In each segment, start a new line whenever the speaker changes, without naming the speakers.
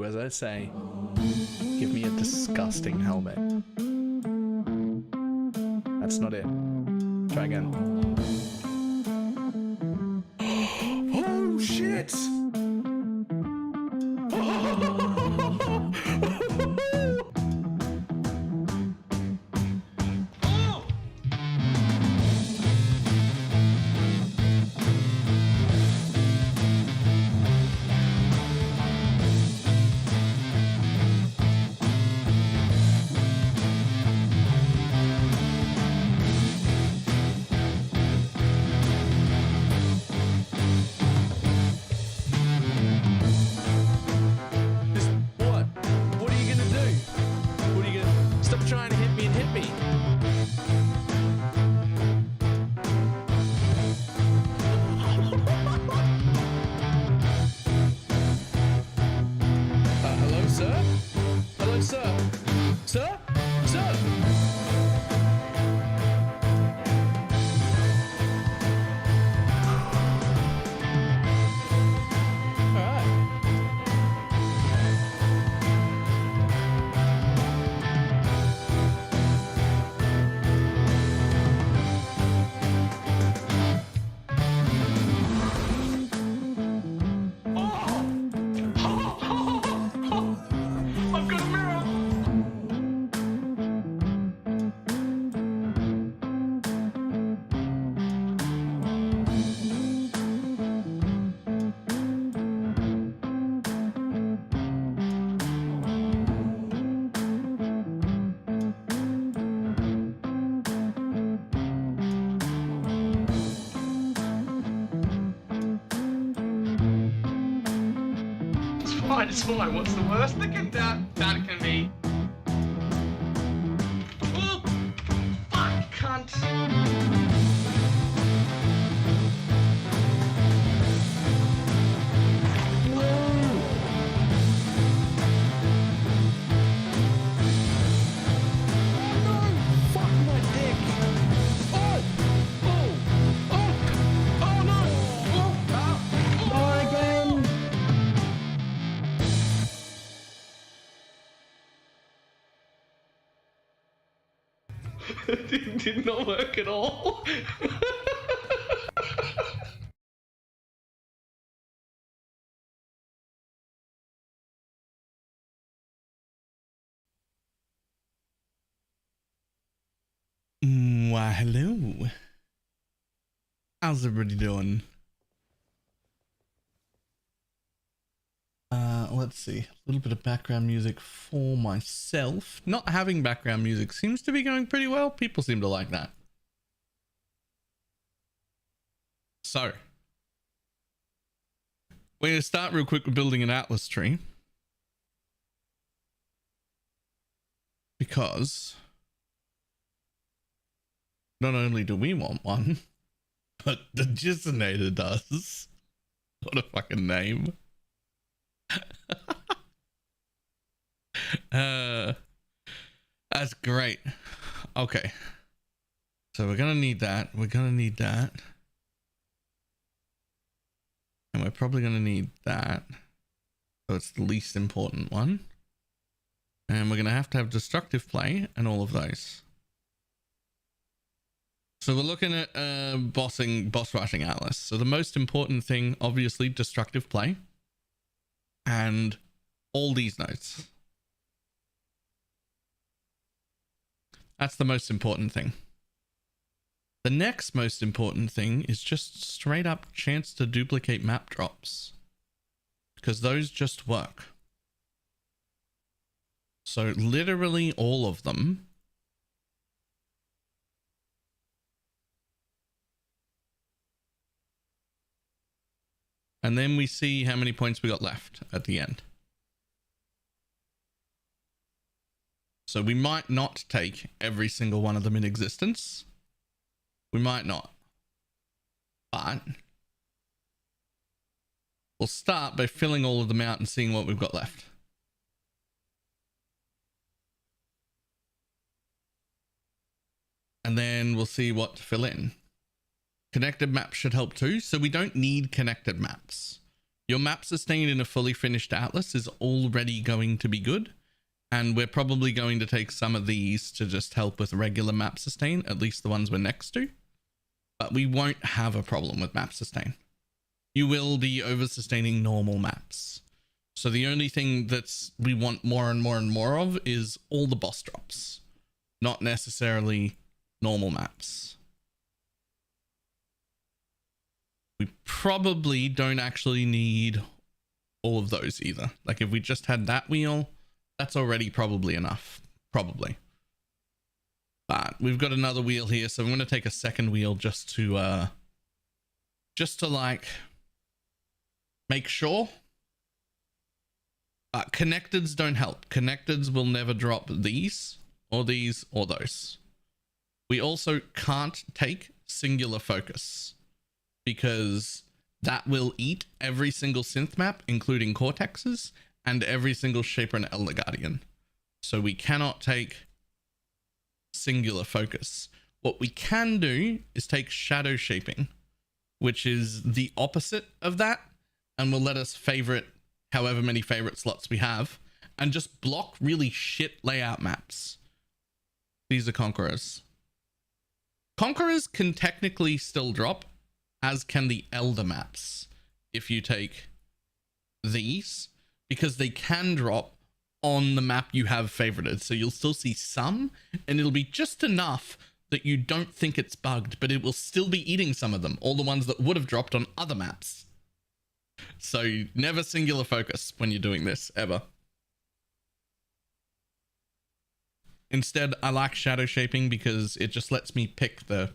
as I say, give me a disgusting helmet. That's not it. Try again. Oh shit! Trying to hit me and hit me. Hello, sir? Hello, sir? Sir? Sir?
It's fine. What's the worst that can be? Oh, fuck, cunt. Did not work at all.
Why, hello. How's everybody doing? Let's see. A little bit of background music for myself. Not having background music seems to be going pretty well. People seem to like that. So, we're going to start real quick with building an atlas tree. Because not only do we want one, but the Gisinator does. What a fucking name. That's great. Okay, so we're gonna need that, and we're probably gonna need that, so it's the least important one, and we're gonna have to have destructive play and all of those. So we're looking at boss rushing atlas. So the most important thing, obviously, destructive play and all these nodes. That's the most important thing. The next most important thing is just straight up chance to duplicate map drops, because those just work. So literally all of them. And then we see how many points we got left at the end. So we might not take every single one of them in existence. We might not. But we'll start by filling all of them out and seeing what we've got left. And then we'll see what to fill in. Connected maps should help too. So we don't need connected maps. Your map sustain in a fully finished atlas is already going to be good. And we're probably going to take some of these to just help with regular map sustain, at least the ones we're next to. But we won't have a problem with map sustain. You will be over sustaining normal maps. So the only thing that's we want more and more and more of is all the boss drops, not necessarily normal maps. We probably don't actually need all of those either. Like if we just had that wheel, that's already probably enough, probably. But we've got another wheel here, so I'm going to take a second wheel just to like make sure. Connecteds don't help. Connecteds will never drop these or those. We also can't take singular focus because that will eat every single synth map, including Cortexes, and every single Shaper and Elder Guardian. So we cannot take singular focus. What we can do is take shadow shaping, which is the opposite of that, and will let us favorite however many favorite slots we have and just block really shit layout maps. These are Conquerors. Conquerors can technically still drop, as can the Elder maps if you take these, because they can drop on the map you have favorited. So you'll still see some, and it'll be just enough that you don't think it's bugged, but it will still be eating some of them, all the ones that would have dropped on other maps. So never singular focus when you're doing this, ever. Instead, I like shadow shaping because it just lets me pick the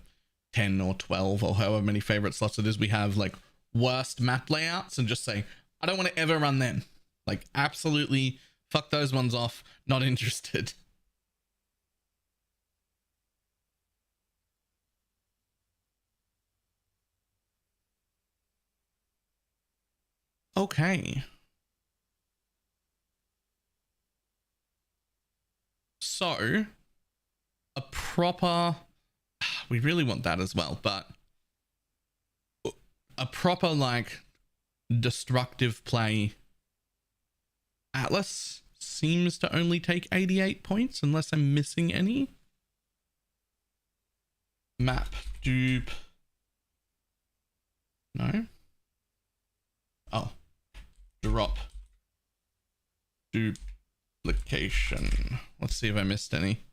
10 or 12 or however many favorite slots it is we have, like worst map layouts, and just say, I don't want to ever run them. Like absolutely fuck those ones off, not interested. Okay. So, a proper... We really want that as well, but... A proper, like, destructive play Atlas seems to only take 88 points, unless I'm missing any. Map, dupe... No? Oh. Drop duplication. Let's see if I missed any.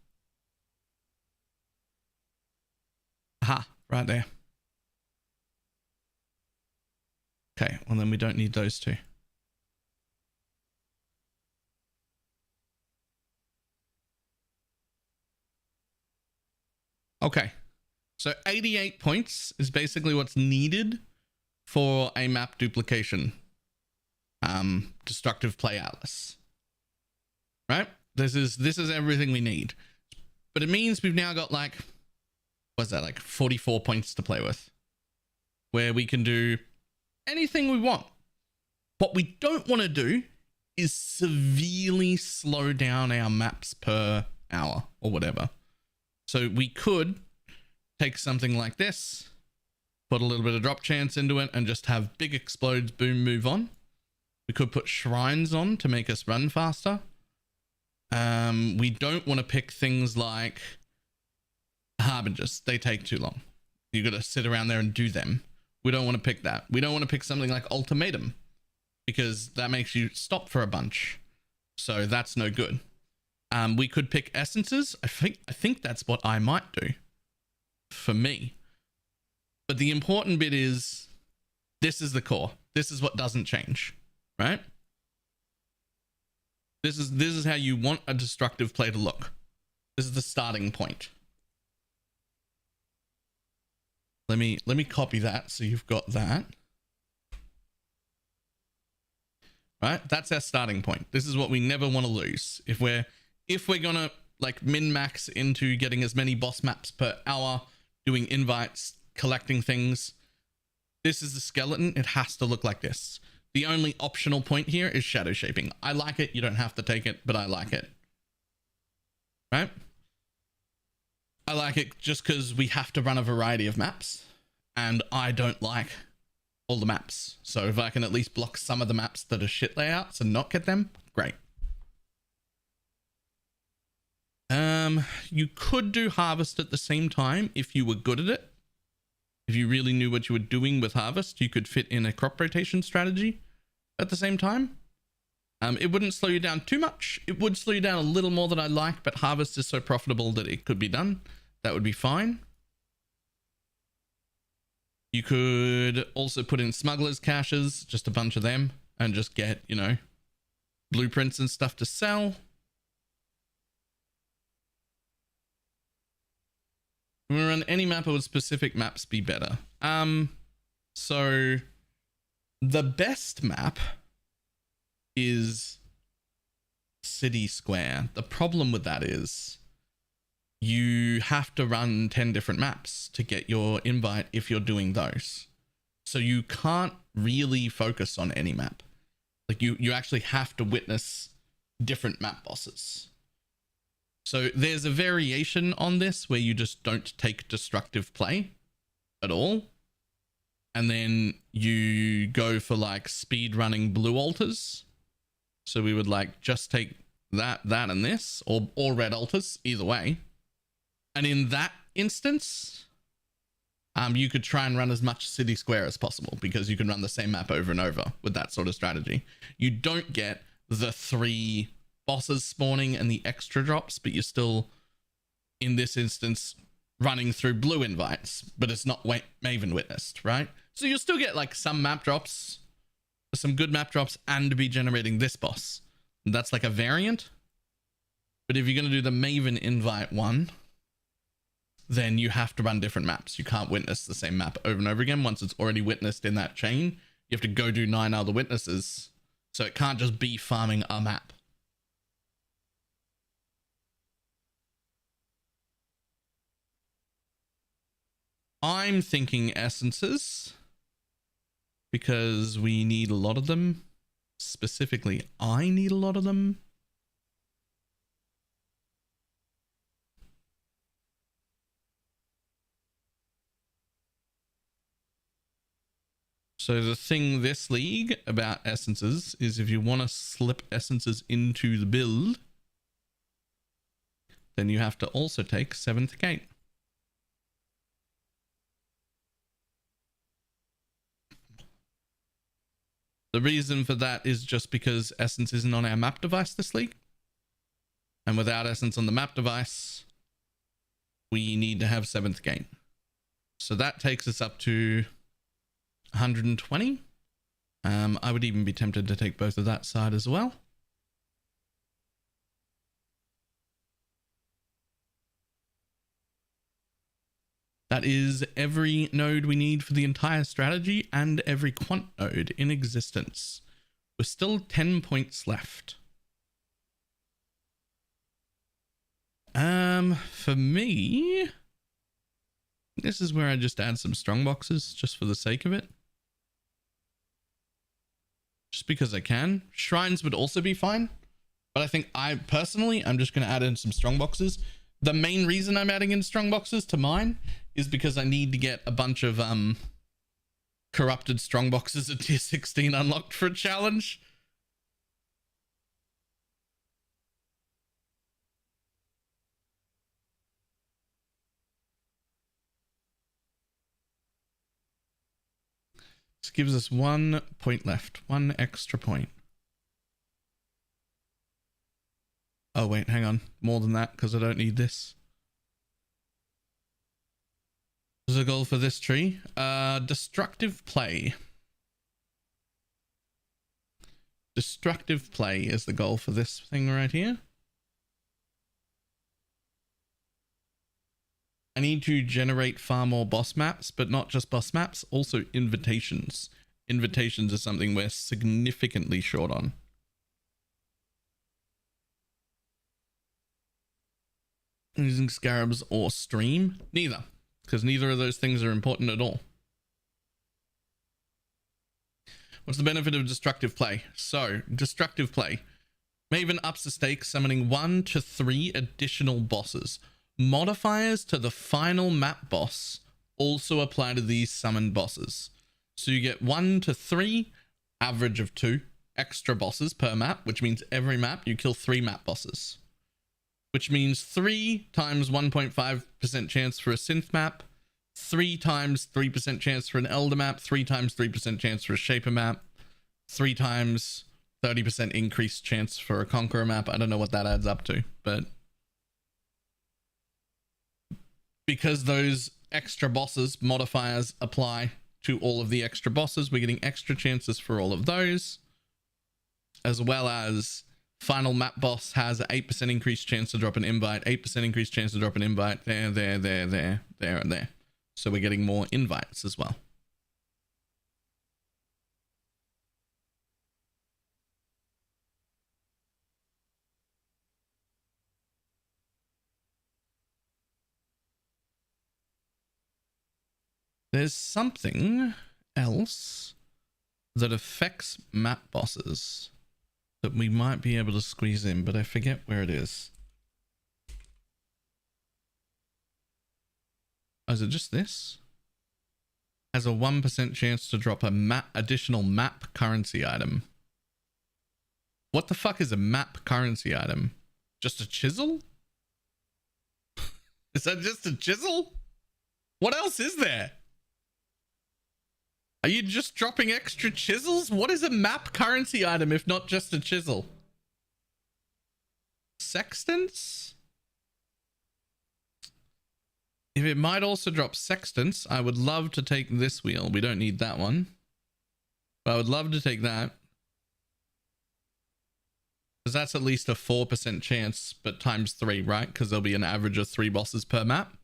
Aha, right there. Okay, well then we don't need those two. Okay, so 88 points is basically what's needed for a map duplication. Destructive play Atlas, right? This is everything we need, but it means we've now got like, what's that, like 44 points to play with, where we can do anything we want. What we don't want to do is severely slow down our maps per hour or whatever. So we could take something like this, put a little bit of drop chance into it, and just have big explodes, boom, move on. We could put shrines on to make us run faster. We don't want to pick things like harbingers. They take too long. You got to sit around there and do them. We don't want to pick that. We don't want to pick something like ultimatum, because that makes you stop for a bunch. So that's no good. We could pick essences. I think that's what I might do for me. But the important bit is, this is the core. This is what doesn't change. Right? This is how you want a destructive play to look. This is the starting point. Let me copy that so you've got that. Right? That's our starting point. This is what we never want to lose. If we're gonna like min-max into getting as many boss maps per hour, doing invites, collecting things, this is the skeleton. It has to look like this. The only optional point here is shadow shaping. I like it. You don't have to take it, but I like it. Right? I like it just because we have to run a variety of maps, and I don't like all the maps. So if I can at least block some of the maps that are shit layouts and not get them, great. You could do harvest at the same time if you were good at it. If you really knew what you were doing with harvest, you could fit in a crop rotation strategy at the same time. It wouldn't slow you down too much. It would slow you down a little more than I like, but harvest is so profitable that it could be done. That would be fine. You could also put in smugglers caches, just a bunch of them, and just get, you know, blueprints and stuff to sell. When we run any map, or would specific maps be better? So the best map is City Square. The problem with that is you have to run 10 different maps to get your invite if you're doing those. So you can't really focus on any map. Like you actually have to witness different map bosses. So there's a variation on this where you just don't take destructive play at all. And then you go for like speed running blue altars. So we would like just take that and this, or red altars, either way. And in that instance, you could try and run as much City Square as possible because you can run the same map over and over with that sort of strategy. You don't get the 3 bosses spawning and the extra drops, but you're still, in this instance, running through blue invites, but it's not Maven witnessed, right? So you'll still get like some map drops, some good map drops, and be generating this boss. And that's like a variant. But if you're going to do the Maven invite one, then you have to run different maps. You can't witness the same map over and over again. Once it's already witnessed in that chain, you have to go do 9 other witnesses. So it can't just be farming a map. I'm thinking essences because we need a lot of them. Specifically, I need a lot of them. So the thing this league about essences is if you want to slip essences into the build, then you have to also take 7th gate. The reason for that is just because Essence isn't on our map device this league. And without Essence on the map device, we need to have 7th gate. So that takes us up to 120. I would even be tempted to take both of that side as well. That is every node we need for the entire strategy and every quant node in existence. We're still 10 points left. For me, this is where I just add some strong boxes just for the sake of it. Just because I can. Shrines would also be fine, but I think I'm just going to add in some strong boxes. The main reason I'm adding in strong boxes to mine is because I need to get a bunch of corrupted strong boxes at tier 16 unlocked for a challenge. This gives us 1 point left, 1 extra point. Oh wait, hang on, more than that because I don't need this. What's the goal for this tree? Destructive play. Destructive play is the goal for this thing right here. I need to generate far more boss maps, but not just boss maps, also invitations. Invitations are something we're significantly short on. Using scarabs or stream? Neither, because neither of those things are important at all. What's the benefit of destructive play? So, destructive play. Maven ups the stakes, summoning 1 to 3 additional bosses. Modifiers to the final map boss also apply to these summoned bosses. So you get 1 to 3, average of 2 extra bosses per map, which means every map you kill 3 map bosses, which means 3 times 1.5% chance for a synth map, 3 times 3% chance for an elder map, 3 times 3% chance for a shaper map, 3 times 30% increased chance for a conqueror map. I don't know what that adds up to, but because those extra bosses modifiers apply to all of the extra bosses, we're getting extra chances for all of those, as well as final map boss has an 8% increased chance to drop an invite, 8% increased chance to drop an invite, there, and there. So we're getting more invites as well. There's something else that affects map bosses that we might be able to squeeze in, but I forget where it is. Oh, is it just this? Has a 1% chance to drop a additional map currency item. What the fuck is a map currency item? Just a chisel? Is that just a chisel? What else is there? Are you just dropping extra chisels? What is a map currency item if not just a chisel? Sextants? If it might also drop sextants, I would love to take this wheel. We don't need that one, but I would love to take that, because that's at least a 4% chance, but times 3, right? Because there'll be an average of 3 bosses per map.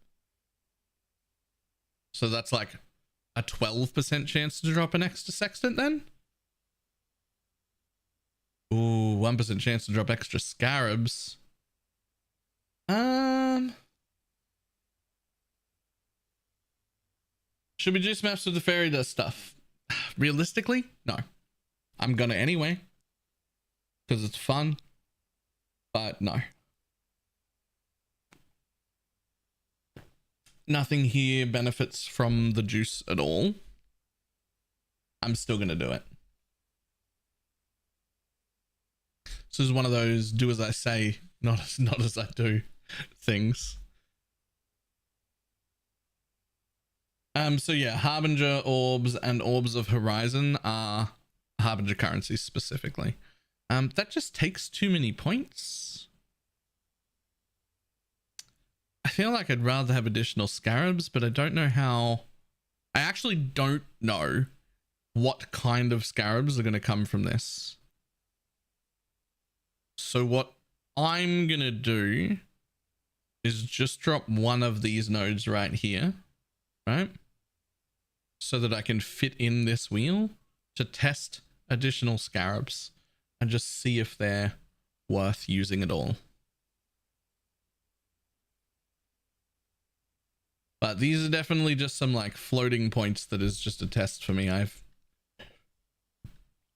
So that's like a 12% chance to drop an extra sextant then. Ooh, 1% chance to drop extra scarabs. Should we juice maps with the fairy dust stuff? Realistically, no. I'm gonna anyway, because it's fun, but no. Nothing here benefits from the juice at all. I'm still gonna do it. This is one of those do as I say, not as I do things. So yeah, Harbinger orbs and Orbs of Horizon are Harbinger currencies specifically. That just takes too many points. I feel like I'd rather have additional scarabs, but I don't know how. I actually don't know what kind of scarabs are going to come from this. So what I'm going to do is just drop one of these nodes right here, right? So that I can fit in this wheel to test additional scarabs and just see if they're worth using at all. But these are definitely just some like floating points that is just a test for me. I've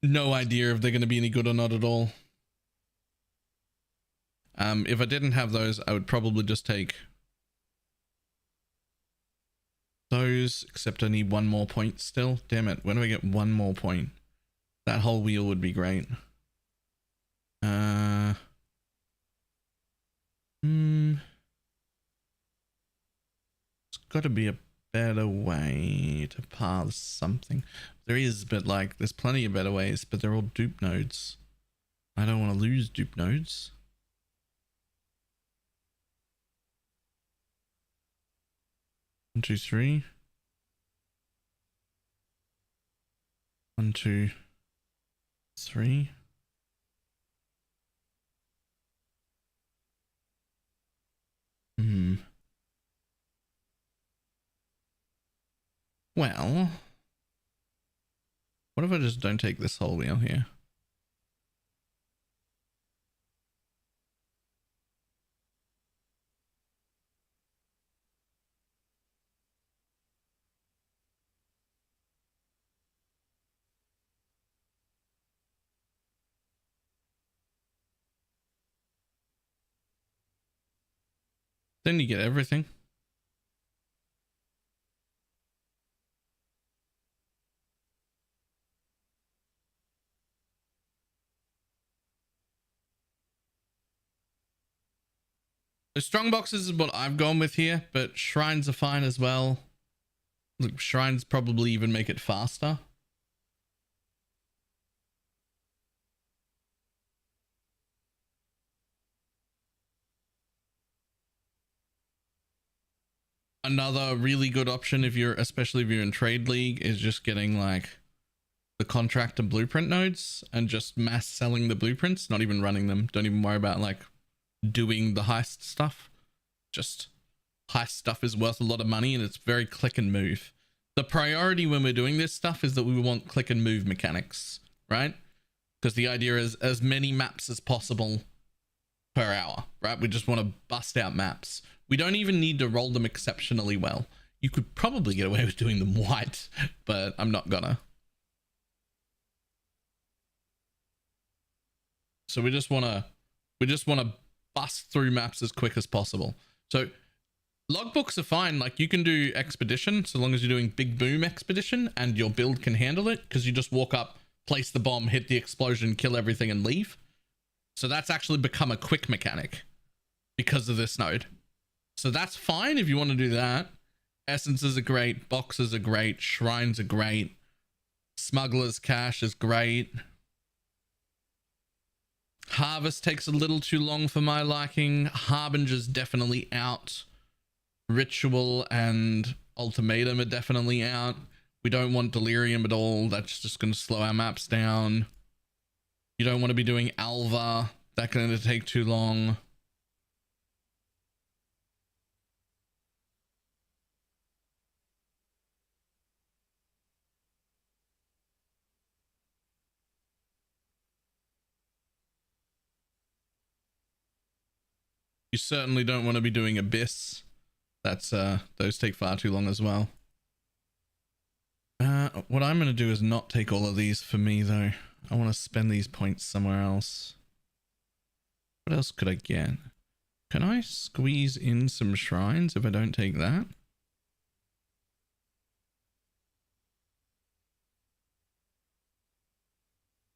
no idea if they're going to be any good or not at all. If I didn't have those, I would probably just take those, except I need one more point still. Damn it, when do I get one more point? That whole wheel would be great. There's got to be a better way to parse something. There is, but like there's plenty of better ways, but they're all dupe nodes. I don't want to lose dupe nodes. One, two, three. 1, 2, 3. Well, what if I just don't take this whole wheel here? Then you get everything. I So strong boxes is what I've gone with here, but shrines are fine as well. Look, shrines probably even make it faster. Another really good option if you're, especially if you're in trade league, is just getting like the contract and blueprint nodes and just mass selling the blueprints, not even running them. Don't even worry about like doing the heist stuff. Just heist stuff is worth a lot of money and it's very click and move. The priority when we're doing this stuff is that we want click and move mechanics, right? Because the idea is as many maps as possible per hour, right? We just want to bust out maps. We don't even need to roll them exceptionally well. You could probably get away with doing them white, but I'm not gonna. So we just want to bust through maps as quick as possible. So logbooks are fine. Like you can do expedition so long as you're doing big boom expedition and your build can handle it, because you just walk up, place the bomb, hit the explosion, kill everything and leave. So that's actually become a quick mechanic because of this node. So that's fine if you want to do that. Essences are great. Boxes are great. Shrines are great. Smuggler's Cache is great. Harvest takes a little too long for my liking. Harbinger's definitely out. Ritual and Ultimatum are definitely out. We don't want Delirium at all. That's just going to slow our maps down. You don't want to be doing Alva. That's going to take too long. You certainly don't want to be doing Abyss. That's those take far too long as well. What I'm going to do is not take all of these for me though. I want to spend these points somewhere else. What else could I get? Can I squeeze in some shrines if I don't take that?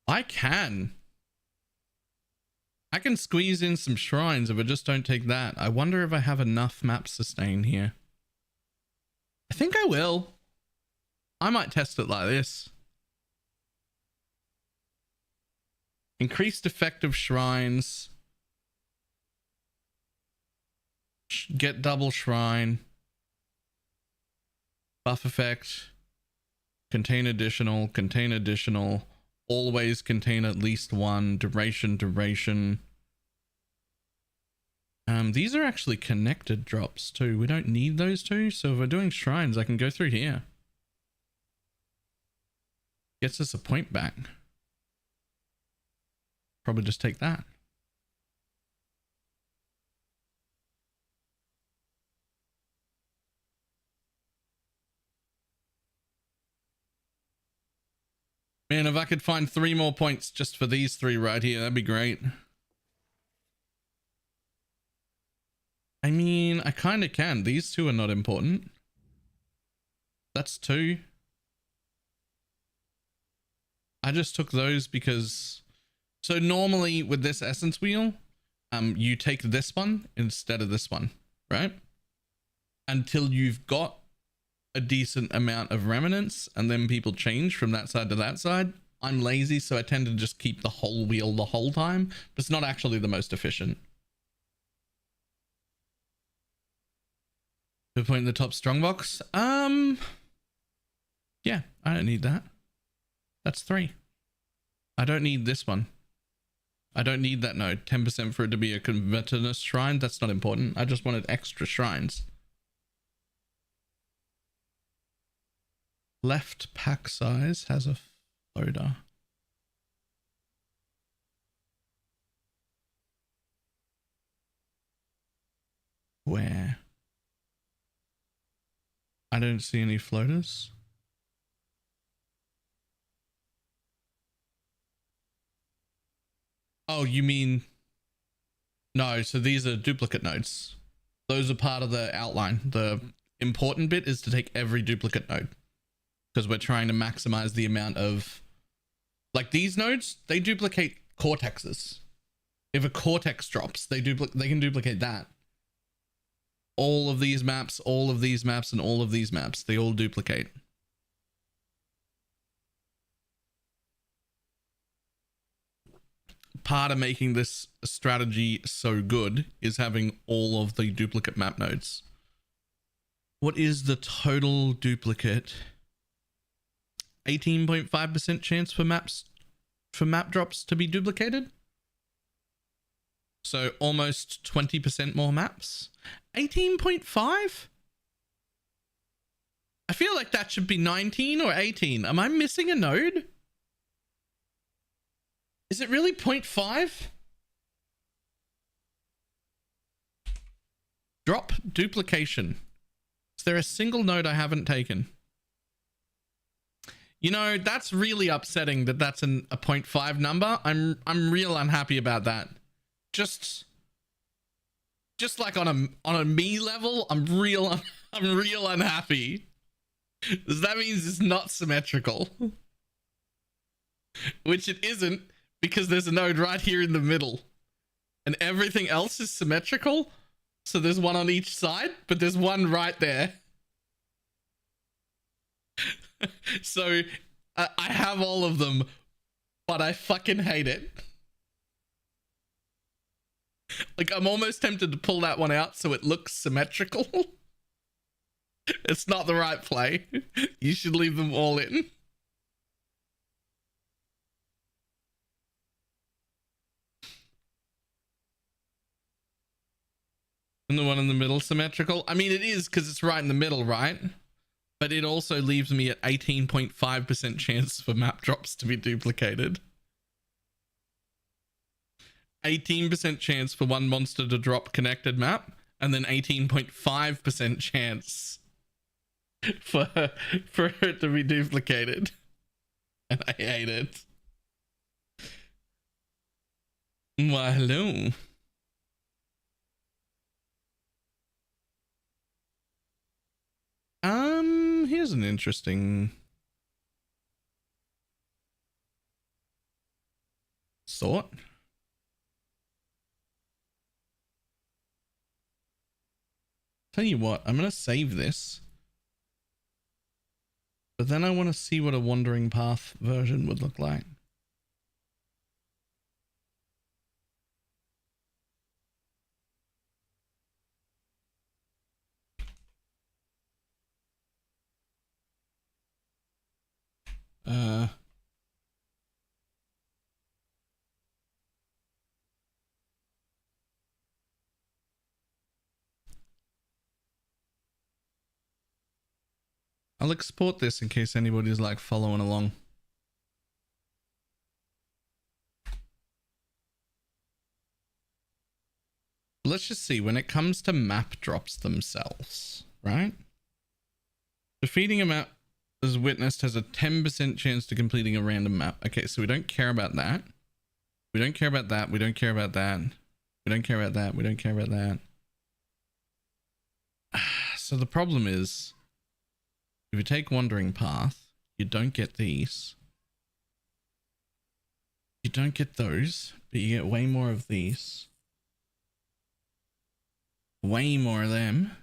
I can squeeze in some shrines if I just don't take that. I wonder if I have enough map sustain here. I think I will. I might test it like this. Increased effective shrines. Get double shrine. Buff effect. Contain additional. Contain additional. Always contain at least one. Duration. These are actually connected drops too. We don't need those two. So if we're doing shrines, I can go through here. Gets us a point back. Probably just take that. Man, if I could find 3 more points just for these 3 right here, that'd be great. I mean, I kind of can. These 2 are not important. That's 2. I just took those because... So normally with this essence wheel, you take this one instead of this one, right? Until you've got a decent amount of remnants, and then people change from that side to that side. I'm lazy, so I tend to just keep the whole wheel the whole time, but it's not actually the most efficient. To point in the top strong box. Yeah, I don't need that. That's 3. I don't need this one. I don't need that node. 10% for it to be a convertinous shrine. That's not important. I just wanted extra shrines. Left pack size has a floater. Where? I don't see any floaters. Oh, you mean... No, so these are duplicate nodes. Those are part of the outline. The important bit is to take every duplicate node, because we're trying to maximize the amount of... Like these nodes, they duplicate cortexes. If a cortex drops, they can duplicate that. all of these maps, all of these maps, and all of these maps. They all duplicate. Part of making this strategy so good is having all of the duplicate map nodes. What is the total duplicate? 18.5% chance for map drops to be duplicated. So almost 20% more maps. 18.5? I feel like that should be 19 or 18. Am I missing a node? Is it really 0.5? Drop duplication. Is there a single node I haven't taken? You know, that's really upsetting that that's a 0.5 number. I'm real unhappy about that. Just like on a me level, I'm real unhappy. That means it's not symmetrical. Which it isn't, because there's a node right here in the middle. And everything else is symmetrical. So there's one on each side, but there's one right there. So I have all of them, but I fucking hate it. Like, I'm almost tempted to pull that one out so it looks symmetrical. It's not the right play. You should leave them all in. And the one in the middle symmetrical? I mean, it is because it's right in the middle, right? But it also leaves me at 18.5% chance for map drops to be duplicated. 18% chance for one monster to drop connected map, and then 18.5% chance for it to be duplicated. And I hate it. Why, hello. Here's an interesting thought. Tell you what, I'm going to save this. But then I want to see what a wandering path version would look like. I'll export this in case anybody's like following along. Let's just see, when it comes to map drops themselves, right? Defeating a map as witnessed has a 10% chance to completing a random map. Okay, so we don't care about that. We don't care about that. We don't care about that. We don't care about that. We don't care about that. So the problem is, if you take Wandering Path, you don't get these. You don't get those, but you get way more of these. Way more of them.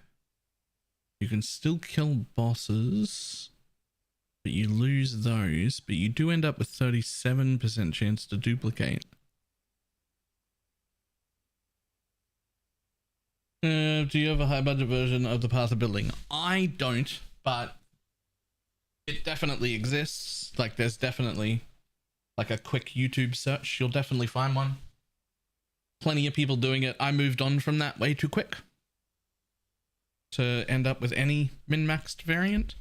You can still kill bosses, but you lose those, but you do end up with 37% chance to duplicate. Do you have a high budget version of the path of building? I don't, but it definitely exists. Like, there's definitely like a quick YouTube search. You'll definitely find one. Plenty of people doing it. I moved on from that way too quick to end up with any min-maxed variant.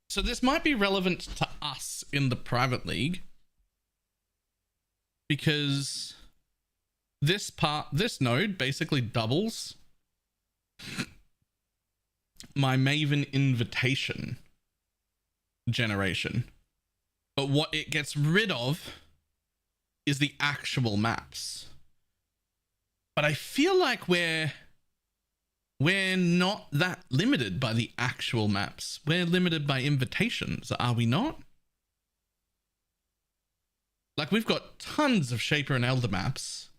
So this might be relevant to us in the private league, because this node basically doubles my Maven invitation generation. But what it gets rid of is the actual maps. But I feel like we're not that limited by the actual maps. We're limited by invitations, are we not? Like, we've got tons of Shaper and Elder maps.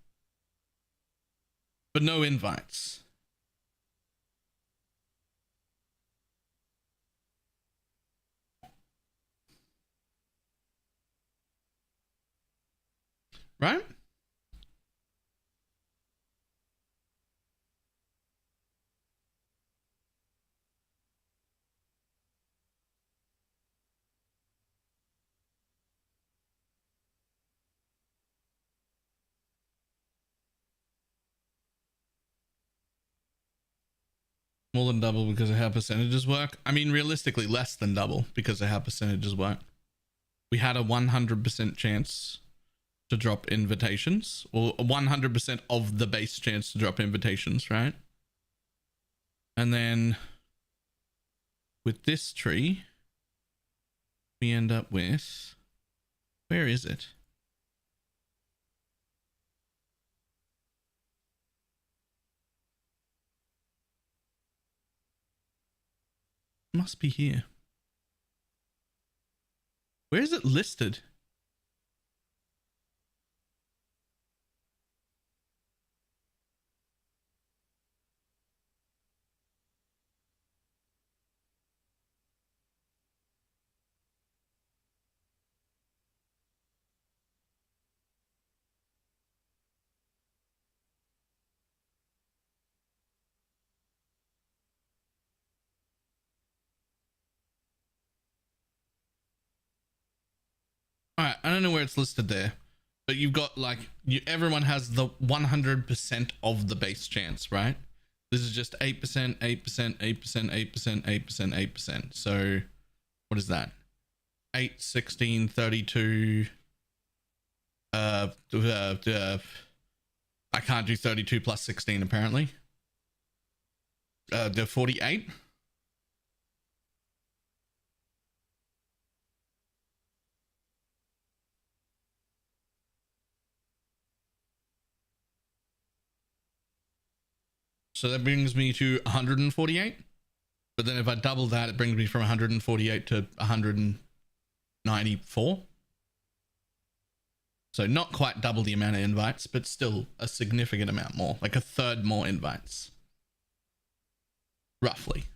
but no invites. Right? More than double because of how percentages work. I mean, realistically, less than double because of how percentages work. We had a 100% chance to drop invitations, or 100% of the base chance to drop invitations, right? And then with this tree, we end up with, where is it? Must be here. Where is it listed? All right, I don't know where it's listed there, but you've got like everyone has the 100% of the base chance, right? This is just 8%, 8%, 8%, 8%, 8%, 8%. So what is that? 8, 16, 32. I can't do 32 plus 16 apparently. The 48. So that brings me to 148. But then if I double that, it brings me from 148 to 194. So not quite double the amount of invites, but still a significant amount more, like a third more invites. Roughly.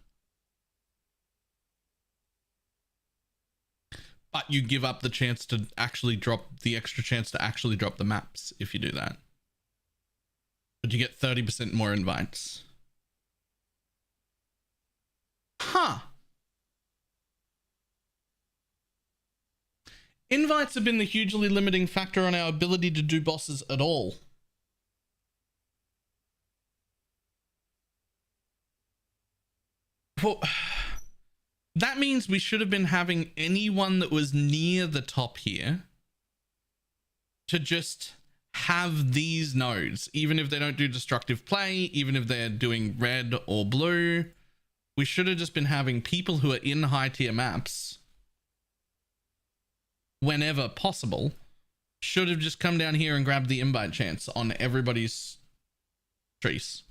But you give up the chance to actually drop the extra chance to actually drop the maps if you do that. But you get 30% more invites. Huh. Invites have been the hugely limiting factor on our ability to do bosses at all. Well, that means we should have been having anyone that was near the top here to just have these nodes, even if they don't do destructive play, even if they're doing red or blue. We should have just been having people who are in high tier maps whenever possible. Should have just come down here and grabbed the invite chance on everybody's trees.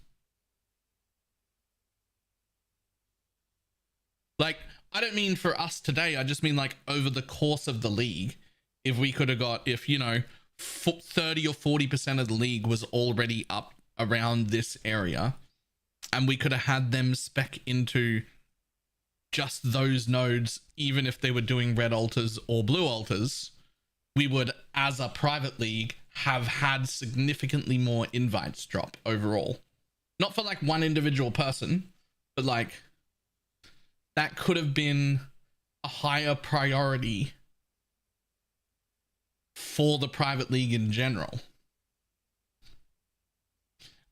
Like, I don't mean for us today, I just mean like over the course of the league. If we could have got, if you know, 30 or 40% of the league was already up around this area, and we could have had them spec into just those nodes, even if they were doing red altars or blue altars, we would, as a private league, have had significantly more invites drop overall. Not for like one individual person, but like that could have been a higher priority for the private league in general.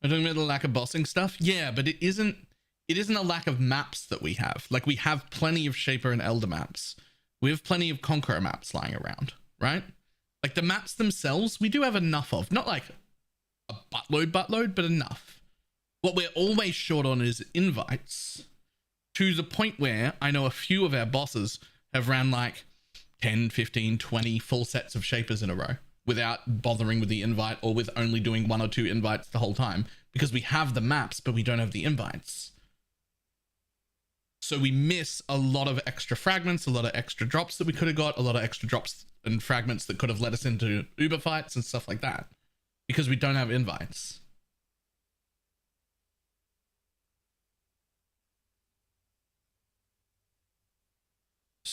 I'm talking about the lack of bossing stuff. Yeah, but it isn't a lack of maps that we have. Like, we have plenty of Shaper and Elder maps. We have plenty of Conqueror maps lying around, right? Like, the maps themselves, we do have enough of. Not like a buttload, but enough. What we're always short on is invites, to the point where I know a few of our bosses have ran like 10, 15, 20 full sets of Shapers in a row without bothering with the invite, or with only doing 1 or 2 invites the whole time, because we have the maps, but we don't have the invites. So we miss a lot of extra fragments, a lot of extra drops that we could have got, a lot of extra drops and fragments that could have led us into Uber fights and stuff like that, because we don't have invites.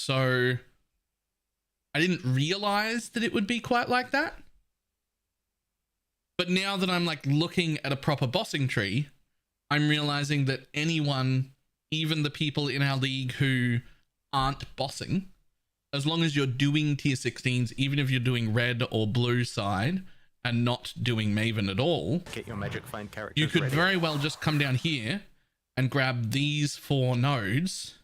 So I didn't realize that it would be quite like that. But now that I'm like looking at a proper bossing tree, I'm realizing that anyone, even the people in our league who aren't bossing, as long as you're doing tier 16s, even if you're doing red or blue side and not doing Maven at all,
Get your magic find characters
you could
ready.
very well just come down here and grab these 4 nodes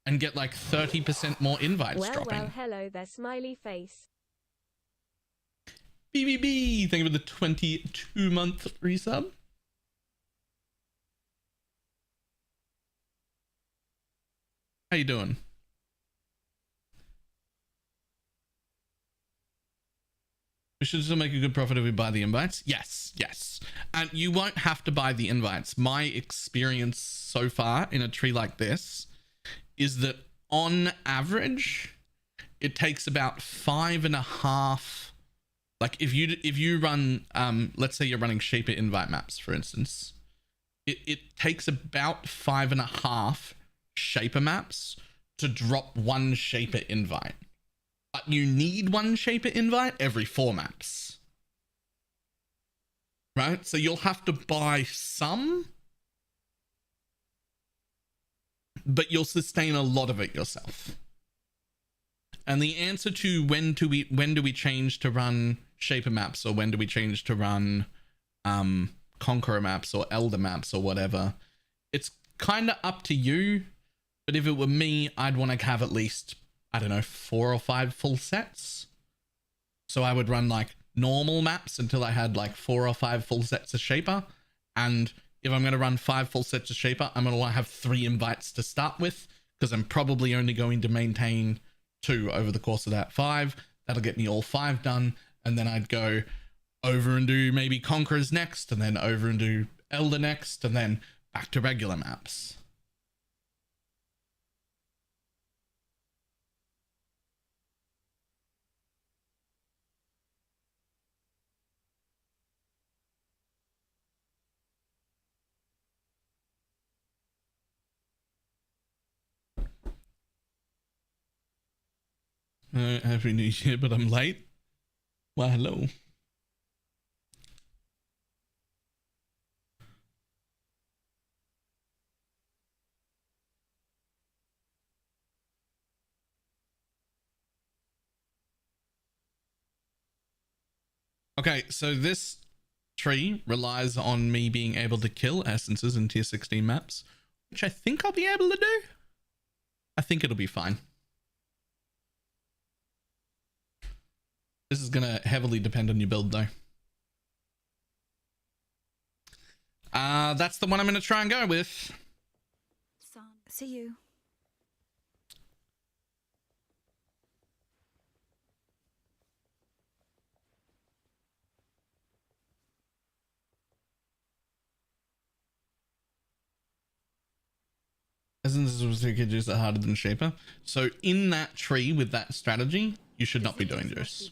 and get like 30% more invites dropping.
Well, hello there, smiley face.
BBB, thank you for the 22-month resub. How you doing? We should still make a good profit if we buy the invites. Yes, yes. And you won't have to buy the invites. My experience so far in a tree like this is that on average, it takes about 5.5. Like if you run, let's say you're running Shaper invite maps, for instance, it takes about 5.5 Shaper maps to drop 1 Shaper invite. But you need 1 Shaper invite every 4 maps. Right? So you'll have to buy some, but you'll sustain a lot of it yourself. And the answer to when do we change to run Shaper maps, or when do we change to run Conqueror maps or Elder maps or whatever, it's kind of up to you. But if it were me, I'd want to have at least, I don't know, 4 or 5 full sets. So I would run like normal maps until I had like 4 or 5 full sets of Shaper. And if I'm going to run 5 full sets of Shaper, I'm going to want to have 3 invites to start with, because I'm probably only going to maintain 2 over the course of that 5. That'll get me all 5 done. And then I'd go over and do maybe Conquerors next, and then over and do Elder next, and then back to regular maps. Happy New Year, but I'm late. Well, hello. Okay, so this tree relies on me being able to kill essences in tier 16 maps, which I think I'll be able to do. I think it'll be fine. This is gonna heavily depend on your build though. That's the one I'm gonna try and go with.
See you.
Essences was juice are harder than Shaper. So in that tree with that strategy, you should not be doing juice.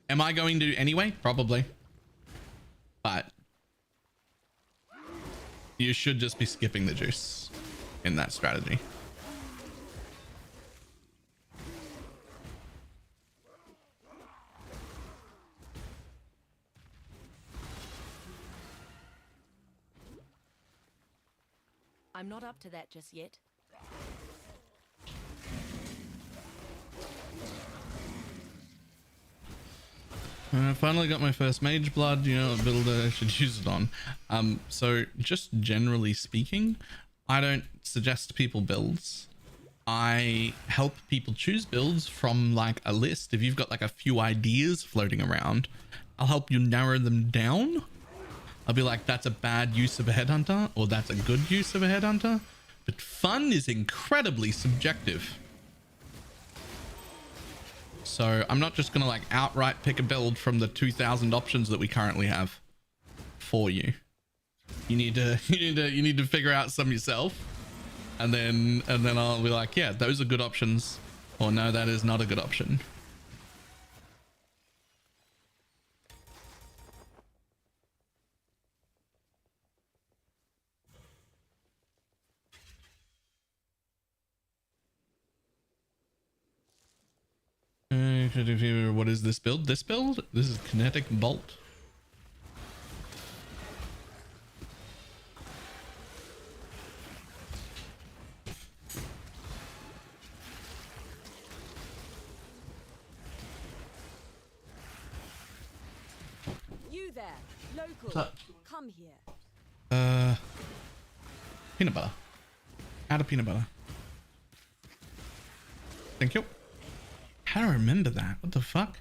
Am I going to anyway? Probably. But you should just be skipping the juice in that strategy.
I'm not up to that just yet.
I finally got my first mage blood, you know, a builder I should use it on. So just generally speaking, I don't suggest people builds. I help people choose builds from like a list. If you've got like a few ideas floating around, I'll help you narrow them down. I'll be like, that's a bad use of a headhunter, or that's a good use of a headhunter. But fun is incredibly subjective. So I'm not just gonna like outright pick a build from the 2,000 options that we currently have for you. You need to figure out some yourself, and then I'll be like, yeah, those are good options, or no, that is not a good option. What is this build? This build? This is kinetic bolt.
You there, local.
What's up?
Come here.
Peanut butter. Add a peanut butter. Thank you. How do I remember that? What the fuck?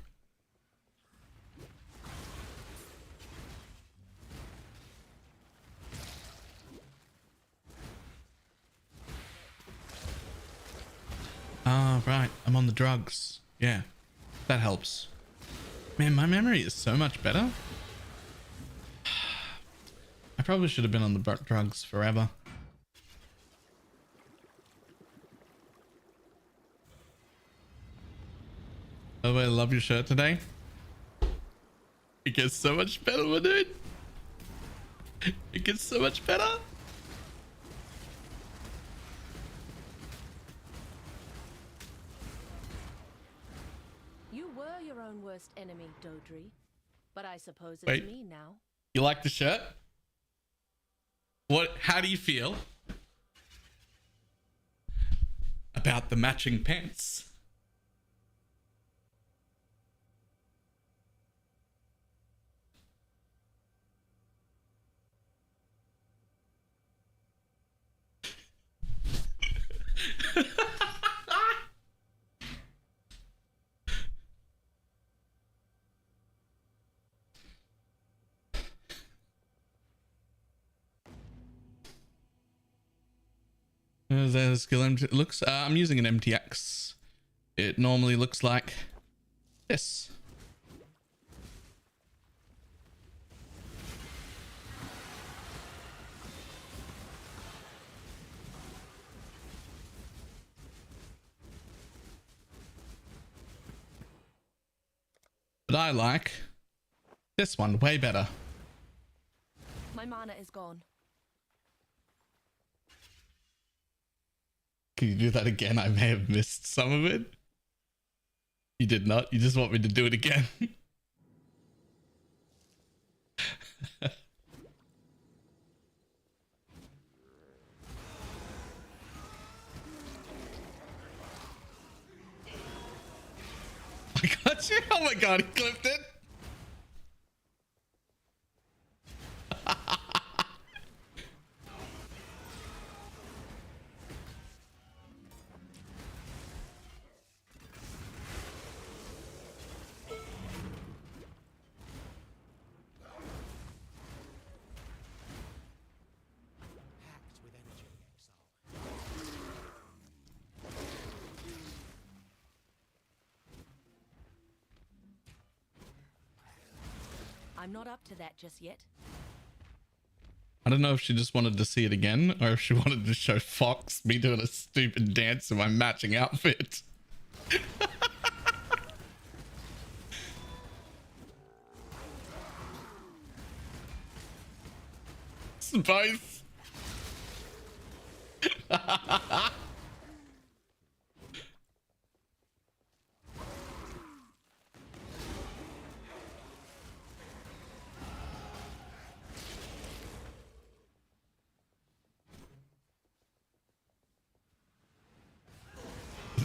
Ah, right. I'm on the drugs. Yeah, that helps. Man, my memory is so much better. I probably should have been on the drugs forever. Oh, I love your shirt today. It gets so much better, my dude. It gets so much better.
You were your own worst enemy, Dodri. But I suppose it's
Wait.
me now.
You like the shirt? What? How do you feel about the matching pants? Is that a skill MT? Looks. I'm using an MTX. It normally looks like this. But I like this one way better.
My mana is gone.
Can you do that again? I may have missed some of it. You did not. You just want me to do it again. I got you. Oh my god, he clipped it.
I'm not up to that just yet.
I don't know if she just wanted to see it again or if she wanted to show Fox me doing a stupid dance in my matching outfit. It's both.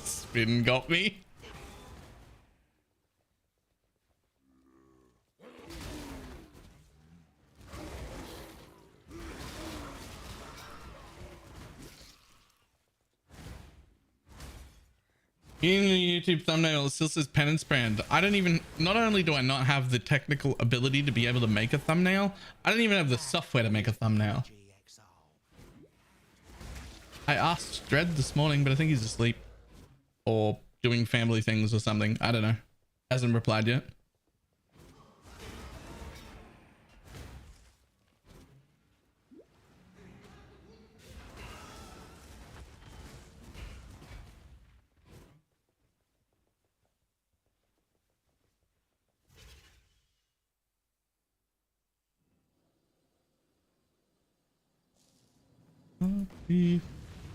Spin got me. In the YouTube thumbnail, it still says penance brand. I don't even, not only do I not have the technical ability to be able to make a thumbnail, I don't even have the software to make a thumbnail. I asked Dread this morning, but I think he's asleep or doing family things or something. I don't know. Hasn't replied yet.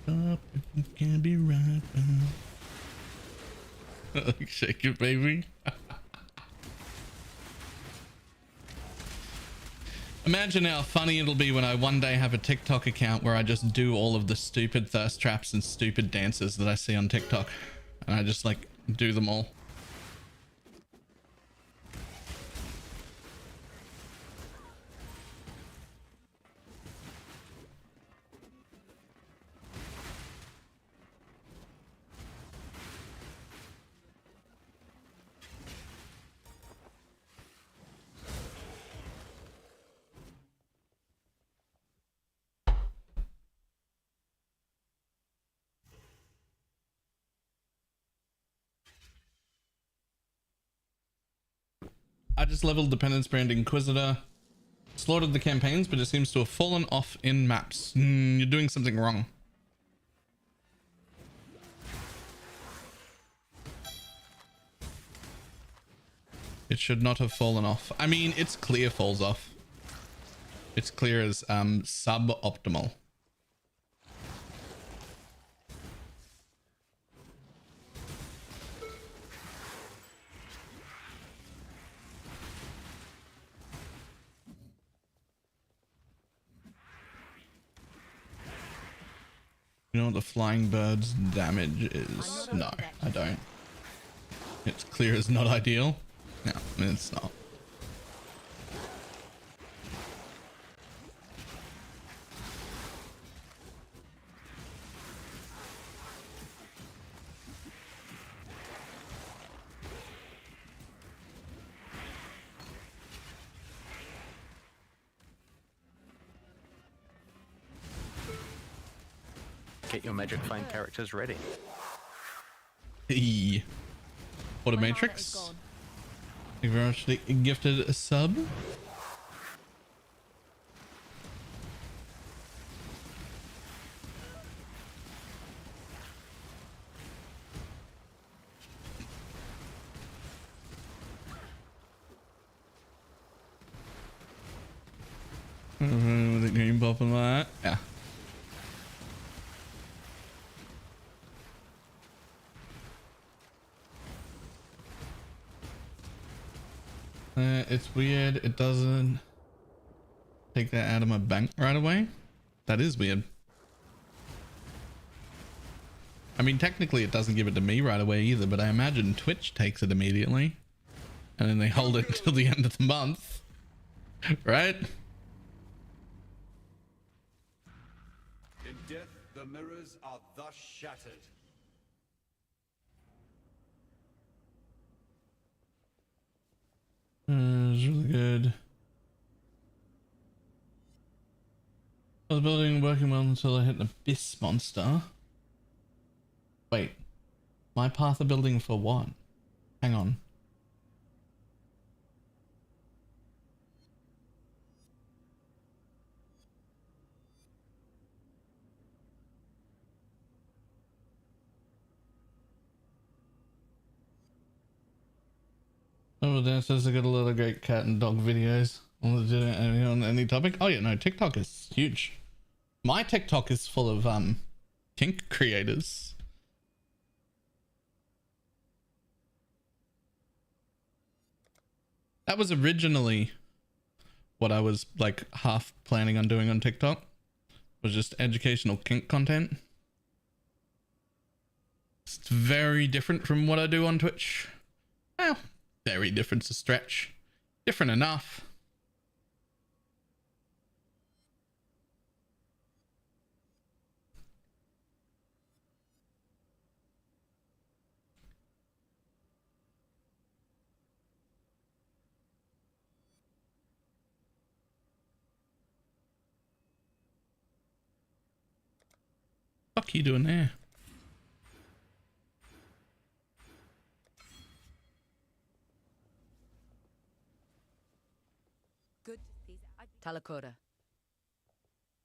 Stop if you can be right now. Shake it, baby. Imagine how funny it'll be when I one day have a TikTok account where I just do all of the stupid thirst traps and stupid dances that I see on TikTok. And I just like do them all. I just leveled the Penance Brand Inquisitor, slaughtered the campaigns, but it seems to have fallen off in maps. You're doing something wrong. It should not have fallen off. I mean, it's clear falls off. It's clear as suboptimal. You know what the flying bird's damage is? No, I don't. It's clear as not ideal. No, it's not.
Get your Magic Flame characters ready.
Hey. Automatrix. Thank you very much for the gifted a sub. With the green popping like that. Yeah. It's weird. It doesn't take that out of my bank right away. That is weird. I mean, technically it doesn't give it to me right away either, but I imagine Twitch takes it immediately. And then they hold it until the end of the month. Right?
In death, the mirrors are thus shattered.
It's really good. I was building working well until I hit the Abyss monster. Wait. My path of building for what? Hang on. Oh, downstairs I got a lot of great cat and dog videos on any topic. Oh yeah, no, TikTok is huge. My TikTok is full of kink creators. That was originally what I was like half planning on doing on TikTok, was just educational kink content. It's very different from what I do on Twitch. Well, very different to stretch. Different enough. Fuck you doing there?
Good. Talakota.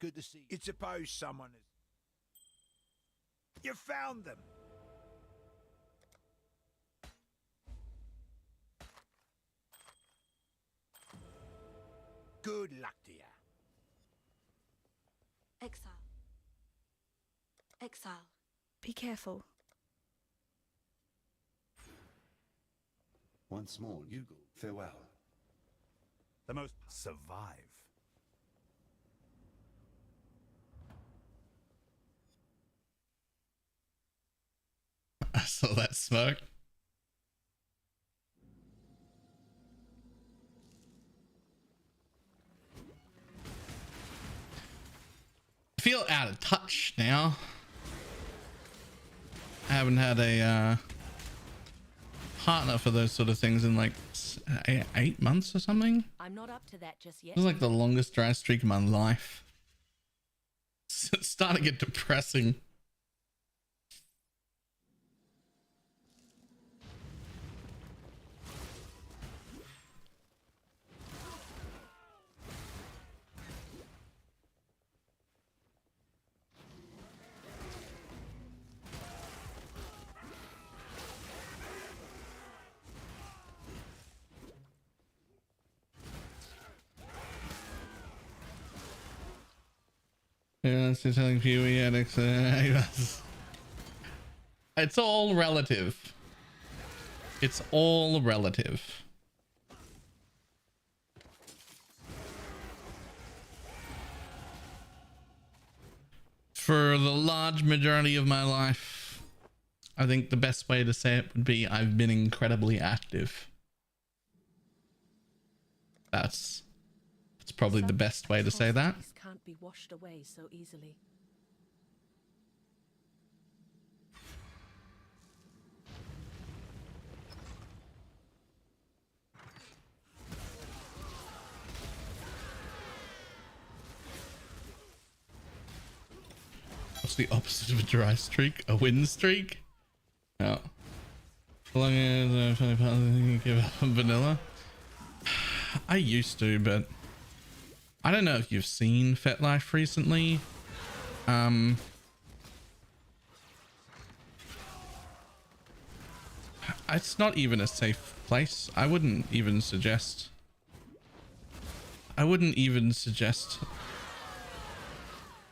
Good to see you. It's suppose someone is... You found them! Good luck to you.
Exile. Exile. Be careful.
Once more, Ugle, farewell.
The most survive.
I saw that smoke. I feel out of touch now. I haven't had a partner for those sort of things in like 8 months or something.
I'm not up to that just yet.
It was like the longest dry streak of my life. It's starting to get depressing. Yeah, that's just telling PoE addicts. It's all relative. It's all relative. For the large majority of my life, I think the best way to say it would be I've been incredibly active. That's probably the best way to say that.
Atrocities can't be washed away so easily.
What's the opposite of a dry streak? A win streak? No. As long as I give up on vanilla. I used to, but I don't know if you've seen FetLife recently. It's not even a safe place. I wouldn't even suggest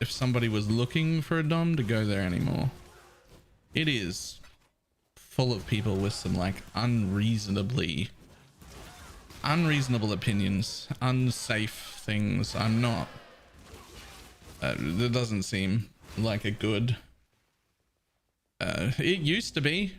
if somebody was looking for a dom to go there anymore. It is full of people with some like unreasonable opinions, unsafe things. I'm not that doesn't seem like a good it used to be.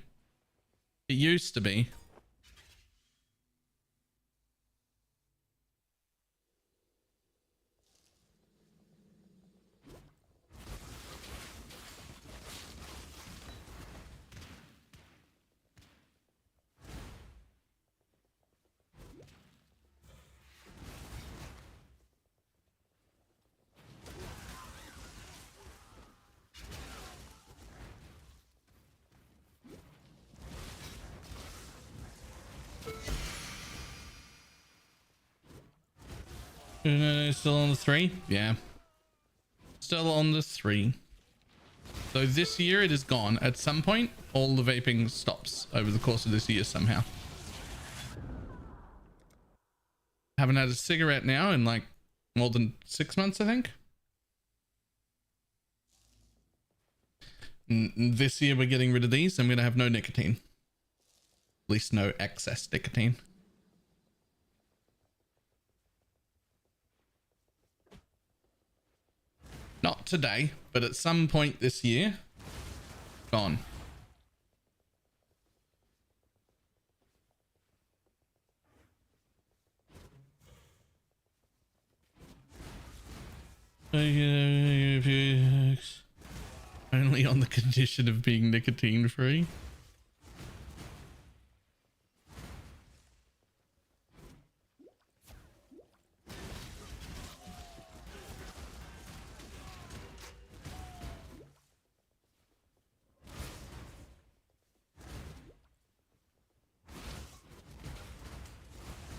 Still on the 3? Yeah. Still on the 3. So this year it is gone. At some point, all the vaping stops over the course of this year somehow. Haven't had a cigarette now in like more than 6 months, I think. This year we're getting rid of these. I'm going to have no nicotine. At least no excess nicotine. Not today, but at some point this year, gone. Only on the condition of being nicotine free.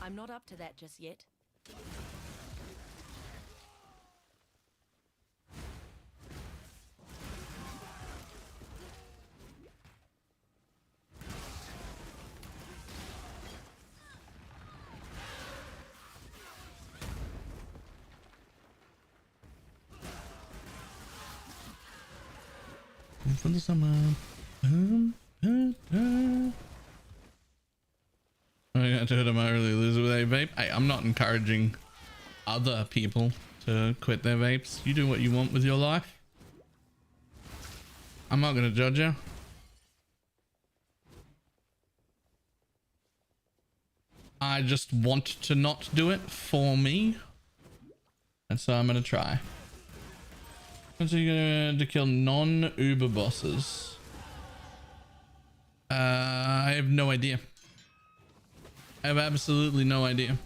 I'm not up to that just yet.
For the summer. I told him I really lose with a vape. Hey, I'm not encouraging other people to quit their vapes. You do what you want with your life. I'm not going to judge you. I just want to not do it for me. And so I'm going to try. So you're going to kill non-Uber bosses. I have no idea. I have absolutely no idea.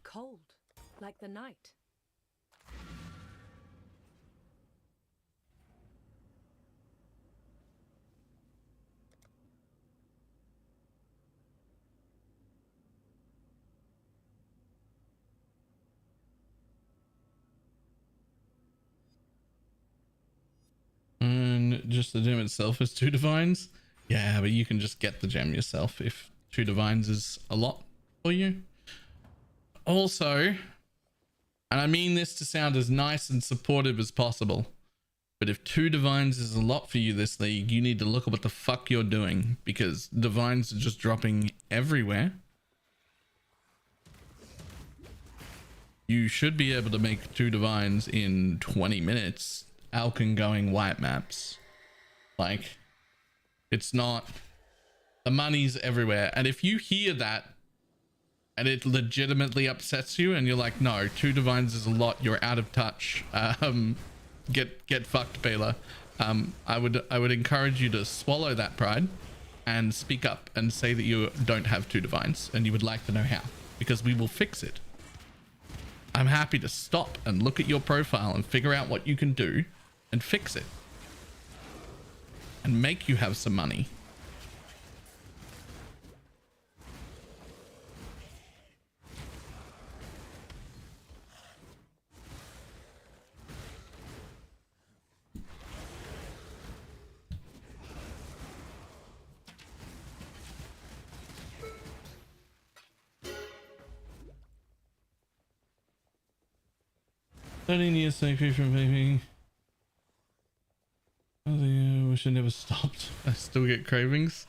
Cold, like the night.
And just the gem itself is 2 divines. Yeah, but you can just get the gem yourself if 2 divines is a lot for you. Also, and I mean this to sound as nice and supportive as possible, but if 2 divines is a lot for you this league, you need to look at what the fuck you're doing, because divines are just dropping everywhere. You should be able to make 2 divines in 20 minutes. Alkin going white maps. Like, it's not, the money's everywhere. And if you hear that and it legitimately upsets you and you're like, no, 2 divines is a lot, you're out of touch, get fucked, Baylor. I would encourage you to swallow that pride and speak up and say that you don't have 2 divines and you would like to know how, because we will fix it. I'm happy to stop and look at your profile and figure out what you can do and fix it and make you have some money. Years from vaping. I wish I never stopped. I still get cravings.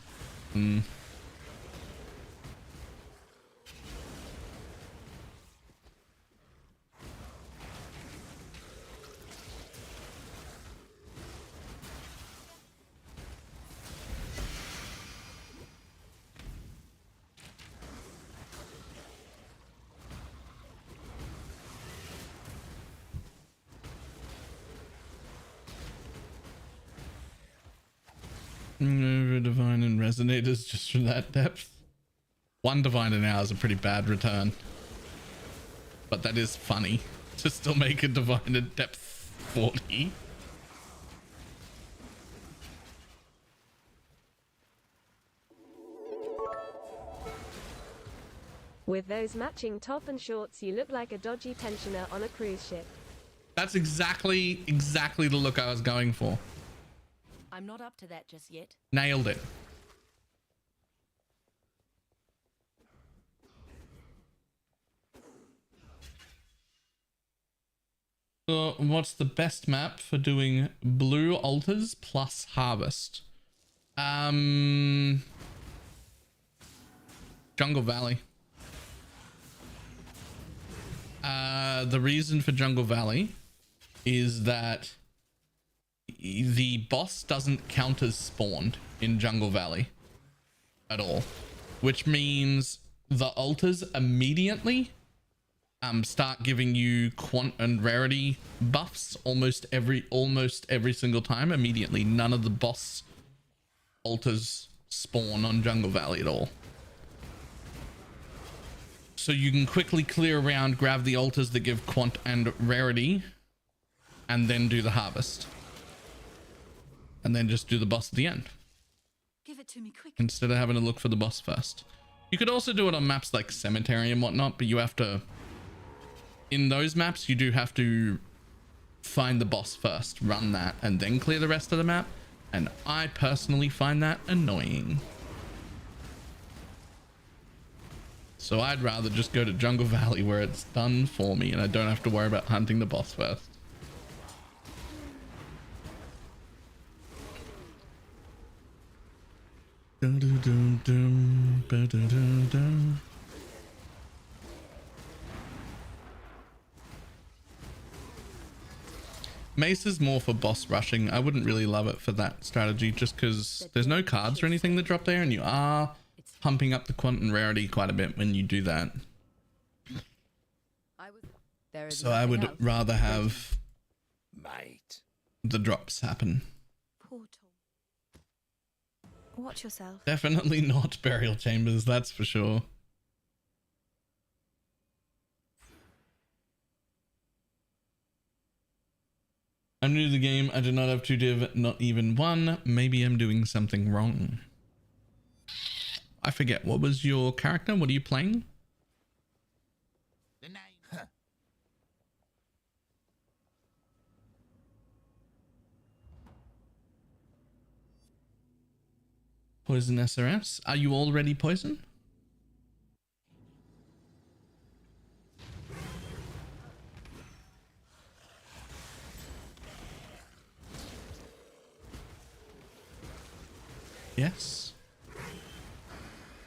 Over divine and resonators just from that depth. 1 divine an hour is a pretty bad return, but that is funny to still make a divine at depth 40.
With those matching top and shorts, you look like a dodgy pensioner on a cruise ship.
That's exactly the look I was going for.
I'm not up to that just yet.
Nailed it. So what's the best map for doing blue altars plus harvest? Jungle Valley. The reason for Jungle Valley is that the boss doesn't count as spawned in Jungle Valley at all, which means the altars immediately start giving you quant and rarity buffs almost every single time immediately. None of the boss altars spawn on Jungle Valley at all. So you can quickly clear around, grab the altars that give quant and rarity, and then do the harvest. And then just do the boss at the end.
Give it to me quick.
Instead of having to look for the boss first. You could also do it on maps like Cemetery and whatnot, but you have to... In those maps, you do have to find the boss first, run that, and then clear the rest of the map. And I personally find that annoying. So I'd rather just go to Jungle Valley where it's done for me and I don't have to worry about hunting the boss first. Dun, dun, dun, dun, ba, dun, dun, dun. Mace is more for boss rushing. I wouldn't really love it for that strategy just because there's no cards or anything that drop there and you are pumping up the quant and rarity quite a bit when you do that. So I would rather have the drops happen.
Portal. Watch yourself.
Definitely not burial chambers, that's for sure. I'm new to the game. I do not have 2 div, not even 1. Maybe I'm doing something wrong. I forget. What was your character? What are you playing?
The name. Huh.
Poison SRS. Are you already poison? Yes.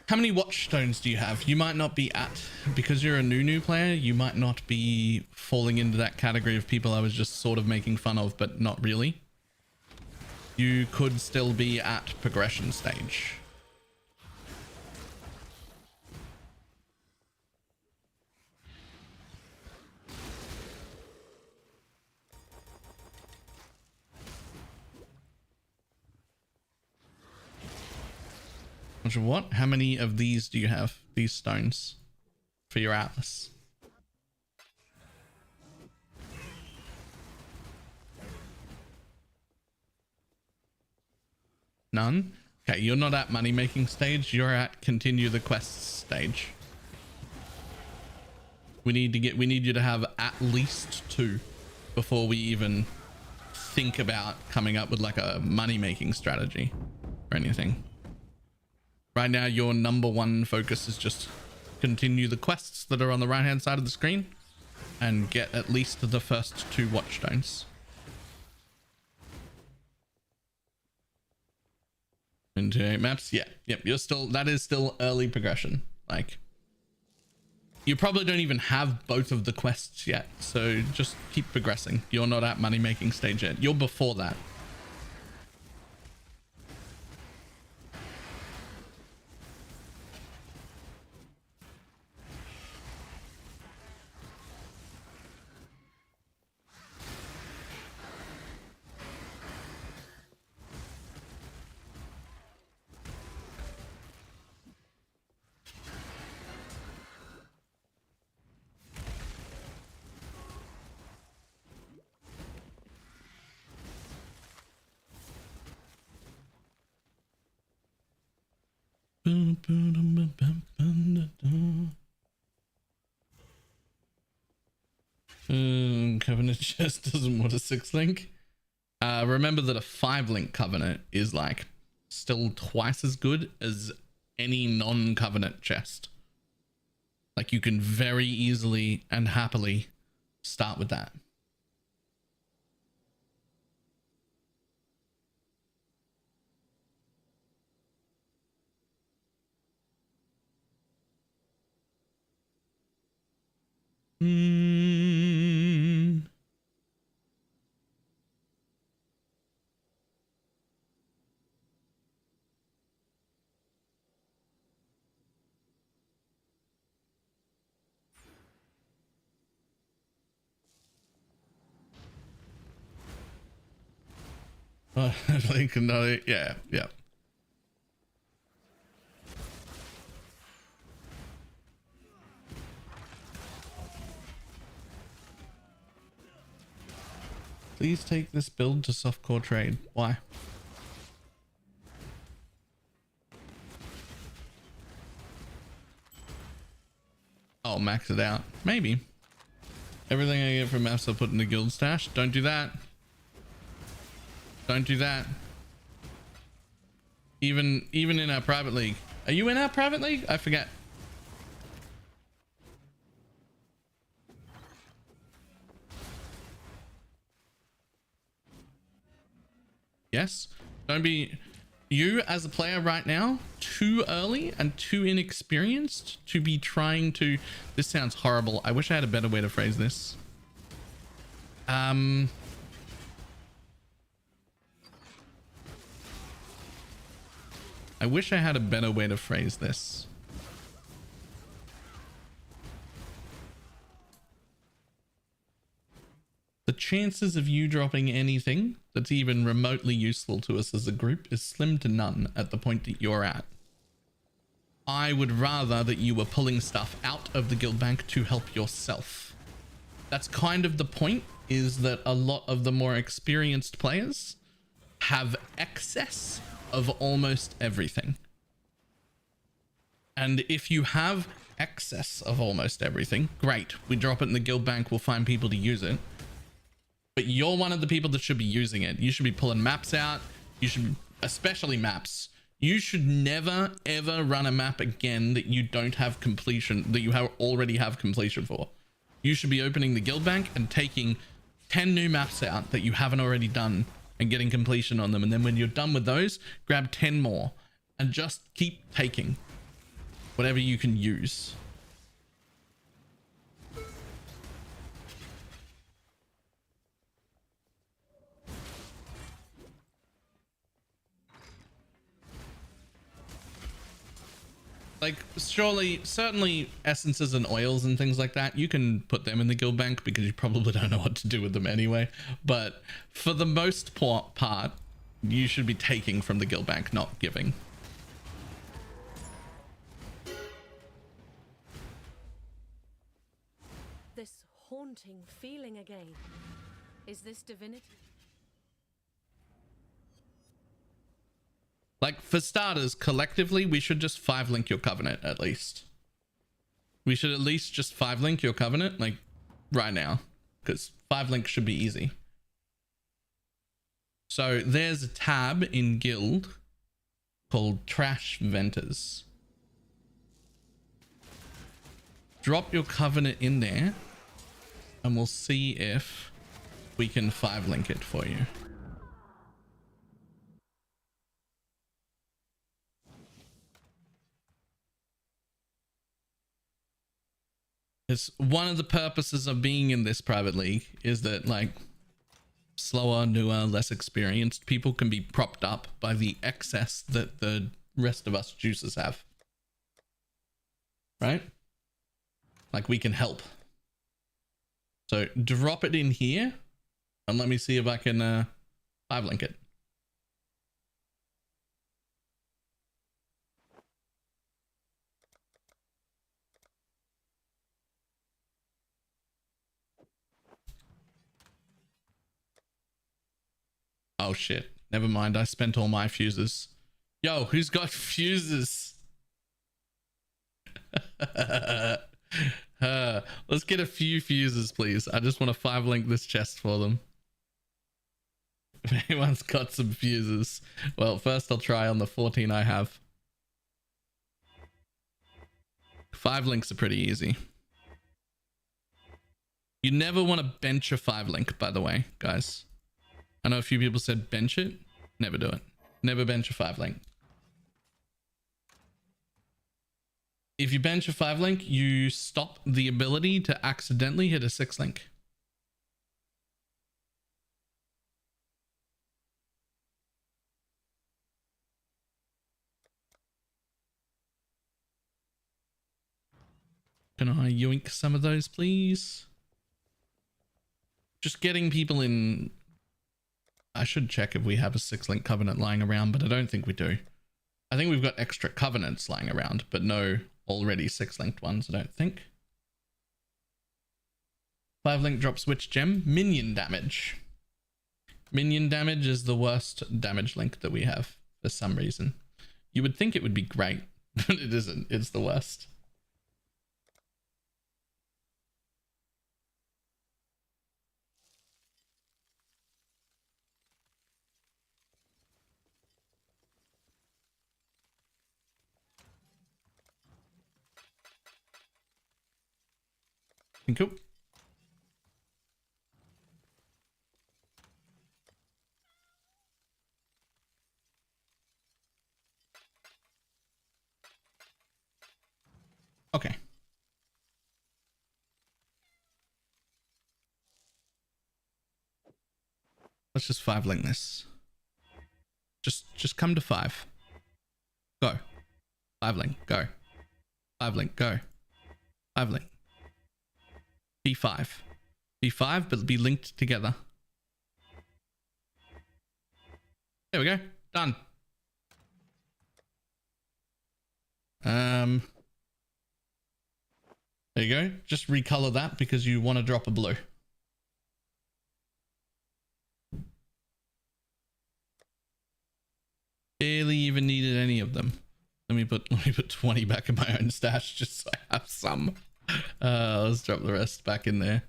How many watchstones do you have? You might not be at, because you're a new player, you might not be falling into that category of people I was just sort of making fun of, but not really. You could still be at progression stage. What? How many of these do you have? These stones for your atlas? None? Okay, you're not at money making stage, you're at continue the quests stage. We need you to have at least 2 before we even think about coming up with like a money making strategy or anything. Right now, your number 1 focus is just continue the quests that are on the right hand side of the screen and get at least the first 2 watchstones. Into 8 maps. Yeah. Yep. That is still early progression. Like, you probably don't even have both of the quests yet. So just keep progressing. You're not at money making stage yet. You're before that. Covenant just doesn't want a 6 link. Remember that a 5 link covenant is like still twice as good as any non-covenant chest. Like, you can very easily and happily start with that. Like, no, yeah. Please take this build to softcore trade. Why? I'll max it out. Maybe. Everything I get from maps I'll put in the guild stash. Don't do that. Don't do that. Even in our private league. Are you in our private league? I forget. Yes. Don't be... You as a player right now, too early and too inexperienced to be trying to... This sounds horrible. I wish I had a better way to phrase this. I wish I had a better way to phrase this. The chances of you dropping anything that's even remotely useful to us as a group is slim to none at the point that you're at. I would rather that you were pulling stuff out of the guild bank to help yourself. That's kind of the point, is that a lot of the more experienced players have excess of almost everything. And if you have excess of almost everything, great. We drop it in the guild bank, we'll find people to use it. But you're one of the people that should be using it. You should be pulling maps out. You should, especially maps. You should never, ever run a map again that you don't have completion, that you already have completion for. You should be opening the guild bank and taking 10 new maps out that you haven't already done and getting completion on them. And then when you're done with those, grab 10 more and just keep taking whatever you can use. Like, surely, certainly essences and oils and things like that, you can put them in the guild bank because you probably don't know what to do with them anyway. But for the most part, you should be taking from the guild bank, not giving.
This haunting feeling again. Is this divinity?
Like, for starters, collectively, we should just 5-link your covenant, at least. We should at least just 5-link your covenant, like, right now. Because 5-link should be easy. So, there's a tab in Guild called Trash Venters. Drop your covenant in there, and we'll see if we can 5-link it for you. It's one of the purposes of being in this private league is that, like, slower, newer, less experienced people can be propped up by the excess that the rest of us juicers have. Right? Like, we can help. So drop it in here and let me see if I can 5-link it. Oh shit. Never mind. I spent all my fuses. Yo, who's got fuses? Let's get a few fuses, please. I just want to 5-link this chest for them. If anyone's got some fuses. Well, first I'll try on the 14 I have. 5 links are pretty easy. You never want to bench a 5-link, by the way, guys. I know a few people said bench it. Never do it. Never bench a 5-link. If you bench a 5-link, you stop the ability to accidentally hit a 6-link. Can I yoink some of those, please? Just getting people in... I should check if we have a 6-link covenant lying around, but I don't think we do. I think we've got extra covenants lying around, but no already 6-linked ones, I don't think. 5-link drops which gem? Minion damage. Minion damage is the worst damage link that we have for some reason. You would think it would be great, but it isn't. It's the worst. Cool. Okay. Let's just 5 link this. Just come to 5. Go. 5 link. Go. 5 link. Go. 5 link. B5. B5, but be linked together. There we go. Done. There you go. Just recolor that because you want to drop a blue. Barely even needed any of them. Let me put 20 back in my own stash just so I have some. Let's drop the rest back in there.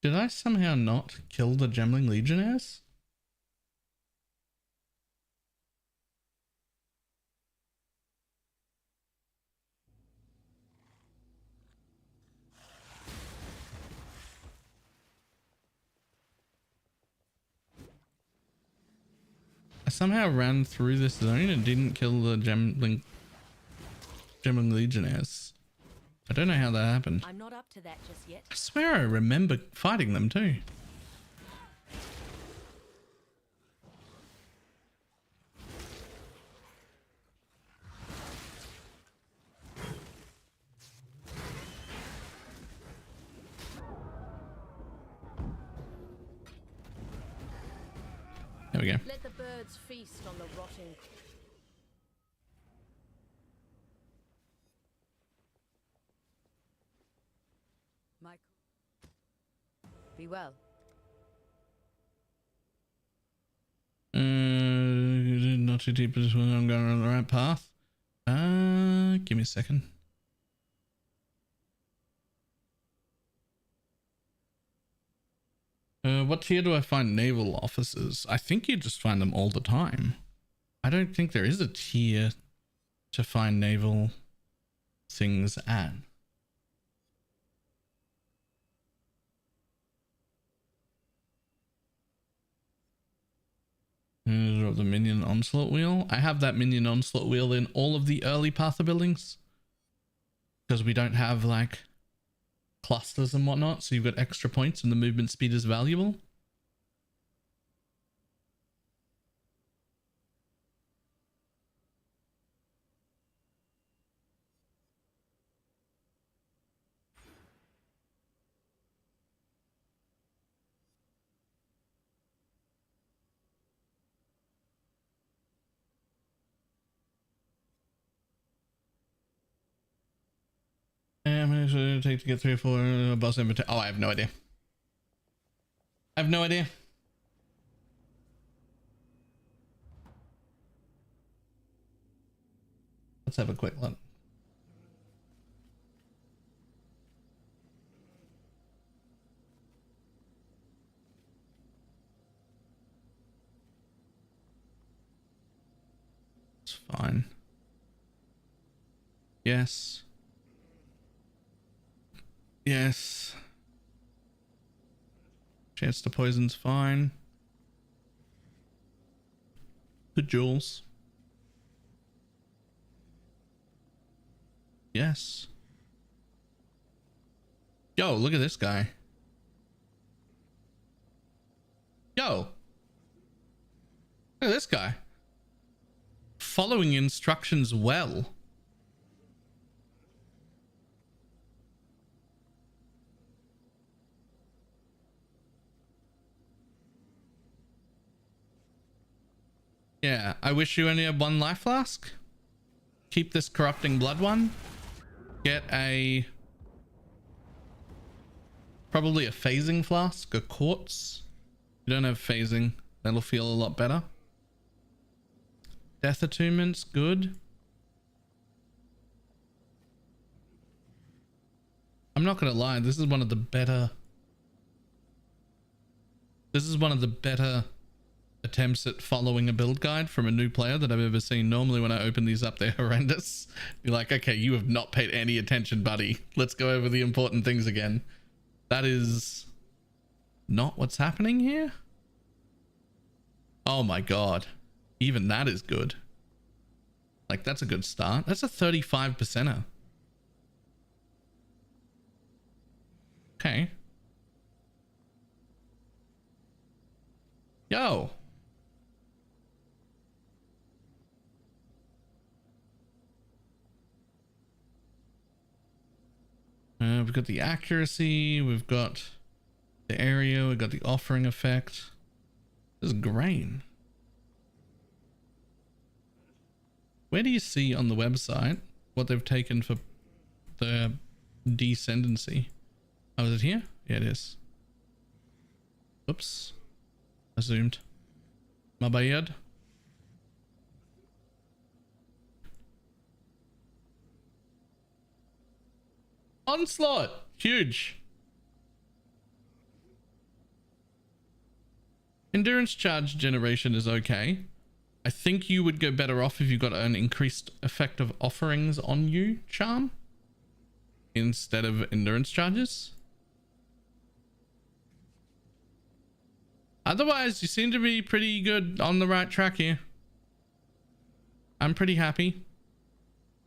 Did I somehow not kill the Gemling Legionnaires? I somehow ran through this zone and didn't kill the Gemling Legionnaires. I don't know how that happened.
I'm not up to that just yet.
I swear I remember fighting them too. There we go.
Let the birds feast on the rotting.
Michael. Be well.
Not too deep, but I'm going on the right path. Give me a second. What tier do I find naval officers? I think you just find them all the time. I don't think there is a tier to find naval things at. Drop the minion onslaught wheel. I have that minion onslaught wheel in all of the early Pather buildings because we don't have like clusters and whatnot, so you've got extra points and the movement speed is valuable. How many should it take to get 3 or 4 boss inventory? Oh, I have no idea. I have no idea. Let's have a quick look. It's fine. Yes. Yes. Chance to poison's fine. Good jewels. Yes. Yo, look at this guy. Yo. Look at this guy. Following instructions well. Yeah, I wish you only had 1 life flask. Keep this corrupting blood one. Get a... probably a phasing flask, a quartz. You don't have phasing. That'll feel a lot better. Death attunements, good. I'm not gonna lie, this is one of the better attempts at following a build guide from a new player that I've ever seen. Normally when I open these up, they're horrendous. You're like, okay, you have not paid any attention, buddy. Let's go over the important things again. That is not what's happening here. Oh my God. Even that is good. Like, that's a good start. That's a 35%er. Okay. Yo. We've got the accuracy, we've got the area, we've got the offering effect. This is grain. Where do you see on the website what they've taken for the descendancy? Oh, is it here? Yeah, it is. Oops. I zoomed. My bad. Onslaught! Huge. Endurance charge generation is okay. I think you would go better off if you got an increased effect of offerings on you charm instead of endurance charges. Otherwise, you seem to be pretty good on the right track here. I'm pretty happy.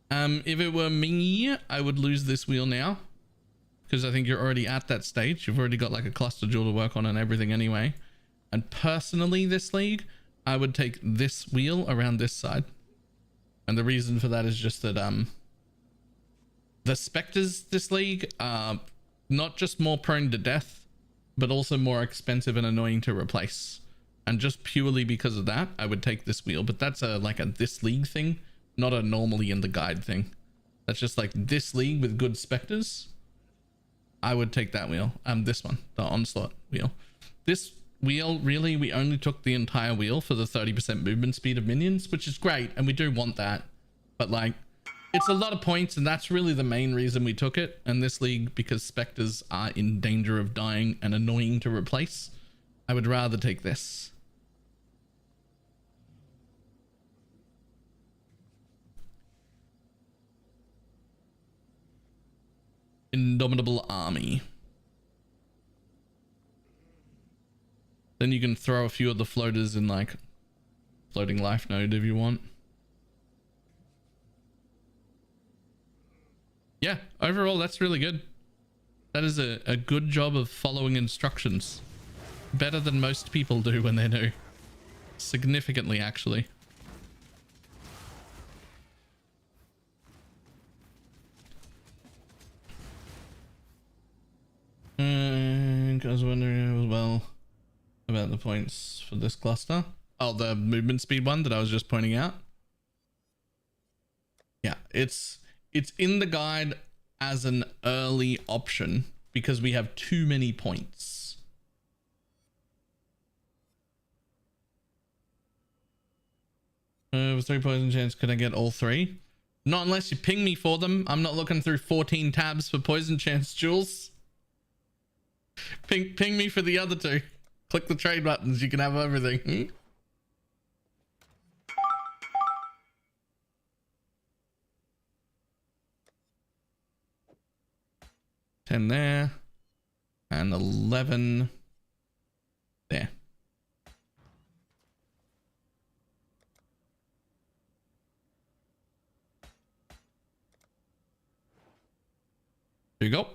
If it were me, I would lose this wheel now because I think you're already at that stage. You've already got like a cluster jewel to work on and everything anyway. And personally, this league, I would take this wheel around this side. And the reason for that is just that the specters this league are not just more prone to death, but also more expensive and annoying to replace. And just purely because of that, I would take this wheel. But that's like a this league thing, not a normally in the guide thing. That's just like this league with good specters. I would take that wheel. This one, the onslaught wheel. This wheel, really, we only took the entire wheel for the 30% movement speed of minions, which is great, and we do want that. But like, it's a lot of points, and that's really the main reason we took it. And this league, because specters are in danger of dying and annoying to replace, I would rather take this. Indomitable army. Then you can throw a few of the floaters in like floating life node if you want. Yeah, overall that's really good. That is a good job of following instructions. Better than most people do when they're new. Significantly, actually. I was wondering as well about the points for this cluster. Oh, the movement speed one that I was just pointing out. Yeah, it's in the guide as an early option because we have too many points. With 3 poison chance, could I get all 3? Not unless you ping me for them. I'm not looking through 14 tabs for poison chance jewels. Ping me for the other 2. Click the trade buttons. You can have everything. 10 there. And 11 there. Here you go.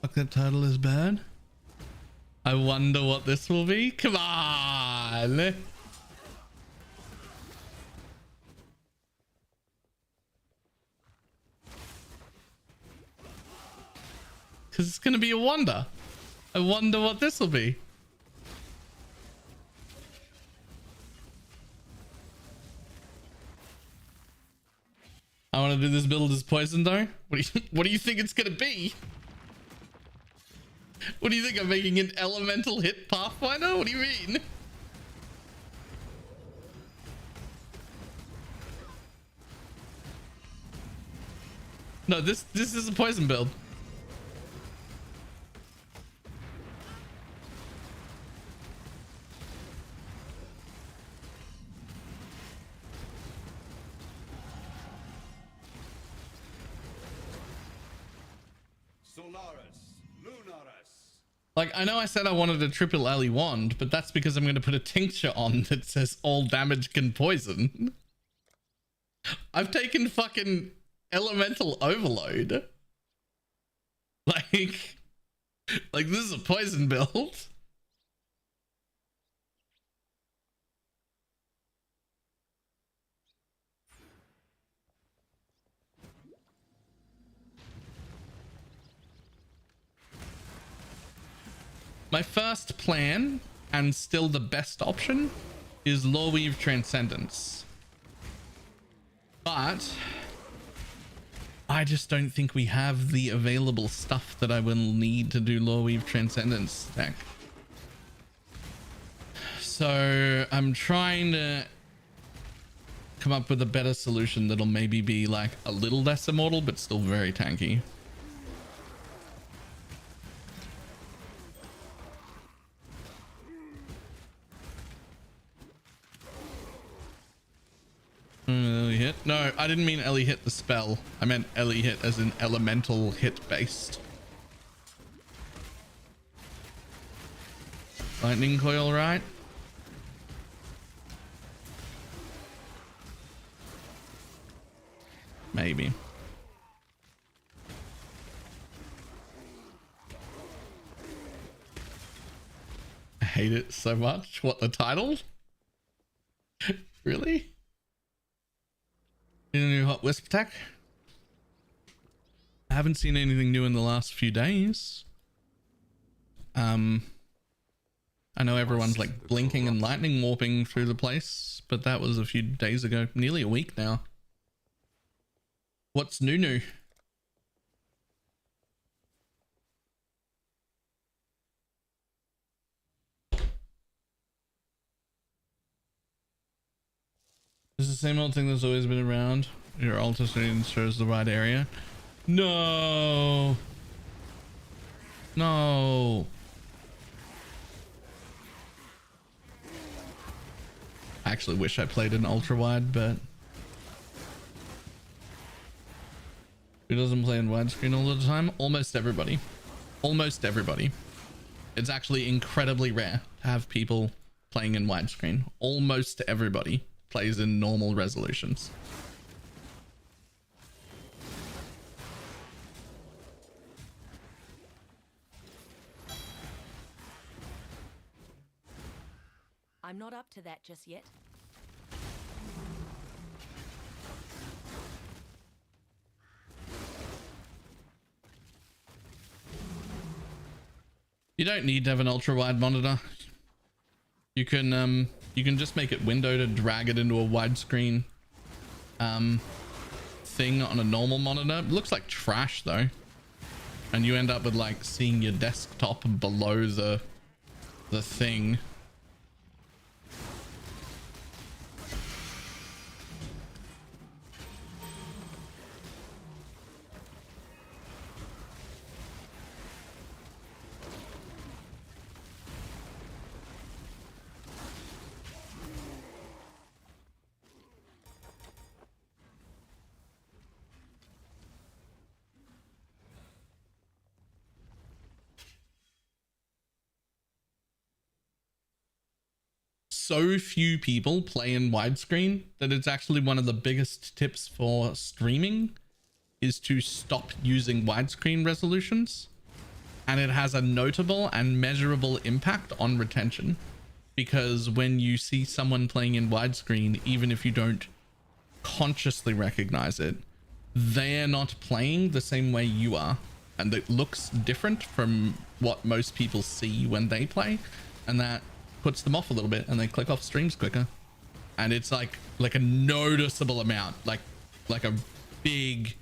Fuck, that title is bad. I wonder what this will be. Come on. Because it's going to be a wonder. I wonder what this will be. I want to do this build as poison though. What do you think it's going to be? What do you think? I'm making an elemental hit Pathfinder? What do you mean? No, this is a poison build. Like, I know I said I wanted a triple alley wand, but that's because I'm going to put a tincture on that says all damage can poison. I've taken fucking elemental overload. Like this is a poison build. My first plan, and still the best option, is Loreweave Transcendence. But I just don't think we have the available stuff that I will need to do Loreweave Transcendence stack. So I'm trying to come up with a better solution that'll maybe be like a little less immortal, but still very tanky. Ellie hit? No, I didn't mean Ellie hit the spell. I meant Ellie hit as an elemental hit based. Lightning coil, right? Maybe. I hate it so much. What, the title? Really? In a new hot wisp attack? I haven't seen anything new in the last few days. I know everyone's like blinking and lightning warping through the place, but that was a few days ago, nearly a week now. What's new? It's the same old thing that's always been around. Your altar screen shows the right area. No. No. I actually wish I played an ultra wide, but who doesn't play in widescreen all the time? Almost everybody. Almost everybody. It's actually incredibly rare to have people playing in widescreen. Almost everybody plays in normal resolutions.
I'm not up to that just yet.
You don't need to have an ultra wide monitor. You can just make it window to drag it into a widescreen thing on a normal monitor. It looks like trash though, and you end up with like seeing your desktop below the thing. So few people play in widescreen that it's actually one of the biggest tips for streaming is to stop using widescreen resolutions and it has a notable and measurable impact on retention, because when you see someone playing in widescreen, even if you don't consciously recognize it, they're not playing the same way you are, and it looks different from what most people see when they play, and that puts them off a little bit, and they click off streams quicker. And it's like a noticeable amount, like a big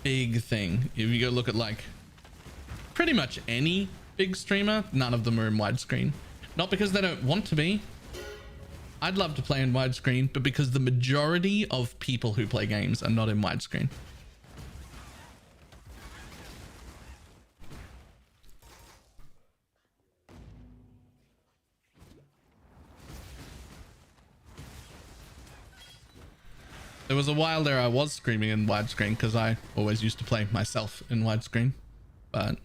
thing. If you go look at like pretty much any big streamer, none of them are in widescreen. Not because they don't want to be. I'd love to play in widescreen, but because the majority of people who play games are not in widescreen. There was a while there I was streaming in widescreen because I always used to play myself in widescreen, but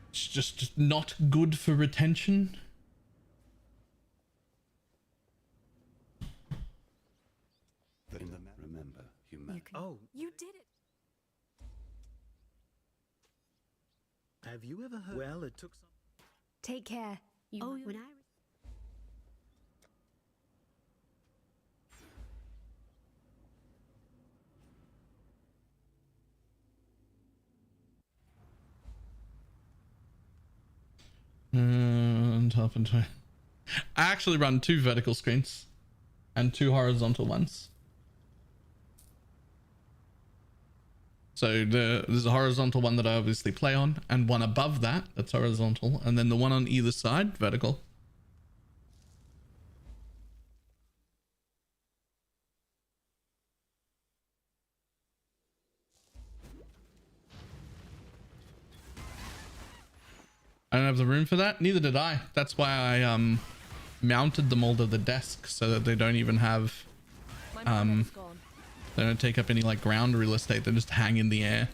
it's just not good for retention.
Remember, humanity.
Oh,
You did it.
have you ever heard? Well, it took some.
Take care. When I
Top and toe. I actually run 2 vertical screens and 2 horizontal ones. So there's a horizontal one that I obviously play on, and one above that that's horizontal, and then the one on either side vertical. I don't have the room for that. Neither did I. That's why I mounted them all to the desk so that they don't even have they don't take up any like ground real estate. They just hang in the air.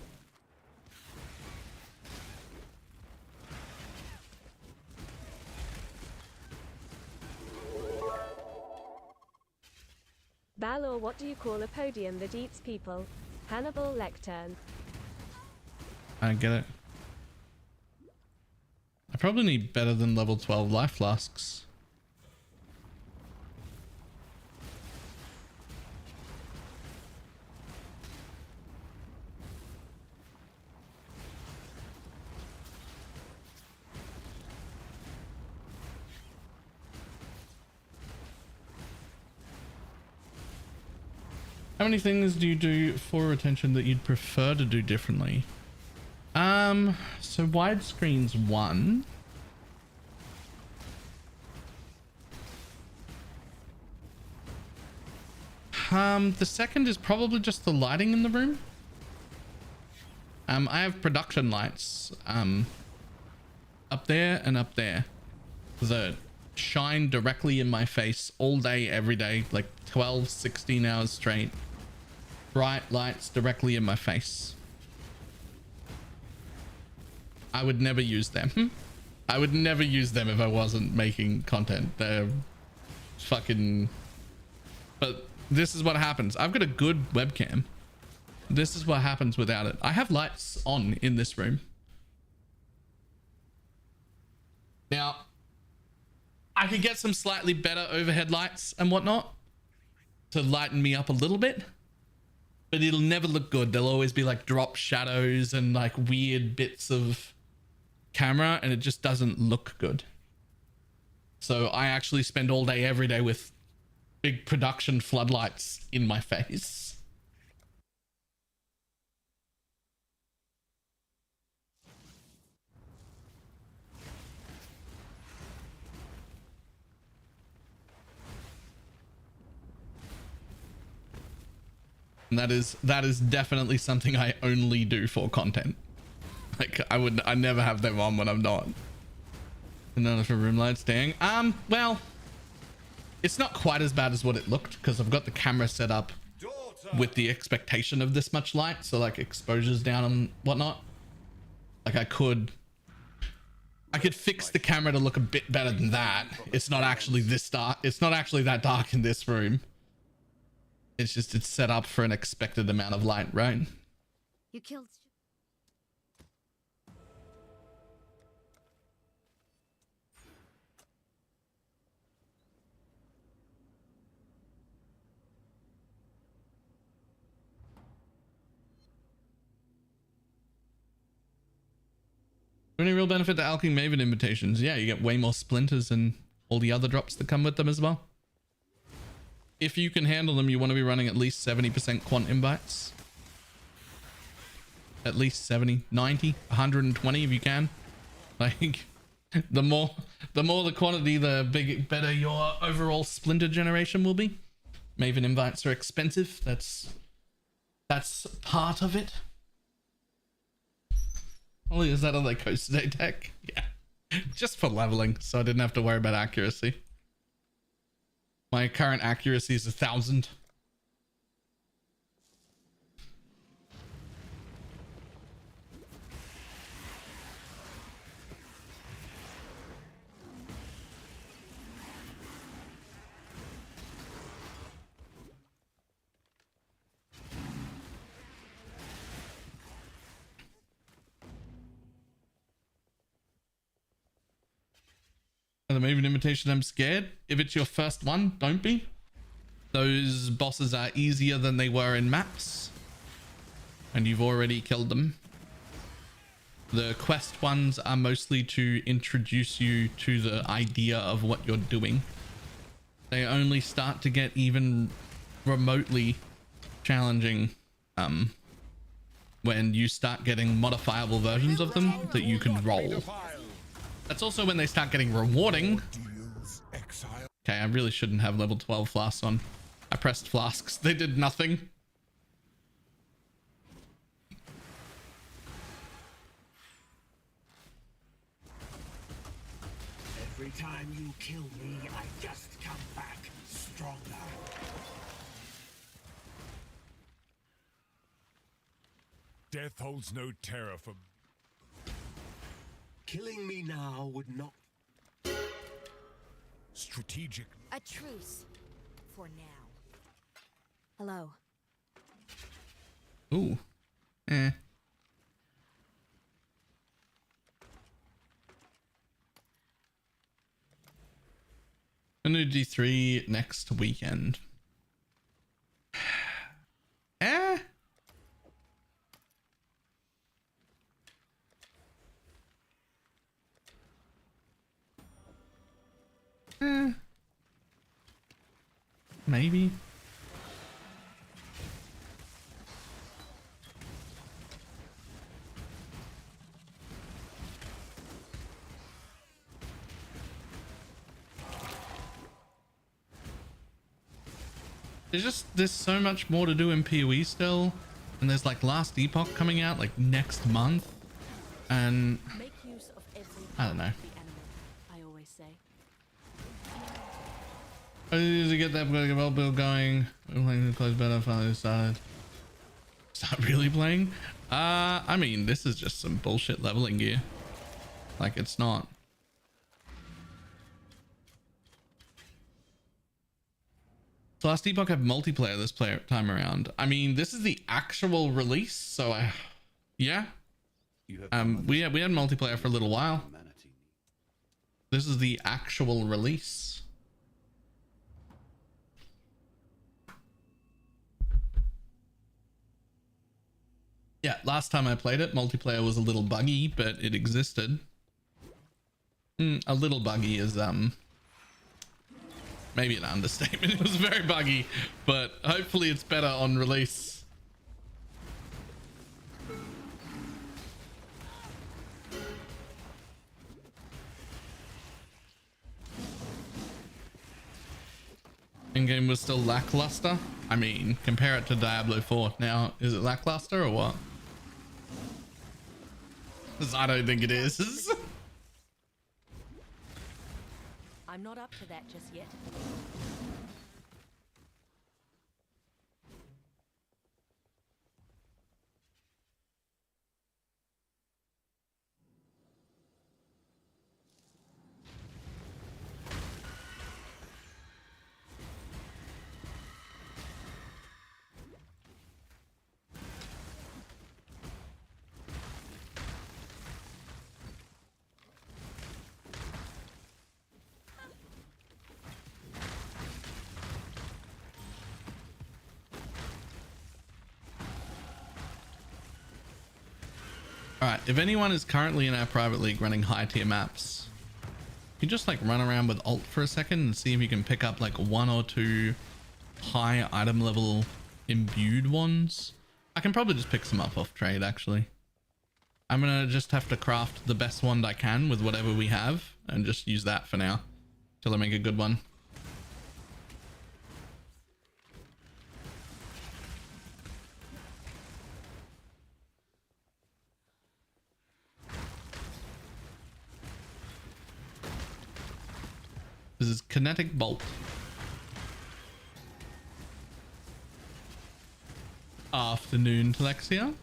Balor, what do you call a podium that eats people? Hannibal Lecter.
I get it. I probably need better than level 12 life flasks. How many things do you do for retention that you'd prefer to do differently? So widescreen's 1. The second is probably just the lighting in the room. I have production lights up there and up there that shine directly in my face all day, every day, like 12, 16 hours straight. Bright lights directly in my face. I would never use them. I would never use them if I wasn't making content. They're fucking... But this is what happens. I've got a good webcam. This is what happens without it. I have lights on in this room. Now, I could get some slightly better overhead lights and whatnot to lighten me up a little bit, but it'll never look good. There'll always be like drop shadows and like weird bits of camera, and it just doesn't look good. So I actually spend all day, every day with big production floodlights in my face. And that is definitely something I only do for content. Like I never have them on when I'm not. Another for room lights, dang. Well, it's not quite as bad as what it looked because I've got the camera set up with the expectation of this much light, so like exposure's down and whatnot. Like I could fix the camera to look a bit better than that. It's not actually this dark. It's not actually that dark in this room. It's just, it's set up for an expected amount of light, right?
You killed.
Any real benefit to alching Maven invitations? Yeah, you get way more splinters and all the other drops that come with them as well. If you can handle them, you want to be running at least 70% quant invites. At least 70, 90, 120 if you can. Like, the more the quantity, the better your overall splinter generation will be. Maven invites are expensive. That's part of it. Only is that on like Coast Today deck? Yeah. Just for leveling, so I didn't have to worry about accuracy. My current accuracy is 1,000. The Maven invitation, I'm scared. If it's your first one, don't be. Those bosses are easier than they were in maps, and you've already killed them. The quest ones are mostly to introduce you to the idea of what you're doing. They only start to get even remotely challenging when you start getting modifiable versions of them that you can roll. That's also when they start getting rewarding. Okay, I really shouldn't have level 12 flasks on. I pressed flasks. They did nothing.
Every time you kill me, I just come back stronger.
Death holds no terror for...
Killing me now would not...
strategic.
A truce. For now. Hello.
Ooh. Eh. I'm gonna do D3 next weekend. Eh? Maybe. There's so much more to do in PoE still, and there's like Last Epoch coming out like next month, and
Make use of every
I don't know.
part of the animal, I always say.
I need to get that build going. We're playing the close better. Finally started. Start really playing. I mean, this is just some bullshit leveling gear. Like, it's not. So Last Epoch have multiplayer this time around. I mean, this is the actual release, so yeah. We had multiplayer for a little while. This is the actual release. Yeah, last time I played it, multiplayer was a little buggy, but it existed. A little buggy is maybe an understatement. It was very buggy, but hopefully it's better on release. In-game was still lackluster. I mean, compare it to Diablo 4. Now, is it lackluster or what? 'Cause I don't think it is.
I'm not up to that just yet.
All right, if anyone is currently in our private league running high tier maps, you just like run around with alt for a second and see if you can pick up like 1 or 2 high item level imbued ones. I can probably just pick some up off trade actually. I'm gonna just have to craft the best wand I can with whatever we have and just use that for now till I make a good one. This is kinetic bolt. Afternoon, Telexia.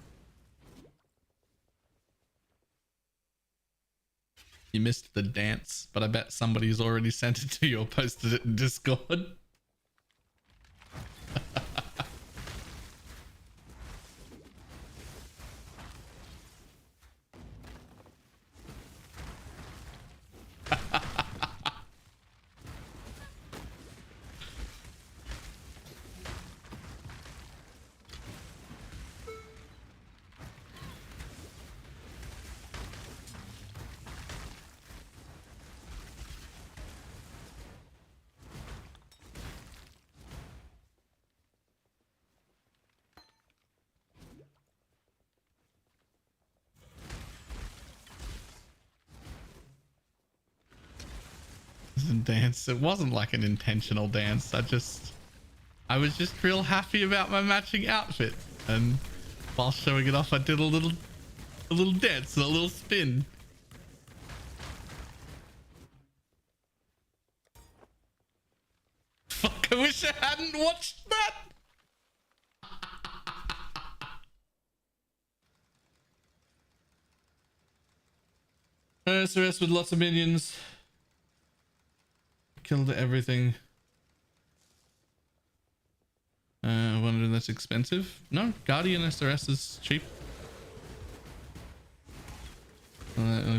You missed the dance, but I bet somebody's already sent it to you or posted it in Discord. Dance. It wasn't like an intentional dance. I was just real happy about my matching outfit, and while showing it off I did a little dance and a little spin. Fuck, I wish I hadn't watched that. SRS with lots of minions. Killed everything. Wonder that's expensive? No, Guardian SRS is cheap.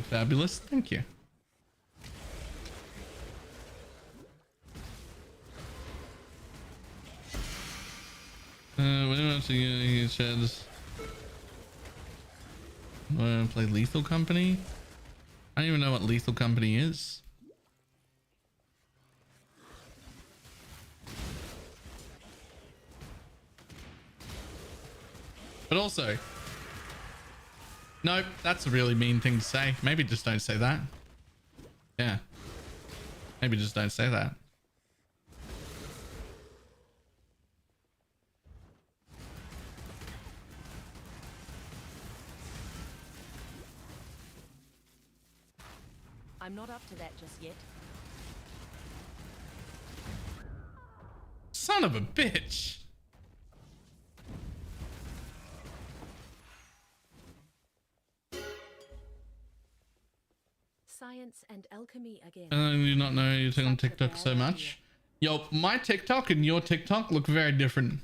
Fabulous. Thank you. We're not seeing sheds. Play Lethal Company? I don't even know what Lethal Company is. But also, nope, that's a really mean thing to say. Maybe just don't say that. Yeah. Maybe just don't say that.
I'm not up to that just yet.
Son of a bitch.
Science and alchemy again.
I do not know you're on TikTok so much. Yo, my TikTok and your TikTok look very different.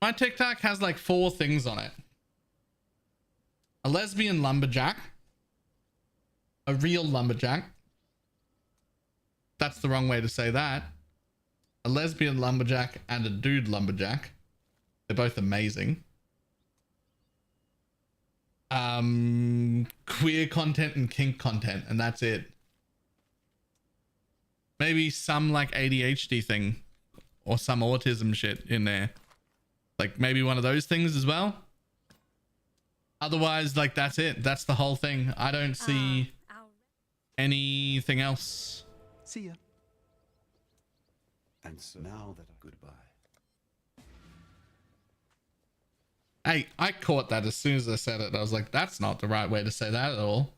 My TikTok has like 4 things on it. A lesbian lumberjack. A real lumberjack. That's the wrong way to say that. A lesbian lumberjack and a dude lumberjack. They're both amazing. Queer content and kink content, and that's it. Maybe some like ADHD thing or some autism shit in there. Like maybe one of those things as well. Otherwise, like that's it. That's the whole thing. I don't see anything else.
See ya.
And so now that goodbye.
Hey, I caught that as soon as I said it. I was like, that's not the right way to say that at all.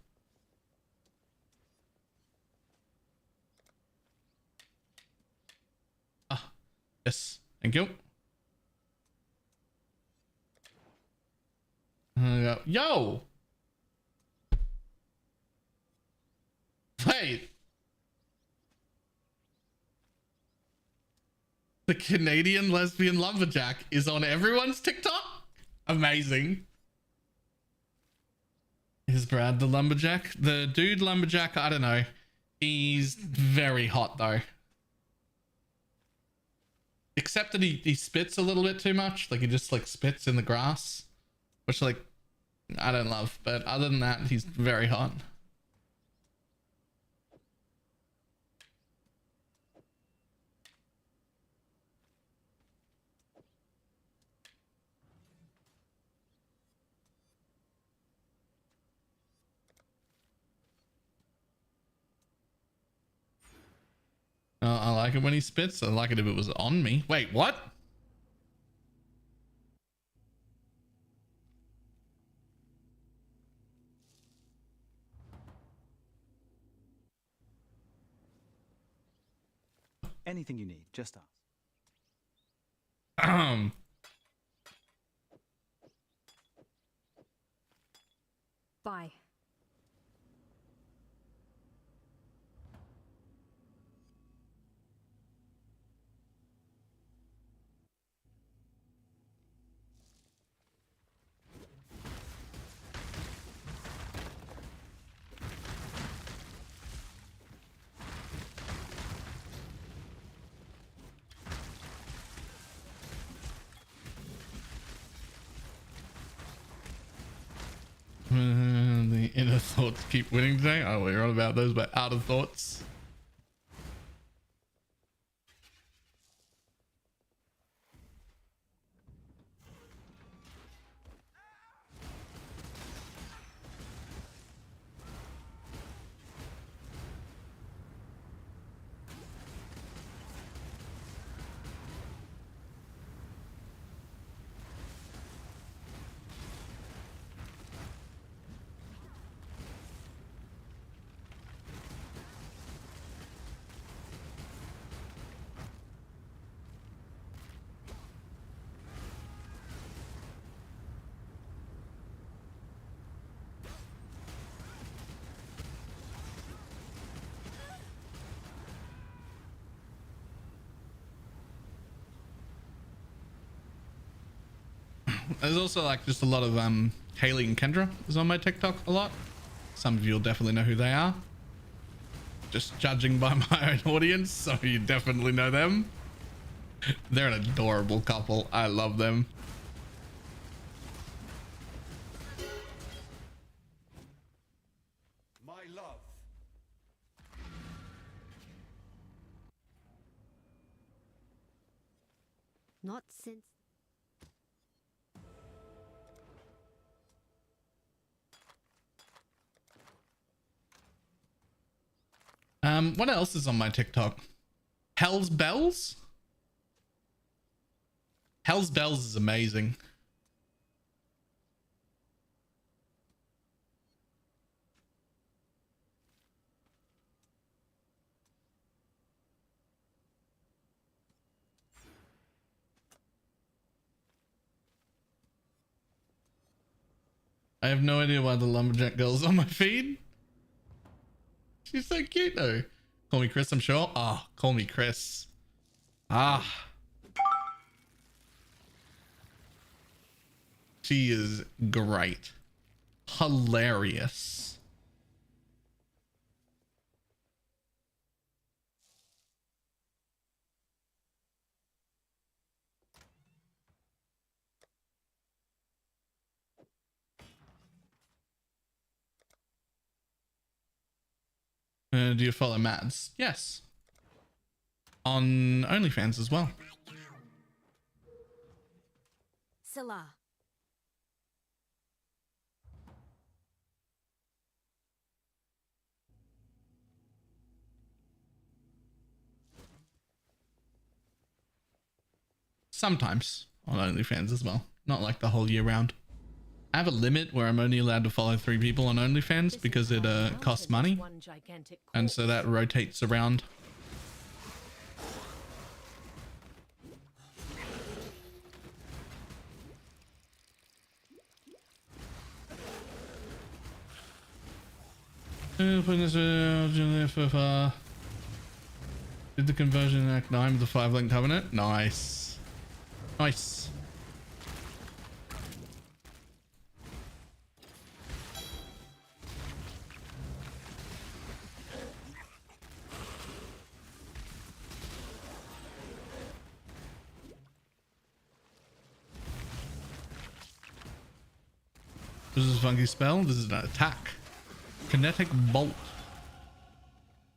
Ah, yes. Thank you. Yo! Wait. The Canadian lesbian lumberjack is on everyone's TikTok? Amazing. Is Brad the lumberjack? The dude lumberjack, I don't know. He's very hot though. Except that he spits a little bit too much. Like he just like spits in the grass, which like I don't love. But other than that, he's very hot. I like it when he spits. I like it if it was on me. Wait, what?
Anything you need, just ask.
Bye.
The inner thoughts keep winning today. Oh, we're on about those, but outer thoughts. There's also like just a lot of Haley and Kendra is on my TikTok a lot. Some of you will definitely know who they are. Just judging by my own audience, so you definitely know them. They're an adorable couple. I love them.
My love.
Not since.
What else is on my TikTok? Hell's Bells? Hell's Bells is amazing. I have no idea why the lumberjack girl's on my feed. She's so cute though. Call me Chris, I'm sure. Ah, call me Chris. Ah. She is great. Hilarious. Do you follow Mads? Yes. On OnlyFans as well.
Scylla.
Sometimes on OnlyFans as well. Not like the whole year round. I have a limit where I'm only allowed to follow 3 people on OnlyFans because it costs money. And so that rotates around. Did the conversion in Act 9 with the 5-link covenant? Nice. Nice. This is a funky spell. This is an attack. Kinetic Bolt.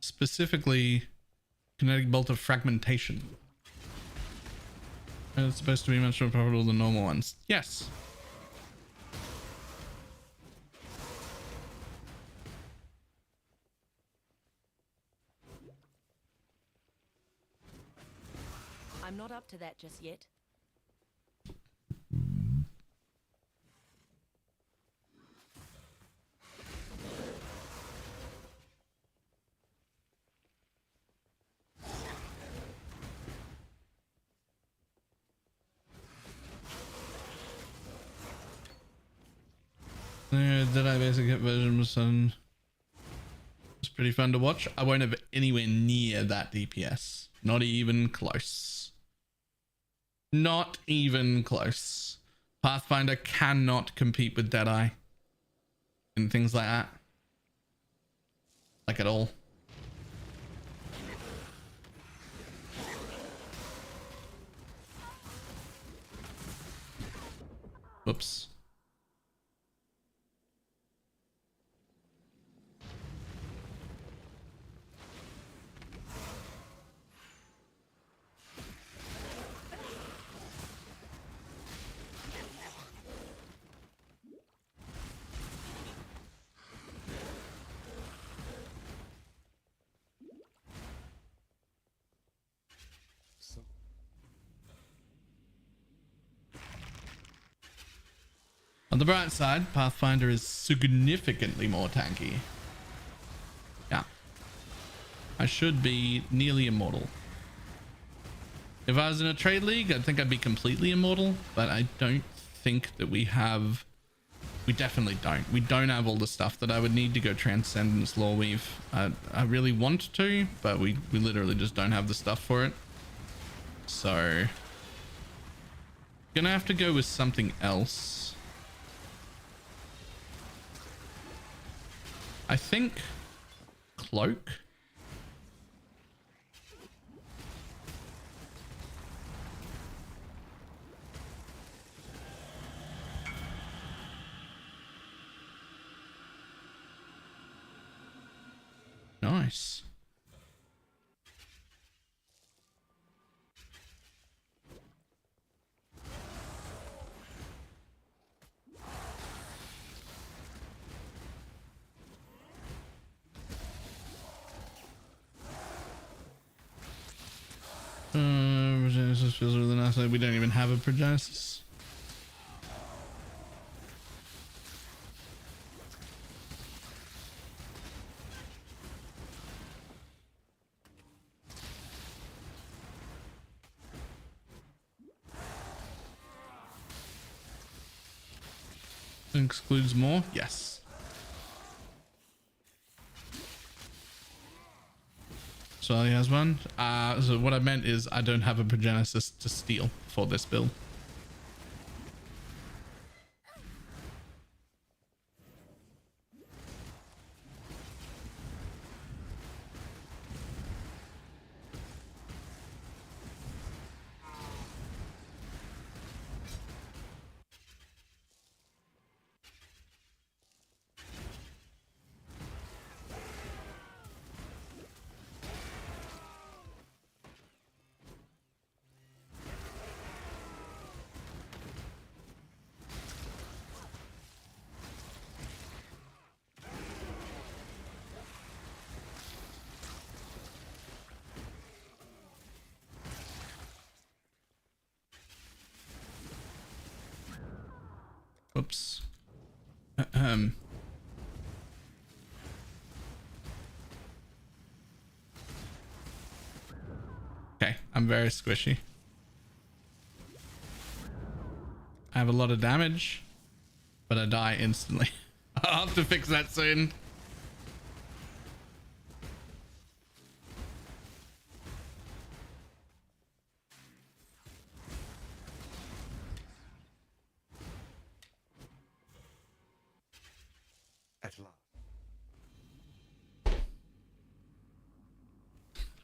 Specifically, Kinetic Bolt of Fragmentation. And it's supposed to be much more profitable than normal ones. Yes.
I'm not up to that just yet.
Did I basically get version of Sun? It's pretty fun to watch. I won't have anywhere near that DPS. Not even close. Not even close. Pathfinder cannot compete with Deadeye and things like that. Like at all. Whoops. On the bright side, Pathfinder is significantly more tanky. Yeah. I should be nearly immortal. If I was in a trade league, I think I'd be completely immortal, but I don't think that we have... We definitely don't. We don't have all the stuff that I would need to go Transcendence Lawweave. I really want to, but we literally just don't have the stuff for it. So... Gonna have to go with something else. I think Cloak. Nice. Progenesis feels really nice. We don't even have a Progenesis. Excludes more? Yes. So he has one. So what I meant is I don't have a Progenesis to steal for this build. Oops. Okay, I'm very squishy. I have a lot of damage, but I die instantly. I'll have to fix that soon.
At last.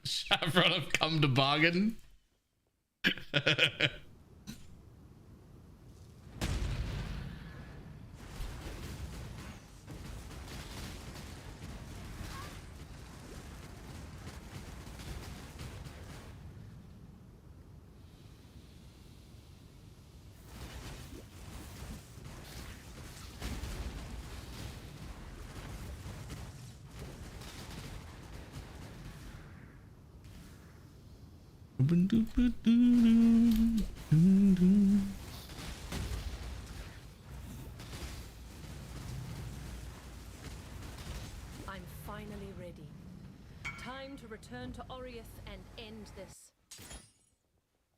Chevron have come to bargain.
I'm finally ready. Time to return to Oriath and end this.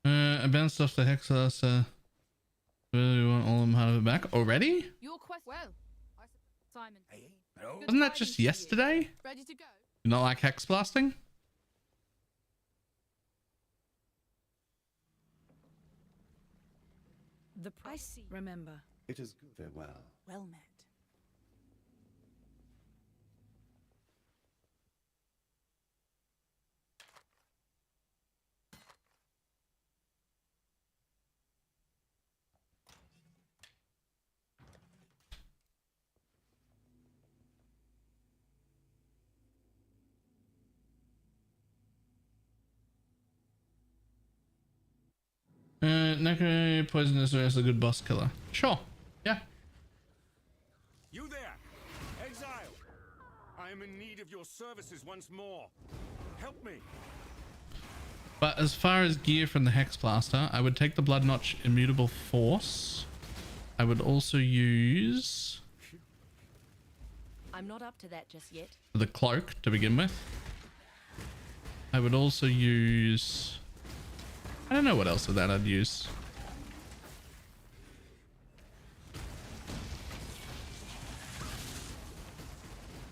I bounced off the Hexas. Really want all of them out of it back already?
Your quest. Well, Simon.
Wasn't that just yesterday?
Ready to go?
You not like hex blasting?
The price. Remember.
It is good. Farewell.
Well met.
Necro poisonous is a good boss killer. Sure. Yeah.
You there, exile! I am in need of your services once more. Help me.
But as far as gear from the Hex Blaster, I would take the Blood Notch Immutable Force. I would also use
I'm not up to that just yet.
the Cloak to begin with. I would also use... I don't know what else of that I'd use.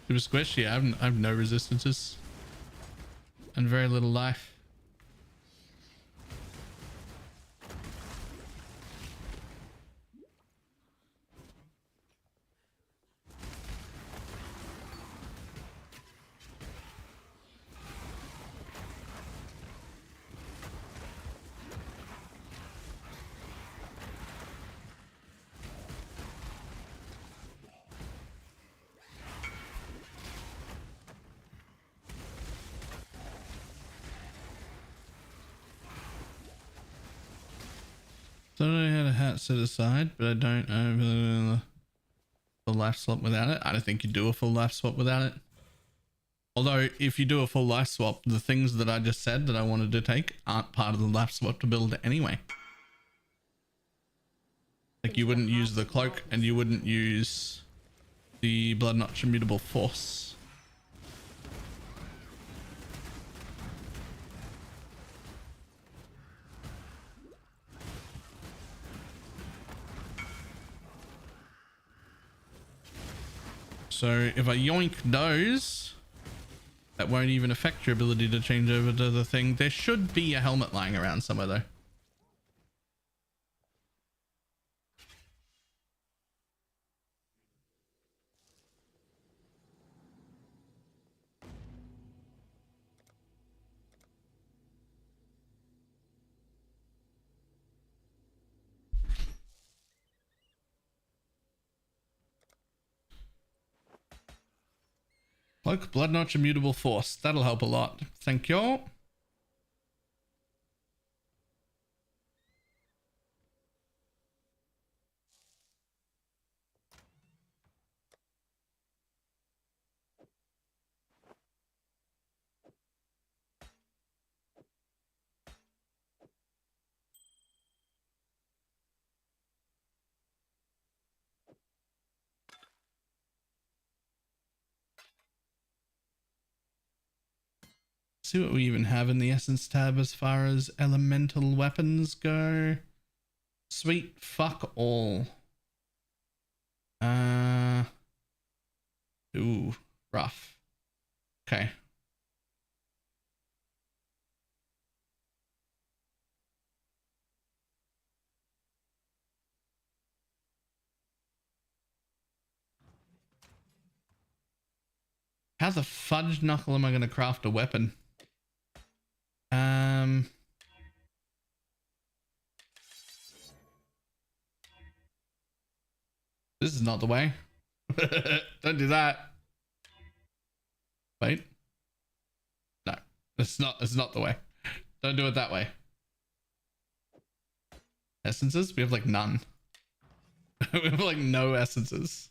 Super Squish, yeah, I have no resistances. And very little life. So I had a hat set aside, but I don't know the life swap without it. I don't think you do a full life swap without it. Although if you do a full life swap, the things that I just said that I wanted to take aren't part of the life swap to build anyway. Like you wouldn't use the Cloak and you wouldn't use the Blood Notch Immutable Force. So if I yoink those, that won't even affect your ability to change over to the thing. There should be a helmet lying around somewhere though. Cloak, Blood Notch, Immutable Force. That'll help a lot. Thank you. See what we even have in the Essence tab as far as elemental weapons go. Sweet fuck all. Ooh, rough. Okay. How the fudge knuckle am I going to craft a weapon? This is not the way. Don't do that. Wait. No, it's not the way. Don't do it that way. Essences? We have like none. We have like no essences.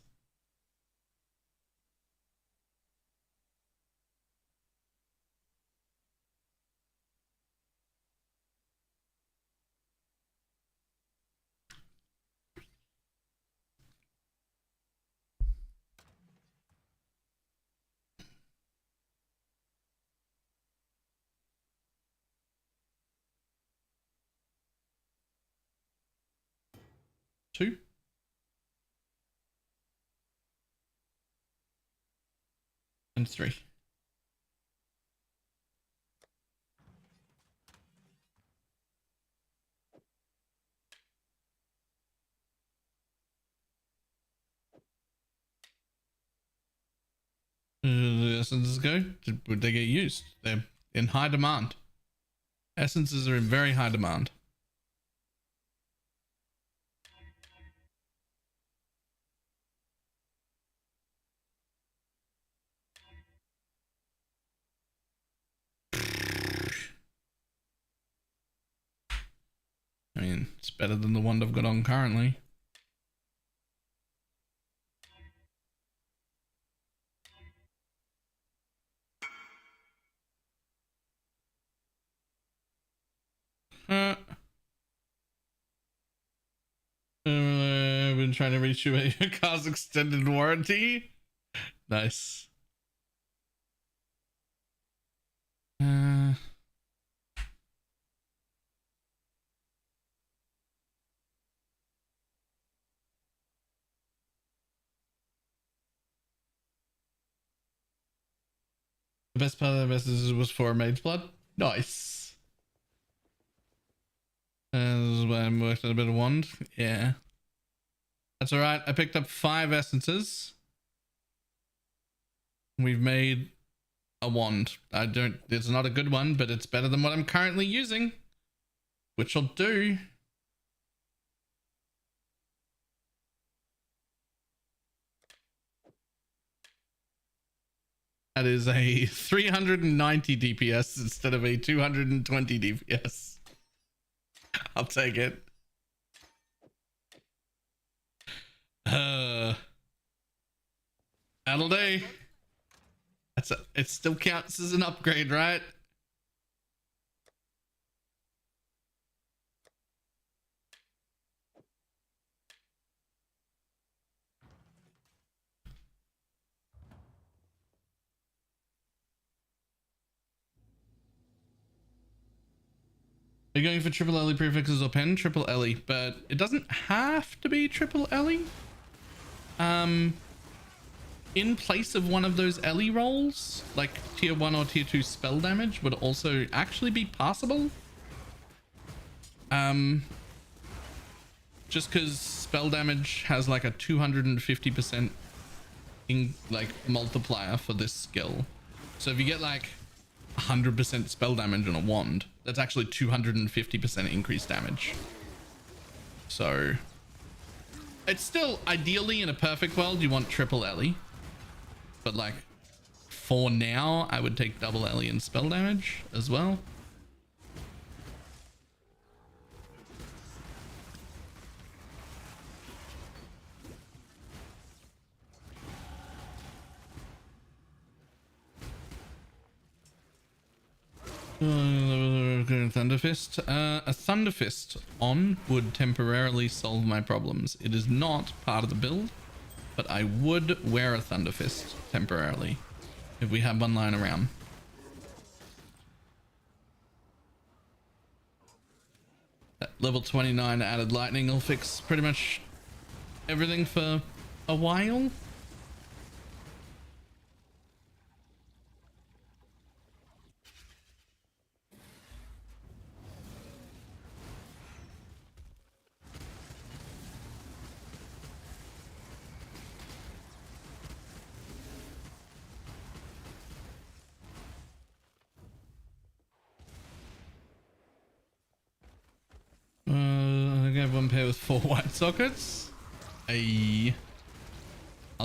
And 3. The essences go? Would they get used? They're in high demand. Essences are in very high demand. I mean, it's better than the one I've got on currently. I've been trying to reach you at your car's extended warranty. Nice. The best part of the message was for Mage's Blood. Nice. This is why I'm working on a bit of wand. Yeah. That's alright. I picked up 5 essences. We've made a wand. It's not a good one, but it's better than what I'm currently using. Which will do. That is a 390 DPS instead of a 220 DPS. I'll take it. That'll do. It still counts as an upgrade, right? Are you going for triple LE prefixes or pen? Triple LE, but it doesn't have to be triple LE. In place of one of those LE rolls, like tier 1 or tier 2 spell damage would also actually be passable. Just because spell damage has like a 250% multiplier for this skill. So if you get like 100% spell damage on a wand, that's actually 250% increased damage. So it's still ideally in a perfect world you want triple LE, but like for now I would take double LE and spell damage as well. Thunderfist. A Thunderfist on would temporarily solve my problems. It is not part of the build, but I would wear a Thunderfist temporarily if we have one lying around. That level 29 added lightning will fix pretty much everything for a while. I have one pair with 4 white sockets. I'll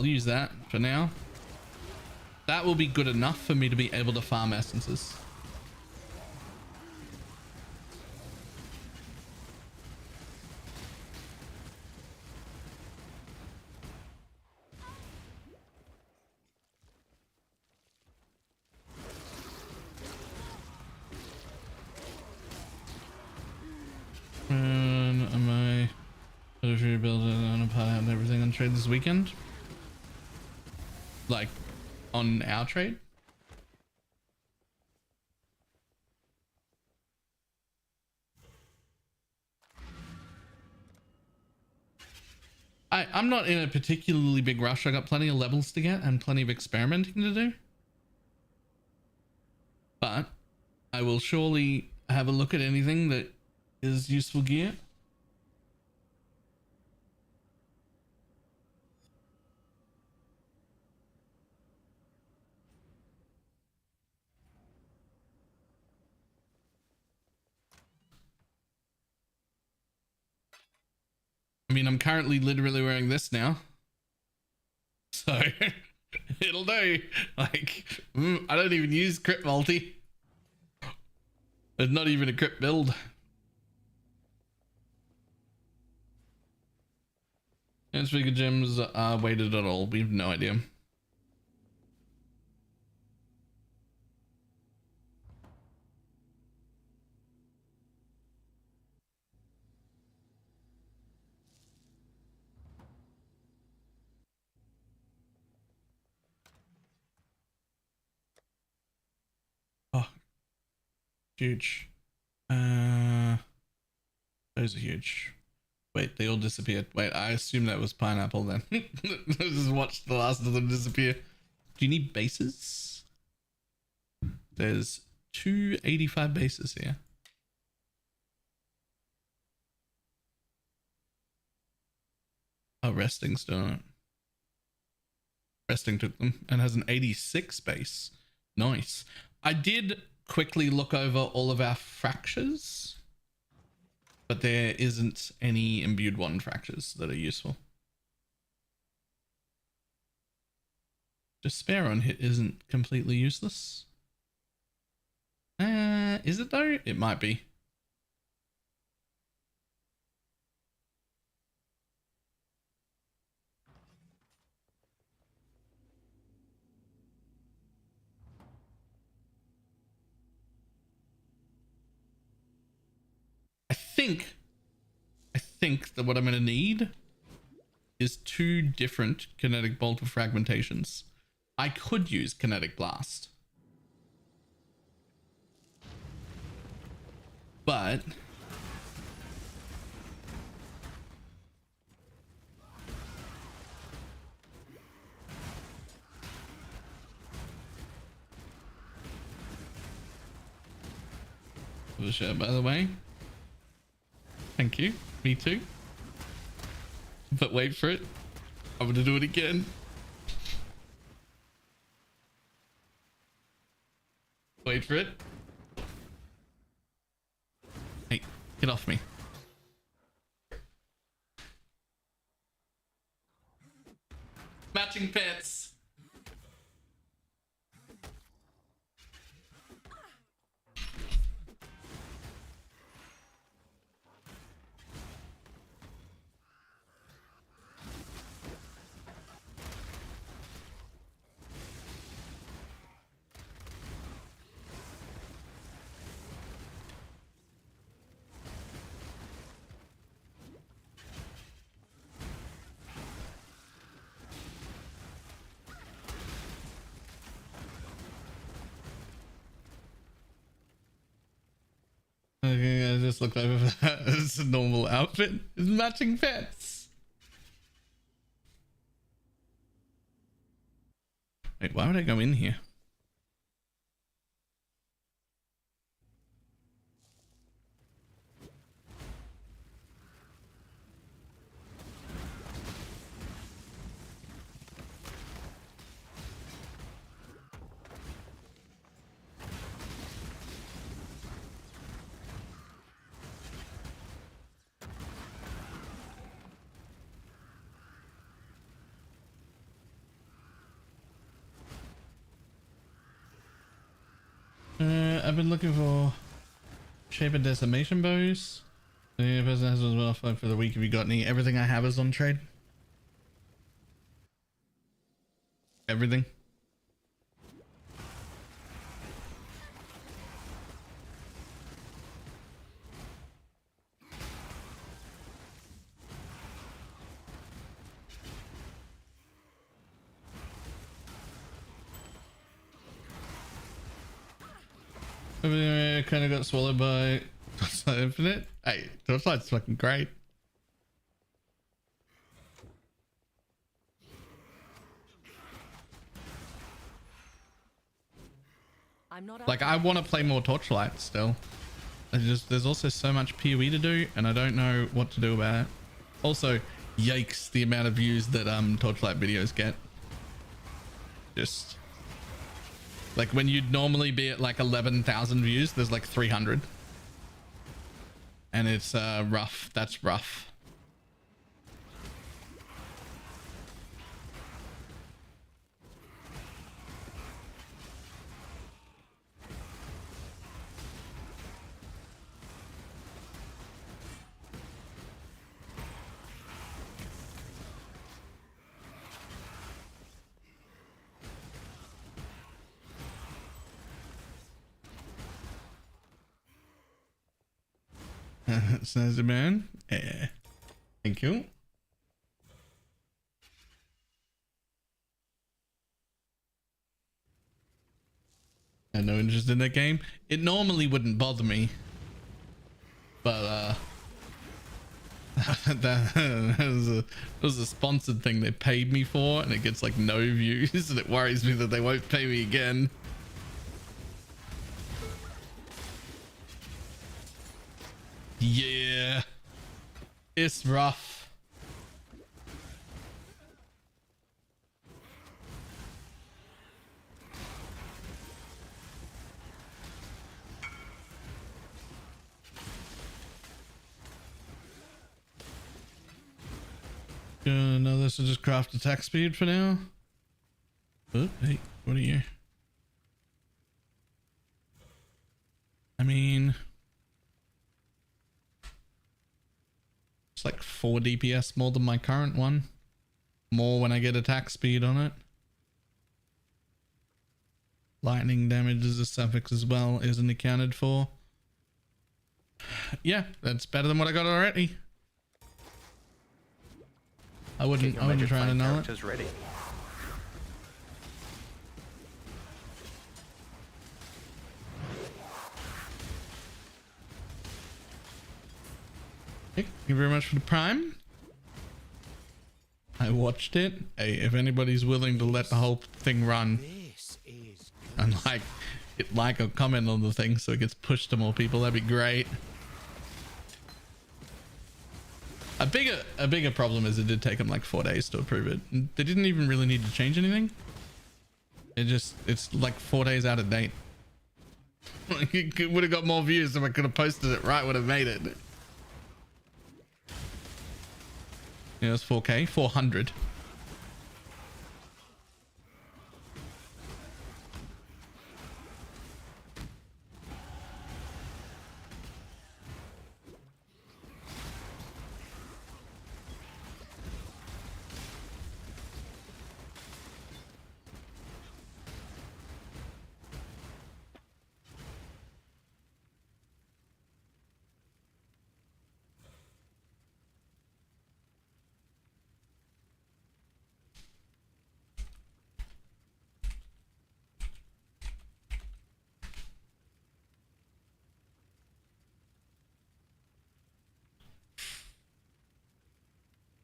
use that for now. That will be good enough for me to be able to farm essences. Am I building on a part and everything on trade this weekend? Like on our trade? I'm not in a particularly big rush. I got plenty of levels to get and plenty of experimenting to do. But I will surely have a look at anything that is useful gear. I mean, I'm currently literally wearing this now. So it'll do. Like, I don't even use crit multi. There's not even a crit build. And speaker gems are weighted at all. We have no idea. Oh, huge. Those are huge. Wait, they all disappeared. Wait, I assume that was pineapple then. I just watched the last of them disappear. Do you need bases? There's 285 bases here. Oh, resting's done it. Resting took them and has an 86 base. Nice. I did quickly look over all of our fractures, but there isn't any imbued one fractures that are useful. Despair on hit isn't completely useless. Is it though? It might be. I think that what I'm going to need is 2 different kinetic bolt of fragmentations. I could use kinetic blast, but the share, by the way. Thank you. Me too. But wait for it. I'm gonna do it again. Wait for it. Hey, get off me. Matching pets. Okay, I just looked over that. It's a normal outfit. It's matching pets. Wait, why would I go in here? I've been looking for shape and decimation bows. The person has as well for the week. Have you got any? Everything I have is on trade. Everything. I kind of got swallowed by Torchlight Infinite. Hey, Torchlight's fucking great.
I'm not
Like, I want to play more Torchlight still. There's also so much PoE to do, and I don't know what to do about it. Also, yikes, the amount of views that Torchlight videos get. Just like when you'd normally be at like 11,000 views, there's like 300, and it's rough. That's rough. Says the man. Yeah. Thank you. I had no interest in that game. It normally wouldn't bother me, but that was a sponsored thing they paid me for, and it gets like no views, and it worries me that they won't pay me again. Yeah, it's rough. No, this will just craft attack speed for now. Oh, hey, what are you? I mean, it's like 4 DPS more than my current one. More when I get attack speed on it. Lightning damage is a suffix as well, isn't accounted for. Yeah, that's better than what I got already. I wouldn't try to null it.
Ready.
Thank you very much for the prime. I watched it. Hey, if anybody's willing to let the whole thing run and like or comment on the thing so it gets pushed to more people, that'd be great. A bigger problem is it did take them like 4 days to approve it. They didn't even really need to change anything. It's like 4 days out of date. Like, it would have got more views if I could have posted it right, would have made it. Yeah, it's 4K, 400.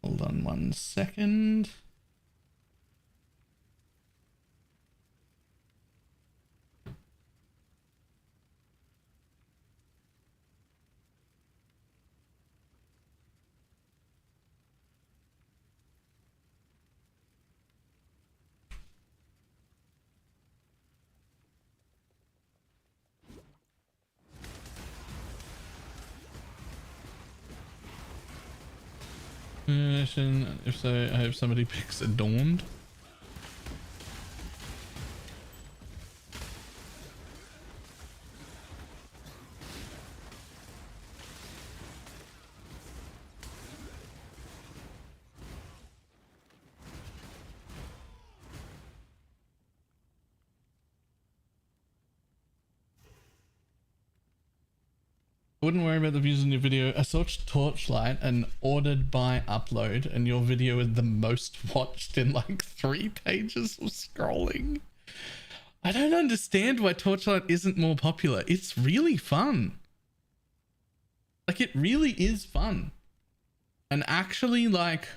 Hold on 1 second. If so, I hope somebody picks Adorned. I wouldn't worry about the views on your video. I searched Torchlight and ordered by upload, and your video is the most watched in like 3 pages of scrolling. I don't understand why Torchlight isn't more popular. It's really fun. Like, it really is fun. And actually, like,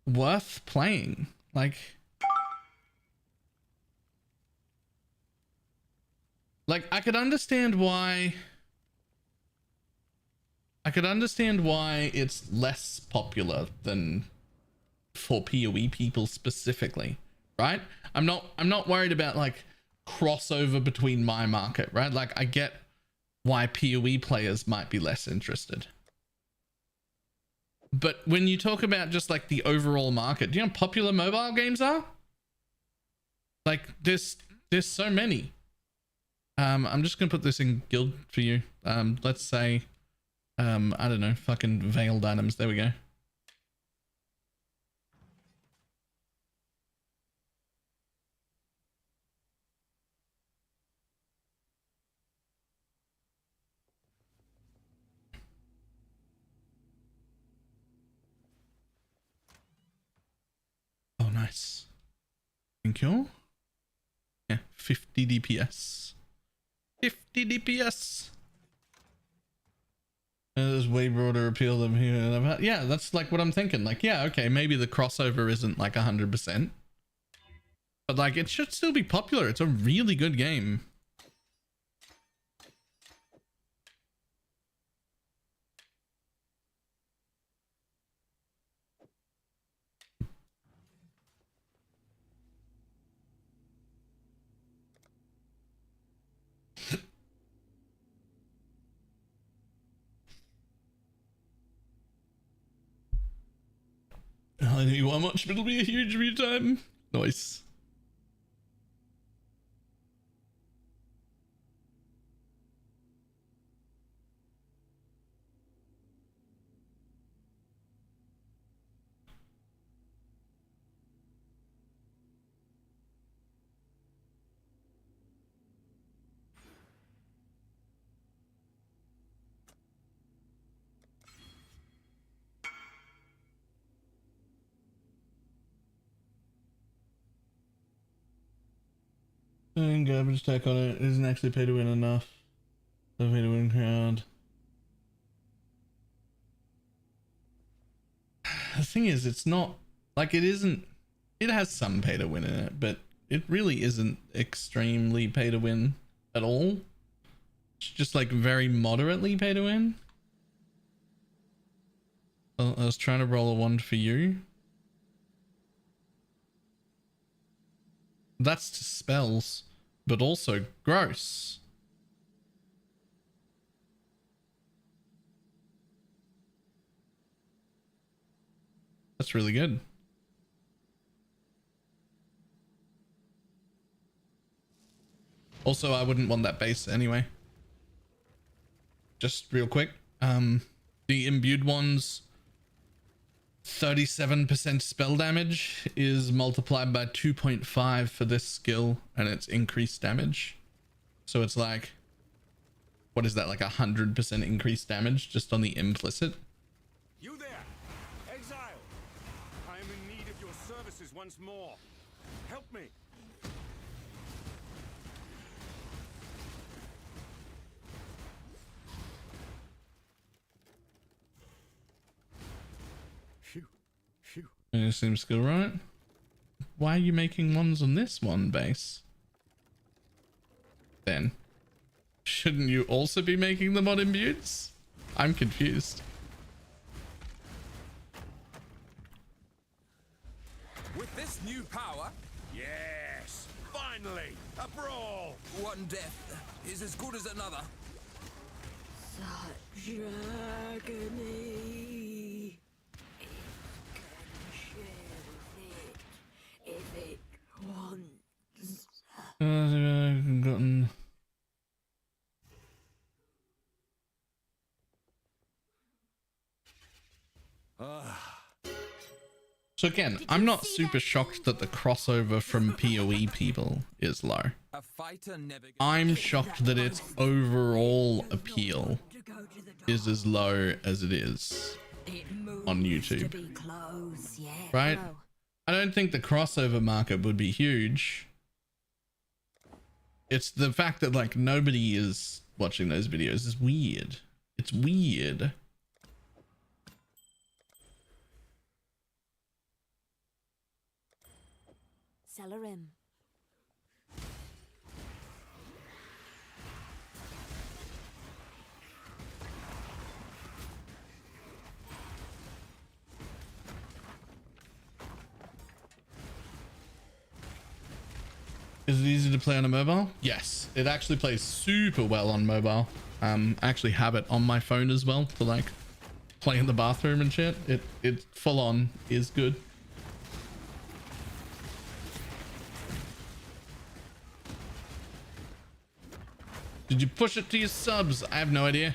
worth playing. Like, Like, I could understand why it's less popular than for PoE people specifically, right? I'm not worried about like crossover between my market, right? Like, I get why PoE players might be less interested. But when you talk about just like the overall market, do you know how popular mobile games are? Like, there's so many. I'm just gonna put this in guild for you. Let's say, I don't know, fucking veiled items. There we go. Oh, nice. Thank you. Yeah, 50 DPS. 50 DPS. There's way broader appeal than here. Yeah, that's like what I'm thinking. Like, yeah, okay, maybe the crossover isn't like 100%. But like, it should still be popular. It's a really good game. I knew how much, but it'll be a huge view time. Nice. And garbage tech on it isn't actually pay to win enough. The pay to win crowd. The thing is, it's not like it isn't. It has some pay to win in it, but it really isn't extremely pay to win at all. It's just like very moderately pay to win. I was trying to roll a 1 for you. That's to spells, but also gross. That's really good. Also, I wouldn't want that base anyway. Just real quick. The imbued ones, 37% spell damage is multiplied by 2.5 for this skill, and it's increased damage. So it's like, what is that, like 100% increased damage just on the implicit?
You there, exile! I am in need of your services once more. Help me!
It seems skill right. Why are you making ones on this one base? Then shouldn't you also be making them on imbues? I'm confused.
With this new power,
Yes! Finally! A brawl!
one death is as good as another.
Such agony. If it wants.
Gotten. So again, I'm not super shocked that the crossover from PoE people is low.
A fighter never
I'm shocked that its overall appeal is as low as it is on YouTube. Right? I don't think the crossover market would be huge. It's the fact that like nobody is watching those videos is weird. It's weird.
Cellarim.
Is it easy to play on a mobile? Yes, it actually plays super well on mobile. I actually have it on my phone as well to like play in the bathroom and shit. It full on is good. Did you push it to your subs? I have no idea.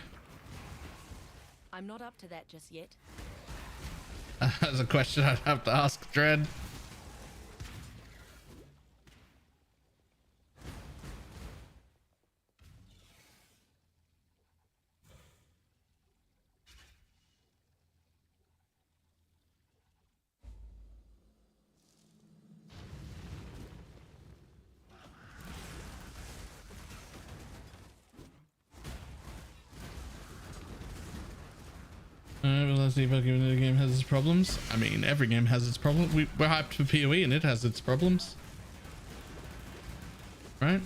I'm not up to that just yet.
That's a question I'd have to ask Dread. Well, let's see if the game has its problems. I mean, every game has its problems. We're hyped for PoE and it has its problems. Right?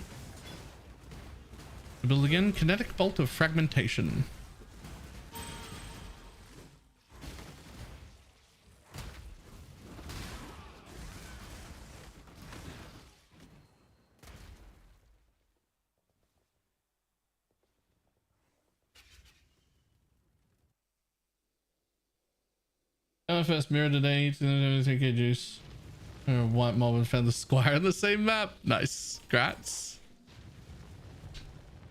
Build again. Kinetic bolt of fragmentation. First mirror today, 3k juice. White mob and found the squire on the same map. Nice. Grats.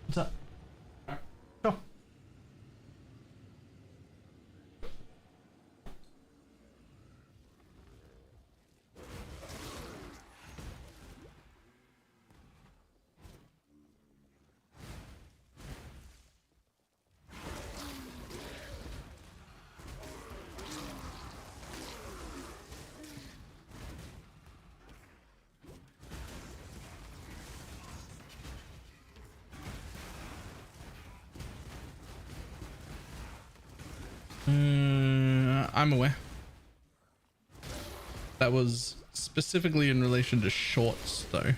What's up? Go. I'm aware. That was specifically in relation to shorts though.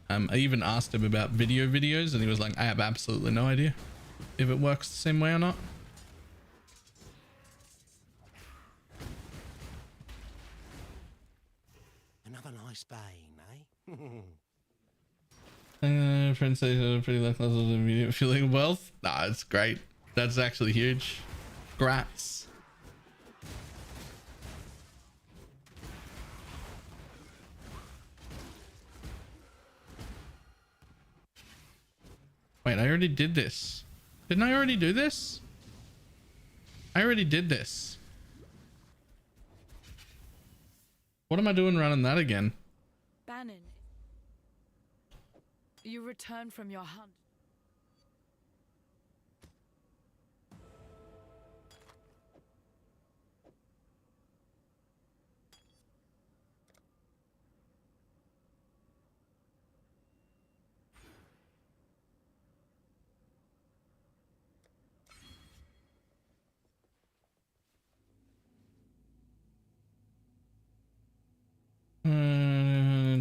I even asked him about videos and he was like, I have absolutely no idea if it works the same way or not.
Another nice bane, eh?
Friends say pretty lackluster immediate feeling of wealth. Nah, it's great. That's actually huge. Grats. Wait, I already did this. Didn't I already do this? I already did this. What am I doing running that again?
Bannon, you return from your hunt.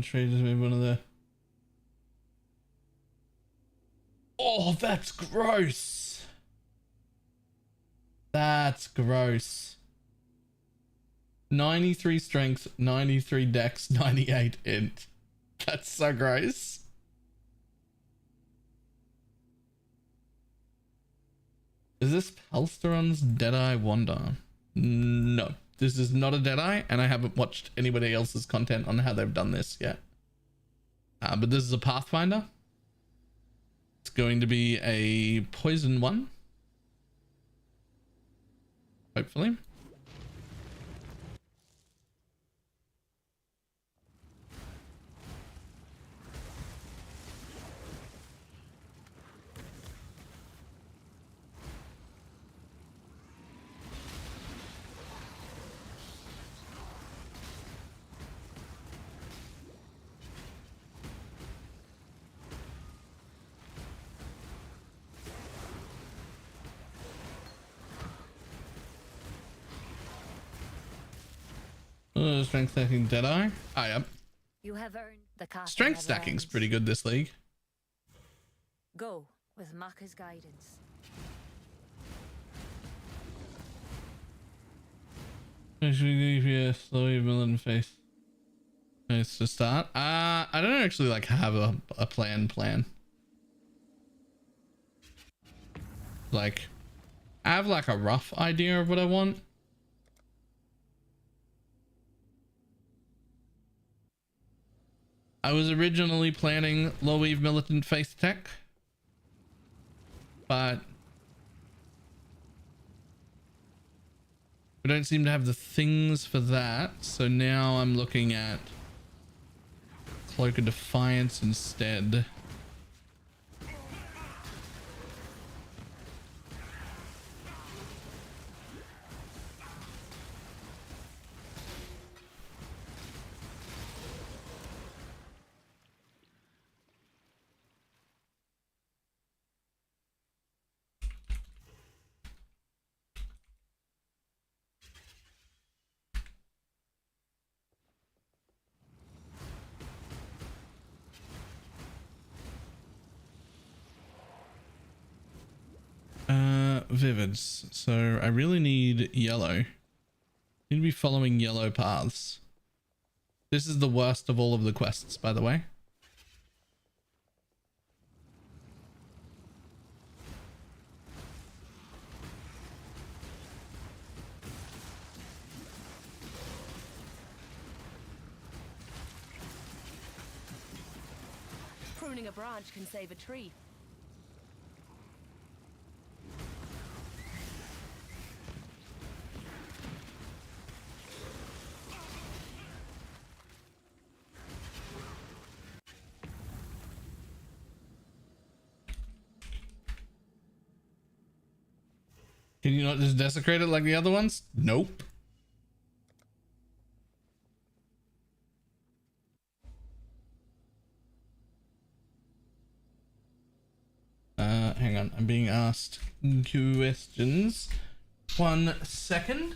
Trade just made one of the. Oh, that's gross. That's gross. 93 strength, 93 dex, 98 int. That's so gross. Is this Palsteron's Deadeye Wander? No. This is not a Deadeye, and I haven't watched anybody else's content on how they've done this yet. But this is a Pathfinder. It's going to be a poison one. Hopefully. Strength stacking Deadeye. I am.
You have earned the castle.
Strength stacking's pretty good this league.
Go with Maka's guidance.
Slowly mill in face. Nice to start. I don't actually like have a plan. Like, I have like a rough idea of what I want. I was originally planning low weave militant faith tech, but we don't seem to have the things for that. So now I'm looking at Cloak of Defiance instead. Vivids. So I really need yellow. Need to be following yellow paths. This is the worst of all of the quests, by the way.
Pruning a branch can save a tree.
Can you not just desecrate it like the other ones? Nope. Hang on. I'm being asked questions. 1 second.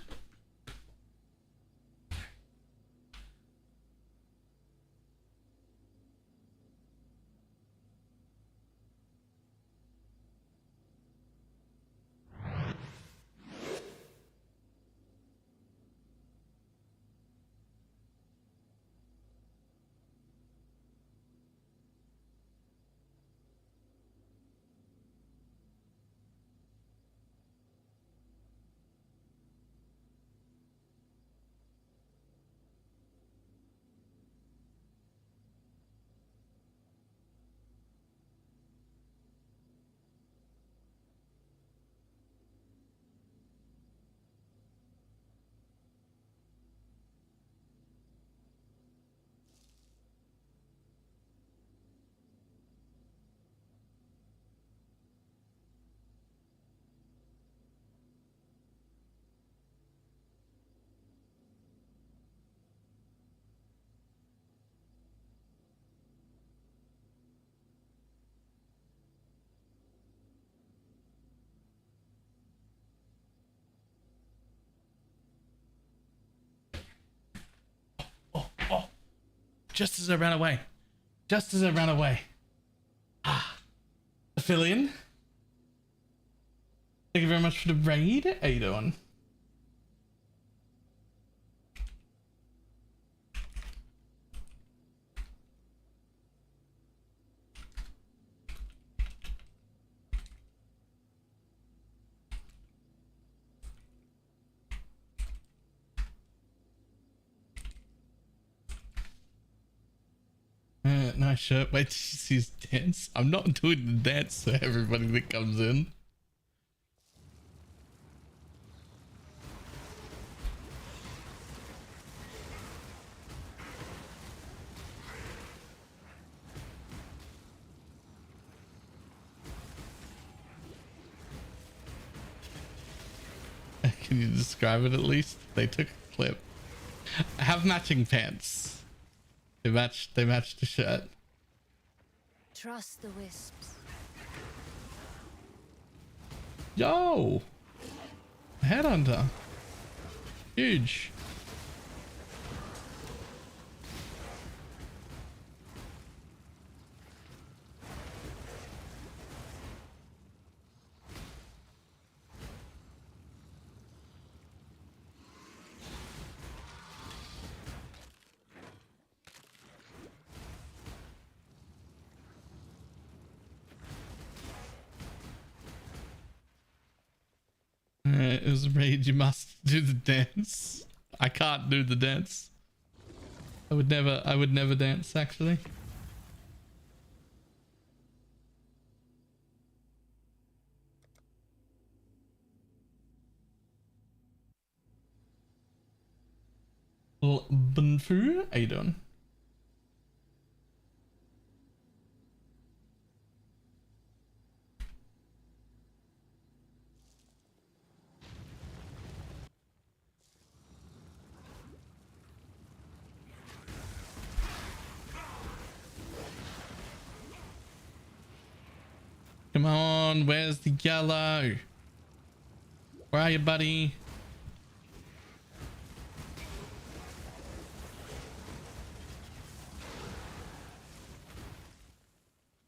Just as I ran away. Just as I ran away. Ah. Aphelion. Thank you very much for the raid. How you doing? Nice shirt. Wait till you see his dance. I'm not doing the dance for everybody that comes in. Can you describe it at least? They took a clip. I have matching pants. They match the shirt.
Trust the wisps.
Yo! Headhunter. Huge. It was rage. You must do the dance. I can't do the dance. I would never dance actually. Well, Bunfu, how you doing? Come on, where's the yellow? Where are you, buddy?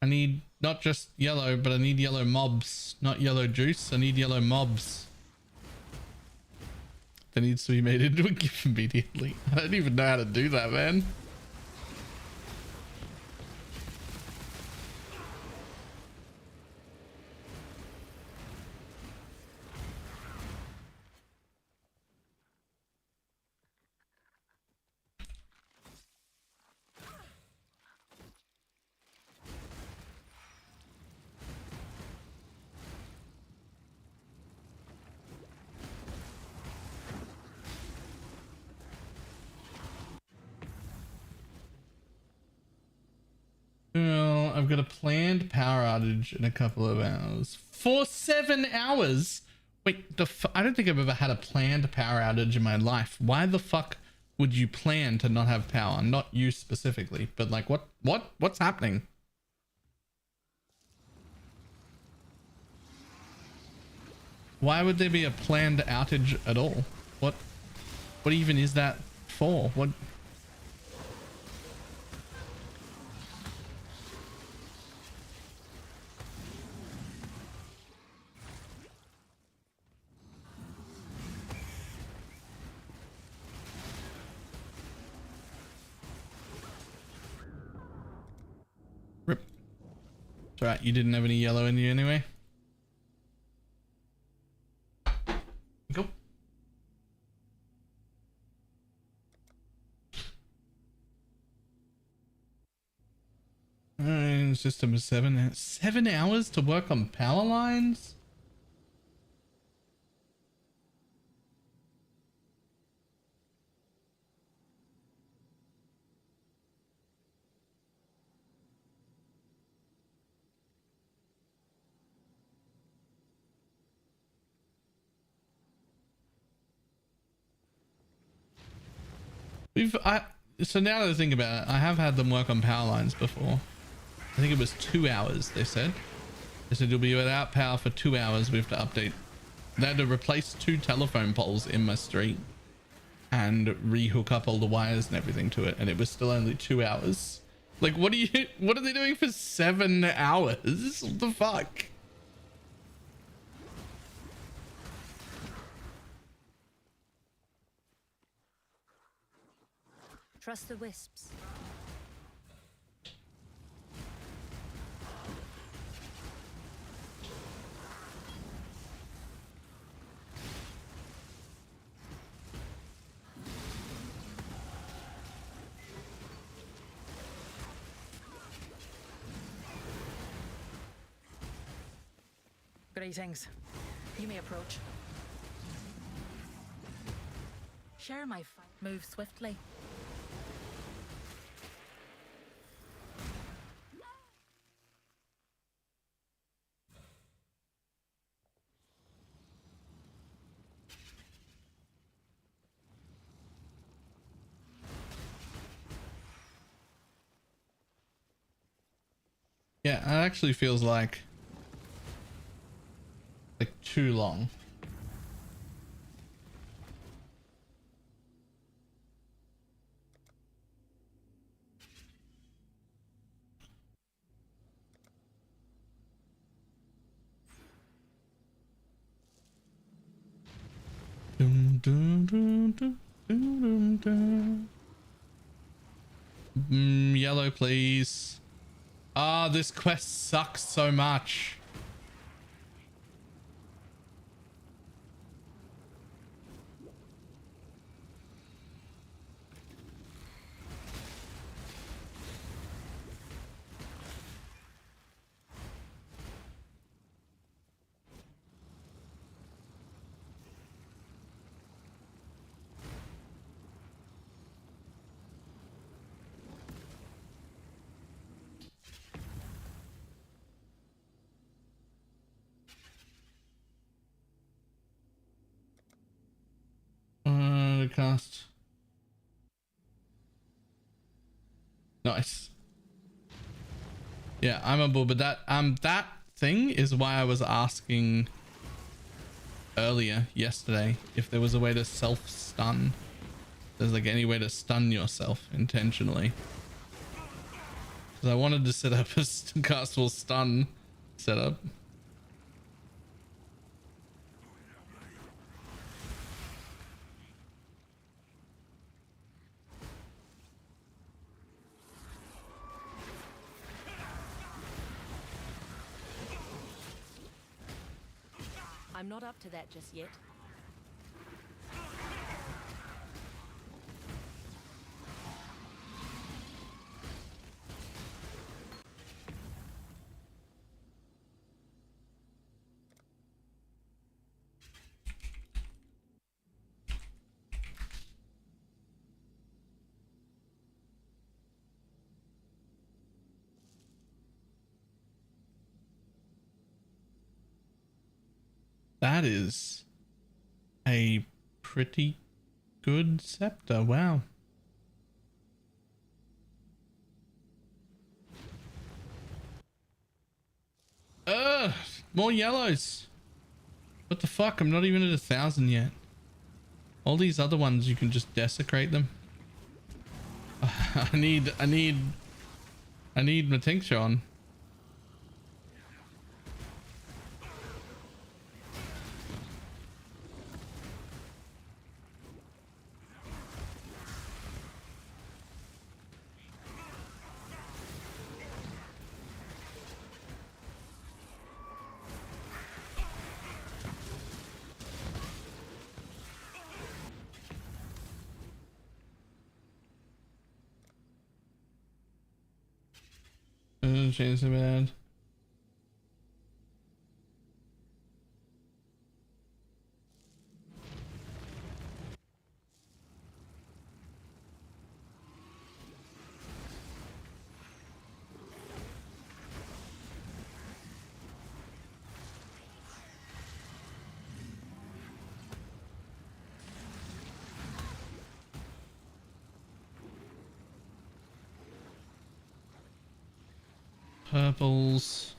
I need not just yellow, but I need yellow mobs, not yellow juice. I need yellow mobs. That needs to be made into a GIF immediately. I don't even know how to do that, man. Well, I've got a planned power outage in a couple of hours. For 7 hours? Wait, I don't think I've ever had a planned power outage in my life. Why the fuck would you plan to not have power? Not you specifically, but like what's happening? Why would there be a planned outage at all? What even is that for? What? Rip. It's alright, you didn't have any yellow in you anyway. Go. System is 7 hours to work on power lines. So now that I think about it, I have had them work on power lines before. I think it was 2 hours, they said. They said you'll be without power for 2 hours. We have to update. They had to replace 2 telephone poles in my street and re-hook up all the wires and everything to it. And it was still only 2 hours. Like, what are they doing for 7 hours? What the fuck?
Trust the wisps.
Greetings. You may approach. Share my move swiftly.
Yeah, it actually feels like too long. Dum, dum, dum, dum, dum, dum. Yellow, please. Ah, this quest sucks so much. fast. Nice. Yeah, I'm on board, but that thing is why I was asking earlier yesterday if there was a way to self-stun. There's like any way to stun yourself intentionally. Because I wanted to set up a castable stun setup.
I'm not up to that just yet.
That is a pretty good scepter. Wow. More yellows. What the fuck? I'm not even at 1,000 yet. All these other ones, you can just desecrate them. I need my tincture on. Change the bad. Purples.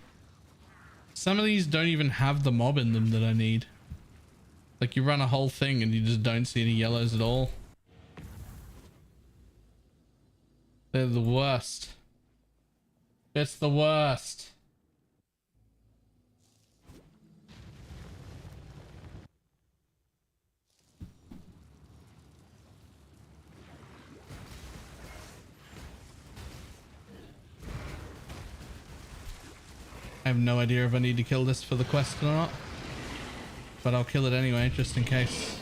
Some of these don't even have the mob in them that I need. Like you run a whole thing and you just don't see any yellows at all. They're the worst. It's the worst. I have no idea if I need to kill this for the quest or not, but I'll kill it anyway, just in case.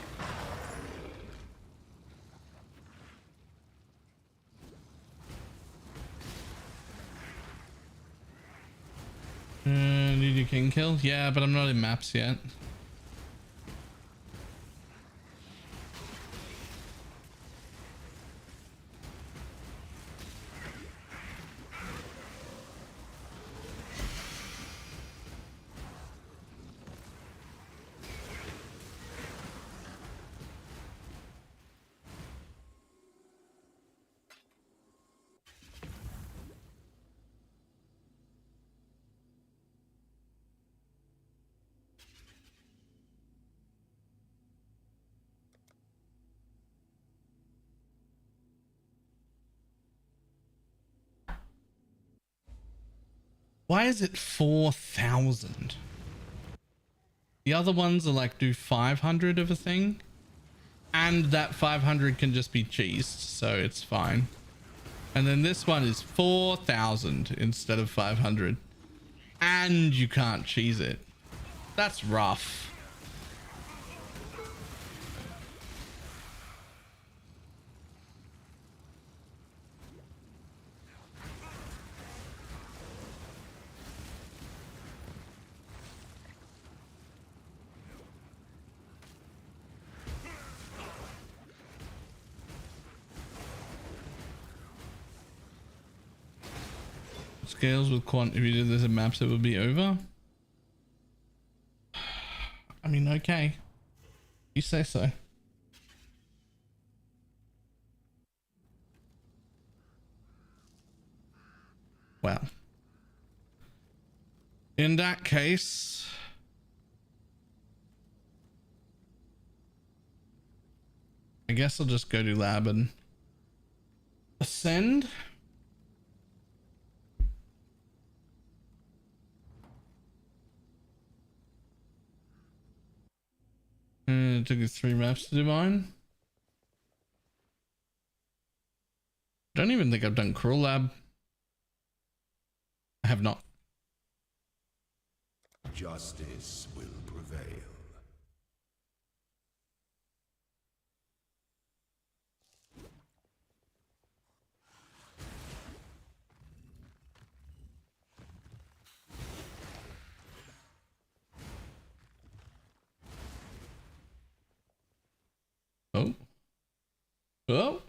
Need you king kill? Yeah, but I'm not in maps yet. Why is it 4,000? The other ones are like do 500 of a thing, and that 500 can just be cheesed, so it's fine. And then this one is 4,000 instead of 500, and you can't cheese it. That's rough. Scales with quant. If you did this in maps, it would be over. I mean, okay. You say so. Well, in that case, I guess I'll just go to lab and ascend. It took us 3 maps to do mine. Don't even think I've done Cruel Lab. I have not.
Justice will prevail.
Oh. Oh.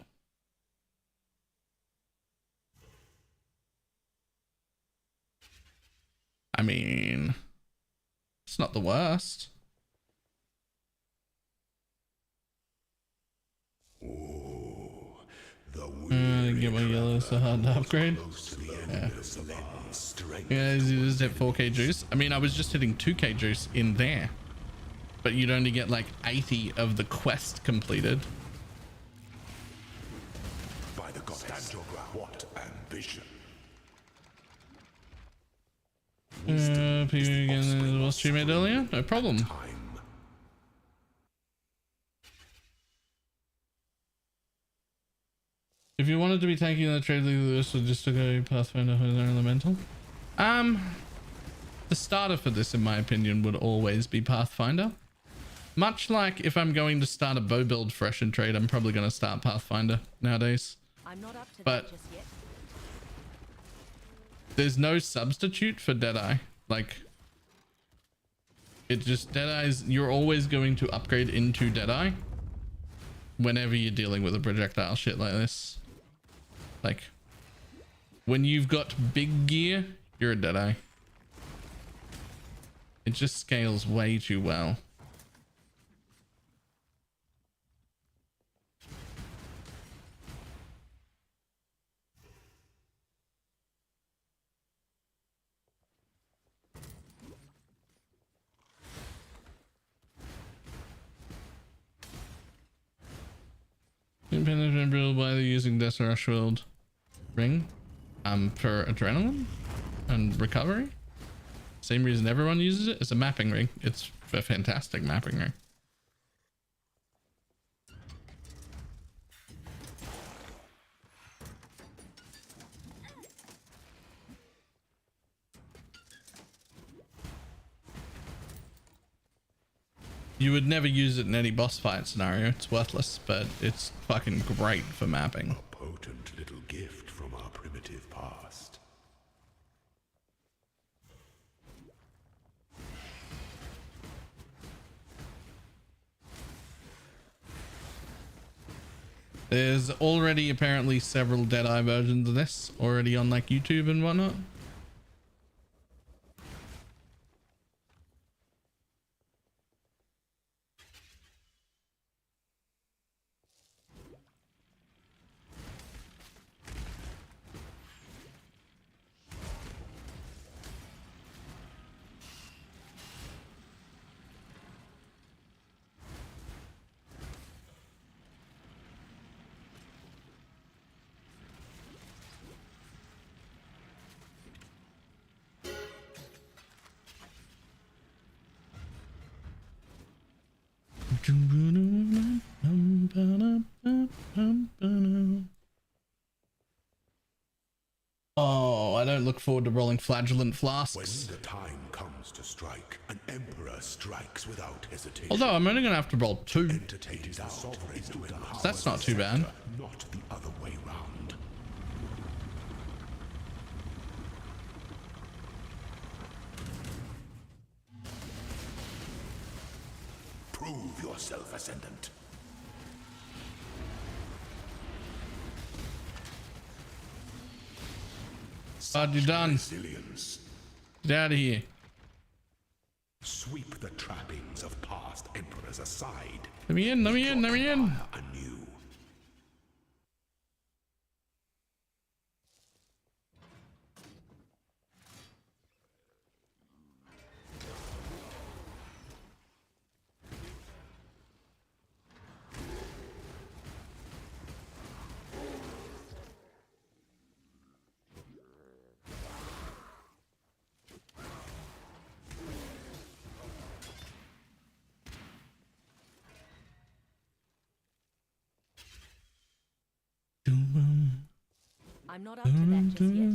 I mean, it's not the worst. Get my yellow so hard to upgrade. Yeah. Yeah, you just hit 4k juice. I mean, I was just hitting 2k juice in there, but you'd only get like 80 of the quest completed.
By the goddess, what ambition!
PvP again was streamed earlier? No problem. If you wanted to be taking the trade league, this would just go Pathfinder or Elemental. The starter for this, in my opinion, would always be Pathfinder. Much like if I'm going to start a bow build fresh in trade, I'm probably going to start Pathfinder nowadays.
I'm not up to
But
that just yet.
there's no substitute for Deadeye. Like, it just, Deadeye's, you're always going to upgrade into Deadeye whenever you're dealing with a projectile shit like this. Like, when you've got big gear, you're a Deadeye. It just scales way too well. Impenetrable build by using Desert Shield ring for adrenaline and recovery. Same reason everyone uses it. It's a mapping ring. It's a fantastic mapping ring. You would never use it in any boss fight scenario. It's worthless, but it's fucking great for mapping.
A potent little gift from our primitive past.
There's already apparently several Deadeye versions of this already on like YouTube and whatnot. Oh, I don't look forward to rolling flagellant flasks.
When the time comes to strike, an emperor strikes without hesitation.
Although I'm only gonna have to roll 2.
Entertains the sovereign to empower
That's not too
the
bad.
center, not the other way round. Prove yourself, Ascendant.
You're done.
Resilience.
Get out of here.
Sweep the trappings of past emperors aside.
Let me in, let me in, let me in.
Anew.
I'm not up to that just yet.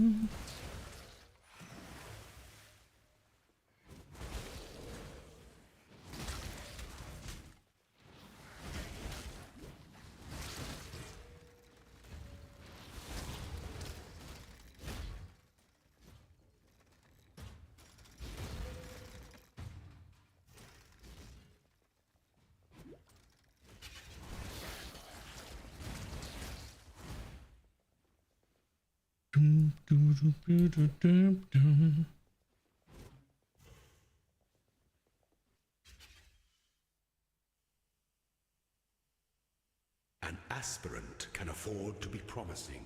An aspirant can afford to be promising.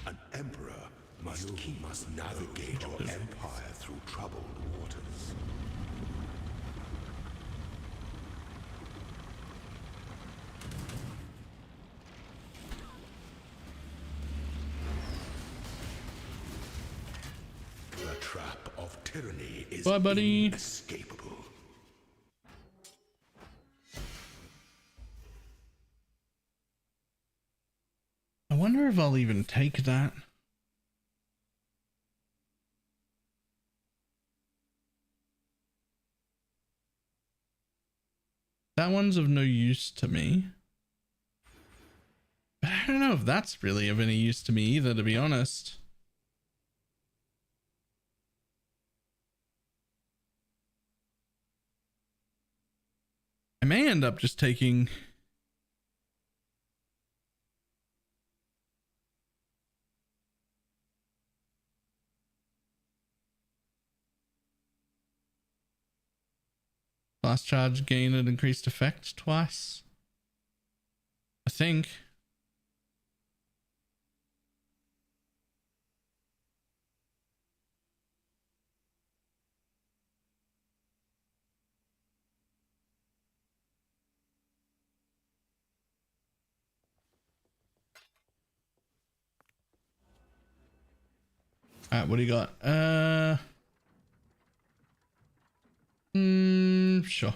An emperor must navigate your empire through troubled waters. The trap of tyranny is
bye, buddy.
inescapable.
I wonder if I'll even take that. That one's of no use to me. But I don't know if that's really of any use to me either, to be honest. I may end up just taking... Last charge gain an increased effect twice. I think. Alright, what do you got? Sure.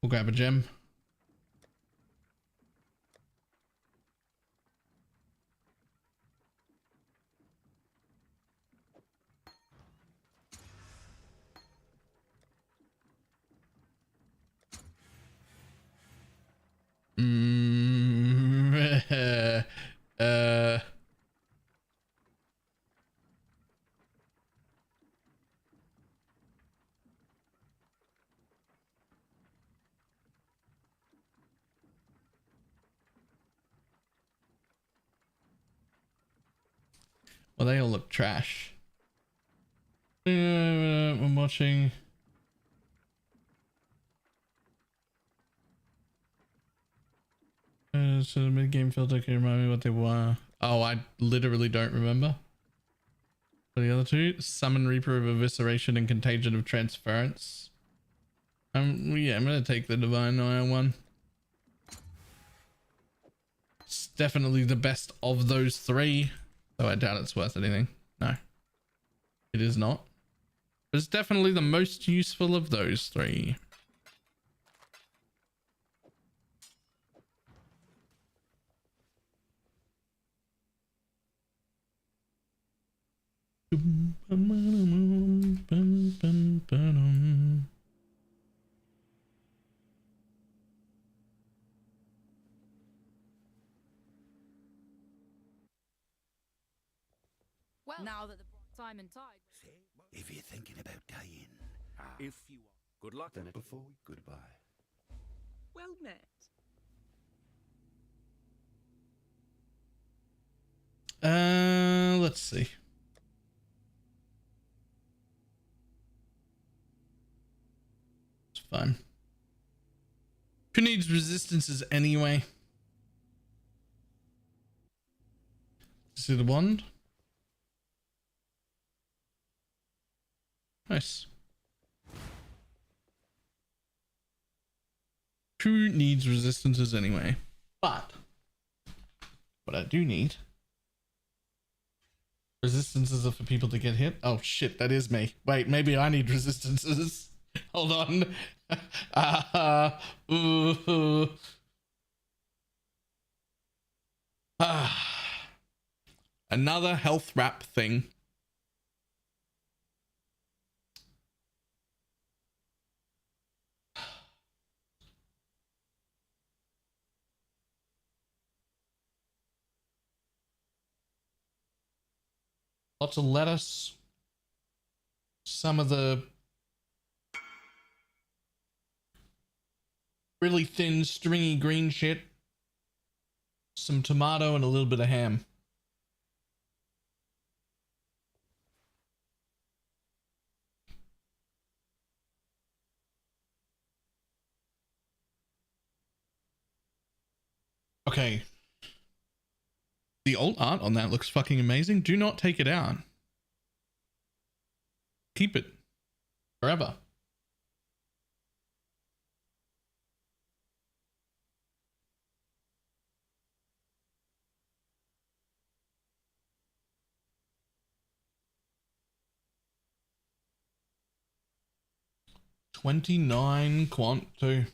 We'll grab a gem. Well, they all look trash. I'm watching. So the mid-game filter can remind me what they were. Oh, I literally don't remember. For the other two, Summon Reaper of Evisceration and Contagion of Transference. Yeah, I'm gonna take the Divine Iron one. It's definitely the best of those three. Though I doubt it's worth anything. No. It is not. But it's definitely the most useful of those three.
Well, now that the Simon Tide.
If you're thinking about dying,
If you are. Good luck.
then before goodbye.
Well met.
Let's see. It's fine. Who needs resistances anyway? See the wand? Nice. Who needs resistances anyway? But what I do need, resistances are for people to get hit. Oh shit, that is me. Wait, maybe I need resistances. Hold on. Another health wrap thing. Lots of lettuce. Some of the really thin, stringy green shit. Some tomato and a little bit of ham. Okay. The old art on that looks fucking amazing. Do not take it out. Keep it forever. $29 quant too.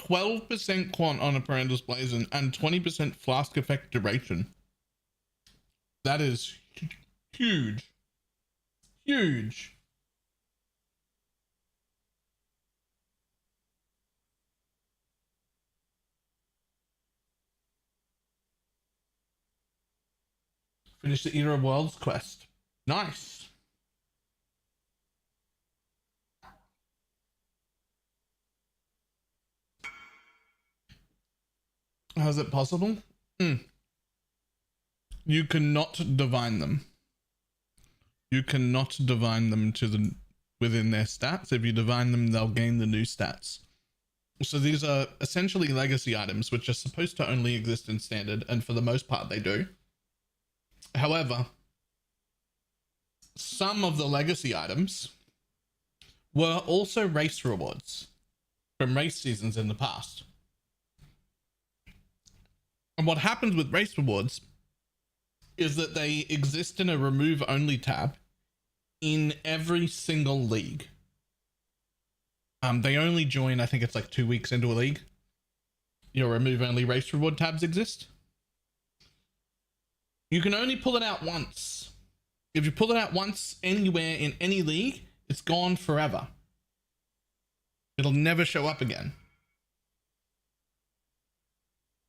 %12 quant on a Parandus Blazon and 20% flask effect duration. That is huge. Huge. Finish the Era of Worlds quest. Nice. How's it possible? You cannot divine them. You cannot divine them to the within their stats. If you divine them, they'll gain the new stats. So these are essentially legacy items, which are supposed to only exist in standard, and for the most part they do. However, some of the legacy items were also race rewards from race seasons in the past. And what happens with race rewards is that they exist in a remove only tab in every single league. They only join, I think it's like 2 weeks into a league. Your remove only race reward tabs exist. You can only pull it out once. If you pull it out once anywhere in any league, it's gone forever. It'll never show up again.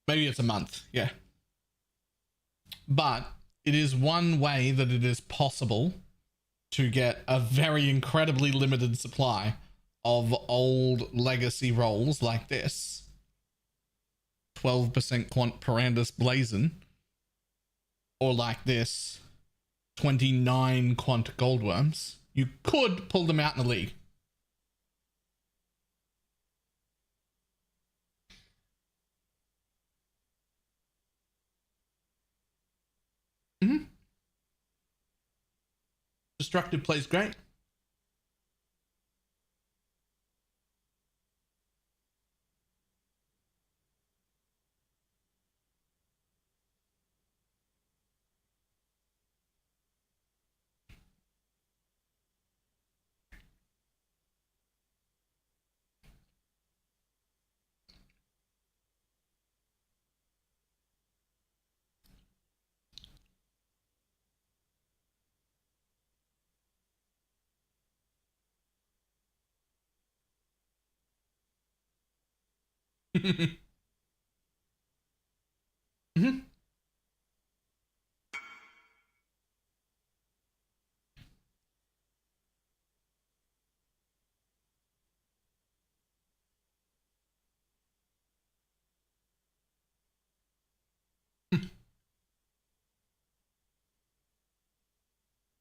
Maybe it's a month, yeah. But it is one way that it is possible to get a very incredibly limited supply of old legacy rolls like this. 12% quant Parandus Blazon. Or like this, 29 quant Goldworms. You could pull them out in the league. Destructive plays great.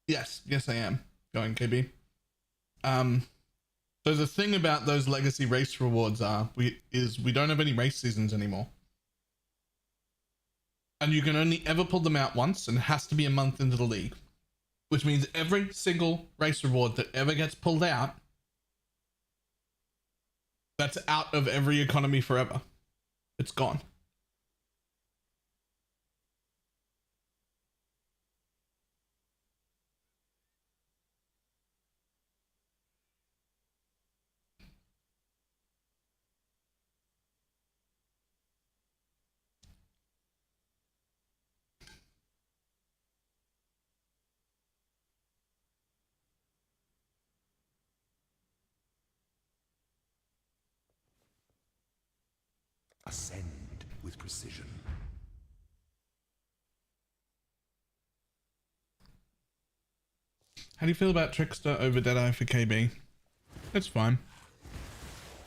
Yes, I am going KB. So the thing about those legacy race rewards we don't have any race seasons anymore. And you can only ever pull them out once, and it has to be a month into the league. Which means every single race reward that ever gets pulled out, that's out of every economy forever. It's gone.
ascend with precision.
How do you feel about Trickster over Deadeye for KB? It's fine.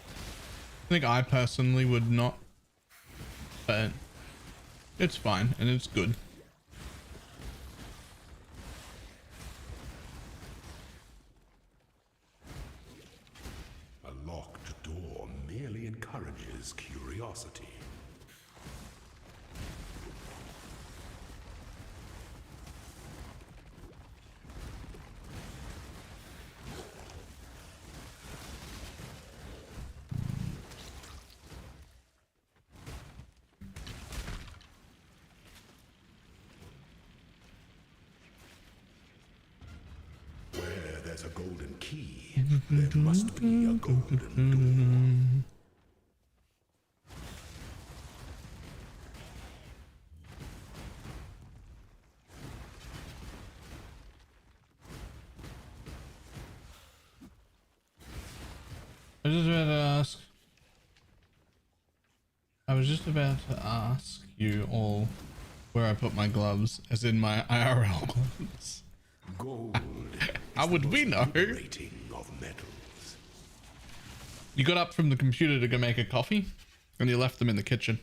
I think I personally would not, but it's fine and it's good.
A locked door merely encourages curiosity. Where there's a golden key, there must be a golden door.
I was just about to ask you all where I put my gloves, as in my IRL gloves.
Gold.
How would we know?
Rating of metals.
You got up from the computer to go make a coffee, and you left them in the kitchen.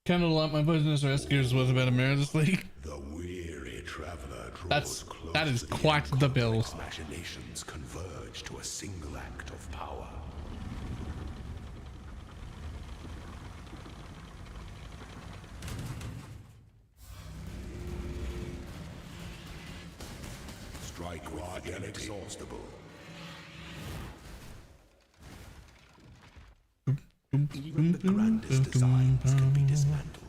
Candle light, my poisonous rescuers was about a Meredith League.
The weary traveler
that is quite the build.
Machinations converge to a single act of power. Strike with the inexhaustible. Even the grandest designs can be dismantled.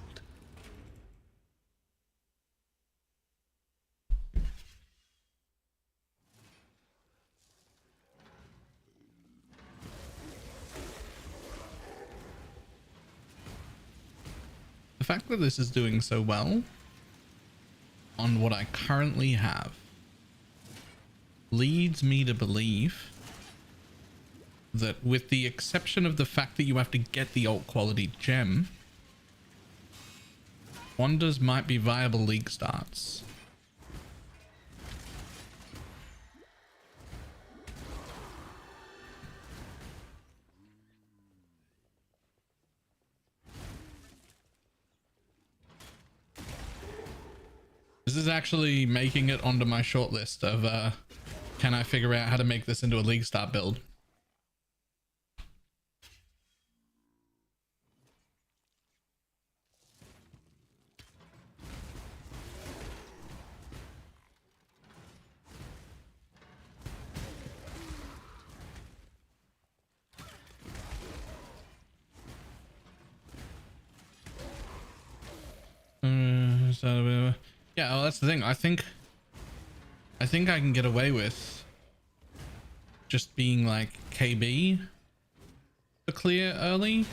The fact that this is doing so well on what I currently have leads me to believe that, with the exception of the fact that you have to get the alt quality gem, Wonders might be viable league starts. This is actually making it onto my shortlist of can I figure out how to make this into a league start build. Yeah, well, that's the thing. I think I can get away with just being like KB to clear early.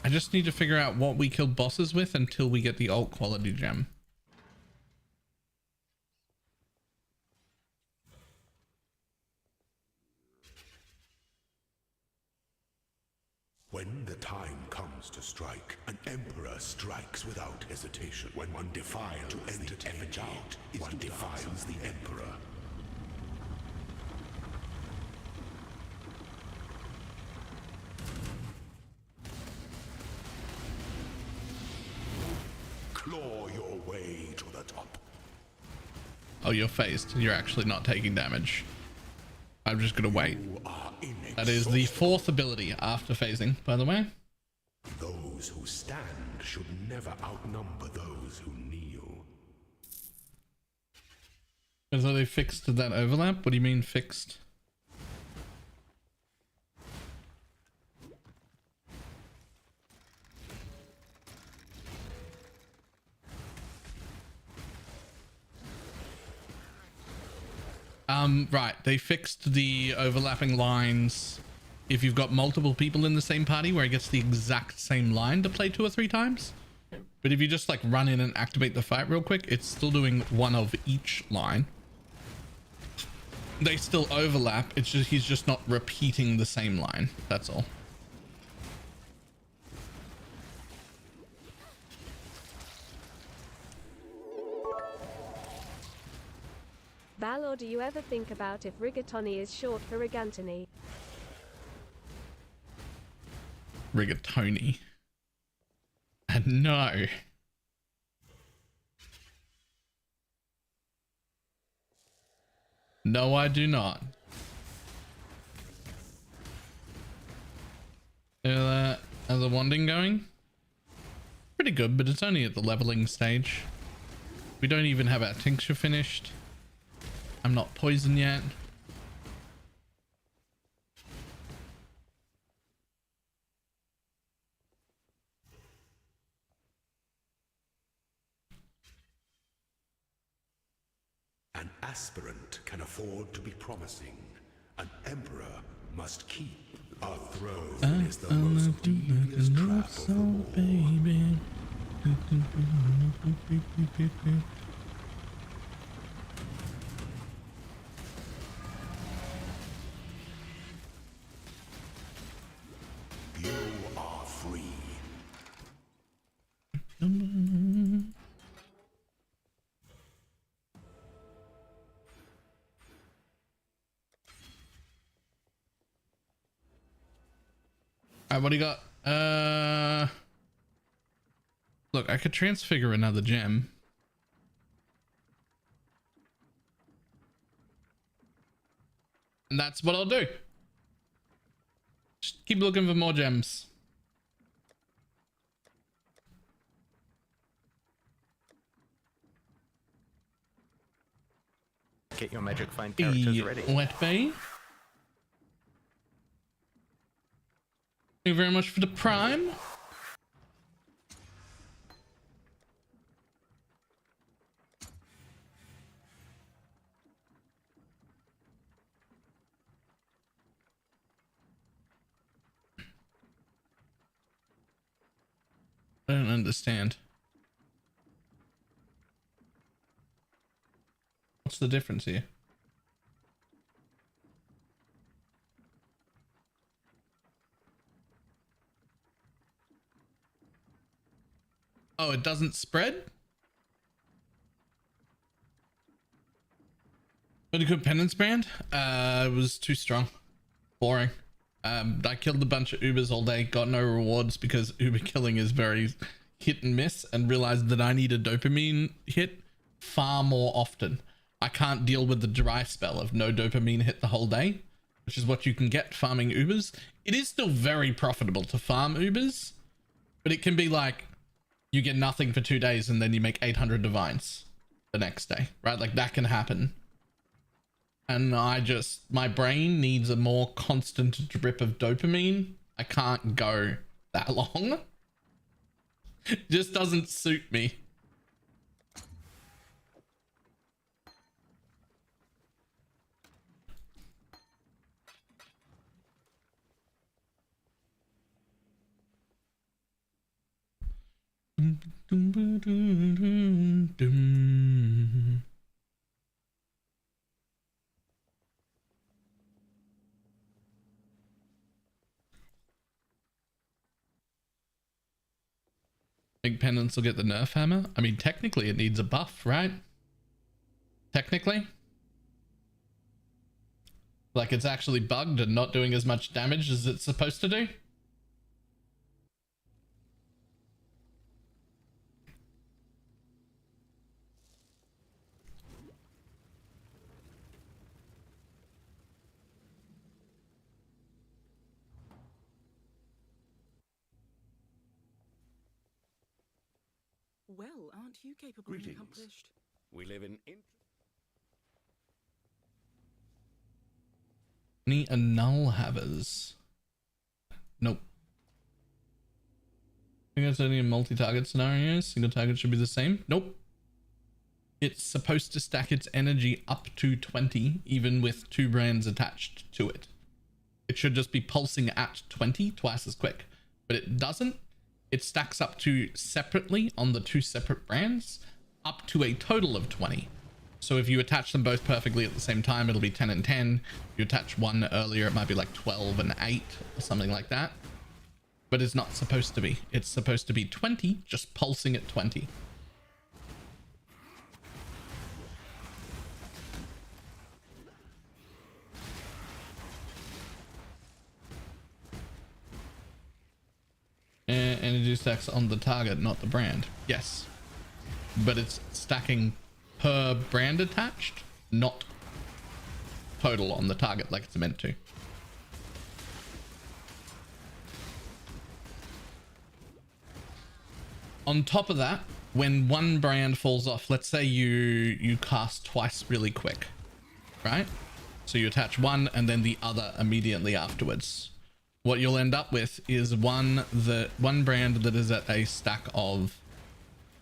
I just need to figure out what we kill bosses with until we get the alt quality gem.
When the time comes to strike, an emperor strikes without hesitation. When one defiles the effigy, one defiles the emperor. Claw your way to the top.
Oh, you're phased. You're actually not taking damage. I'm just gonna wait. That is the 4th ability after phasing, by the way.
Those who stand should never outnumber those who kneel.
So they fixed that overlap? What do you mean fixed? Right, they fixed the overlapping lines if you've got multiple people in the same party, where it gets the exact same line to play 2 or 3 times. But if you just like run in and activate the fight real quick, it's still doing one of each line. They still overlap, it's just he's just not repeating the same line, that's all.
Balor, do you ever think about if rigatoni is short for rigantony?
Rigatoni. No. No, I do not. How's the wanding going? Pretty good, but it's only at the leveling stage. We don't even have our tincture finished. I'm not poisoned yet.
An aspirant can afford to be promising. An emperor must keep. A throne is the most devious trap of them all.
Baby.
You are free.
Alright, what do you got? Look, I could transfigure another gem. And that's what I'll do. Just keep looking for more gems.
Get your magic find characters ready.
Wet Bay. Thank you very much for the prime. I don't understand. What's the difference here? Oh, it doesn't spread? What a good penance brand? It was too strong. Boring. I killed a bunch of Ubers all day, got no rewards because Uber killing is very hit and miss, and realized that I need a dopamine hit far more often. I can't deal with the dry spell of no dopamine hit the whole day, which is what you can get farming Ubers. It is still very profitable to farm Ubers, but it can be like you get nothing for 2 days and then you make 800 divines the next day, right? Like that can happen. And my brain needs a more constant drip of dopamine. I can't go that long. It just doesn't suit me. Think Penance will get the nerf hammer? I mean, technically it needs a buff, right? Technically. Like it's actually bugged and not doing as much damage as it's supposed to do.
Well, aren't you capable and accomplished?
We live in
Any null havers? Nope. I think that's only in multi-target scenarios. Single target should be the same. Nope. It's supposed to stack its energy up to 20, even with 2 brands attached to it. It should just be pulsing at 20 twice as quick, but it doesn't. It stacks up to separately on the 2 separate brands up to a total of 20. So if you attach them both perfectly at the same time, it'll be 10 and 10. If you attach one earlier, it might be like 12 and 8 or something like that. But it's not supposed to be. It's supposed to be 20, just pulsing at 20. Energy stacks on the target, not the brand. Yes. But it's stacking per brand attached, not total on the target like it's meant to. On top of that, when one brand falls off, let's say you cast twice really quick, right? So you attach one and then the other immediately afterwards. What you'll end up with is one brand that is at a stack of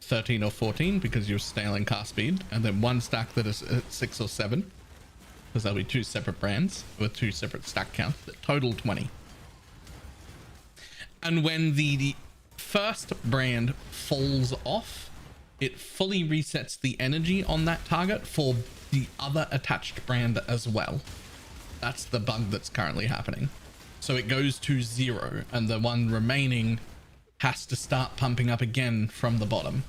13 or 14 because you're scaling cast speed, and then one stack that is at 6 or 7 because there'll be 2 separate brands with 2 separate stack counts that total 20. And when the first brand falls off, it fully resets the energy on that target for the other attached brand as well. That's the bug that's currently happening. So it goes to 0 and the one remaining has to start pumping up again from the bottom.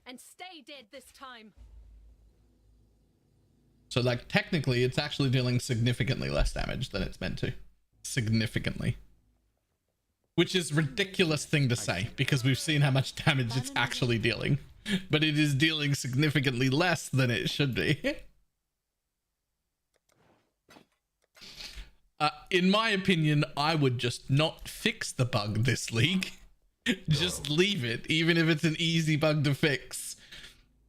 And stay dead this time.
So like technically it's actually dealing significantly less damage than it's meant to. Significantly. Which is a ridiculous thing to say because we've seen how much damage it's actually dealing. But it is dealing significantly less than it should be. In my opinion, I would just not fix the bug this league. Just leave it, even if it's an easy bug to fix,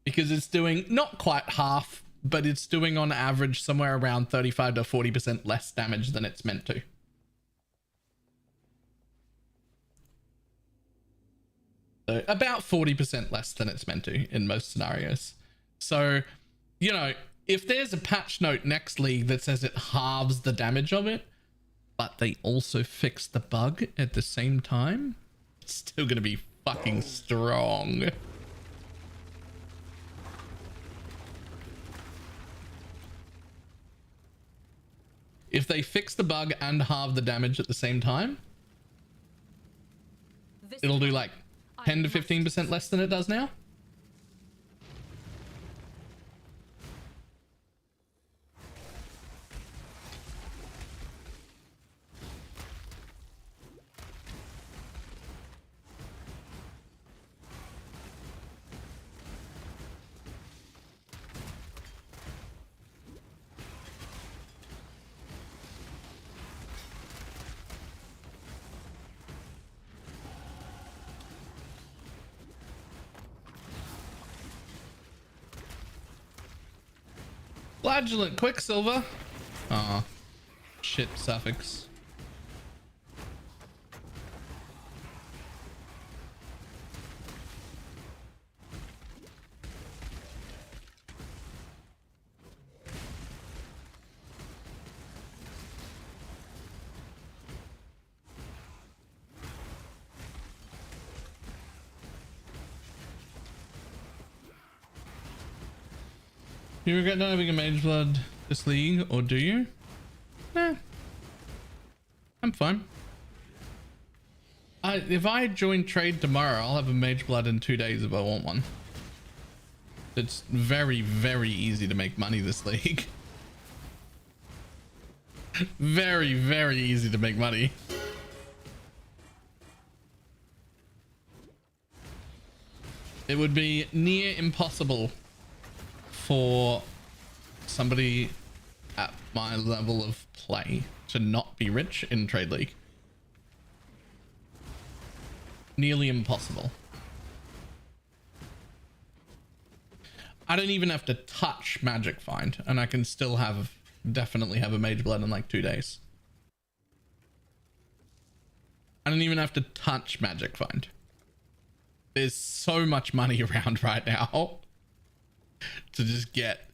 because it's doing not quite half, but it's doing on average somewhere around 35 to 40% less damage than it's meant to. So about 40% less than it's meant to in most scenarios. So, you know, if there's a patch note next league that says it halves the damage of it, but they also fix the bug at the same time, it's still gonna be fucking strong. If they fix the bug and halve the damage at the same time, it'll do like 10 to 15% less than it does now. Flagellant Quicksilver. Aw. Shit suffix. You regret not having a mage blood this league, or do you? Nah. I'm fine. If I join trade tomorrow, I'll have a mage blood in 2 days if I want one. It's very, very easy to make money this league. Very, very easy to make money. It would be near impossible for somebody at my level of play to not be rich in Trade League. Nearly impossible. I don't even have to touch Magic Find, and I can still definitely have a Mage Blood in like 2 days. I don't even have to touch Magic Find. There's so much money around right now to just get.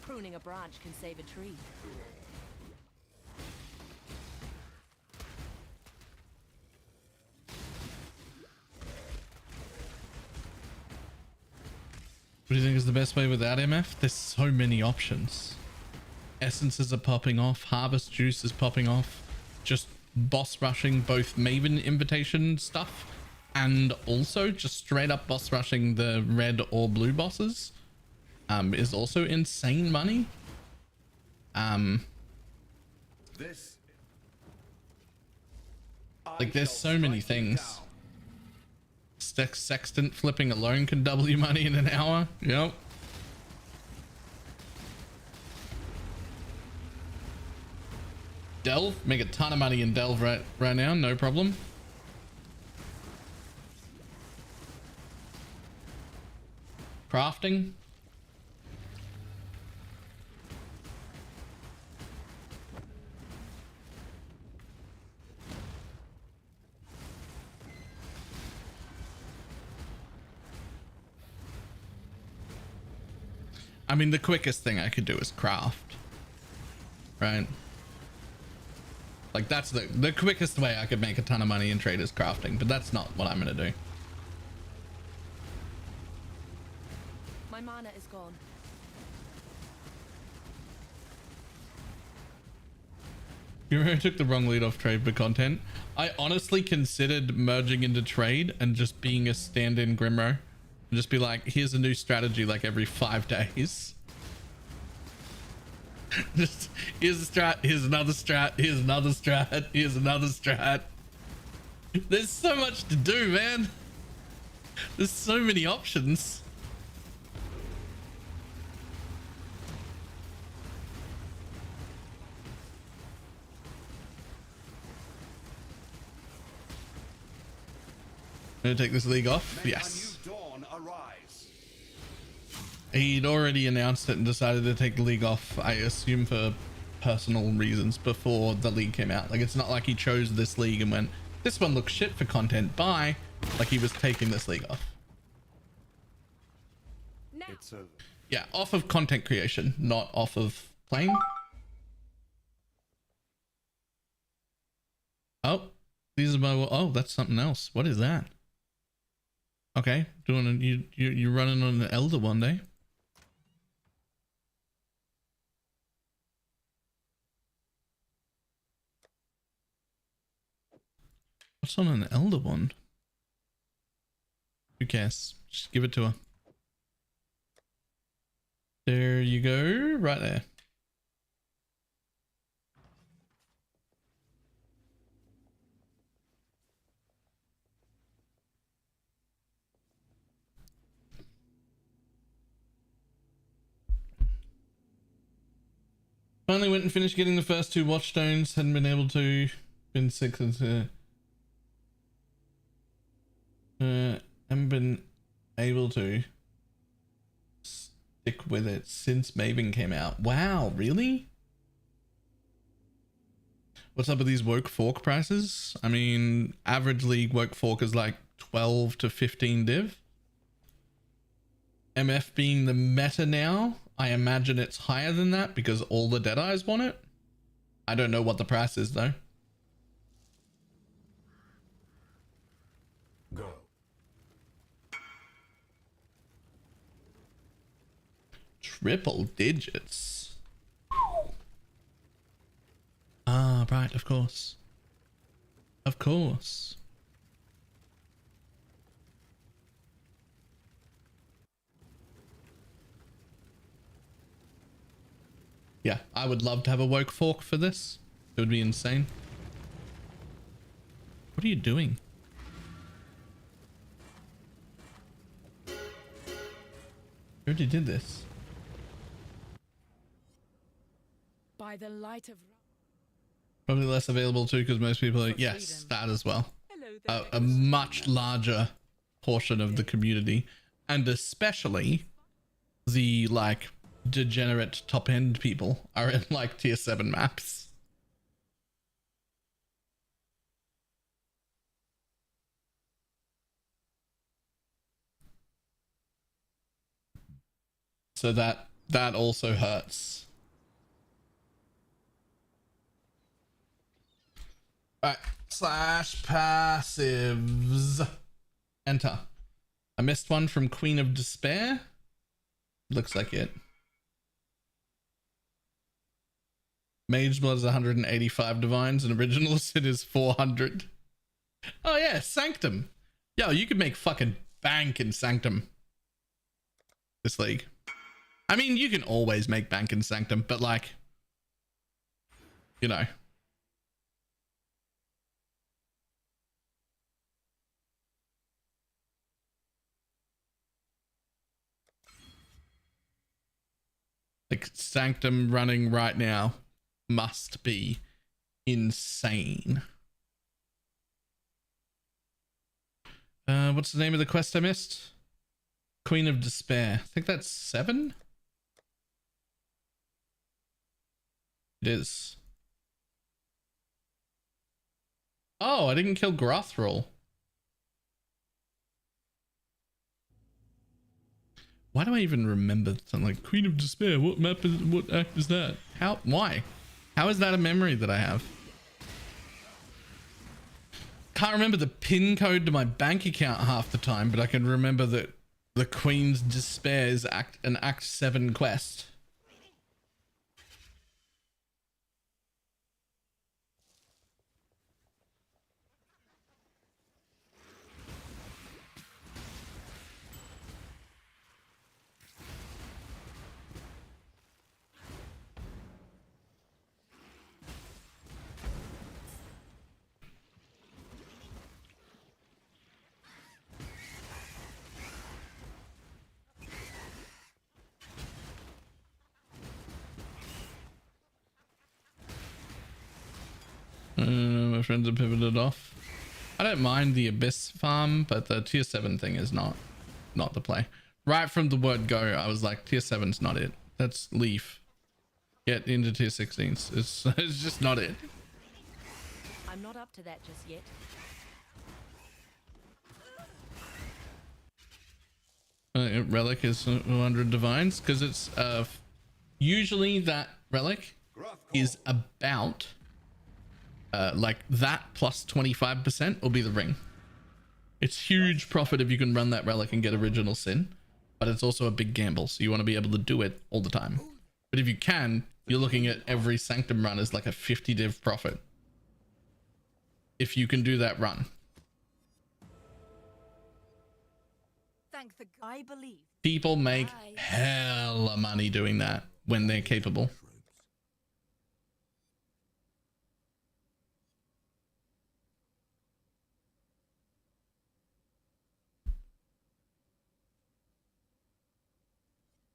Pruning a branch can save a tree.
What do you think is the best way without MF? There's so many options. Essences are popping off. Harvest juice is popping off. Just boss rushing both Maven invitation stuff and also just straight up boss rushing the red or blue bosses is also insane money. Like there's so many things. Sextant flipping alone can double your money in an hour. Yep. Delve, make a ton of money in Delve right now, no problem. Crafting. I mean, the quickest thing I could do is craft, right? Like that's the quickest way I could make a ton of money in trade is crafting, but that's not what I'm gonna do.
My mana is gone.
You remember I took the wrong lead off trade for content? I honestly considered merging into trade and just being a stand-in Grimro. And just be like, here's a new strategy like every 5 days. Just here's a strat, here's another strat, here's another strat, here's another strat. There's so much to do, man. There's so many options. Gonna take this league off? Yes. He'd already announced it and decided to take the league off, I assume for personal reasons, before the league came out. Like, it's not like he chose this league and went, this one looks shit for content, bye. Like, he was taking this league off.
It's over.
Yeah, off of content creation, not off of playing. Oh, these are my, oh, that's something else. What is that? Okay, you're running on an Elder one day. What's on an Elder one? Who cares? Just give it to her. There you go, right there. Finally went and finished getting the first 2 watchstones. Hadn't been able to. Been 6 and haven't been able to stick with it since Maven came out. Wow, really? What's up with these woke fork prices? I mean, average league woke fork is like 12 to 15 div. MF being the meta now, I imagine it's higher than that because all the Deadeyes want it. I don't know what the price is though. Triple digits. Ah, right, of course. Of course. Yeah, I would love to have a woke fork for this. It would be insane. What are you doing? You already did this.
By the light of
Probably less available too, because most people are, yes, that as well. A much larger portion of the community, and especially the like degenerate top end people are in like tier 7 maps. So that also hurts. Alright, slash passives. Enter. I missed one from Queen of Despair. Looks like it. Mage Blood is 185 divines and original sin is 400. Oh yeah, Sanctum. Yo, you could make fucking bank in Sanctum. This league. I mean, you can always make bank in Sanctum, but like, you know. Like Sanctum running right now must be insane. What's the name of the quest I missed? Queen of Despair. I think that's 7. It is. Oh, I didn't kill Grothrol. Why do I even remember something like Queen of Despair? What map is, what act is that? How, why? How is that a memory that I have? Can't remember the pin code to my bank account half the time, but I can remember that the Queen's Despair is an Act 7 quest. My friends are pivoted off. I don't mind the Abyss farm, but the tier 7 thing is not the play. Right from the word go, I was like, tier 7's not it. That's leaf. Get into tier 16s. It's just not it.
I'm not up to that just yet.
Relic is 100 divines because it's usually that relic is about like that plus 25% will be the ring. It's huge profit if you can run that relic and get original sin, but it's also a big gamble, so you want to be able to do it all the time. But if you can, you're looking at every Sanctum run as like a 50 div profit if you can do that run.
thank the I believe.
People make hella money doing that when they're capable.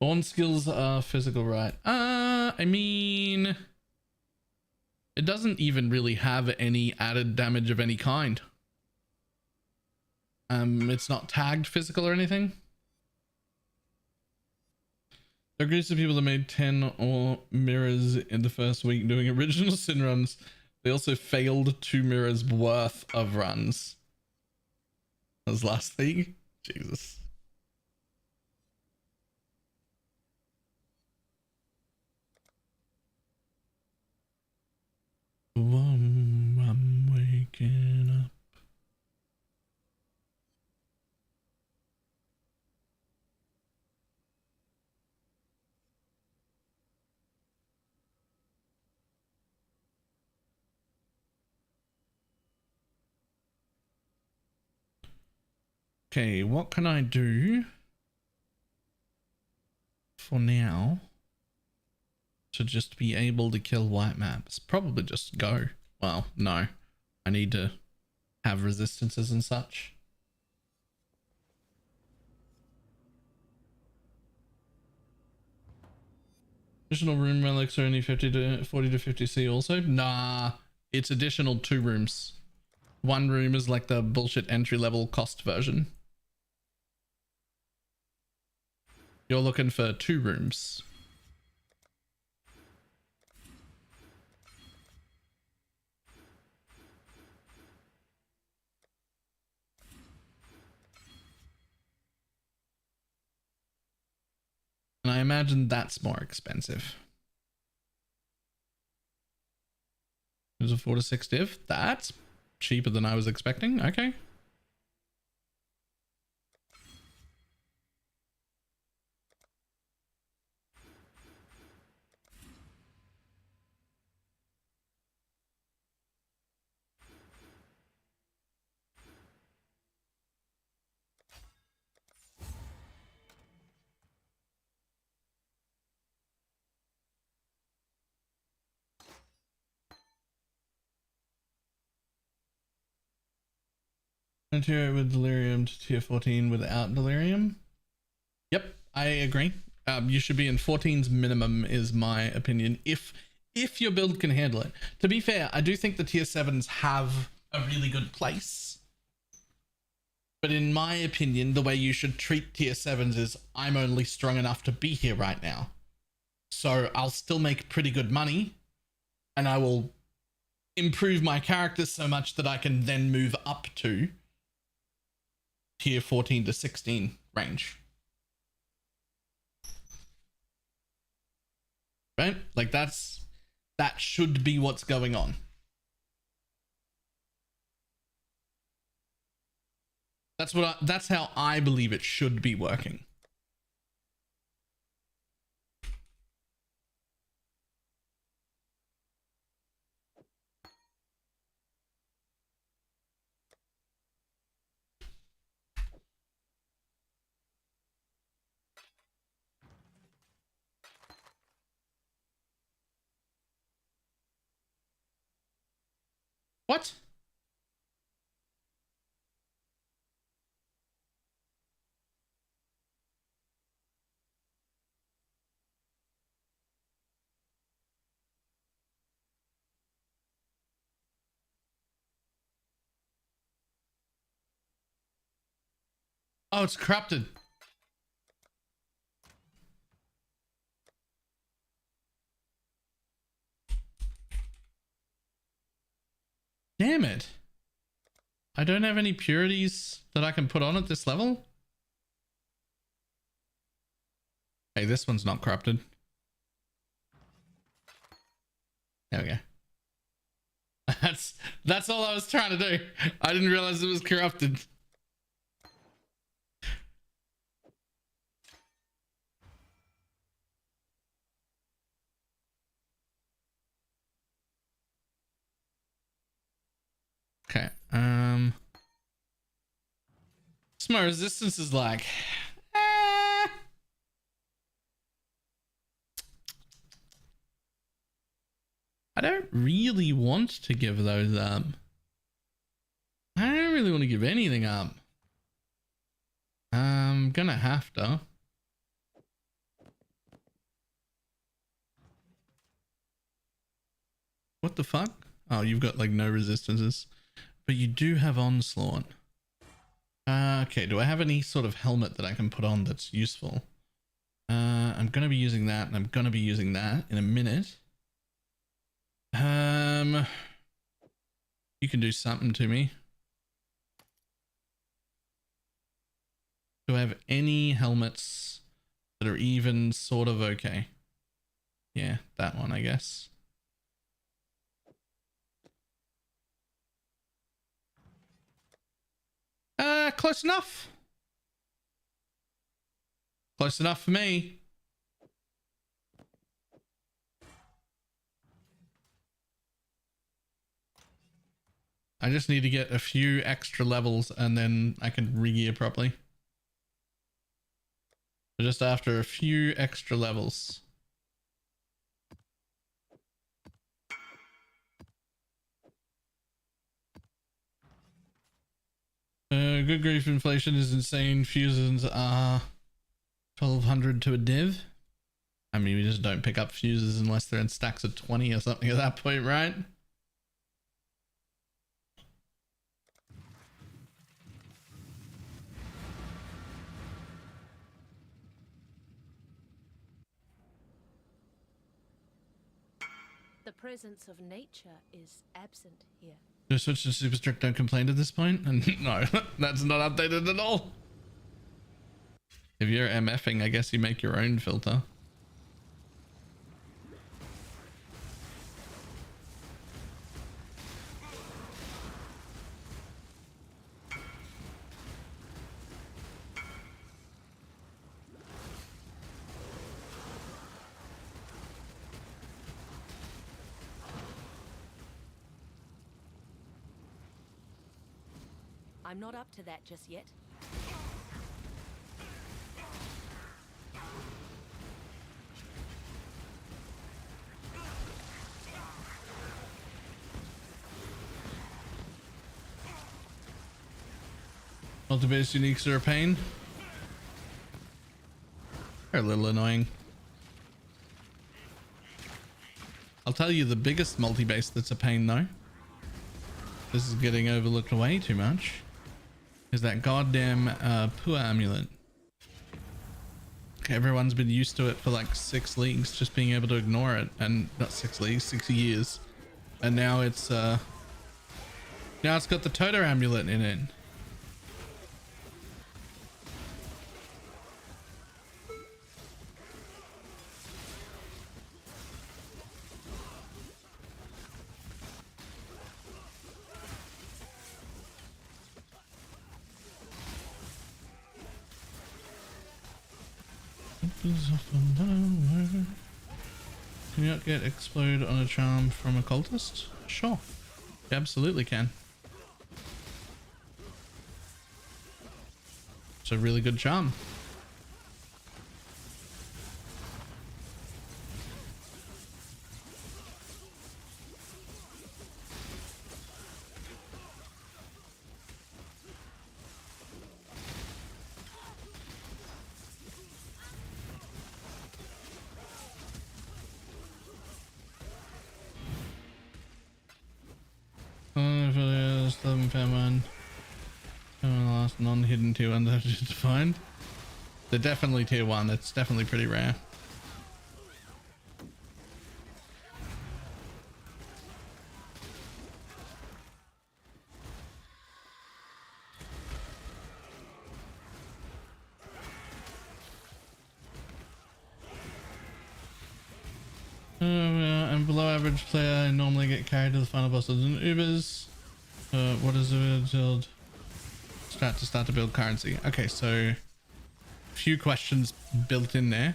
Born skills are physical, right? I mean, it doesn't even really have any added damage of any kind. It's not tagged physical or anything. There are groups of people that made 10 or mirrors in the first week doing original sin runs. They also failed 2 mirrors worth of runs. That was last week. Jesus. Whoa, I'm waking up. Okay, what can I do for now to just be able to kill white maps? Probably just go. Well, no. I need to have resistances and such. Additional room relics are only 40 to 50C also? Nah, it's additional 2 rooms. 1 room is like the bullshit entry level cost version. You're looking for 2 rooms. And I imagine that's more expensive. There's a 4 to 6 div. That's cheaper than I was expecting. Okay. Tier with delirium to tier 14 without delirium. Yep, I agree. You should be in 14's minimum is my opinion, if your build can handle it. To be fair, I do think the tier 7s have a really good place. But in my opinion, the way you should treat tier 7s is I'm only strong enough to be here right now. So I'll still make pretty good money and I will improve my characters so much that I can then move up to tier 14 to 16 range. Right? Like that should be what's going on. That's how I believe it should be working. What? Oh, it's corrupted. Damn it. I don't have any purities that I can put on at this level. Hey, this one's not corrupted. There we go. That's all I was trying to do. I didn't realize it was corrupted. Okay. So my resistance is like I don't really want to give those up. I don't really want to give anything up. I'm gonna have to. What the fuck? Oh, you've got like no resistances, but you do have onslaught. Okay, do I have any sort of helmet that I can put on that's useful? I'm gonna be using that, and I'm gonna be using that in a minute. You can do something to me. Do I have any helmets that are even sort of okay? Yeah, that one, I guess. Close enough. Close enough for me. I just need to get a few extra levels and then I can re-gear properly. So just after a few extra levels. Good grief, inflation is insane. Fuses are 1200 to a div. I mean, we just don't pick up fuses unless they're in stacks of 20 or something at that point, right?
The presence of nature is absent here.
Just switch to super strict, don't complain at this point? And no, that's not updated at all. If you're MFing, I guess you make your own filter.
I'm not up to that just yet.
Multi-base uniques are a pain. They're a little annoying. I'll tell you the biggest multi-base that's a pain though. This is getting overlooked way too much. Is that goddamn Pua amulet. Everyone's been used to it for like 6 leagues, just being able to ignore it, and not 6 leagues, 6 years. And now it's got the Toto amulet in it. Can you not get explode on a charm from a cultist? Sure. You absolutely can. It's a really good charm. Last non-hidden tier 1 that is defined. They're definitely tier 1. It's definitely pretty rare. I'm below average player. I normally get carried to the final bosses and Ubers. What is it build? Strat to start to build currency. Okay, so a few questions built in there.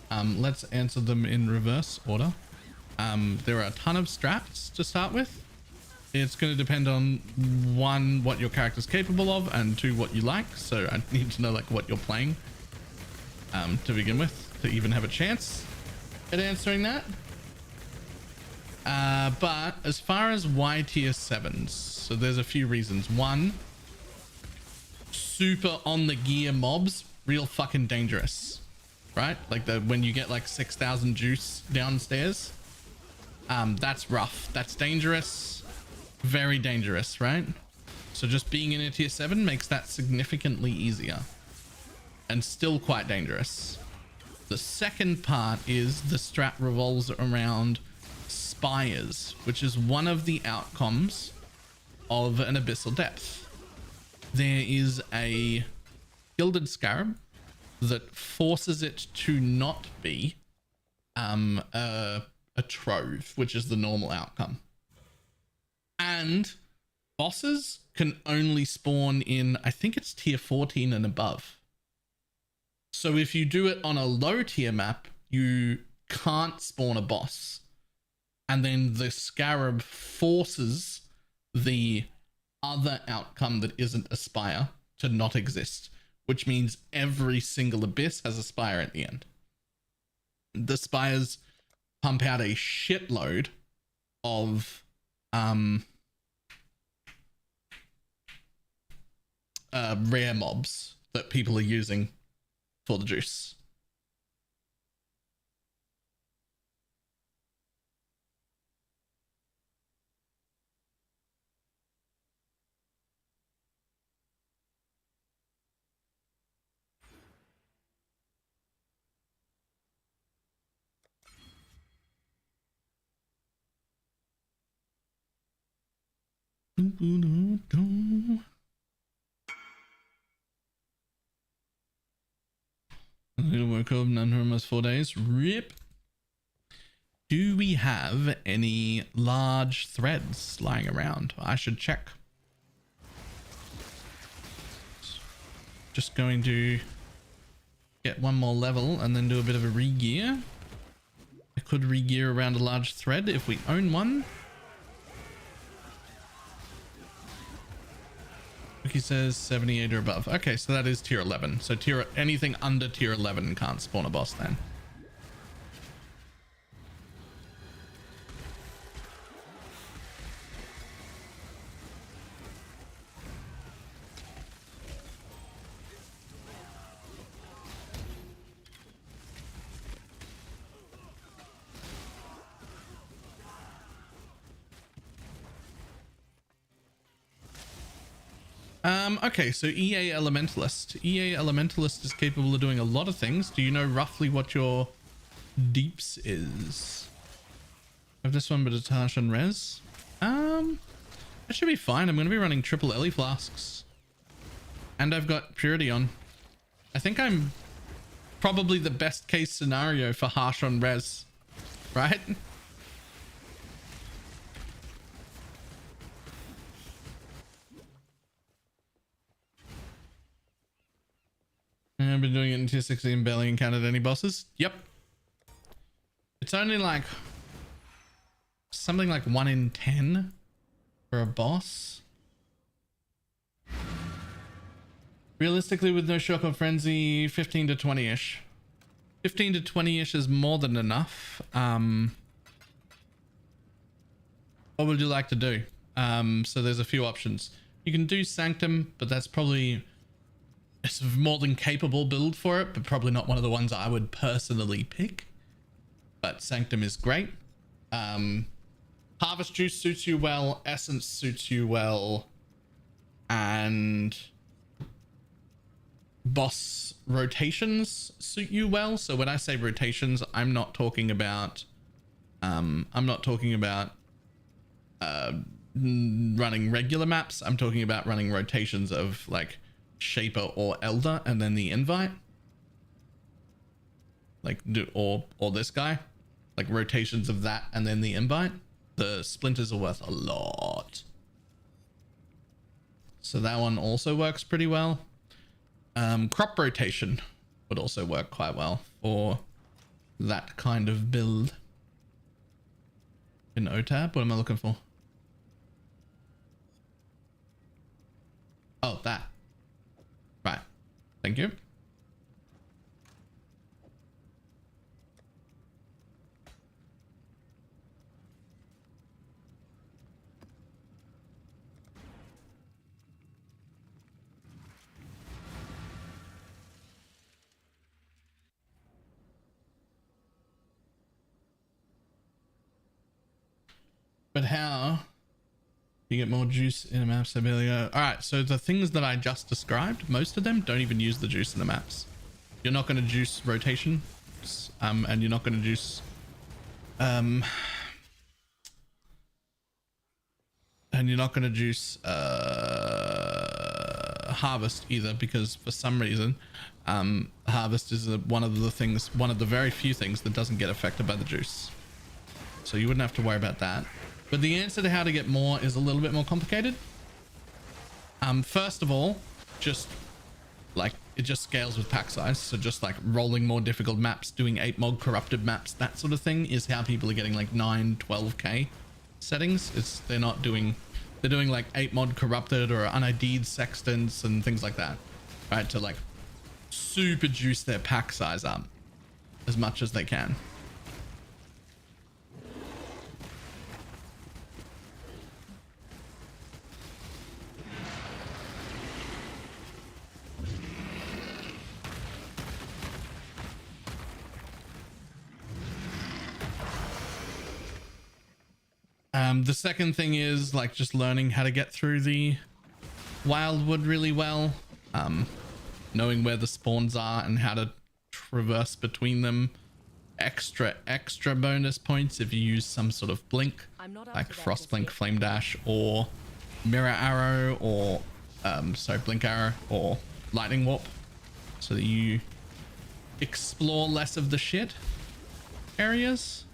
Let's answer them in reverse order. There are a ton of strats to start with. It's going to depend on 1, what your character's capable of, and 2, what you like. So I need to know like what you're playing to begin with to even have a chance at answering that. But as far as Y tier 7s, so there's a few reasons. 1, super on the gear mobs, real fucking dangerous, right? Like when you get like 6,000 juice downstairs, that's rough. That's dangerous, very dangerous, right? So just being in a tier 7 makes that significantly easier and still quite dangerous. The second part is the strat revolves around spires, which is one of the outcomes of an abyssal depth. There is a gilded scarab that forces it to not be a trove, which is the normal outcome. And bosses can only spawn in, I think it's tier 14 and above. So if you do it on a low tier map, you can't spawn a boss. And then the scarab forces the other outcome that isn't a spire to not exist, which means every single abyss has a spire at the end. The spires pump out a shitload of rare mobs that people are using for the juice. It'll work over none for almost 4 days. Rip. Do we have any large threads lying around? I should check. Just going to get one more level and then do a bit of a re-gear. I could re-gear around a large thread if we own one. Wiki says 78 or above. Okay, so that is tier 11. So anything under tier 11 can't spawn a boss then. Okay, so EA Elementalist. EA Elementalist is capable of doing a lot of things. Do you know roughly what your deeps is? I have this one, but it's harsh on res. That should be fine. I'm going to be running triple LE flasks. And I've got purity on. I think I'm probably the best case scenario for harsh on res, right? I've been doing it in tier 16 and barely encountered any bosses. Yep. It's only like something like 1 in 10 for a boss. Realistically, with no shock or frenzy, 15 to 20-ish. 15 to 20-ish is more than enough. What would you like to do? So there's a few options. You can do Sanctum, but that's probably... it's a more than capable build for it, but probably not one of the ones I would personally pick. But Sanctum is great. Harvest Juice suits you well. Essence suits you well. And boss rotations suit you well. So when I say rotations, I'm not talking about running regular maps. I'm talking about running rotations of like Shaper or Elder and then the invite, like or this guy, like rotations of that and then the invite. The splinters are worth a lot, so that one also works pretty well. Crop rotation would also work quite well for that kind of build. In OTAB, what am I looking for? Oh, that. Right. Thank you. But how you get more juice in a map? So there we go. All right, so the things that I just described, most of them don't even use the juice in the maps. You're not going to juice rotation, and you're not going to juice and you're not going to juice harvest either, because for some reason harvest is one of the very few things that doesn't get affected by the juice, so you wouldn't have to worry about that. But the answer to how to get more is a little bit more complicated. First of all, just like it just scales with pack size. So just like rolling more difficult maps, doing 8 mod corrupted maps, that sort of thing is how people are getting like 9, 12k settings. They're not doing They're doing like 8 mod corrupted or unID'd sextants and things like that, right? To like super juice their pack size up as much as they can. The second thing is like just learning how to get through the wildwood really well, knowing where the spawns are and how to traverse between them. Extra bonus points if you use some sort of blink, like frost blink, flame dash, or mirror arrow, or blink arrow or lightning warp, so that you explore less of the shit areas.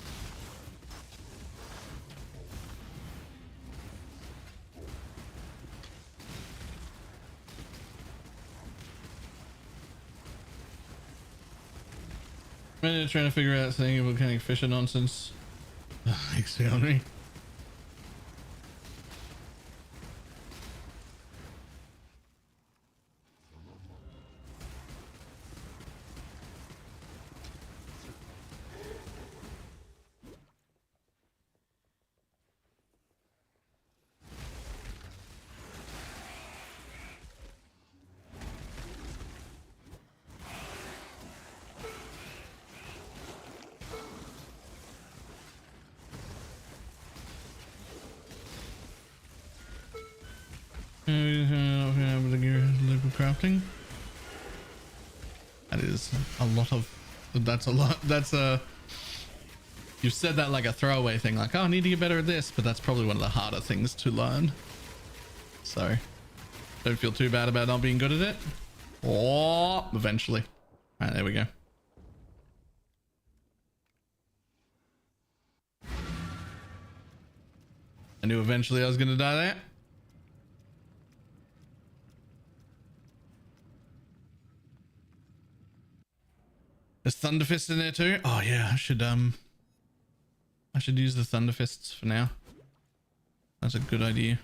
I'm trying to figure out saying volcanic fisher nonsense. Excuse me. Crafting. That is a lot of. That's a lot. That's a. You've said that like a throwaway thing, like, oh, I need to get better at this, but that's probably one of the harder things to learn. So, don't feel too bad about not being good at it. Or eventually. All right, there we go. I knew eventually I was going to die there. There's Thunder Fist in there too. Oh yeah, I should use the Thunder Fists for now. That's a good idea.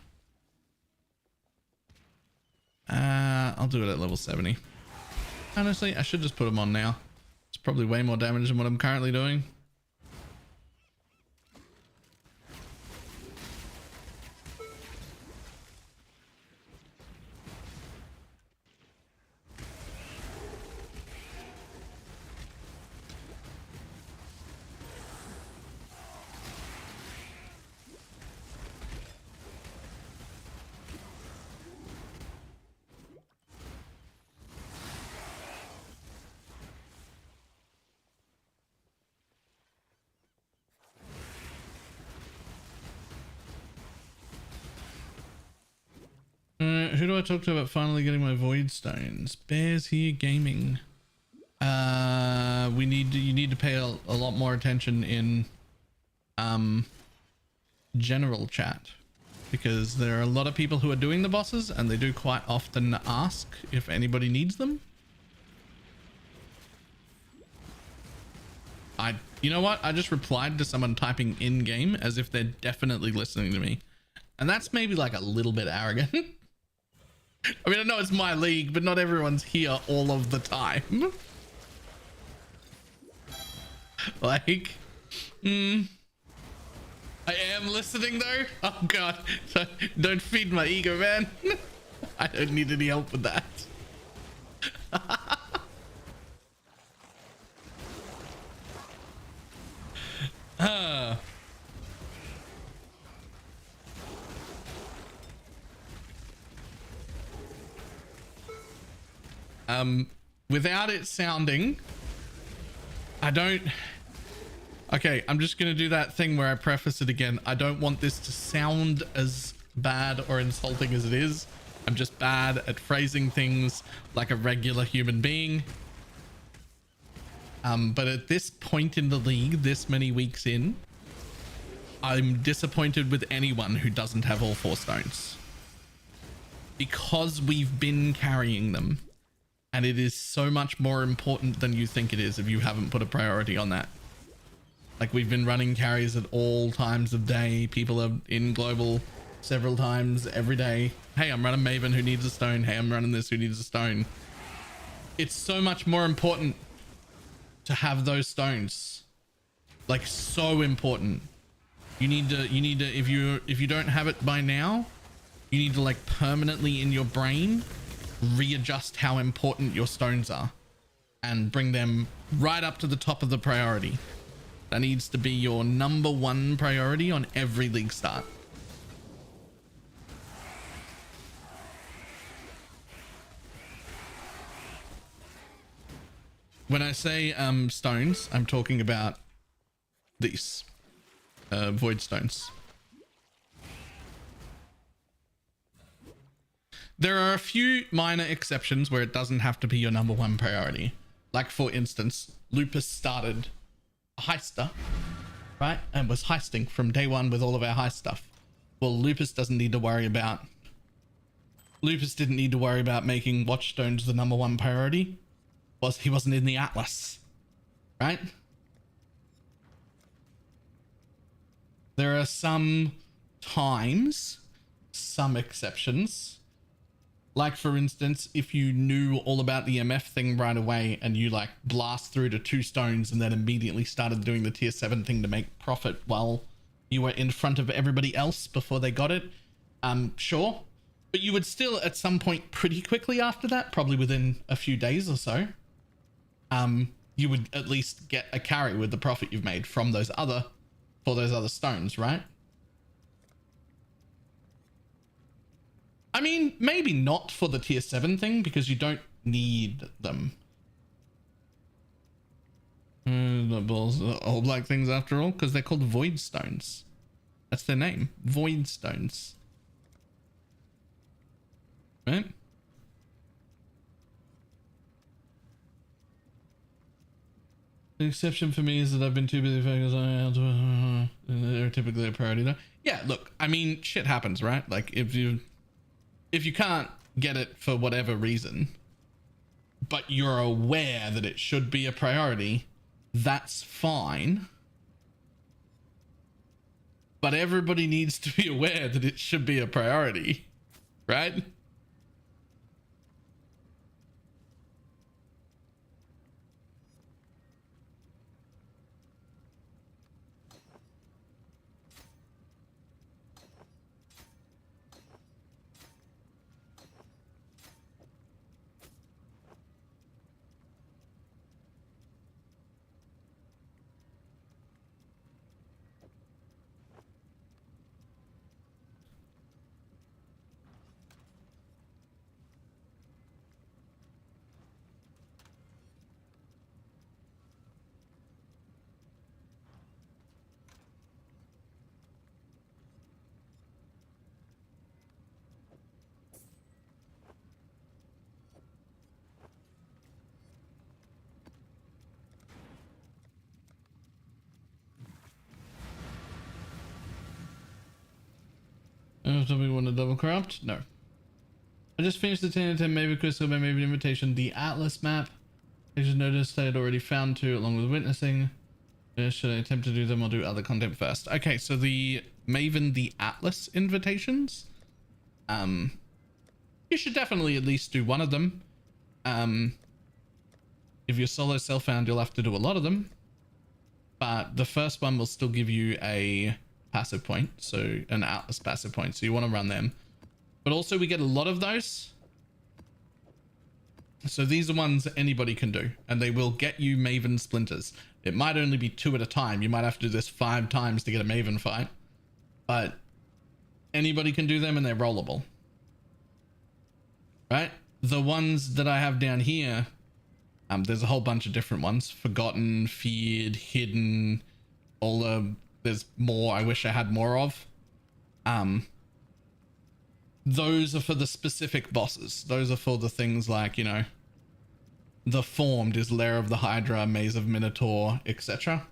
I'll do it at level 70. Honestly, I should just put them on now. It's probably way more damage than what I'm currently doing. Who do I talk to about finally getting my void stones? Bears here gaming. You need to pay a lot more attention in general chat, because there are a lot of people who are doing the bosses and they do quite often ask if anybody needs them. You know what? I just replied to someone typing in game as if they're definitely listening to me. And that's maybe like a little bit arrogant. I mean, I know it's my league, but not everyone's here all of the time. Like, I am listening though. Oh God, so don't feed my ego, man. I don't need any help with that. Without it sounding, okay, I'm just gonna do that thing where I preface it again. I don't want this to sound as bad or insulting as it is. I'm just bad at phrasing things like a regular human being. But at this point in the league, this many weeks in, I'm disappointed with anyone who doesn't have all 4 stones, because we've been carrying them. And it is so much more important than you think it is if you haven't put a priority on that. Like, we've been running carries at all times of day. People are in global several times every day. Hey, I'm running Maven, who needs a stone? Hey, I'm running this, who needs a stone? It's so much more important to have those stones. Like, so important. You need to if you don't have it by now, you need to like permanently in your brain readjust how important your stones are and bring them right up to the top of the priority. That needs to be your number one priority on every league start. When I say stones, I'm talking about these void stones. There are a few minor exceptions where it doesn't have to be your number one priority. Like, for instance, Lupus started a heister, right? And was heisting from day one with all of our heist stuff. Well, Lupus didn't need to worry about making watchstones the number one priority. He wasn't in the Atlas, right? There are some times, some exceptions. Like, for instance, if you knew all about the MF thing right away and you like blast through to 2 stones and then immediately started doing the tier 7 thing to make profit while you were in front of everybody else before they got it, sure. But you would still at some point pretty quickly after that, probably within a few days or so, you would at least get a carry with the profit you've made from those other stones, right? I mean, maybe not for the tier 7 thing because you don't need them. The balls are all black things after all, because they're called void stones. That's their name, void stones. Right? The exception for me is that I've been too busy focused on they're typically a priority though. Yeah, look, I mean, shit happens, right? Like, if you can't get it for whatever reason, but you're aware that it should be a priority, that's fine. But everybody needs to be aware that it should be a priority, right? Somebody want to double corrupt? No. I just finished the 10 10 Maven Crystal by Maven Invitation, the Atlas map. I just noticed I had already found 2 along with witnessing. Should I attempt to do them or do other content first? Okay, so the Maven, the Atlas invitations. You should definitely at least do one of them. If you're solo self-found, you'll have to do a lot of them. But the first one will still give you a passive point, so an Atlas passive point, so you want to run them. But also we get a lot of those, so these are ones that anybody can do, and they will get you Maven splinters. It might only be 2 at a time. You might have to do this 5 times to get a Maven fight, but anybody can do them and they're rollable, right? The ones that I have down here, there's a whole bunch of different ones: forgotten, feared, hidden, all the there's more I wish I had more of. Those are for the specific bosses. Those are for the things like, you know, the Formed is Lair of the Hydra, Maze of Minotaur, etc.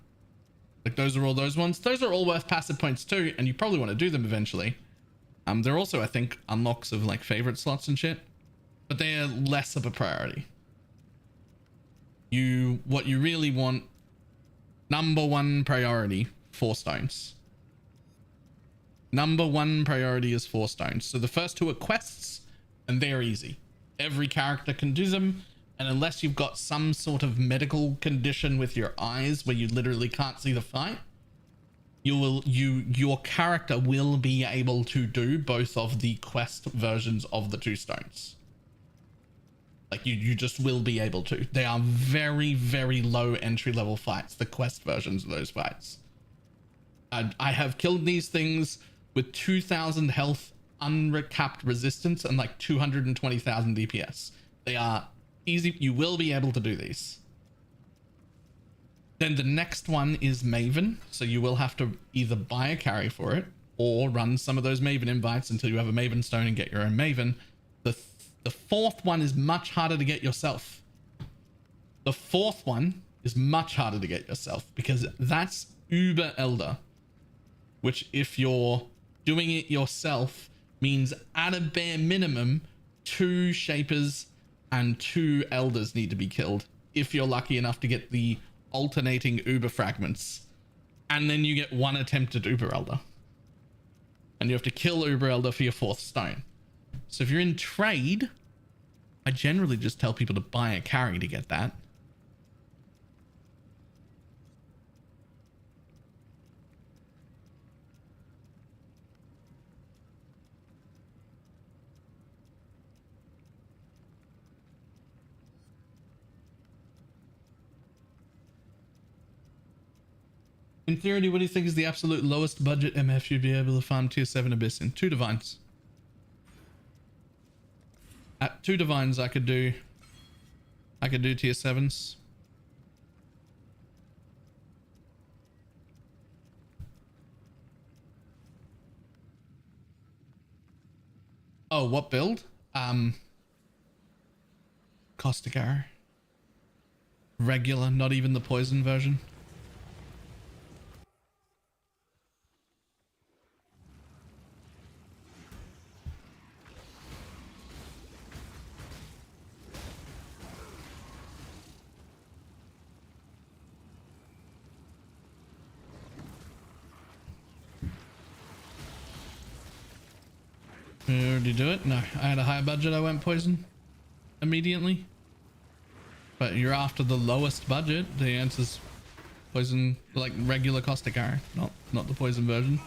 Like, those are all those ones. Those are all worth passive points too, and you probably want to do them eventually. They're also, I think, unlocks of like favorite slots and shit, but they're less of a priority. What you really want, number one priority, 4 stones. Number one priority is 4 stones. So the first 2 are quests, and they're easy. Every character can do them, and unless you've got some sort of medical condition with your eyes where you literally can't see the fight, your character will be able to do both of the quest versions of the 2 stones. Like you just will be able to. They are very, very low entry level fights, the quest versions of those fights. I have killed these things with 2,000 health, unrecapped resistance, and like 220,000 DPS. They are easy. You will be able to do these. Then the next one is Maven. So you will have to either buy a carry for it or run some of those Maven invites until you have a Maven stone and get your own Maven. The 4th one is much harder to get yourself. The 4th one is much harder to get yourself because that's Uber Elder, which if you're doing it yourself means at a bare minimum 2 Shapers and 2 Elders need to be killed if you're lucky enough to get the alternating Uber fragments, and then you get 1 attempt at Uber Elder, and you have to kill Uber Elder for your 4th stone. So if you're in trade, I generally just tell people to buy a carry to get that. In theory, what do you think is the absolute lowest budget MF you'd be able to farm tier 7 Abyss in? 2 Divines. At 2 Divines, I could do tier 7s. Oh, what build? Caustic Arrow. Regular, not even the poison version. Did you do it? No, I had a high budget. I went poison immediately. But you're after the lowest budget. The answer's poison, like regular caustic arrow, not the poison version.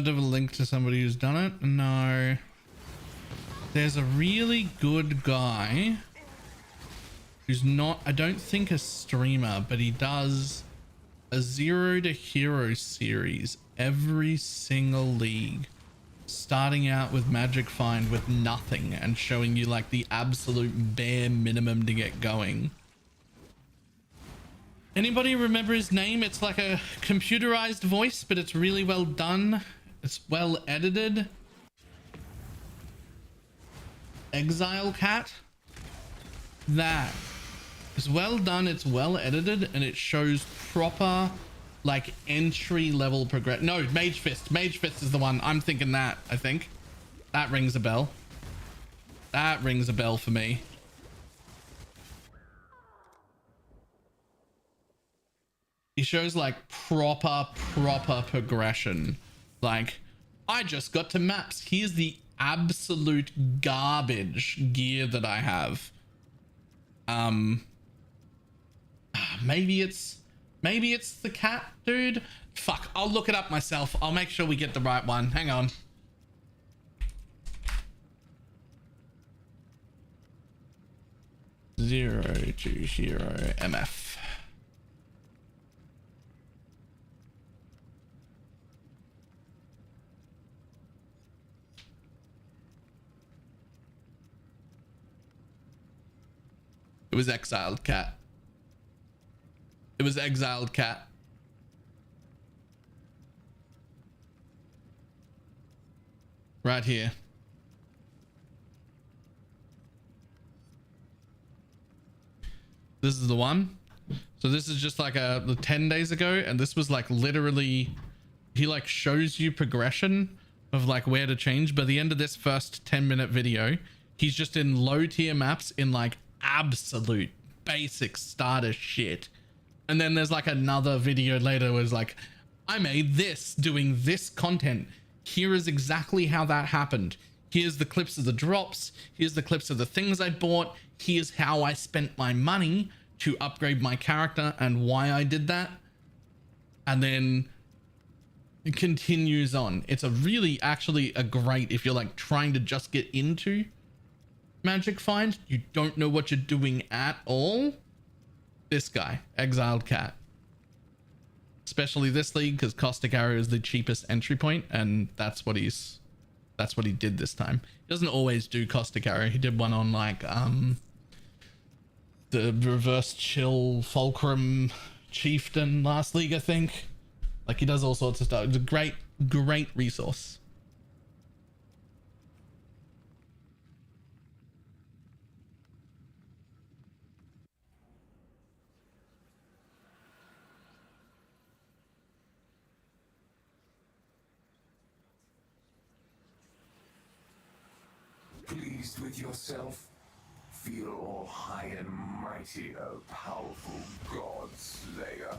Do I have a link to somebody who's done it? No. There's a really good guy who's not, I don't think a streamer, but he does a 0 to Hero series every single league, starting out with Magic Find with nothing and showing you like the absolute bare minimum to get going. Anybody remember his name? It's like a computerized voice, but it's really well done. It's well edited. Exile Cat. That is well done. It's well edited and it shows proper like entry level progress. No, Mage Fist. Mage Fist is the one. I'm thinking that, I think. That rings a bell. That rings a bell for me. He shows like proper progression. Like, I just got to maps. Here's the absolute garbage gear that I have. Maybe it's Maybe it's the cat, dude. Fuck, I'll look it up myself. I'll make sure we get the right one. Hang on. Zero to hero MF. It was exiled cat. It was exiled cat. Right here. This is the one. So this is just like the 10 days ago, and this was like literally, he like shows you progression of like where to change. By the end of this first 10-minute video, he's just in low tier maps in like absolute basic starter shit. And then there's like another video later where it's like, I made this doing this content. Here is exactly how that happened. Here's the clips of the drops. Here's the clips of the things I bought. Here's how I spent my money to upgrade my character and why I did that. And then it continues on. It's a really actually a great, if you're like trying to just get into Magic Find, you don't know what you're doing at all. This guy, Exiled Cat. Especially this league, because Caustic Arrow is the cheapest entry point, and that's what he did this time. He doesn't always do Caustic Arrow. He did one on like the reverse chill Fulcrum Chieftain last league, I think. Like he does all sorts of stuff. It's a great resource.
Pleased with yourself? Feel all high and mighty, O powerful God Slayer.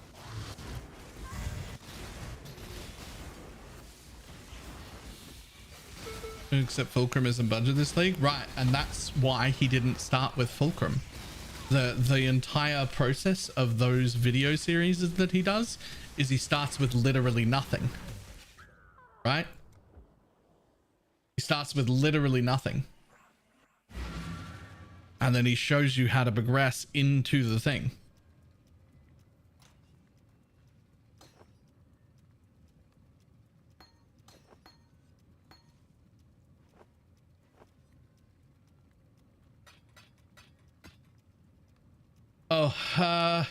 Except Fulcrum isn't budget this league, right? And that's why he didn't start with Fulcrum. The entire process of those video series that he does is he starts with literally nothing, right? He starts with literally nothing. And then he shows you how to progress into the thing. Oh, I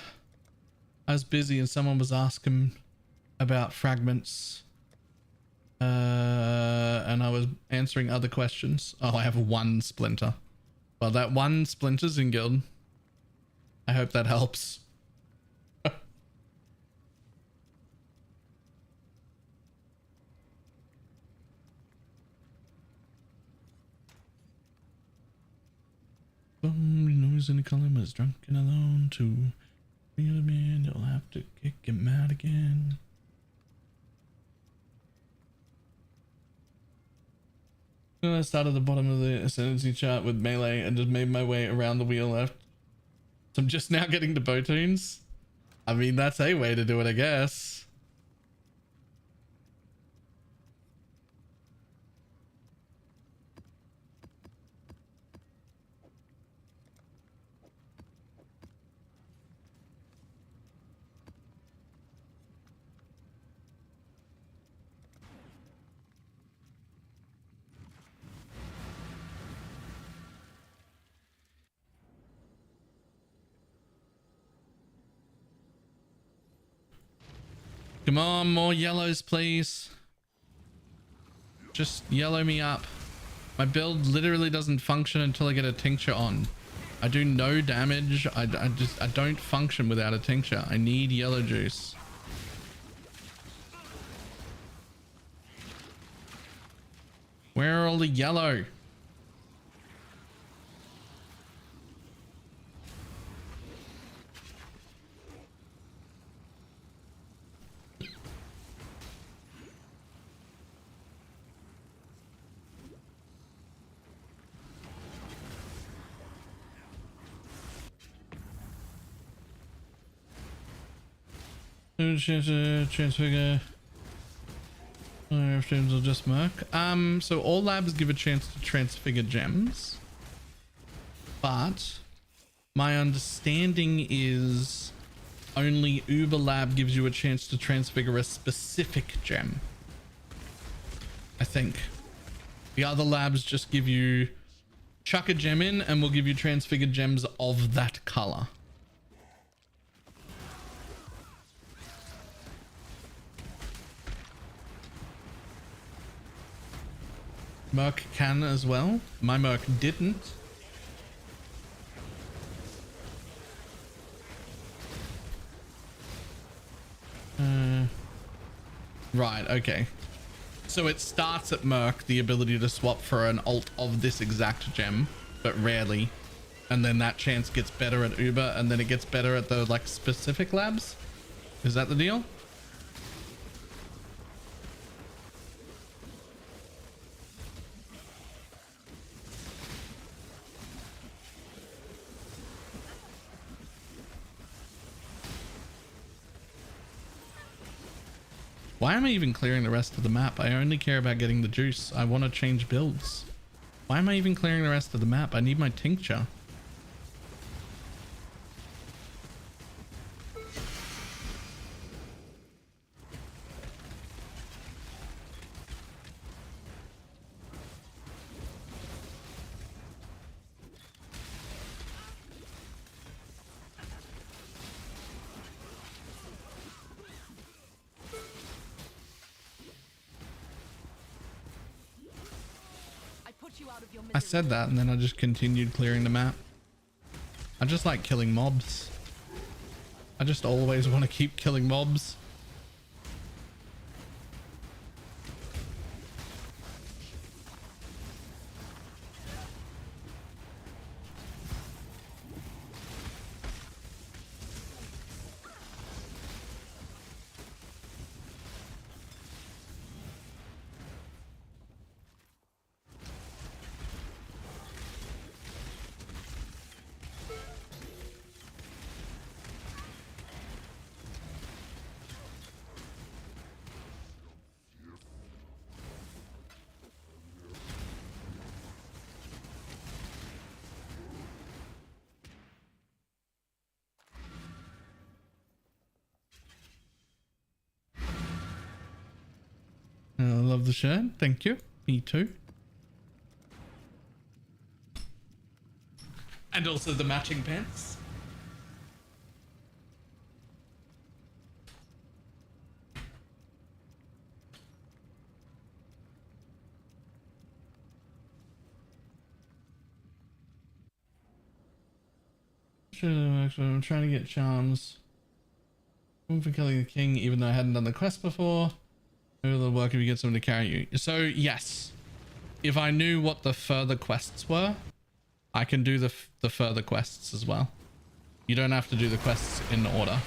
was busy and someone was asking about fragments. And I was answering other questions. Oh, I have one splinter. Well, that one splinter's in guild. I hope that helps. Knows any color was drunk and alone to feel a man, you'll have to kick him out again. I started at the bottom of the Ascendancy chart with melee and just made my way around the wheel left. So I'm just now getting to bow tunes. I mean, that's a way to do it, I guess. Come on, more yellows, please. Just yellow me up. My build literally doesn't function until I get a tincture on. I do no damage. I don't function without a tincture. I need yellow juice. Where are all the yellow? Transfigure. If gems will just merc. So all labs give a chance to transfigure gems, but my understanding is only Uber Lab gives you a chance to transfigure a specific gem. I think the other labs just give you chuck a gem in and will give you transfigured gems of that color. Merc can as well. My Merc didn't. Right, okay. So it starts at Merc, the ability to swap for an alt of this exact gem, but rarely. And then that chance gets better at Uber, and then it gets better at the like specific labs. Is that the deal? Why am I even clearing the rest of the map? I only care about getting the juice. I want to change builds. Why am I even clearing the rest of the map? I need my tincture. I said that and then I just continued clearing the map. I just like killing mobs. I just always want to keep killing mobs. I love the shirt. Thank you. Me too. And also the matching pants. I'm trying to get charms. I'm for killing the king, even though I hadn't done the quest before. Maybe it'll work if you get someone to carry you. So yes, if I knew what the further quests were, I can do the further quests as well. You don't have to do the quests in order.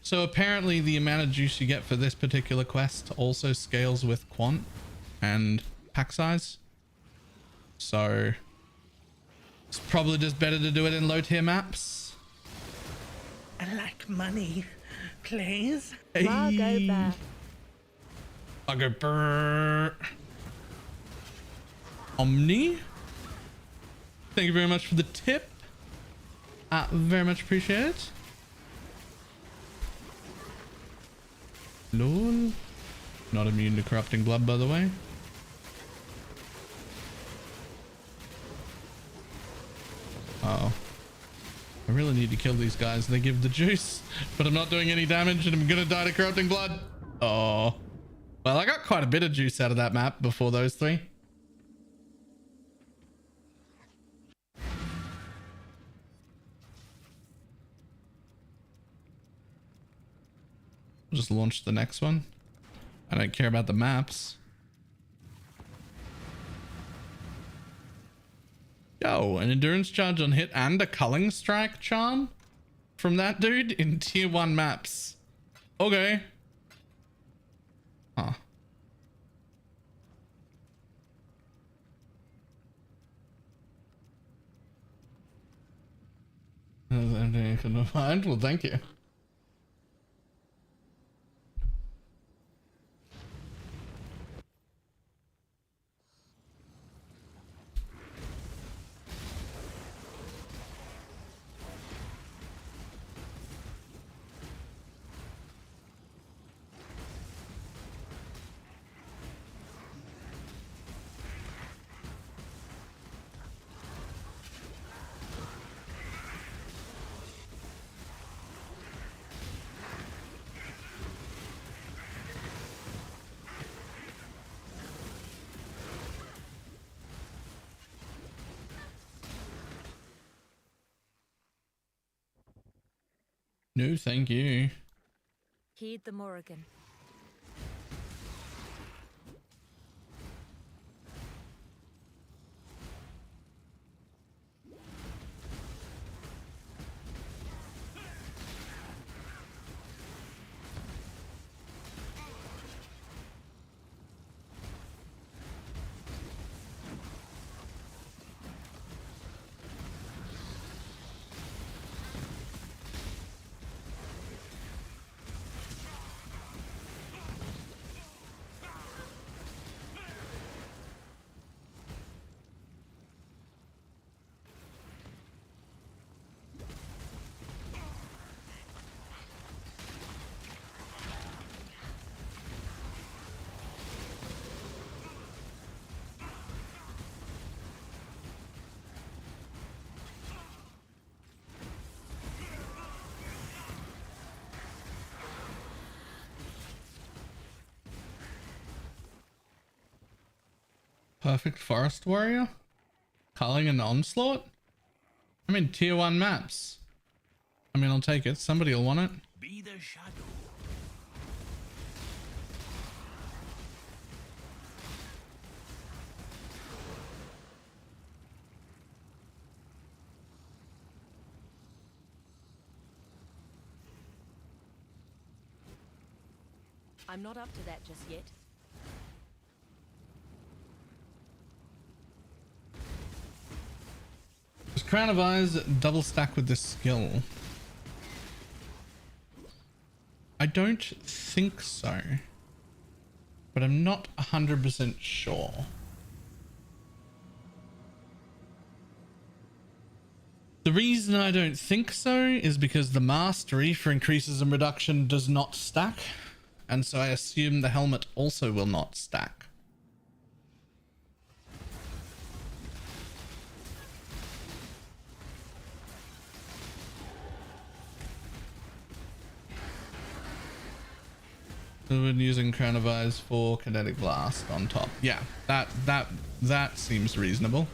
So apparently the amount of juice you get for this particular quest also scales with quant and pack size. So it's probably just better to do it in low tier maps.
I like money, please.
Hey.
Margo back.
I'll go brrr. Omni. Thank you very much for the tip. Very much appreciate it. Lol. Not immune to corrupting blood, by the way. Uh-oh. I really need to kill these guys. They give the juice, but I'm not doing any damage and I'm gonna die to corrupting blood. Oh. Well, I got quite a bit of juice out of that map before those three. We'll just launch the next one. I don't care about the maps. Yo, an endurance charge on hit and a culling strike charm from that dude in tier 1 maps. Okay. Huh. That's everything I couldn't find. Well, thank you. No, thank you.
Heed the Morrigan. Perfect forest warrior? Culling an onslaught? I'm in tier 1 maps. I mean, I'll take it. Somebody will want it.
Be the shadow.
I'm not up to that just yet.
Does Crown of Eyes double stack with this skill? I don't think so, but I'm not 100% sure. The reason I don't think so is because the mastery for increases and reduction does not stack, and so I assume the helmet also will not stack. We've been using Crown of Eyes for Kinetic Blast on top. Yeah, that seems reasonable.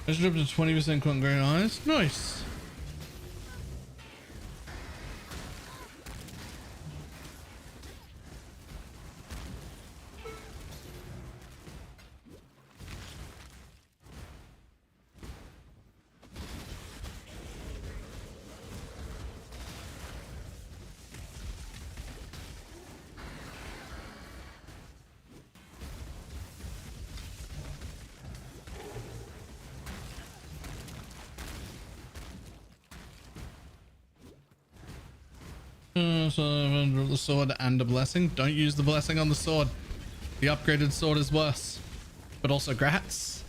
I just dropped to 20% Quantum Grey Eyes. Nice. So the sword and a blessing. Don't use the blessing on the sword. The upgraded sword is worse, but also grats.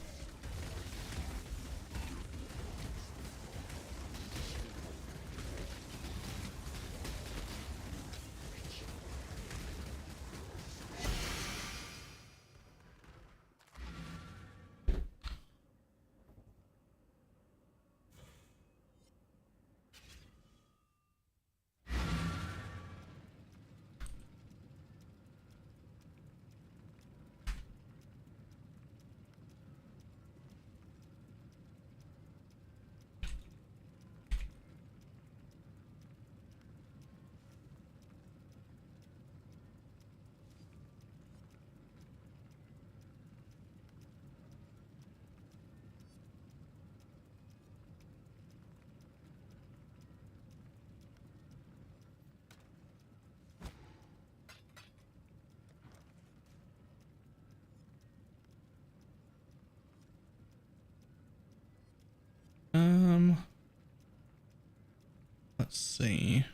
Let's see.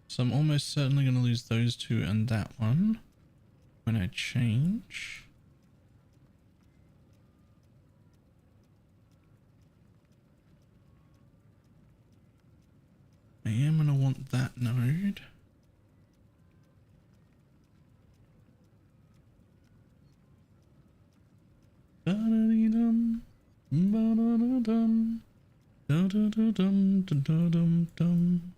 So I'm almost certainly going to lose those two and that one when I change. I am going to want that node. Da-da-dee-dum, ba-da-da-dum, da-da-da-dum, da-da-dum-dum.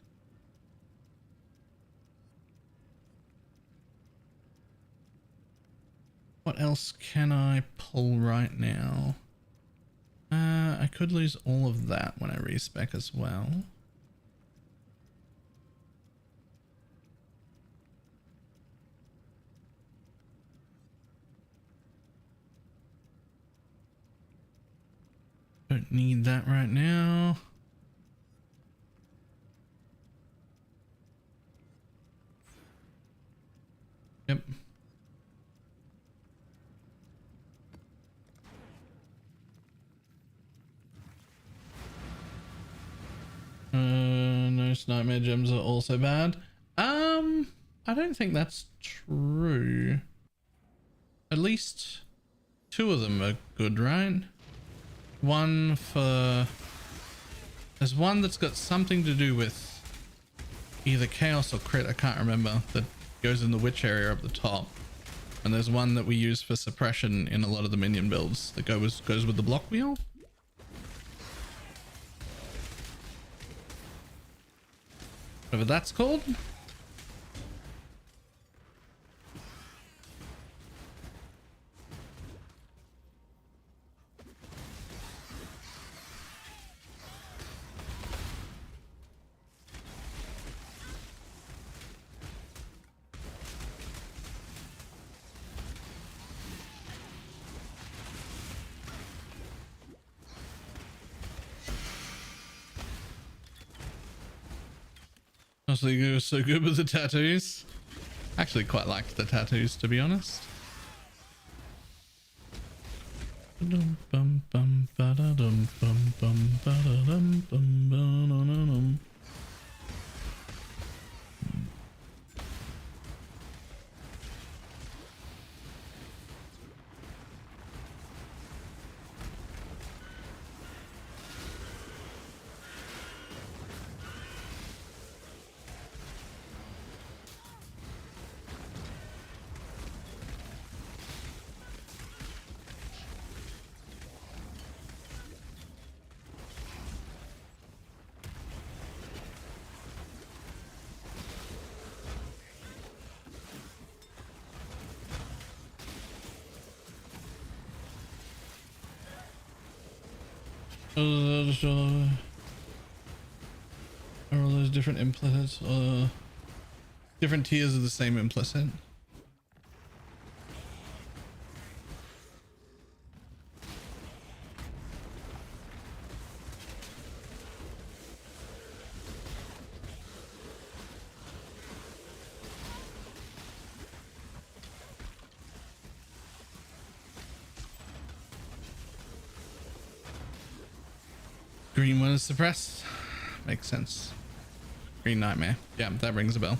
What else can I pull right now? I could lose all of that when I respec as well. Don't need that right now. Yep. No, nightmare gems are also bad. I don't think that's true. At least two of them are good, right? One for... There's one that's got something to do with either chaos or crit, I can't remember, that goes in the witch area up the top. And there's one that we use for suppression in a lot of the minion builds that goes with the block wheel. Whatever that's called. Honestly, you were so good with the tattoos. Actually quite liked the tattoos, to be honest. Are all those different implicits? Different tiers of the same implicit. Green one is suppressed. Makes sense. Green nightmare. Yeah, that rings a bell.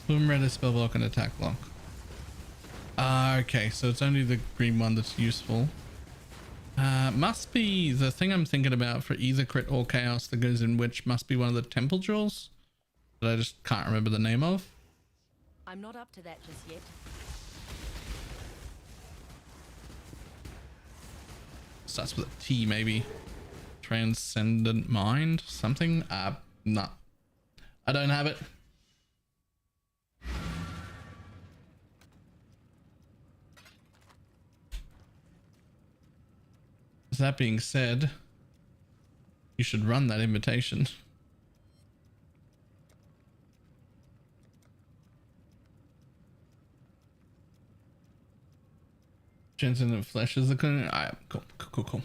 Boom, red is spell block and attack block. Okay, so it's only the green one that's useful. Must be the thing I'm thinking about for either crit or chaos that goes in which must be one of the temple jewels that I just can't remember the name of.
I'm not up to that just yet.
Starts with a T maybe. Transcendent mind something. Nah. I don't have it. That being said, you should run that invitation. Transcendent flesh is the cool.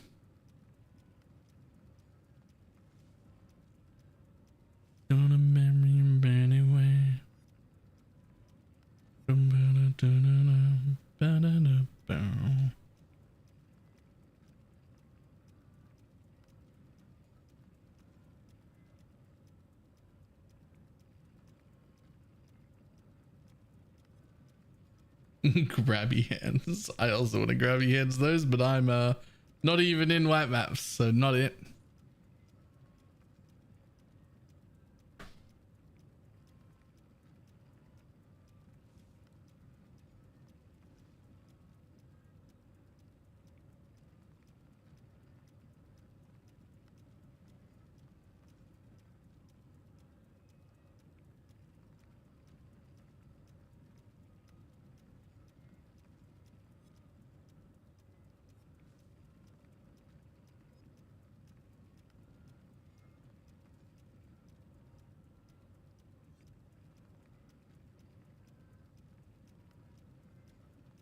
Grabby hands. I also want to grabby hands those, but I'm not even in white maps, so not it.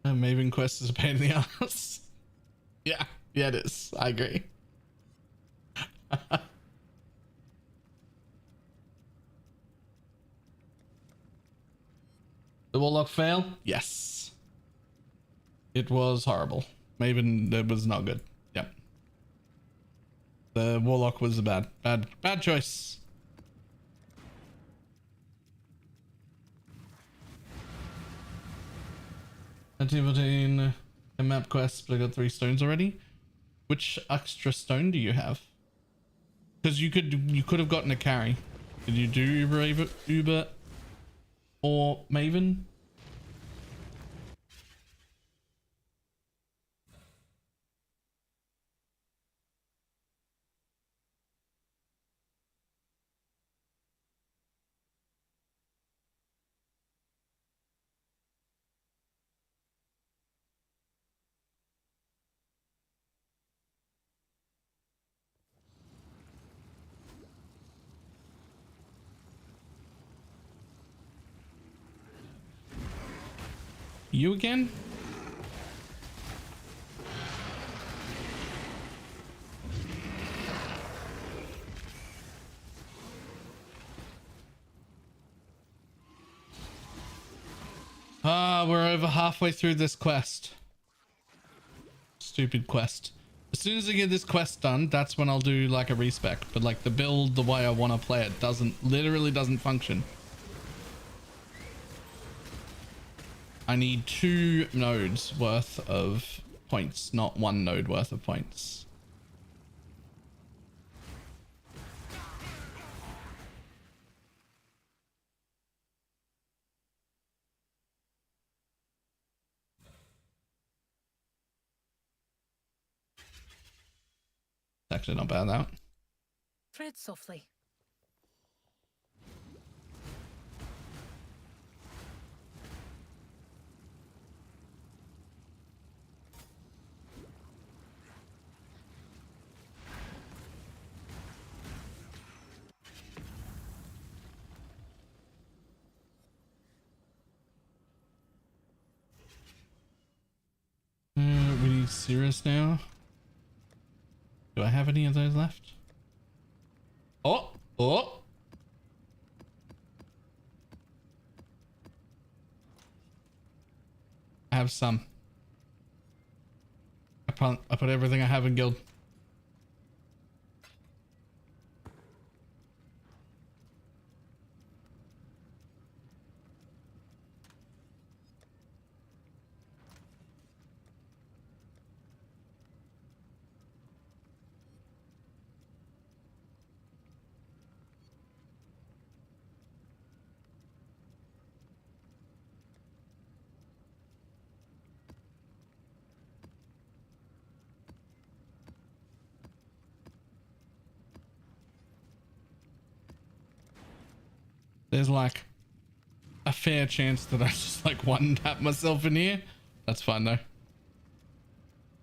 Maven quest is a pain in the ass. Yeah, it is. I agree. The Warlock fail? Yes. It was horrible. Maven, it was not good. Yep. The Warlock was a bad choice. Activity a map quest, but I got 3 stones already. Which extra stone do you have? Because you could have gotten a carry. Did you do Uber or Maven? You again? We're over halfway through this quest. Stupid quest. As soon as I get this quest done, that's when I'll do like a respec. But like the build, the way I want to play it literally doesn't function. I need 2 nodes worth of points, not 1 node worth of points. It's actually not bad, that.
Tread softly.
We need Cirrus now. Do I have any of those left? Oh! I have some. I put everything I have in guild. There's like a fair chance that I just like one tap myself in here. That's fine though.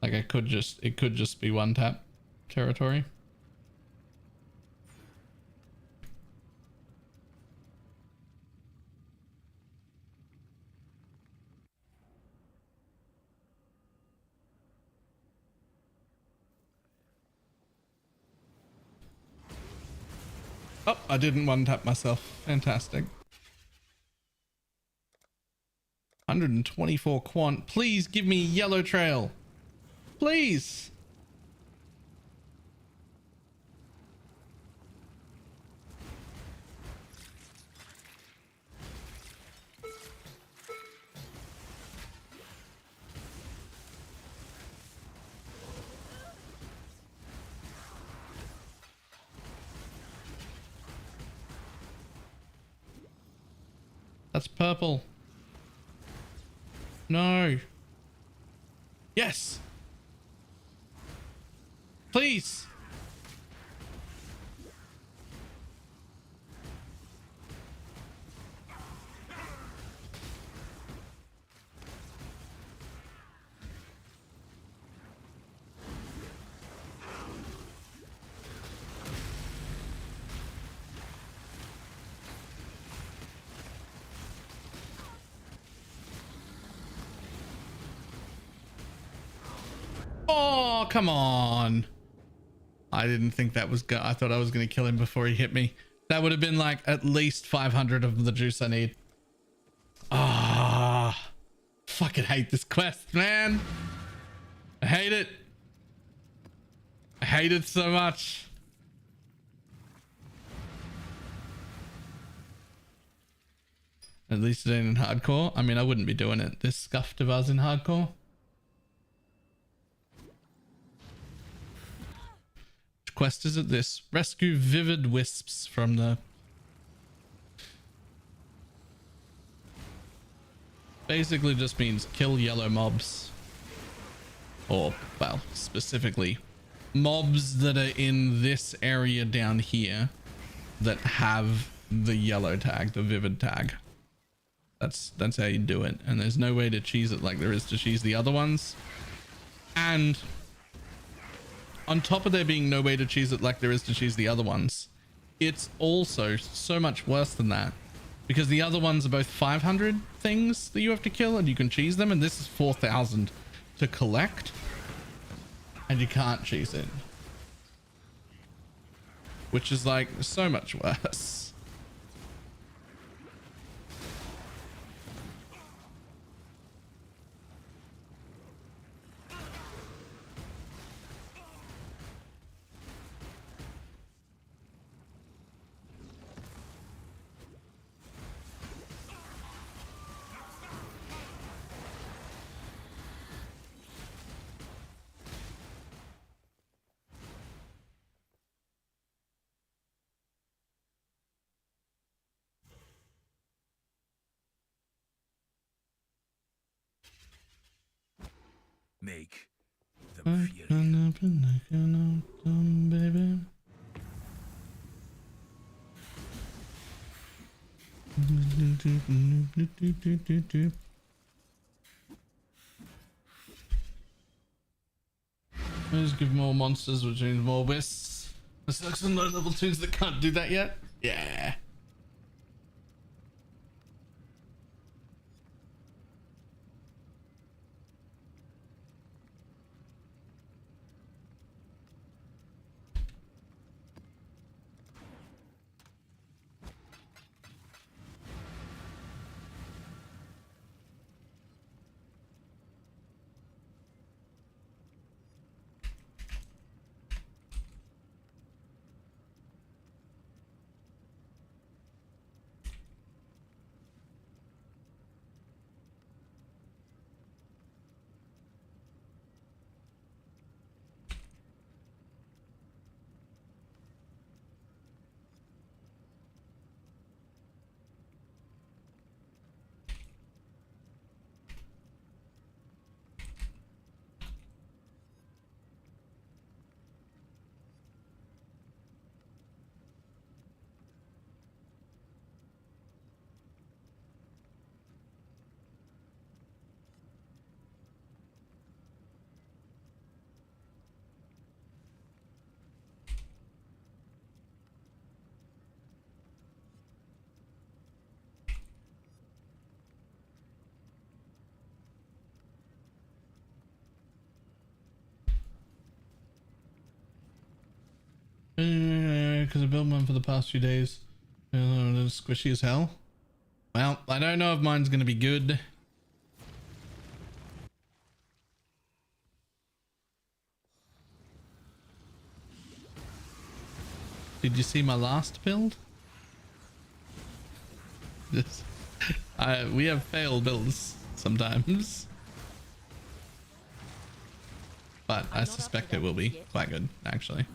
Like it could just be one tap territory. Oh, I didn't one tap myself. Fantastic. 124 quant. Please give me yellow trail. Please. That's purple. No. Yes. Please. Oh, come on. I didn't think that was good. I thought I was going to kill him before he hit me. That would have been like at least 500 of the juice I need. Ah, fucking hate this quest, man. I hate it. I hate it so much. At least it ain't in hardcore. I mean, I wouldn't be doing it this scuffed if I was in hardcore. Quest is it this? Rescue vivid wisps from the... Basically just means kill yellow mobs. Or, well, specifically mobs that are in this area down here that have the yellow tag, the vivid tag. That's how you do it. And there's no way to cheese it like there is to cheese the other ones. And on top of there being no way to cheese it like there is to cheese the other ones, it's also so much worse than that, because the other ones are both 500 things that you have to kill and you can cheese them, and this is 4,000 to collect and you can't cheese it, which is like so much worse.
Make them
baby. Just give more monsters, which means more wisps. There's like some low level 2s that can't do that yet. Yeah. Because I built one for the past few days. Squishy as hell. Well, I don't know if mine's going to be good.
Did you see my last build? This, we have failed builds sometimes. But I suspect it will be quite good, actually.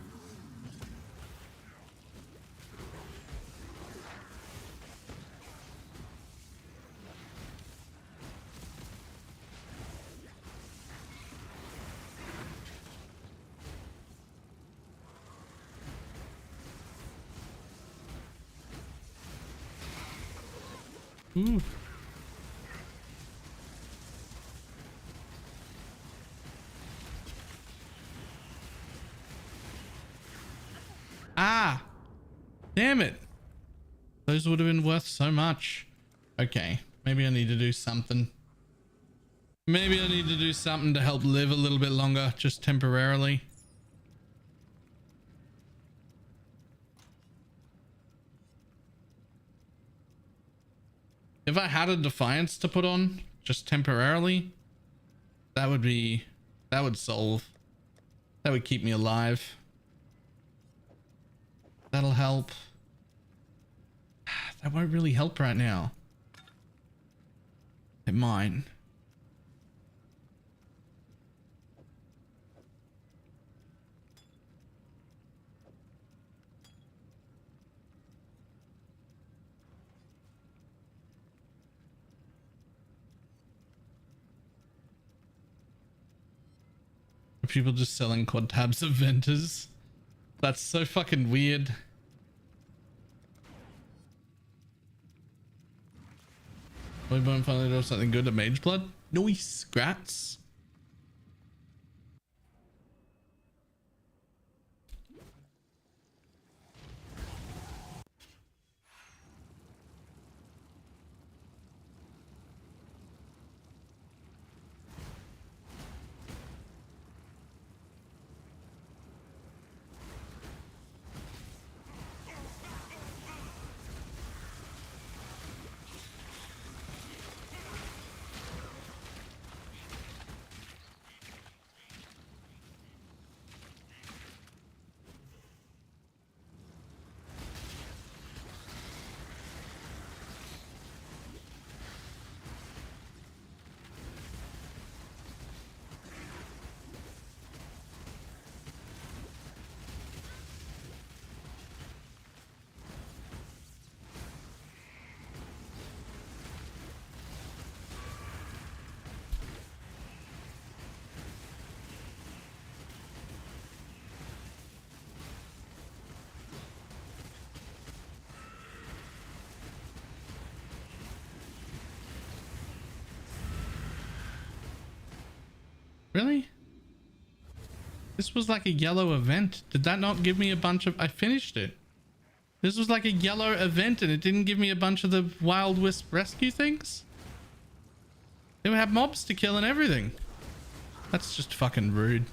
Ooh. Ah, damn it. Those would have been worth so much. Okay, maybe I need to do something. Maybe I need to do something to help live a little bit longer, just temporarily. If I had a Defiance to put on, just temporarily, that would solve. That would keep me alive. That'll help. That won't really help right now. It might. Are people just selling quad tabs of Ventus? That's so fucking weird. We won't finally do something good to Mage Blood. Nice, grats. Really? This was like a yellow event. Did that not give me a bunch of... I finished it. This was like a yellow event and it didn't give me a bunch of the Wild Wisp rescue things? They would have mobs to kill and everything. That's just fucking rude.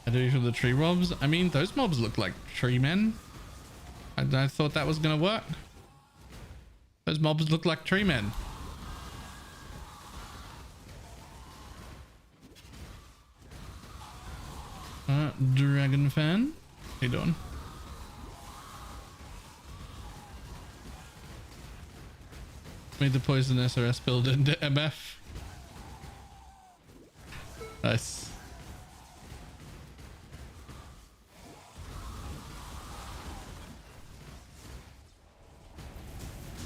I do for the tree mobs. I mean, those mobs look like tree men. I thought that was gonna work. Those mobs look like tree men. Dragon fan. How you doing? Made the poison SRS build into MF. Nice.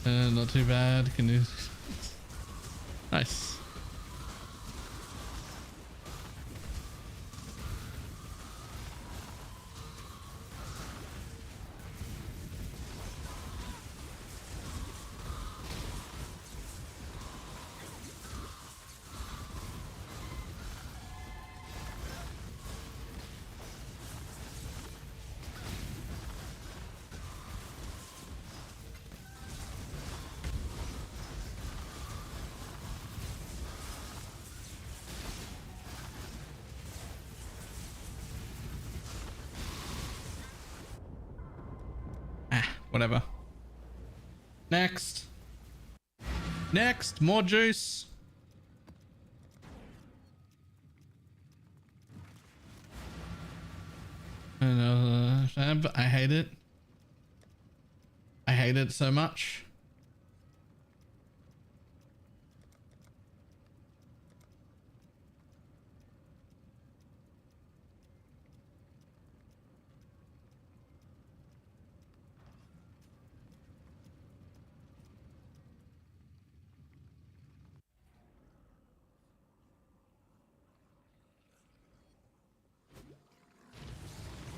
Not too bad. Can you? Nice.
Whatever. Next. Next, more juice. I hate it. I hate it so much.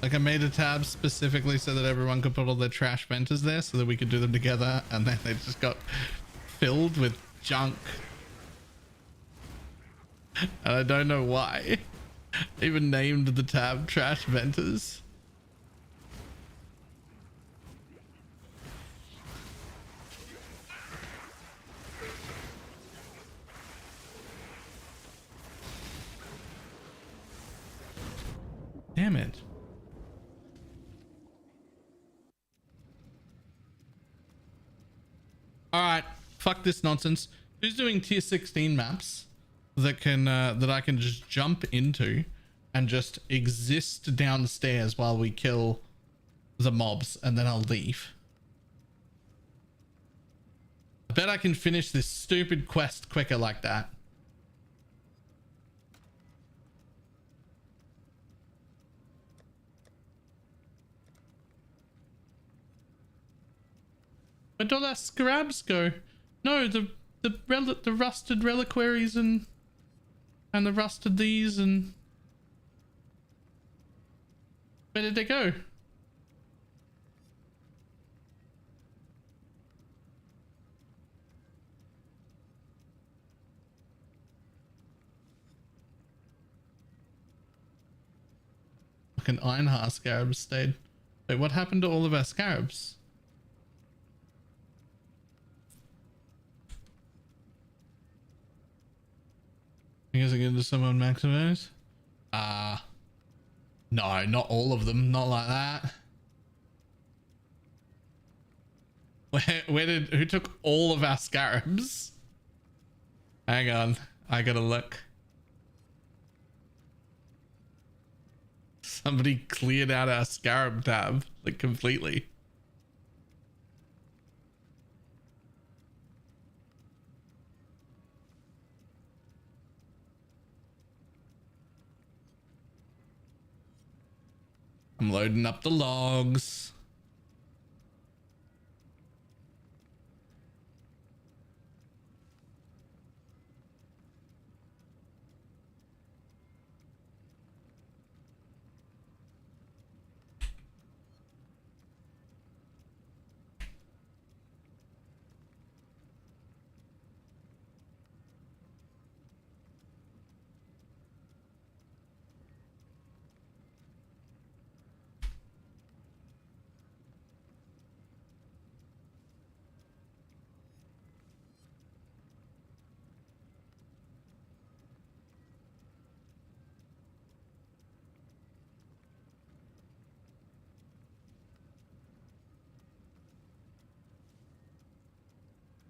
Like I made a tab specifically so that everyone could put all their trash venters there so that we could do them together, and then they just got filled with junk. And I don't know why. I even named the tab trash venters. Damn it. All right, fuck this nonsense. Who's doing tier 16 maps that can that I can just jump into and just exist downstairs while we kill the mobs, and then I'll leave? I bet I can finish this stupid quest quicker like that. Where do all our scrabs go? No, the rusted reliquaries and the rusted these, and where did they go? Fucking Ironheart scarabs stayed. Wait, what happened to all of our scarabs? You guys are going to someone maximize? No, not all of them. Not like that. Who took all of our scarabs? Hang on, I gotta look. Somebody cleared out our scarab tab, like, completely. I'm loading up the logs.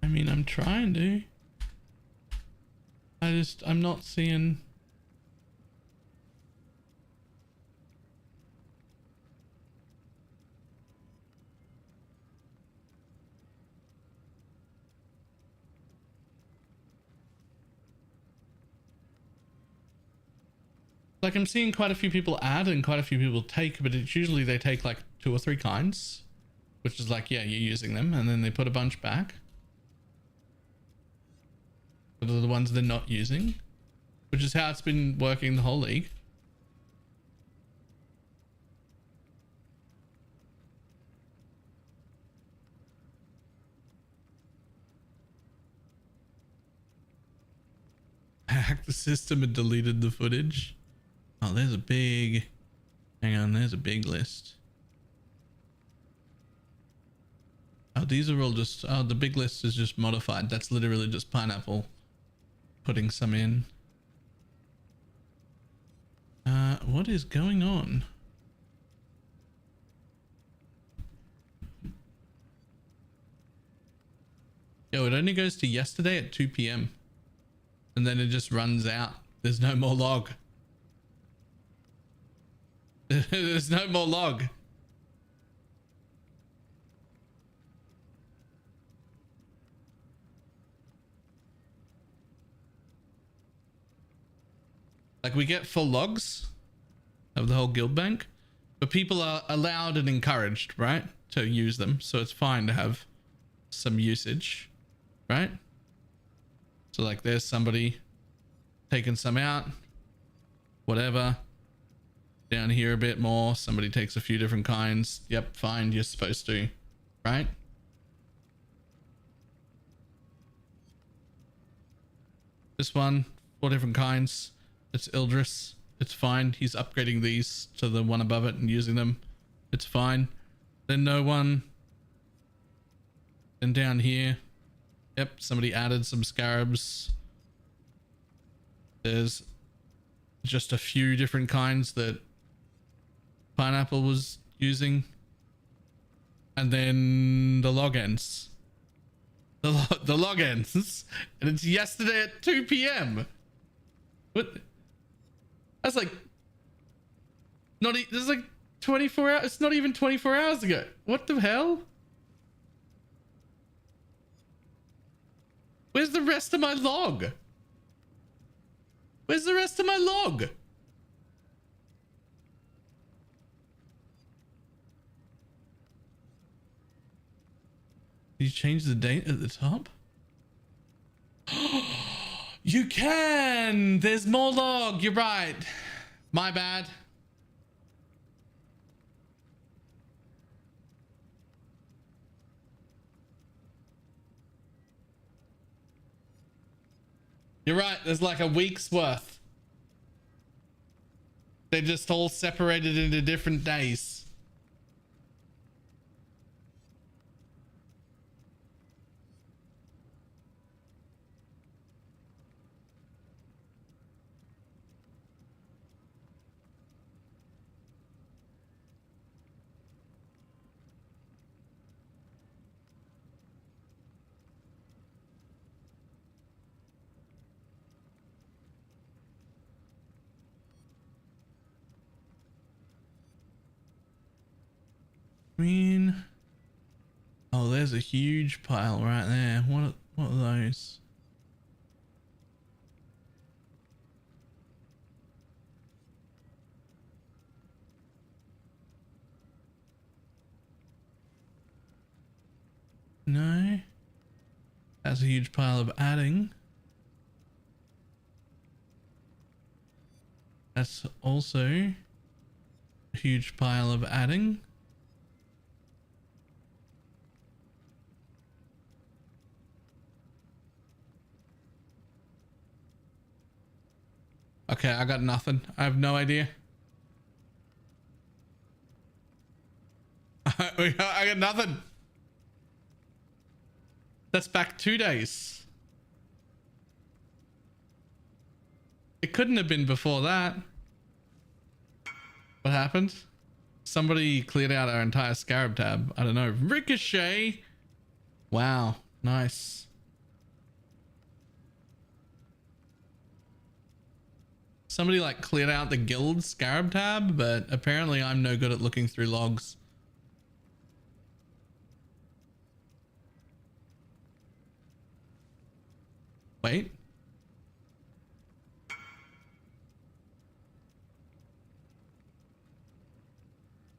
I mean, I'm trying to. I'm not seeing. Like, I'm seeing quite a few people add and quite a few people take, but it's usually they take like 2 or 3 kinds, which is like, yeah, you're using them, and then they put a bunch back. But are the ones they're not using, which is how it's been working the whole league. I hacked the system and deleted the footage. Oh, there's a big, hang on, there's a big list. Oh, these are all just, oh, the big list is just modified. That's literally just Pineapple putting some in. What is going on? Yo, it only goes to yesterday at 2 p.m. and then it just runs out. There's no more log. There's no more log. Like, we get full logs of the whole guild bank, but people are allowed and encouraged, right, to use them. So it's fine to have some usage, right? So like, there's somebody taking some out, whatever. Down here a bit more, somebody takes a few different kinds. Yep, fine, you're supposed to, right? This one, 4 different kinds. It's Ildris. It's fine. He's upgrading these to the one above it and using them. It's fine. Then no one. Then down here. Yep, somebody added some scarabs. There's just a few different kinds that Pineapple was using. And then the log ends. The log ends. And it's yesterday at 2 p.m. What? That's like not. This is like 24 hours. It's not even 24 hours ago. What the hell? Where's the rest of my log? Where's the rest of my log? Did you change the date at the top? You can! There's more log. You're right. My bad. You're right. There's like a week's worth. They're just all separated into different days. Green. Oh, there's a huge pile right there. What are those? No. That's a huge pile of adding. That's also a huge pile of adding. Okay, I got nothing. I have no idea. I got nothing. That's back 2 days. It couldn't have been before that. What happened? Somebody cleared out our entire scarab tab. I don't know. Ricochet. Wow. Nice. Somebody like cleared out the guild scarab tab, but apparently I'm no good at looking through logs. Wait.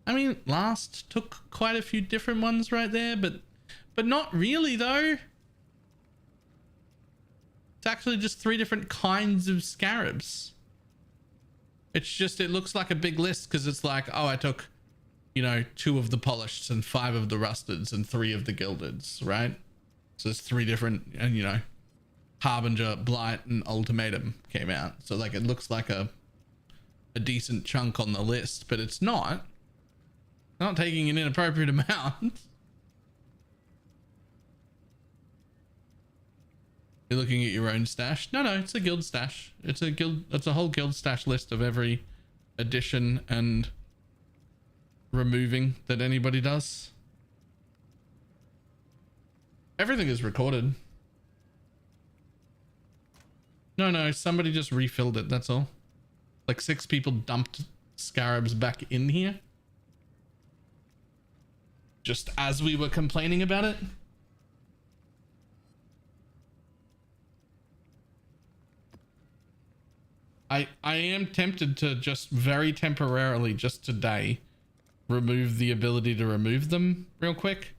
I mean, last took quite a few different ones right there, but not really though. It's actually just 3 different kinds of scarabs. It's just, it looks like a big list because it's like, oh, I took, you know, 2 of the polished and 5 of the rusteds and 3 of the gildeds, right? So there's 3 different, and you know, Harbinger, Blight, and Ultimatum came out. So like, it looks like a decent chunk on the list, but it's not. Not taking an inappropriate amount. You're looking at your own stash. No, it's a guild stash. It's a whole guild stash list of every addition and removing that anybody does. Everything is recorded. No, somebody just refilled it, that's all. Like 6 people dumped scarabs back in here. Just as we were complaining about it. I am tempted to just very temporarily, just today, remove the ability to remove them real quick.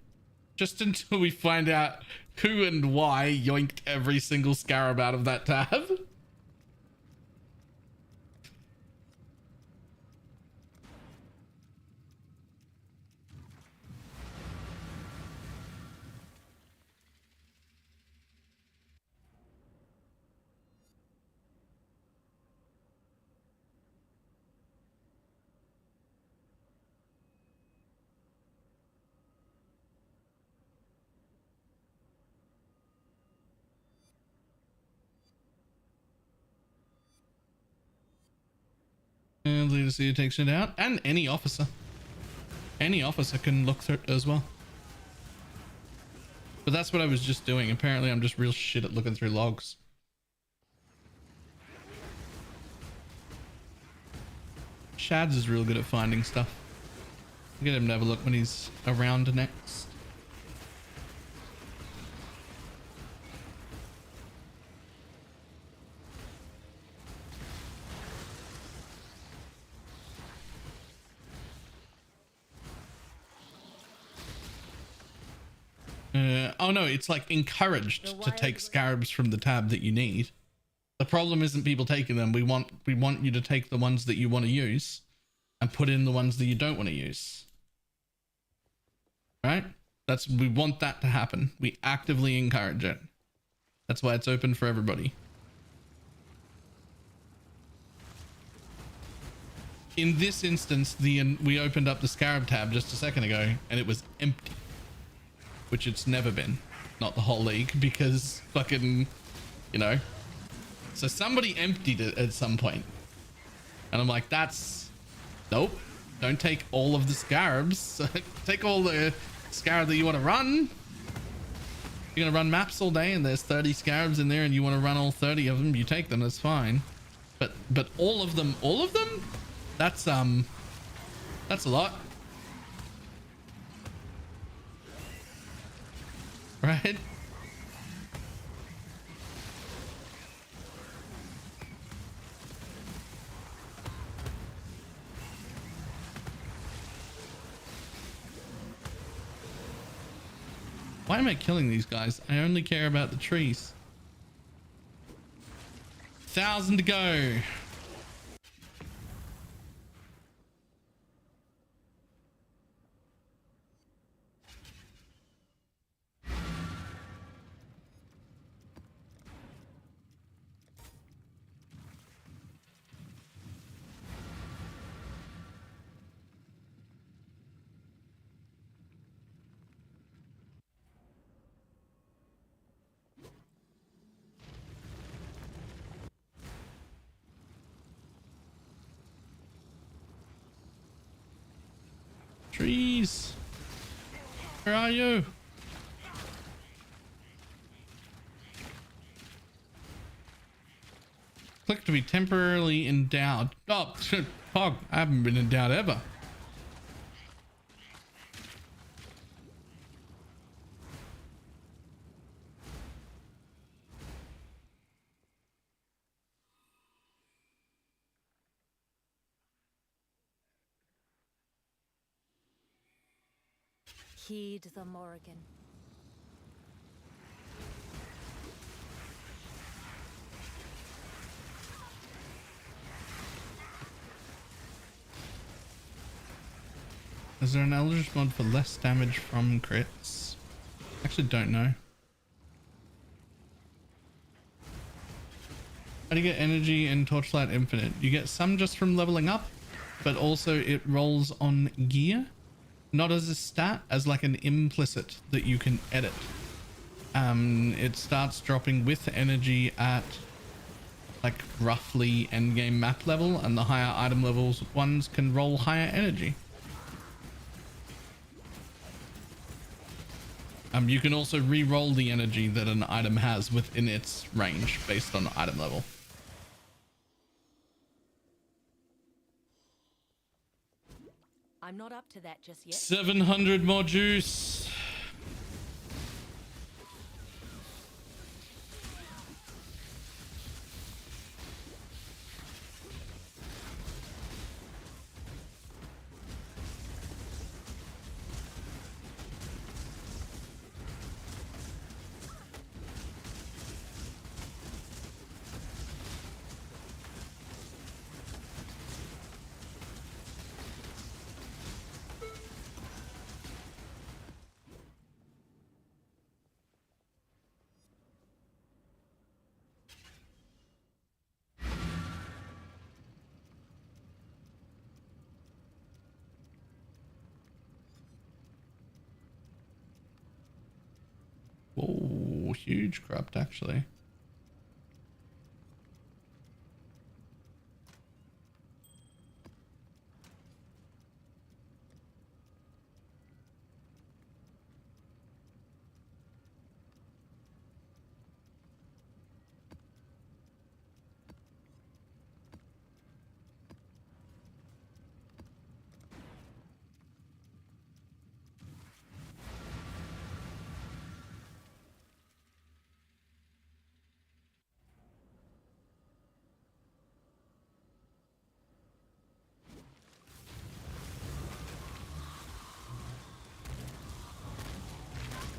Just until we find out who and why yoinked every single scarab out of that tab. And leader see takes it out, and any officer can look through it as well. But that's what I was just doing. Apparently I'm just real shit at looking through logs. Shads is real good at finding stuff. I'll get him to have a look when he's around next. Oh no, it's like encouraged to take scarabs from the tab that you need. The problem isn't people taking them. We want you to take the ones that you want to use and put in the ones that you don't want to use. Right? We want that to happen. We actively encourage it. That's why it's open for everybody. In this instance, we opened up the scarab tab just a second ago and it was empty. Which it's never been, not the whole league, because fucking, you know. So somebody emptied it at some point. And I'm like, nope. Don't take all of the scarabs. Take all the scarab that you want to run. You're going to run maps all day and there's 30 scarabs in there and you want to run all 30 of them, you take them, that's fine. But all of them? That's a lot. Right? Why am I killing these guys? I only care about the trees. 1,000 to go. Trees, where are you? Click to be temporarily endowed. Oh, Pog, I haven't been endowed ever.
Heed the Morrigan.
Is there an Eldritch mod for less damage from crits? Actually don't know. How do you get energy in Torchlight Infinite? You get some just from leveling up, but also it rolls on gear. Not as a stat, as like an implicit that you can edit. It starts dropping with energy at like roughly endgame map level, and the higher item levels ones can roll higher energy. You can also re-roll the energy that an item has within its range based on item level.
I'm not up to that just yet.
700 more juice. Oh, huge corrupt actually.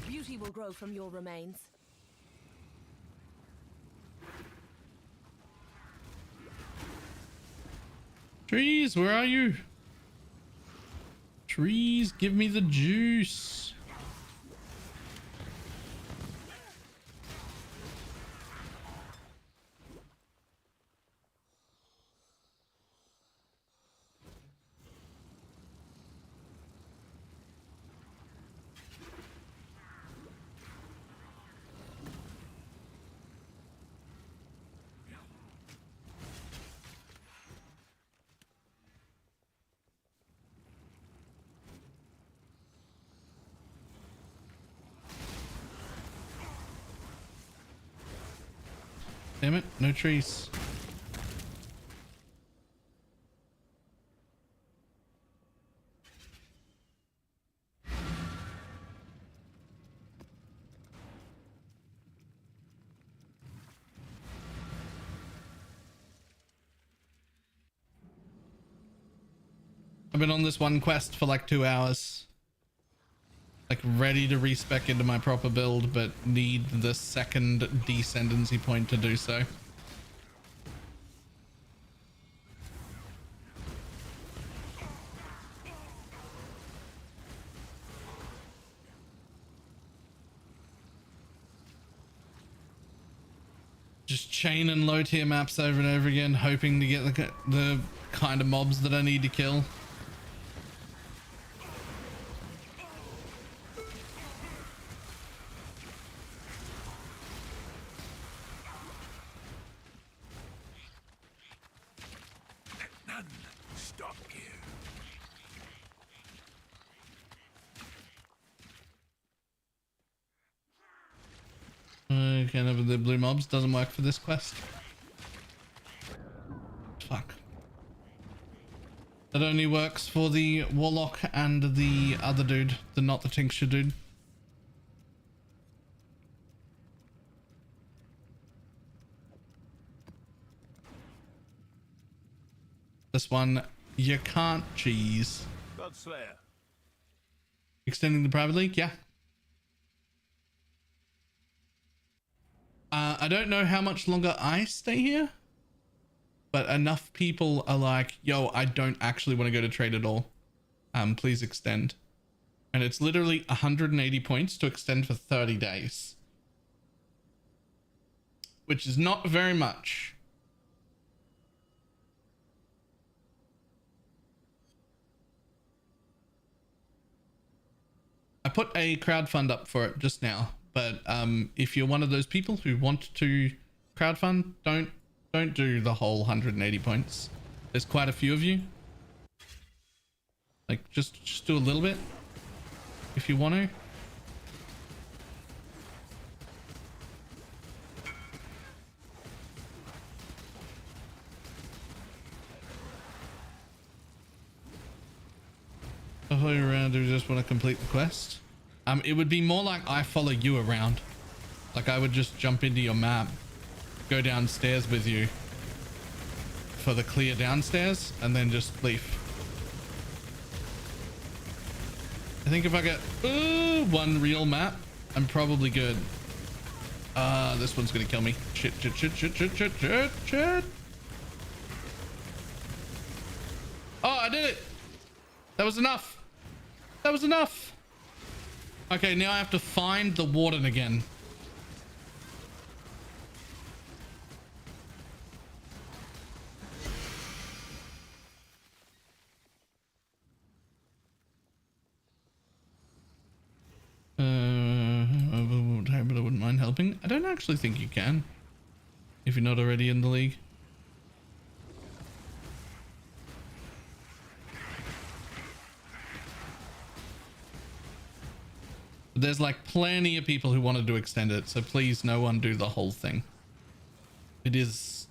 Beauty will grow from your remains.
Trees, where are you? Trees, give me the juice. Damn it, no trees. I've been on this one quest for like 2 hours. Like ready to respec into my proper build, but need the second descendancy point to do so. Just chain and low tier maps over and over again, hoping to get the kind of mobs that I need to kill. Can't have the blue mobs, doesn't work for this quest. Fuck. That only works for the warlock and the other dude, not the tincture dude. This one, you can't cheese.
Godslayer.
Extending the private league, yeah. I don't know how much longer I stay here, but enough people are like, yo, I don't actually want to go to trade at all. Please extend. And it's literally 180 points to extend for 30 days. Which is not very much. I put a crowdfund up for it just now. But if you're one of those people who want to crowdfund, don't do the whole 180 points. There's quite a few of you. Like just do a little bit if you want to.
follow you around? Do you just want to complete the quest? It would be more like I follow you around. Like I would just jump into your map, go downstairs with you for the clear downstairs, and then just leave. I think if I get one real map, I'm probably good. This one's gonna kill me. Shit. Oh, I did it. That was enough. That was enough. Okay, now I have to find the warden again. But I wouldn't mind helping. I don't actually think you can, if you're not already in the league. But there's like plenty of people who wanted to extend it, so please no one do the whole thing. It is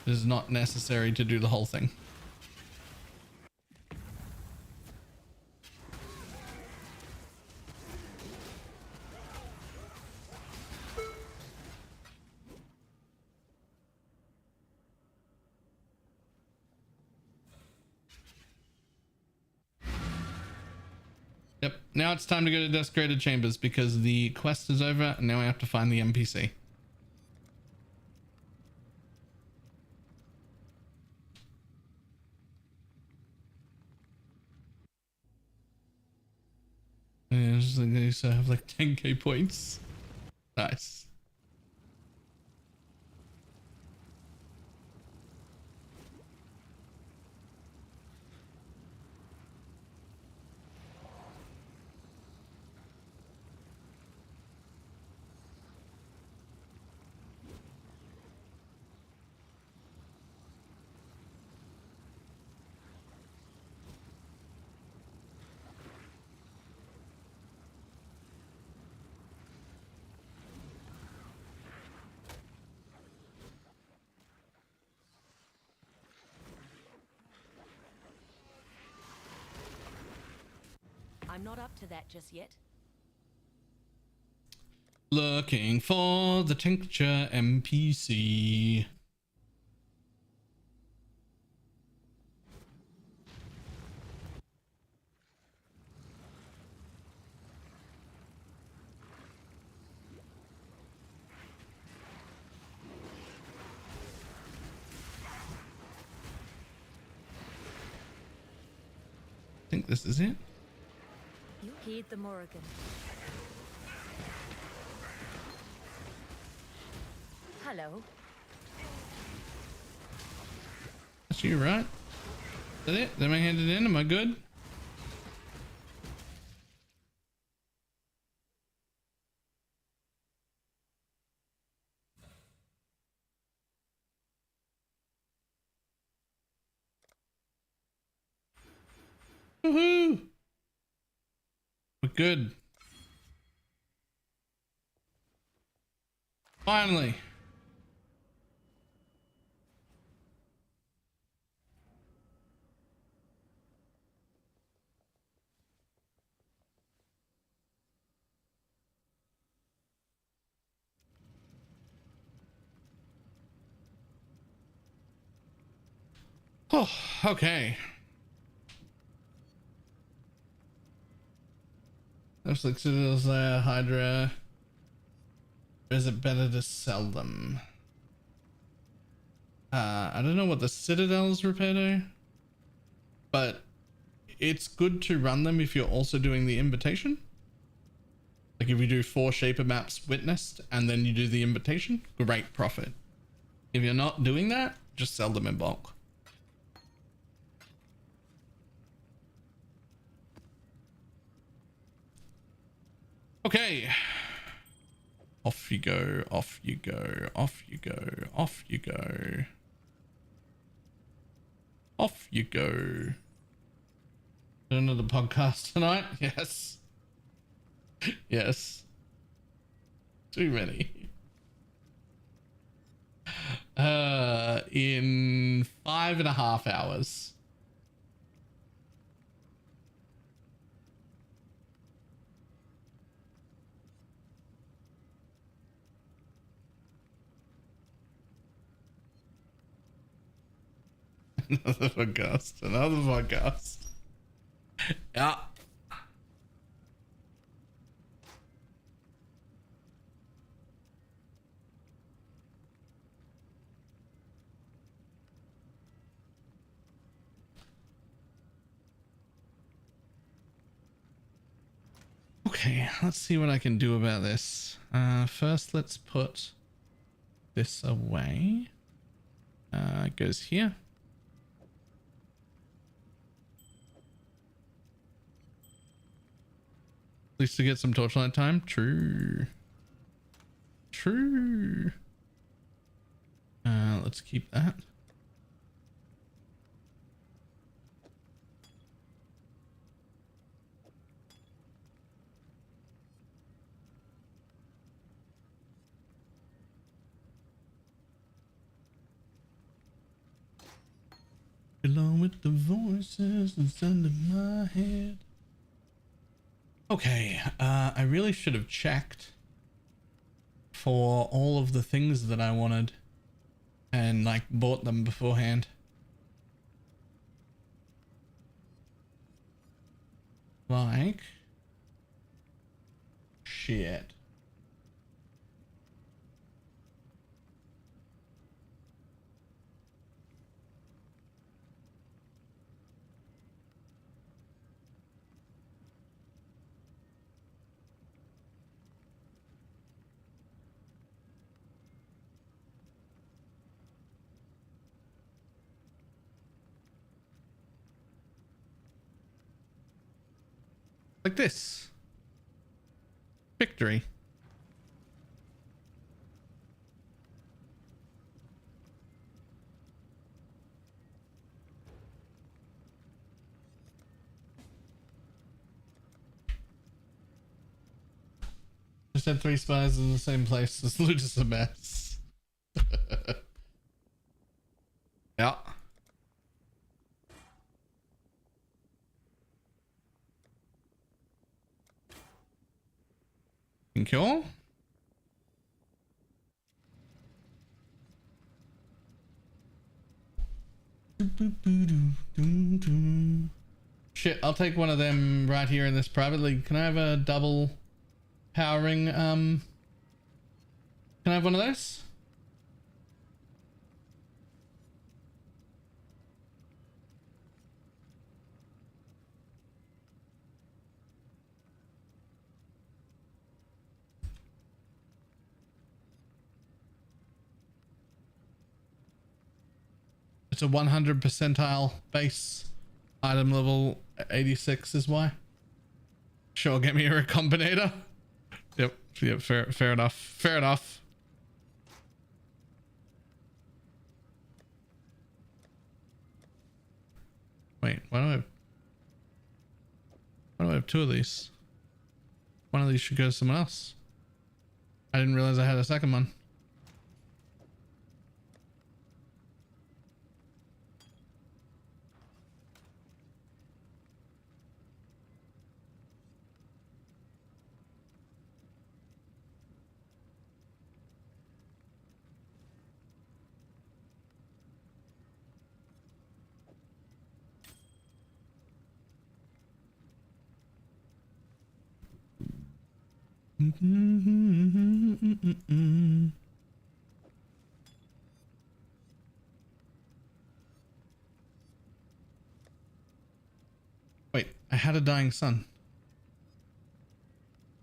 not necessary to do the whole thing. Yep, now it's time to go to Desecrated Chambers because the quest is over and now I have to find the NPC. Yeah, just like they have like 10k points. Nice.
I'm not up to that just yet.
Looking for the tincture NPC. I think this is it.
You heed the Morrigan. Hello.
That's you, right? Is that it? Am I handed in? Am I good? Woohoo! We're good. Finally. Oh, okay. Looks like Citadel's Hydra. Or is it better to sell them? I don't know what the Citadel's repair do, but it's good to run them if you're also doing the invitation. Like if you do 4 Shaper maps witnessed and then you do the invitation, great profit. If you're not doing that, just sell them in bulk. Okay. Off you go, off you go, off you go, off you go. Off you go. Do another podcast tonight? Yes. Yes. Too many. In 5.5 hours. Another podcast. Another podcast. Yeah. Okay, let's see what I can do about this. First, let's put this away. It goes here. At least to get some torchlight time. True. True. Let's keep that. Along with the voices inside of my head. Okay, I really should have checked for all of the things that I wanted and like bought them beforehand. Like shit. Like this. Victory. Just had 3 spies in the same place. This loot is a mess. Yeah. Thank you all. Shit, I'll take one of them right here in this private league. Can I have a double powering? Can I have one of those? It's a 100 percentile base item level 86 is why. Sure, get me a recombinator. Yep, fair enough. Fair enough. Wait, why do I have 2 of these? One of these should go to someone else. I didn't realize I had a second one. Wait, I had a dying son.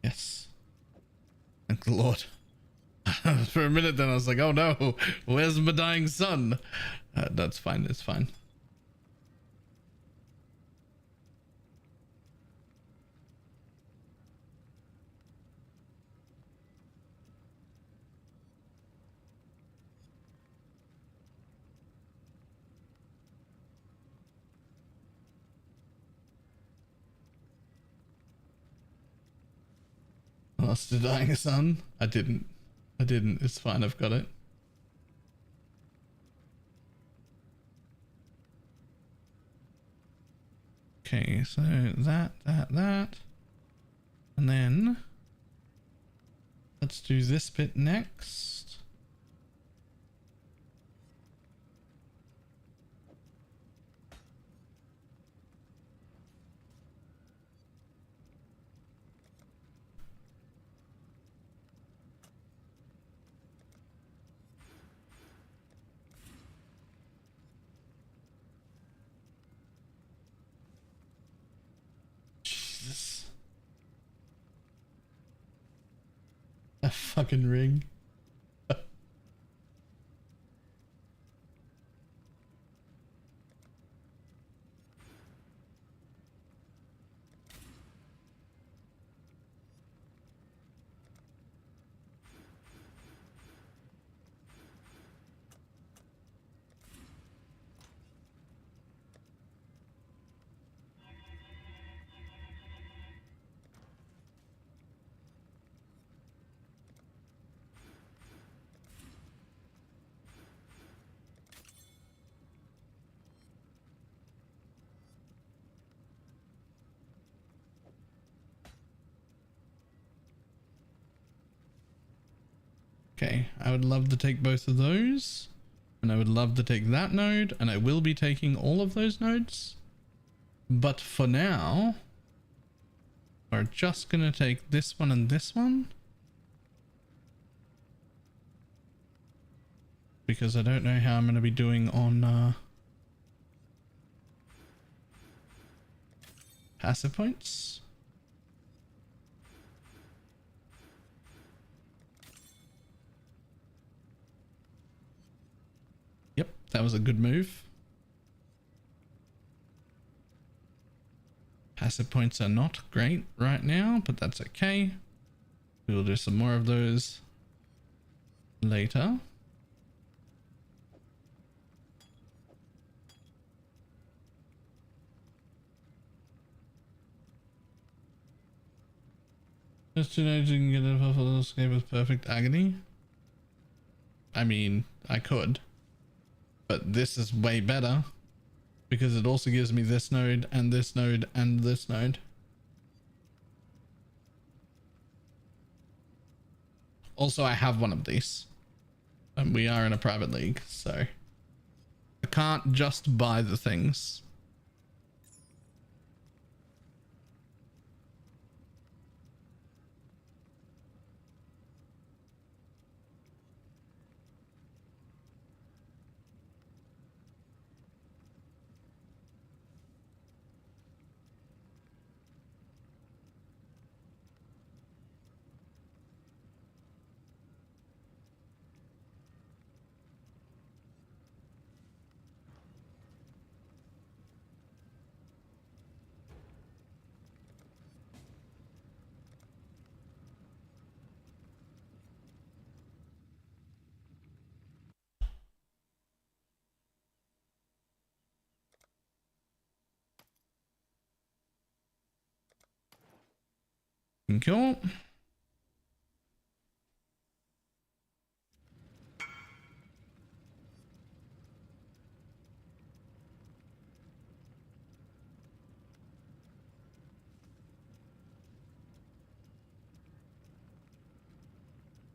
Yes. Thank the Lord. For a minute then I was like, oh no, where's my dying son? That's fine, it's fine. Lost a dying son? I didn't. It's fine, I've got it. Okay, so that. And then let's do this bit next.
fucking ring. Okay, I would love to take both of those, and I would love to take that node, and I will be taking all of those nodes. But for now, we're just gonna take this one and this one, because I don't know how I'm gonna be doing on passive points. Yep, that was a good move. Passive points are not great right now, but that's okay. We will do some more of those later. Just to know you can get a little escape with perfect agony. I mean, I could. But this is way better because it also gives me this node and this node and this node. Also, I have one of these and we are in a private league, so I can't just buy the things. Cool.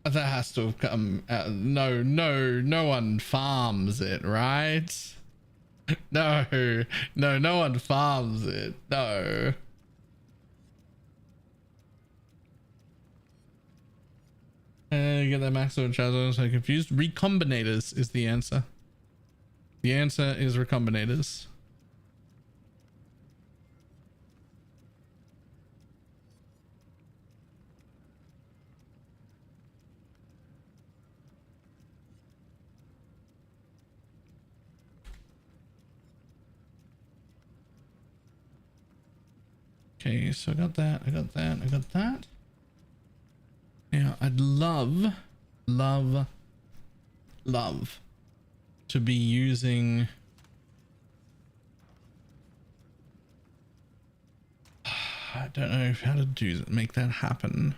That has to have come out. No one farms it, right? No one farms it. No. Get that maximum charge. I'm so confused. Recombinators is the answer. The answer is recombinators. Okay, so I got that, I got that, I got that. Yeah, I'd love to be using I don't know how to make that happen.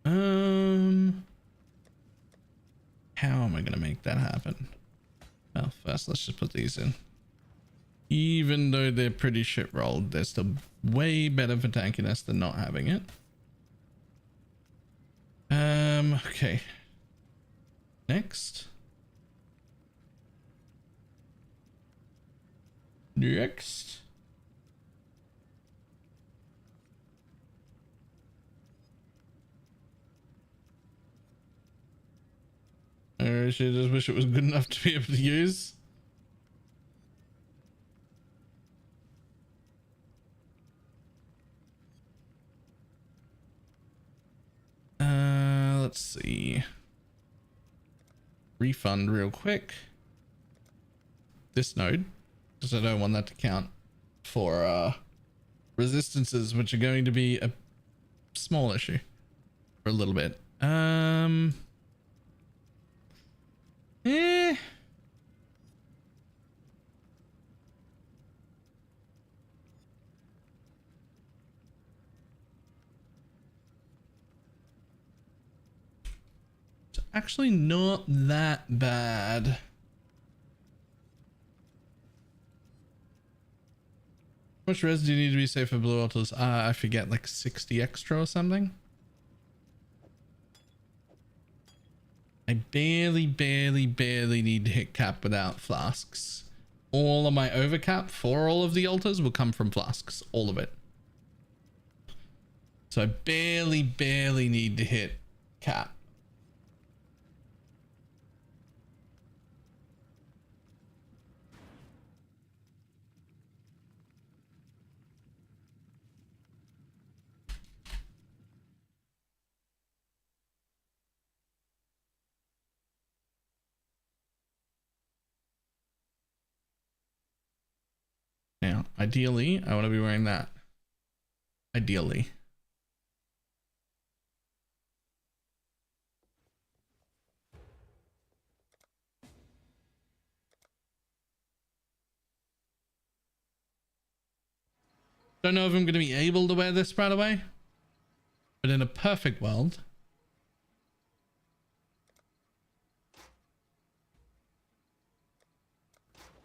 How am I gonna make that happen? Well, first let's just put these in. Even though they're pretty shit rolled, they're still way better for tankiness than not having it. Okay. Next. I just wish it was good enough to be able to use. let's see. Refund real quick. This node, because I don't want that to count for resistances, which are going to be a small issue for a little bit. It's actually not that bad. How much res do you need to be safe for blue altars? I forget, like 60 extra or something. I barely need to hit cap without flasks. All of my overcap for all of the altars will come from flasks. All of it. So I barely need to hit cap. Now, ideally, I want to be wearing that. Ideally. Don't know if I'm going to be able to wear this right away, but in a perfect world.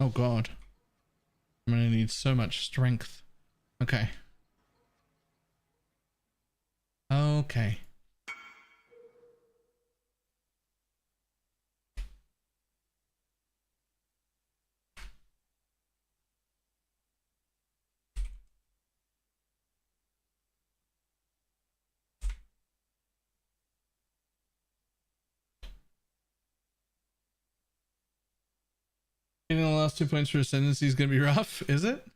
Oh God. I'm going to need so much strength. Okay. Okay. Getting the last 2 points for Ascendancy is going to be rough, is it?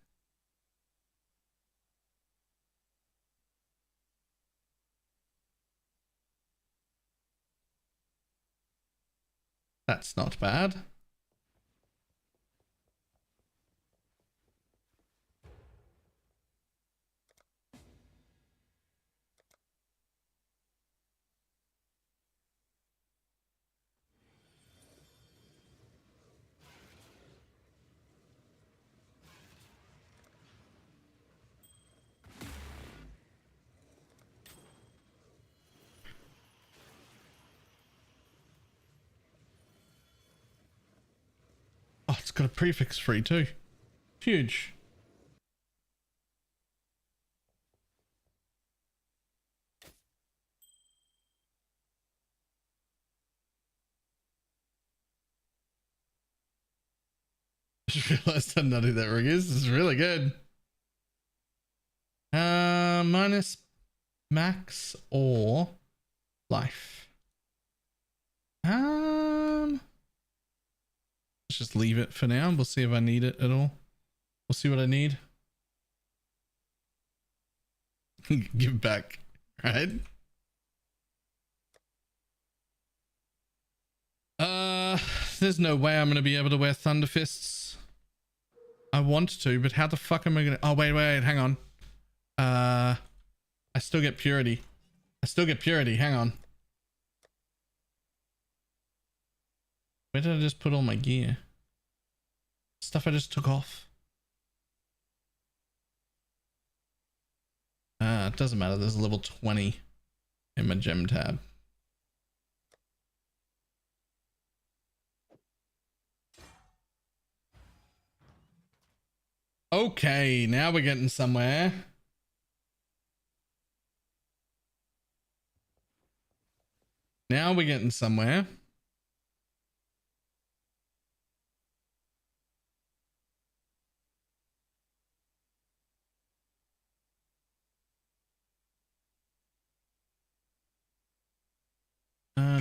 That's not bad. Oh, it's got a prefix free too. Huge. Just realized how nutty that ring is. This is really good. Minus max or life. Let's just leave it for now. We'll see if I need it at all. We'll see what I need. Give back, right? There's no way I'm gonna be able to wear Thunder Fists. I want to, but how the fuck am I gonna? Oh wait, hang on. I still get purity. Hang on. Where did I just put all my gear? Stuff I just took off. It doesn't matter. There's a level 20 in my gem tab. Okay, now we're getting somewhere. Now we're getting somewhere.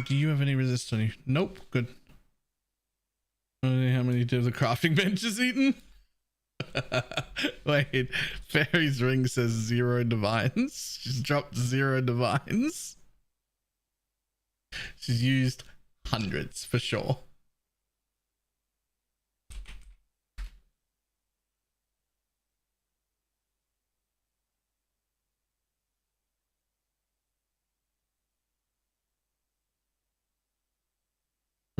Do you have any resist on you? Nope. Good. How many did the crafting bench is eaten? Wait, Fairy's ring says 0 divines. She's dropped 0 divines. She's used hundreds for sure.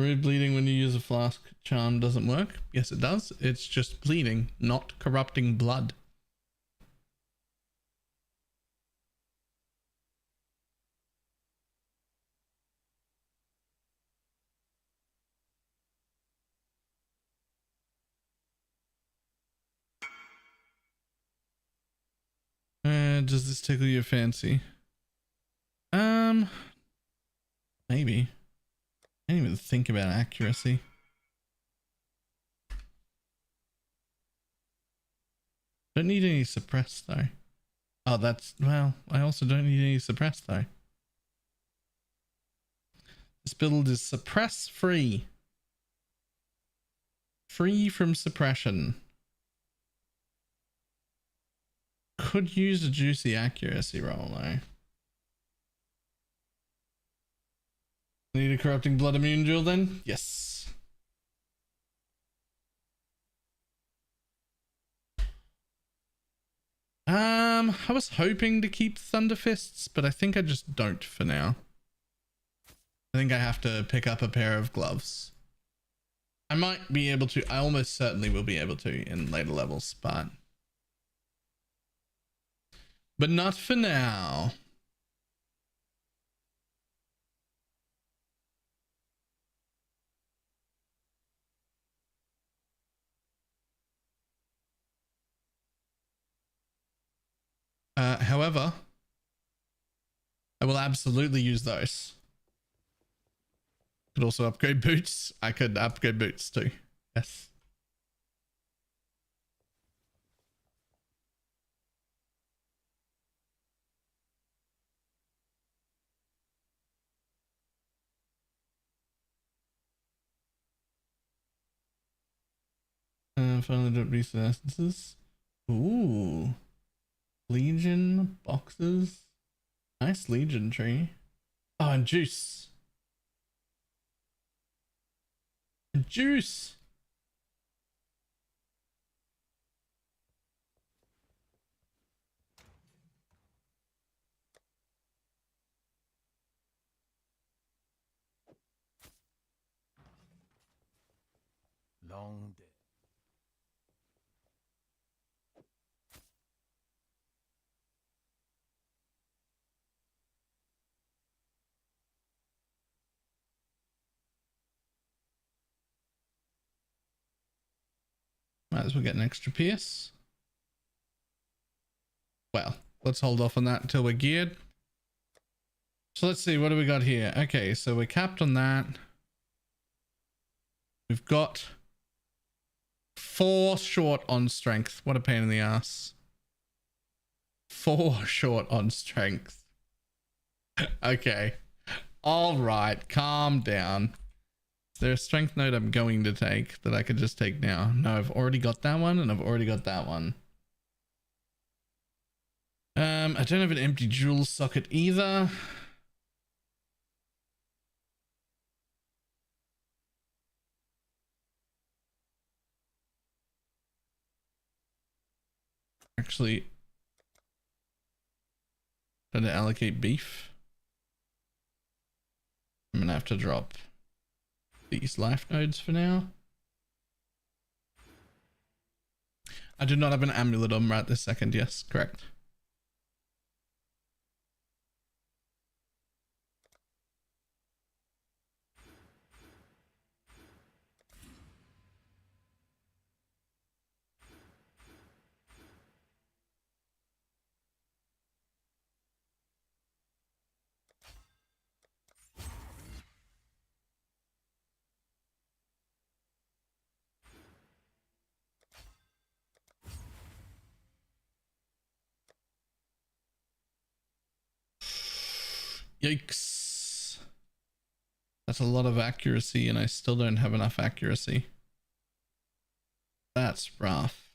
Red bleeding when you use a flask charm doesn't work. Yes, it does. It's just bleeding, not corrupting blood. Does this tickle your fancy? Maybe. I didn't even think about accuracy. Don't need any suppress though. Oh, that's, well, I also don't need any suppress though. This build is suppress free. Free from suppression. Could use a juicy accuracy roll though. Need a corrupting blood immune jewel then? Yes. I was hoping to keep Thunder Fists, but I think I just don't for now. I think I have to pick up a pair of gloves. I might be able to, I almost certainly will be able to in later levels, but not for now. However, I will absolutely use those. Could also upgrade boots. I could upgrade boots too. Yes. Finally don't reset essences. Ooh. Legion boxes. Nice Legion tree. Oh, and juice. And juice.
Long day.
Might as well get an extra pierce. Well, let's hold off on that until we're geared. So let's see, what do we got here? Okay, so we're capped on that. We've got 4 short on strength. What a pain in the ass. 4 short on strength. Okay. All right, calm down. Is there a strength note I'm going to take that I could just take now? No, I've already got that one and I've already got that one. I don't have an empty jewel socket either. Actually, trying to allocate beef. I'm gonna have to drop these life nodes for now. I do not have an amulet on right this second. Yes, correct. Yikes. That's a lot of accuracy and I still don't have enough accuracy. That's rough.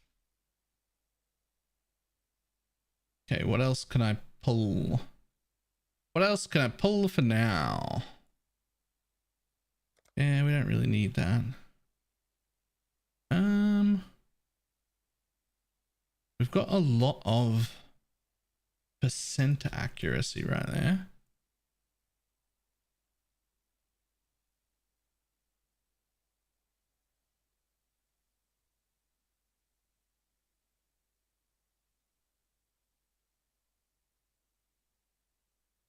Okay, what else can I pull? What else can I pull for now?
don't really need that. We've got a lot of percent accuracy right there.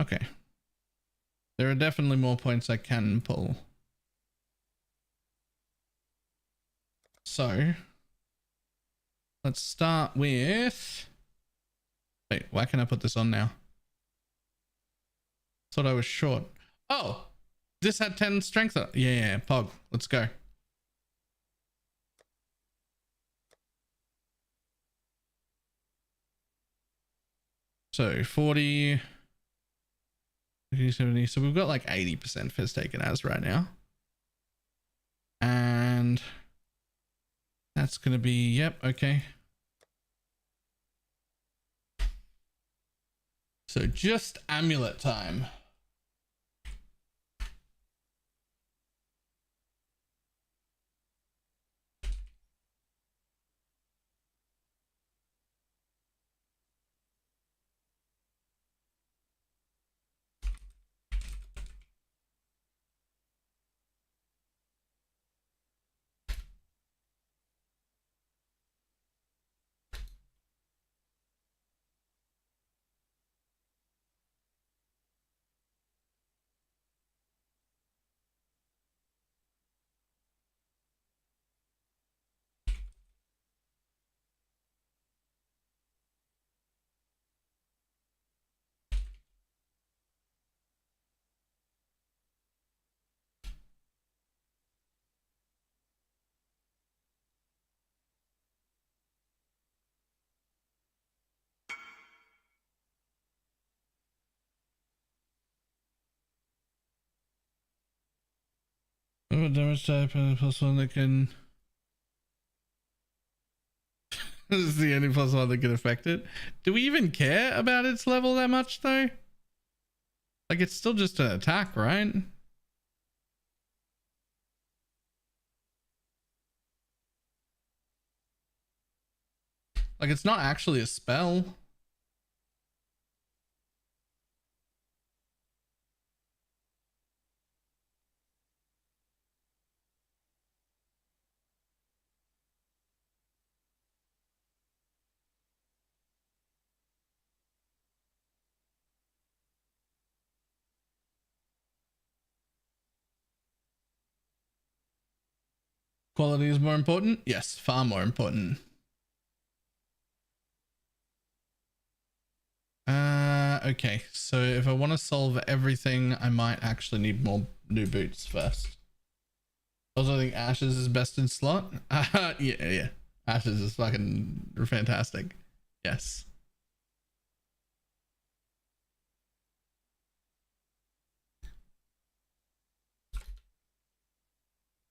Okay. There are definitely more points I can pull. So let's start with, wait, why can't I put this on now? Thought I was short. Oh, this had 10 strength. Yeah, Pog, let's go. So 40, 70. So we've got like 80% fizz taken as right now. And that's going to be, yep, okay. So just amulet time. Damage type plus one that can. This is the only plus one that can affect it. Do we even care about its level that much though? Like it's still just an attack, right? Like it's not actually a spell. Quality is more important? Yes, far more important. Okay, so if I want to solve everything, I might actually need more new boots first. Also, I think Ashes is best in slot. Yeah. Ashes is fucking fantastic. Yes.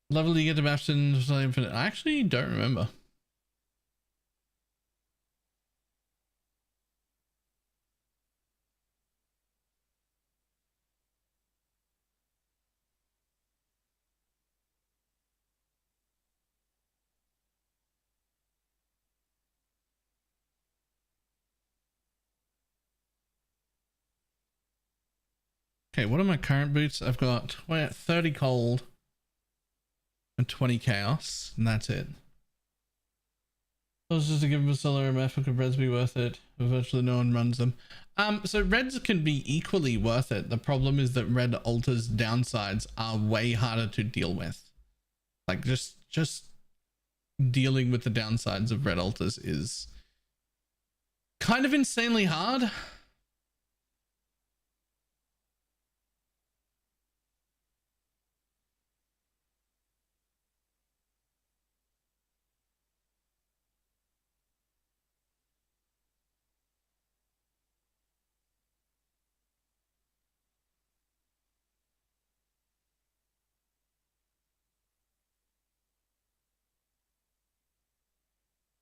Level you get to Bastion Infinite. I actually don't remember. Okay, what are my current boots? I've got 30 cold and 20 chaos, and that's it. Just to give them a solar MF, could reds be worth it? Virtually no one runs them. So reds can be equally worth it. The problem is that red altars downsides are way harder to deal with. Like just dealing with the downsides of red altars is kind of insanely hard.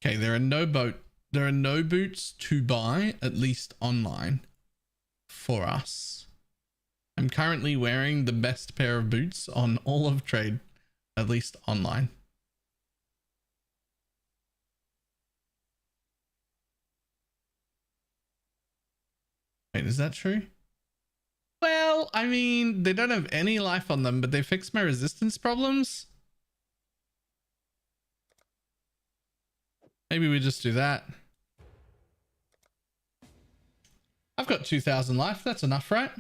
Okay, there are no boots to buy, at least online, for us. I'm currently wearing the best pair of boots on all of trade
at least online. Wait, is that true? Well, I mean, they don't have any life on them, but they fixed my resistance problems. Maybe we just do that. I've got 2,000 life. That's enough, right?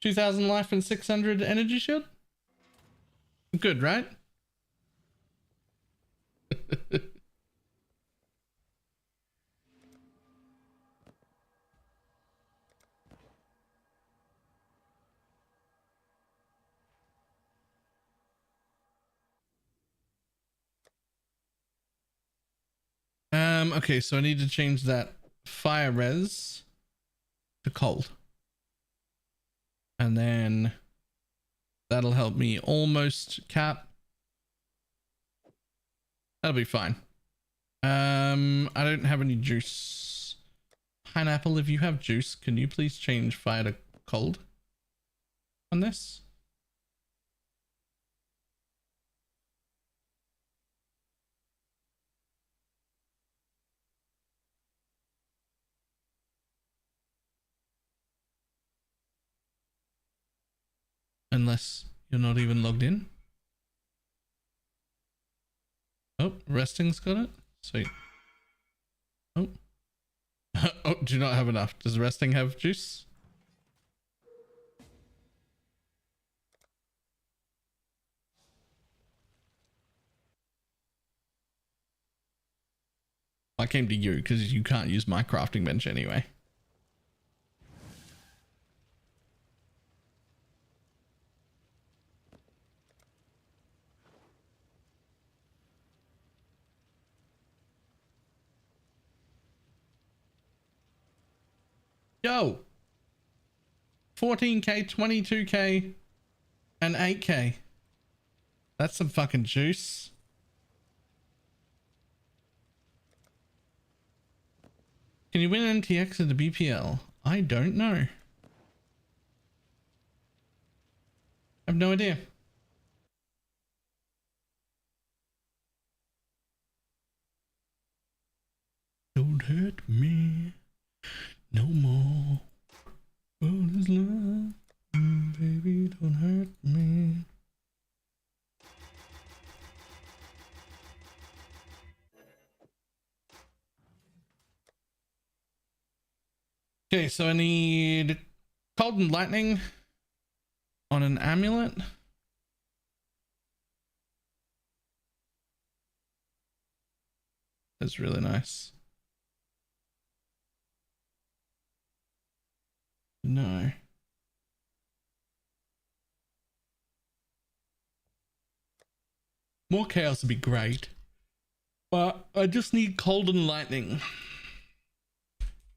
2,000 life and 600 energy shield? Good, right? Okay, so I need to change that fire res to cold. And then that'll help me almost cap. That'll be fine. I don't have any juice. Pineapple, if you have juice, can you please change fire to cold on this? Unless you're not even logged in. Oh, resting's got it. Sweet. Oh. Oh, do you not have enough? Does resting have juice? I came to you because you can't use my crafting bench anyway. Yo, 14k, 22k, and 8k. That's some fucking juice. Can you win an NTX at the BPL? I don't know. I have no idea. Don't hurt me no more. What is love? Baby, don't hurt me. Okay, so I need cold and lightning on an amulet. That's really nice. No. More chaos would be great. But I just need cold and lightning.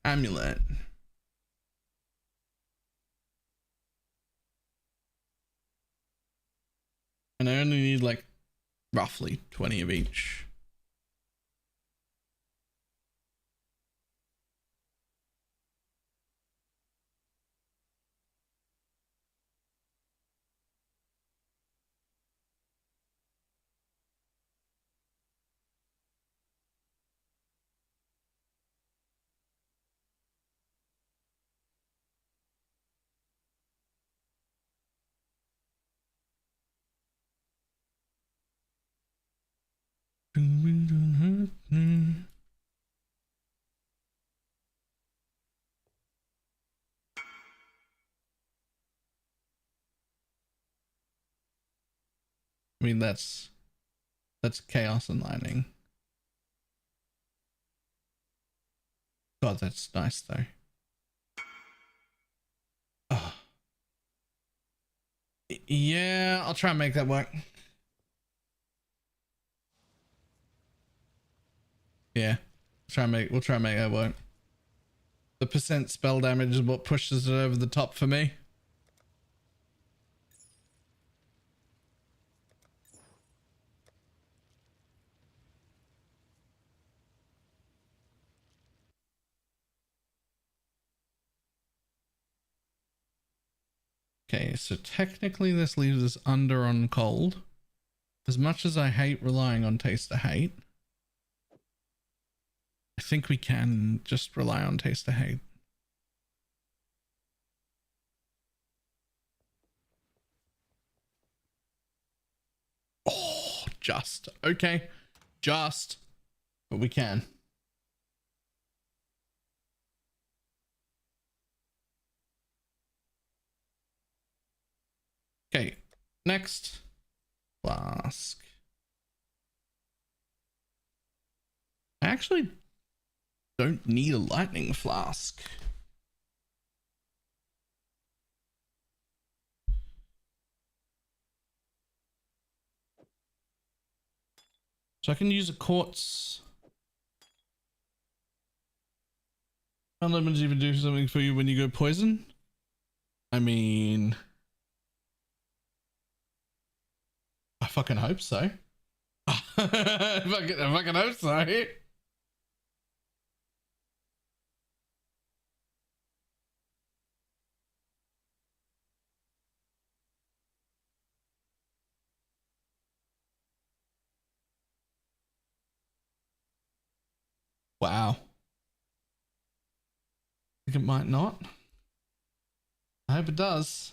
Amulet. And I only need like roughly 20 of each. Don't hurt me. I mean, that's chaos and lightning. God, that's nice though. Oh. Yeah, I'll try and make that work. Yeah, we'll try and make that work. The percent spell damage is what pushes it over the top for me. Okay, so technically this leaves us under on cold. As much as I hate relying on taste to hate, I think we can just rely on taste to hate. Oh, just. Okay. Just. But we can. Okay. Next. Flask. I actually don't need a lightning flask. So I can use a quartz. Can lemons even do something for you when you go poison? I mean, I fucking hope so. I fucking hope so. Wow. I think it might not. I hope it does.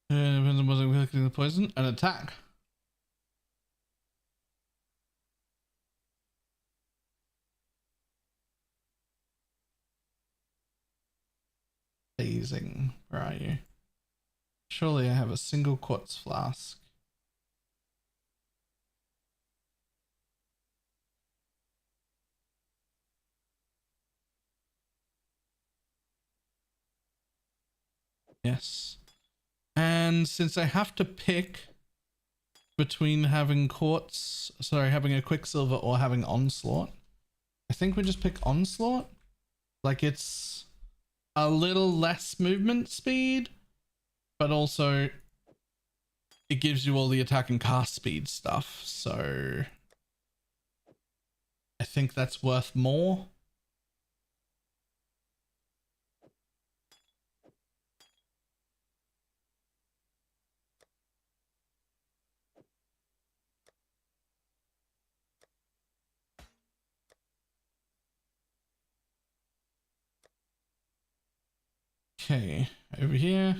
Depends on whether we're clicking the poison. An attack. Phasing. Where are you? Surely I have a single quartz flask. Yes. And since I have to pick between having having a quicksilver or having onslaught, I think we just pick onslaught. Like, it's a little less movement speed, but also it gives you all the attack and cast speed stuff. So I think that's worth more. Okay, over here.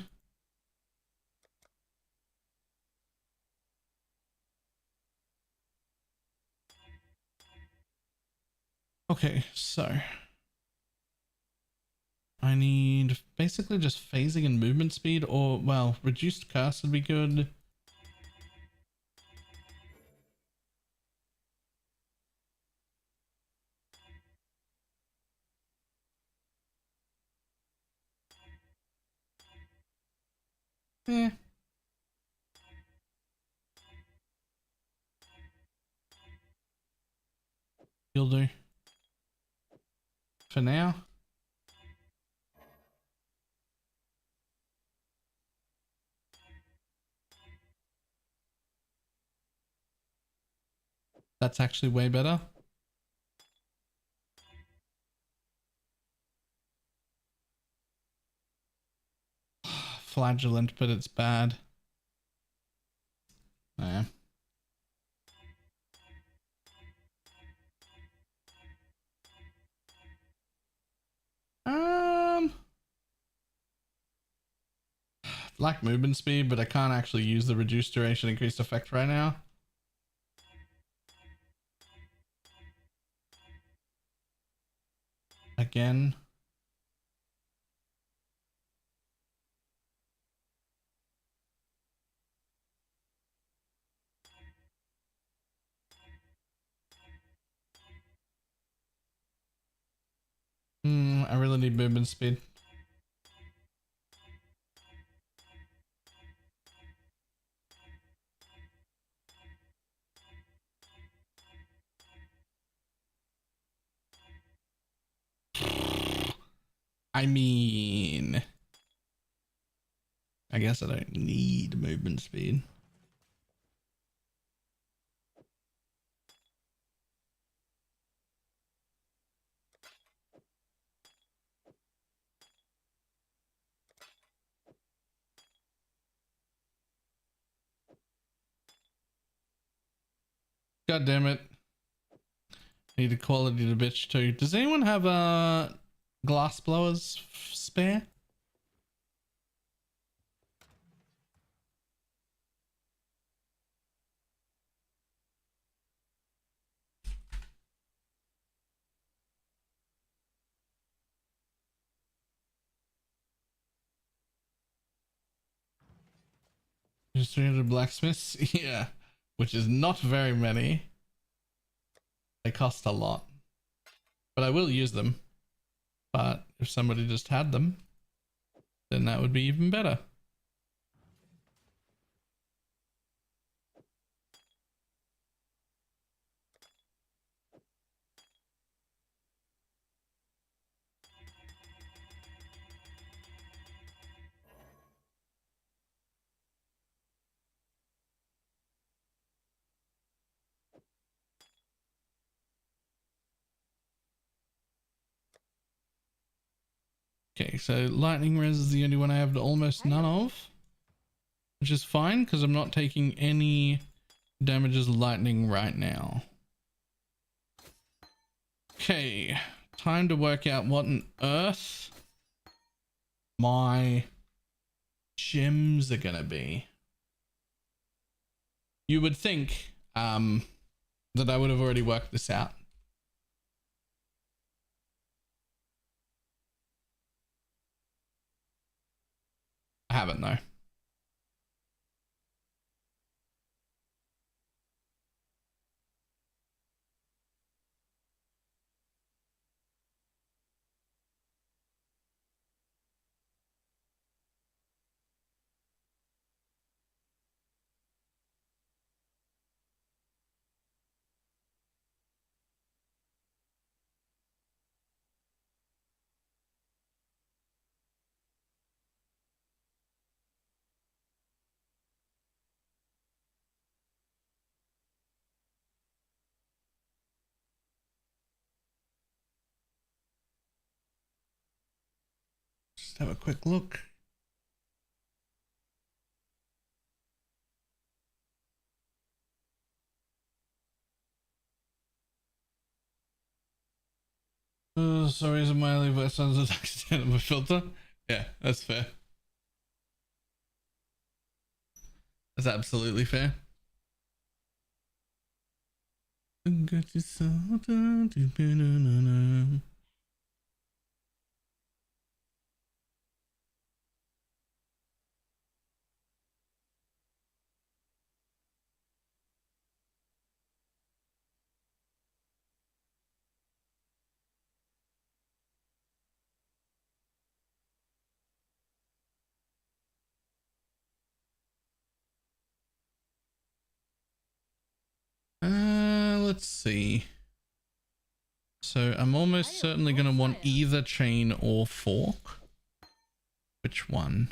Okay, so I need basically just phasing and movement speed, or, well, reduced curse would be good. Eh. You'll do. For now. That's actually way better. Flagellant, but it's bad. Yeah. Like movement speed, but I can't actually use the reduced duration increased effect right now. Again. I really need movement speed. I mean, I guess I don't need movement speed.
God damn it. Need a quality to bitch too. Does anyone have glass blowers spare? Just 300 blacksmiths? Yeah. Which is not very many. They cost a lot. But I will use them. But if somebody just had them, then that would be even better. Okay, so lightning res is the only one I have almost none of, which is fine because I'm not taking any damages lightning right now. Okay, time to work out what on earth my gems are gonna be. You would think that I would have already worked this out. I haven't though. Just have a quick look. Sorry, is it my only sounds like accident of a filter? Yeah, that's fair. That's absolutely fair. Let's see. So I'm almost certainly going to want either chain or fork. Which one?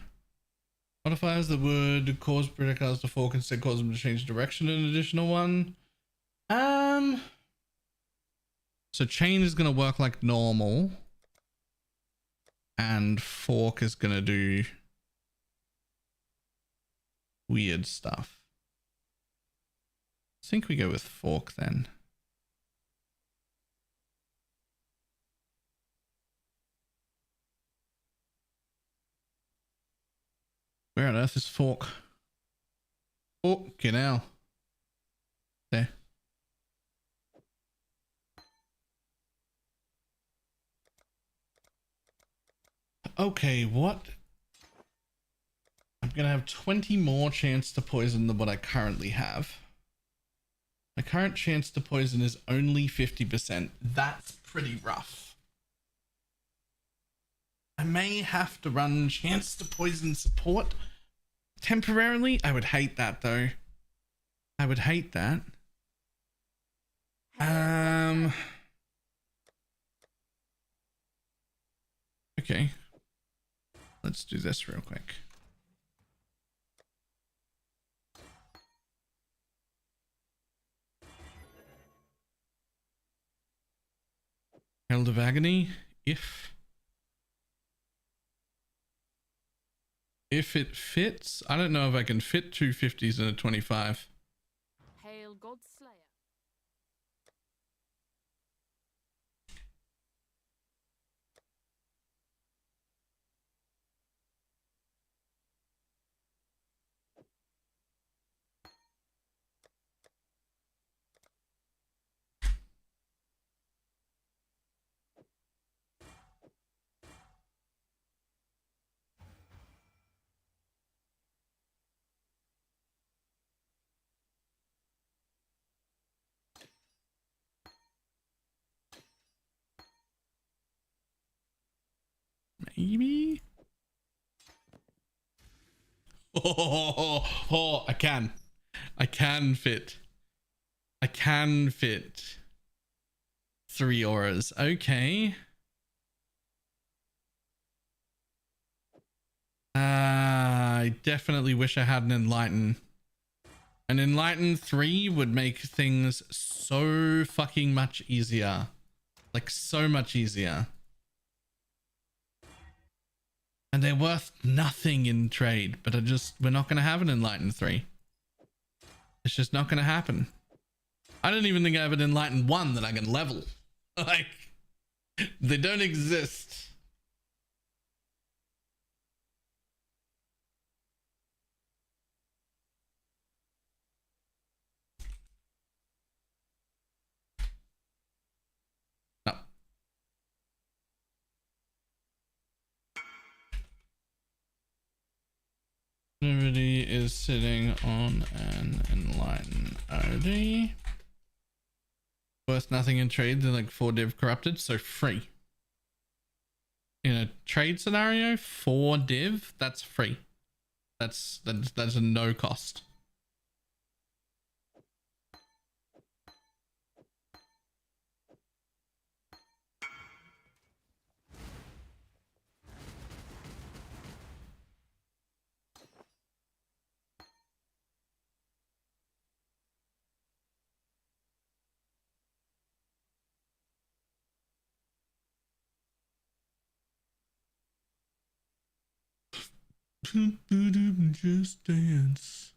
Modifiers that would cause projectiles to fork instead cause them to change direction, an additional one. So chain is going to work like normal. And fork is going to do weird stuff. I think we go with fork then. Where on earth is fork? Oh, get out. There. Okay, what? I'm gonna have 20 more chance to poison than what I currently have. My current chance to poison is only 50%. That's pretty rough. I may have to run chance to poison support temporarily. I would hate that though. I would hate that. Okay. Let's do this real quick. Herald of Agony, if it fits. I don't know if I can fit two 50s in a 25.
Hail God Slayer.
Maybe. Oh, I can. I can fit 3 auras. Okay. I definitely wish I had an Enlighten. An Enlighten 3 would make things so fucking much easier. Like, so much easier. And they're worth nothing in trade, but we're not going to have an Enlighten 3. It's just not going to happen. I don't even think I have an Enlighten 1 that I can level. Like, they don't exist. No. Nobody is sitting on an Enlighten OD. Worth nothing in trade, they're like 4 div corrupted, so free. In a trade scenario, 4 div, that's free. That's a no cost. Just dance.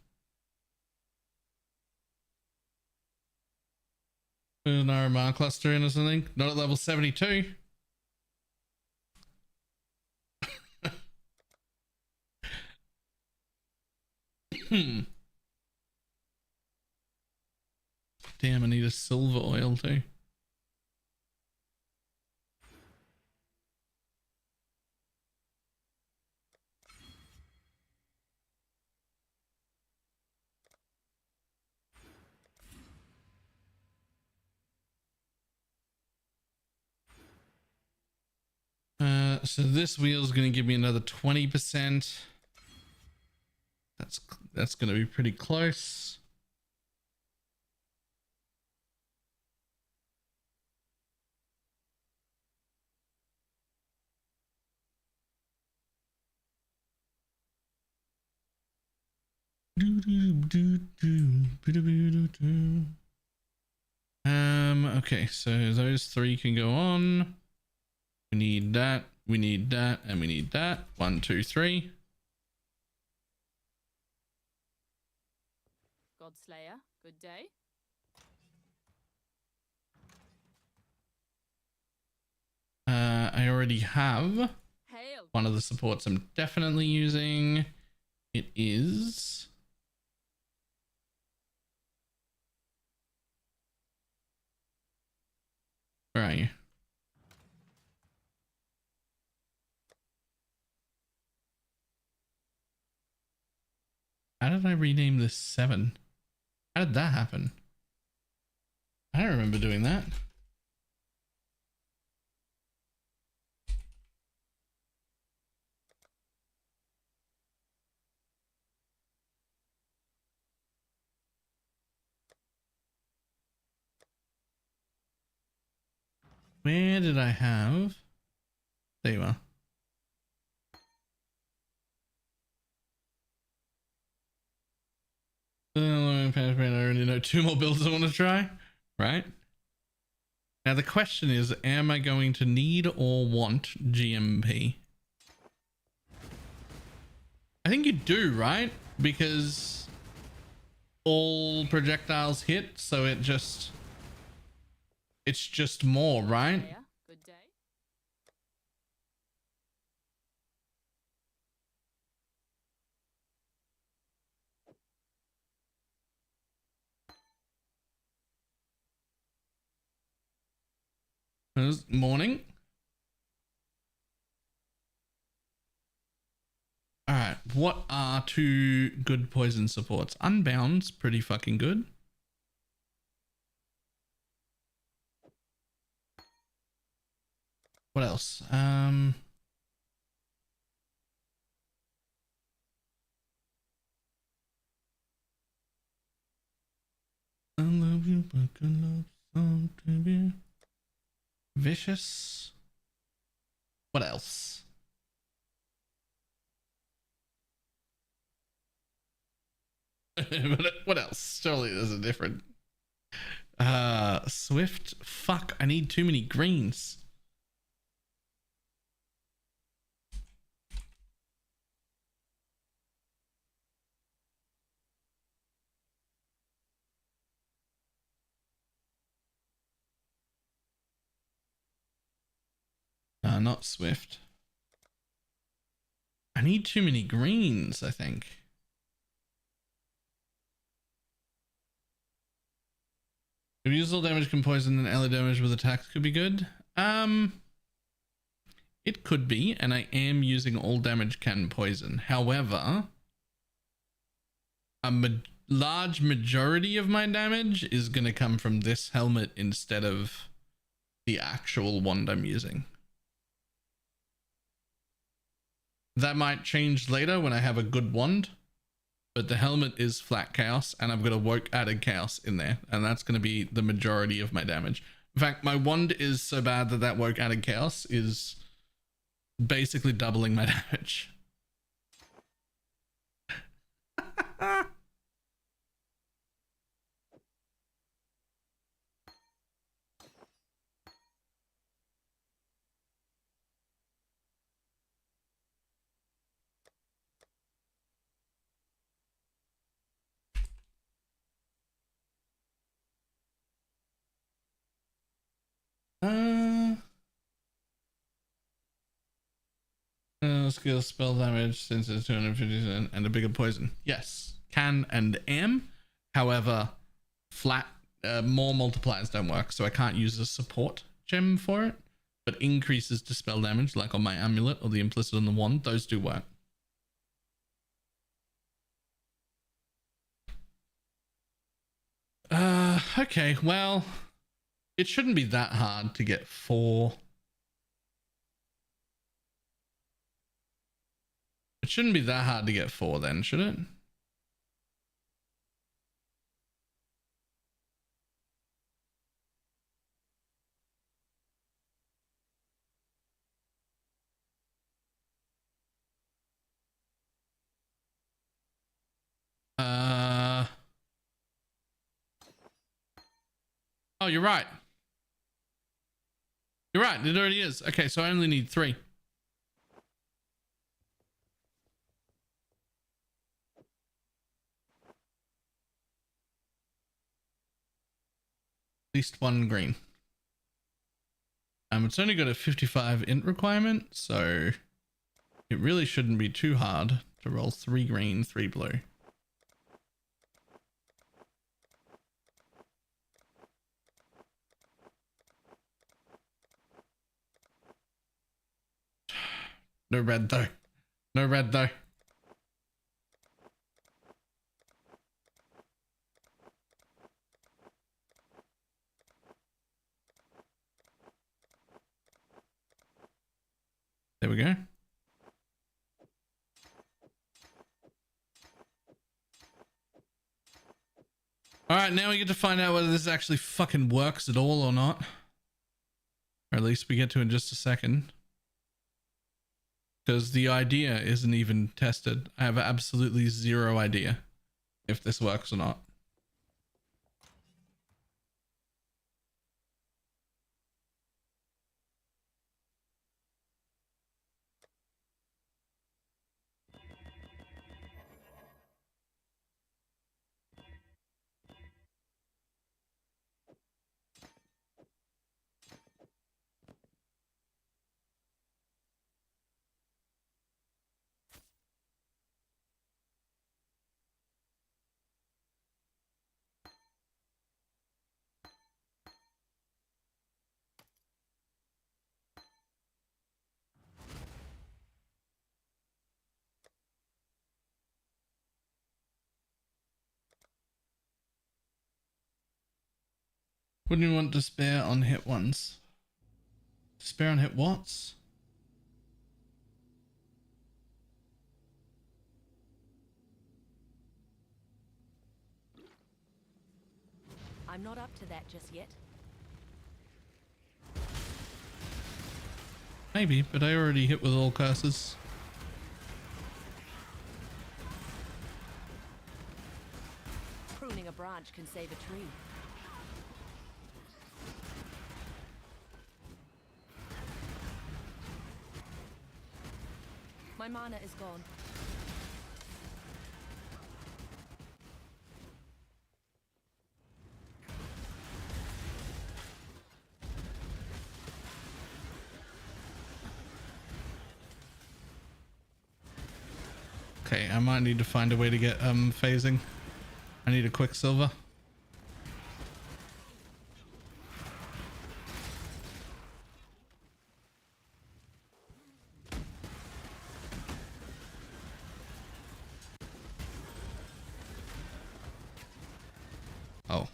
There's an RMR cluster in or something. Not at level 72. Damn, I need a silver oil too. So this wheel is going to give me another 20%. That's going to be pretty close. Okay, so those 3 can go on. We need that, we need that, and we need that. 1, 2, 3.
Godslayer, good day.
I already have
Hail.
one of the supports I'm definitely using. It is where are you? How did I rename this 7? How did that happen? I don't remember doing that. Where did I have? There you are. I already know 2 more builds I want to try, right? Now the question is, am I going to need or want GMP? I think you do, right? Because all projectiles hit, so it's just more, right?
Good day.
Morning. All right, what are 2 good poison supports? Unbound's pretty fucking good. What else?
you, but good love song to be vicious. What else? What else? Surely there's a different. Swift. Fuck, I need too many greens. Not Swift. I need too many greens, I think. If you use all damage can poison, then ally damage with attacks could be good. It could be, and I am using all damage can poison. However, large majority of my damage is going to come from this helmet instead of the actual wand I'm using. That might change later when I have a good wand, but the helmet is flat chaos and I've got a woke added chaos in there, and that's going to be the majority of my damage. In fact, my wand is so bad that that woke added chaos is basically doubling my damage. Skill spell damage since it's 250 and a bigger poison. Yes, can and am. However, flat more multipliers don't work, so I can't use a support gem for it. But increases to spell damage, like on my amulet or the implicit on the wand, those do work. Okay, well, it shouldn't be that hard to get 4. It shouldn't be that hard to get 4 then, should it? Oh, you're right. You're right, it already is. Okay, so I only need 3. At least 1 green. It's only got a 55 int requirement, so it really shouldn't be too hard to roll 3 green, 3 blue. No red though. No red though. There we go. All right, now we get to find out whether this actually fucking works at all or not. Or at least we get to in just a second. Because the idea isn't even tested. I have absolutely zero idea if this works or not. Wouldn't you want despair on hit ones? Despair on hit whats?
I'm not up to that just yet.
Maybe, but I already hit with all curses.
Pruning a branch can save a tree. My mana is gone.
Okay, I might need to find a way to get phasing. I need a quicksilver. Oh.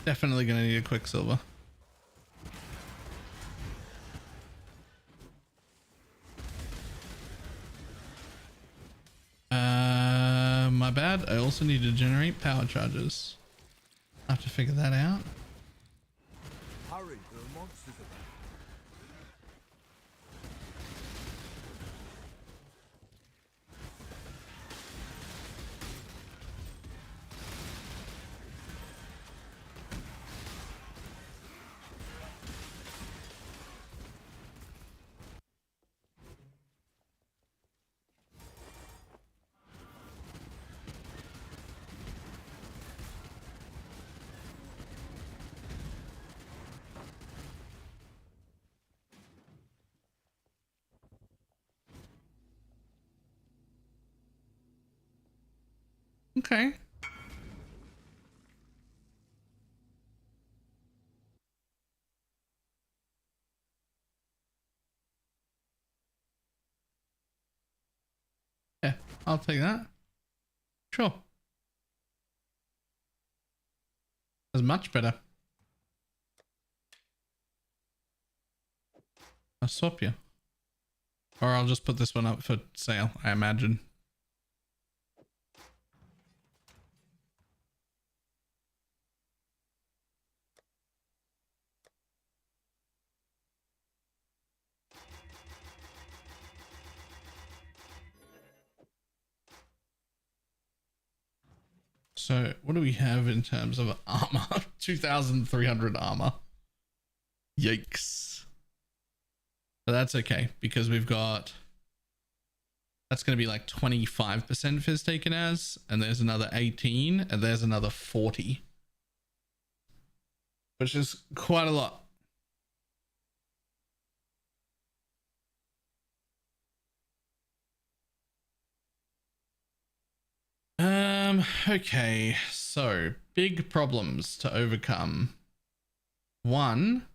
Definitely gonna need a quicksilver. My bad. I also need to generate power charges. I have to figure that out.
Hurry, there are monsters about.
Okay. Yeah, I'll take that. Sure. That's much better. I'll swap you. Or I'll just put this one up for sale, I imagine. So what do we have in terms of armor? 2,300 armor. Yikes. But that's okay because we've got, that's going to be like 25% fizz taken as, and there's another 18 and there's another 40, which is quite a lot. Okay, so big problems to overcome. One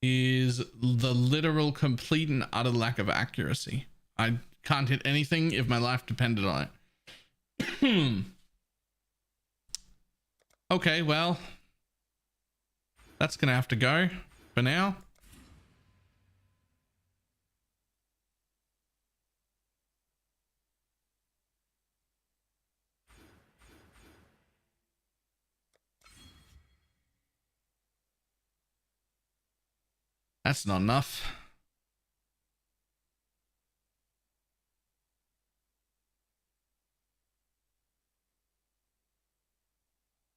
is the literal complete and utter lack of accuracy. I can't hit anything if my life depended on it. Okay, well, that's gonna have to go for now. That's not enough.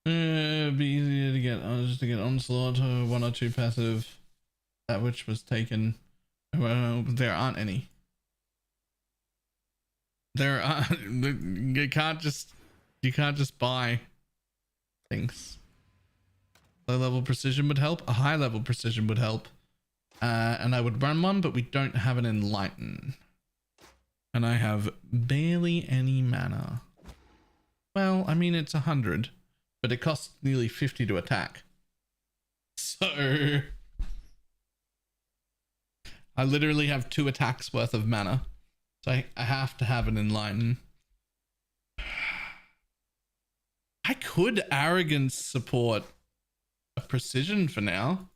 Be easier to get just to get onslaught or 1 or 2 passive. That which was taken. Well, there aren't any. There are. You can't just buy things. Low level precision would help. A high level precision would help. And I would run one, but we don't have an enlighten. And I have barely any mana. Well, I mean, it's 100, but it costs nearly 50 to attack.
So I literally have 2 attacks worth of mana. So I have to have an Enlighten. I could Arrogance support a Precision for now.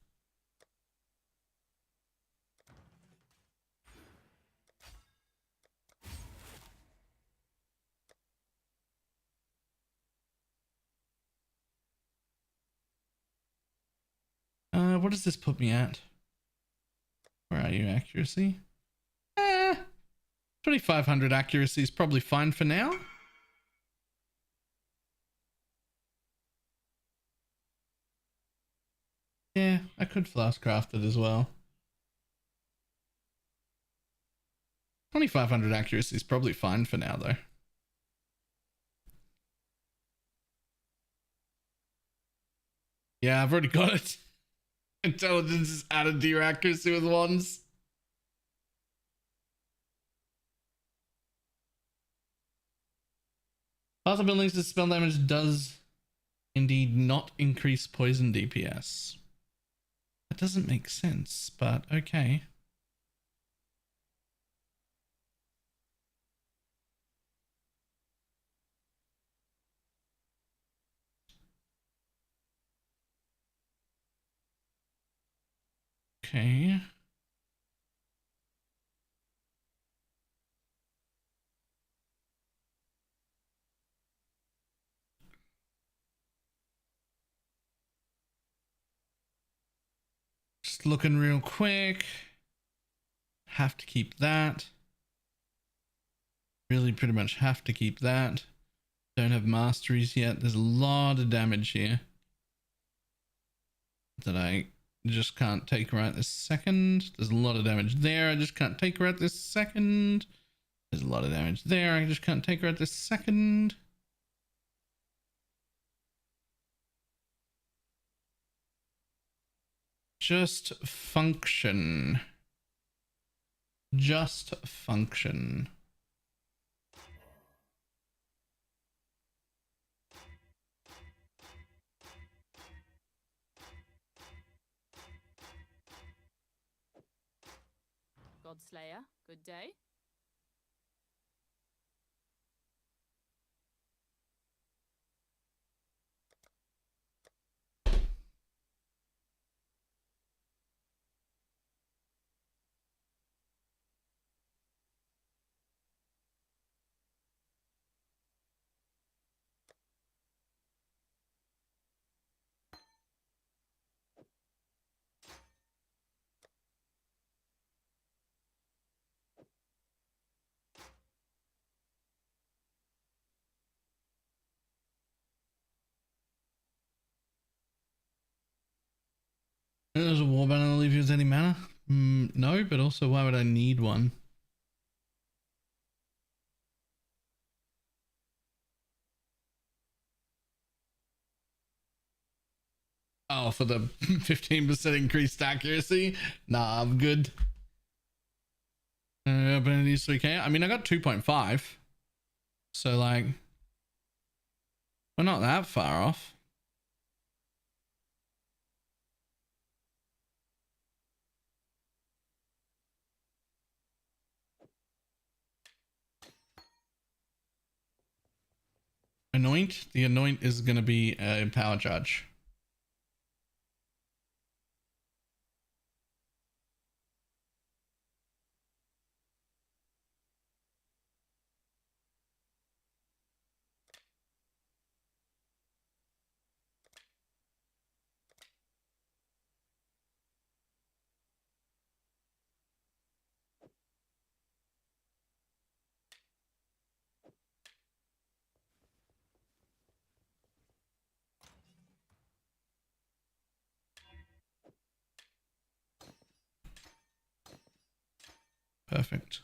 What does this put me at? Where are you, accuracy? 2500 accuracy is probably fine for now. Yeah, I could flask craft it as well. 2500 accuracy is probably fine for now, though. Yeah, I've already got it. Intelligence is added to your accuracy with wands. Path of buildings to spell damage does indeed not increase poison DPS. That doesn't make sense, but okay. Okay. Just looking real quick. Have to keep that. Really pretty much have to keep that. Don't have masteries yet. There's a lot of damage here that I just can't take right this second. There's a lot of damage there. I just can't take right this second. There's a lot of damage there. I just can't take right this second. Just function. Just function.
Godslayer, good day.
There's a warband that'll leave you with any mana? No, but also why would I need one? Oh, for the 15% increased accuracy? Nah, I'm good. Abilities 3k. I mean, I got 2.5. So, like, we're not that far off. Anoint. The anoint is going to be a power charge. Perfect.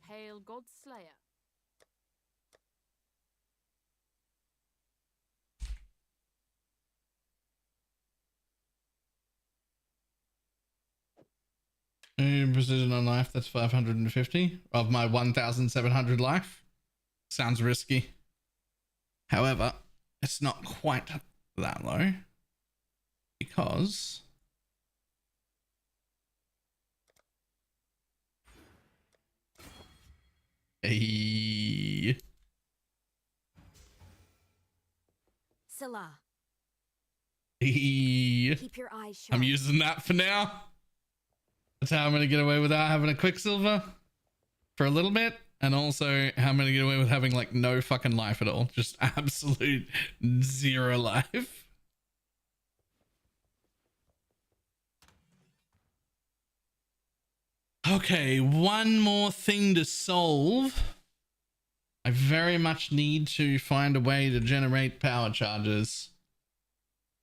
Hail Godslayer.
Precision on life, that's 550 of my 1,700 life. Sounds risky. However, it's not quite that low because hey.
Salah.
Hey.
Keep your eyes sharp.
I'm using that for now. That's how I'm going to get away without having a Quicksilver for a little bit. And also how I'm going to get away with having like no fucking life at all. Just absolute 0 life. Okay, one more thing to solve. I very much need to find a way to generate power charges.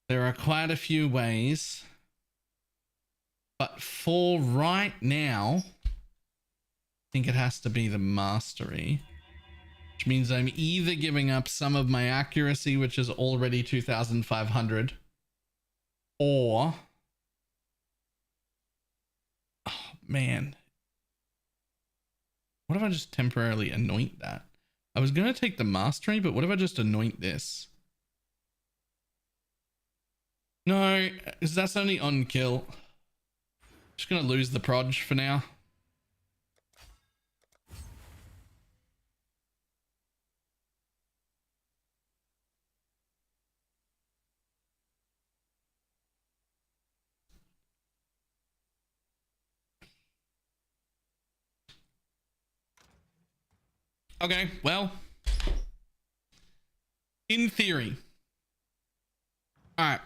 There are quite a few ways. But for right now, I think it has to be the mastery. Which means I'm either giving up some of my accuracy, which is already 2,500. Or... oh, man. What if I just temporarily anoint that? I was going to take the mastery, but what if I just anoint this? No, because that's only on kill. Just going to lose the proj for now. Okay, well, in theory. All right,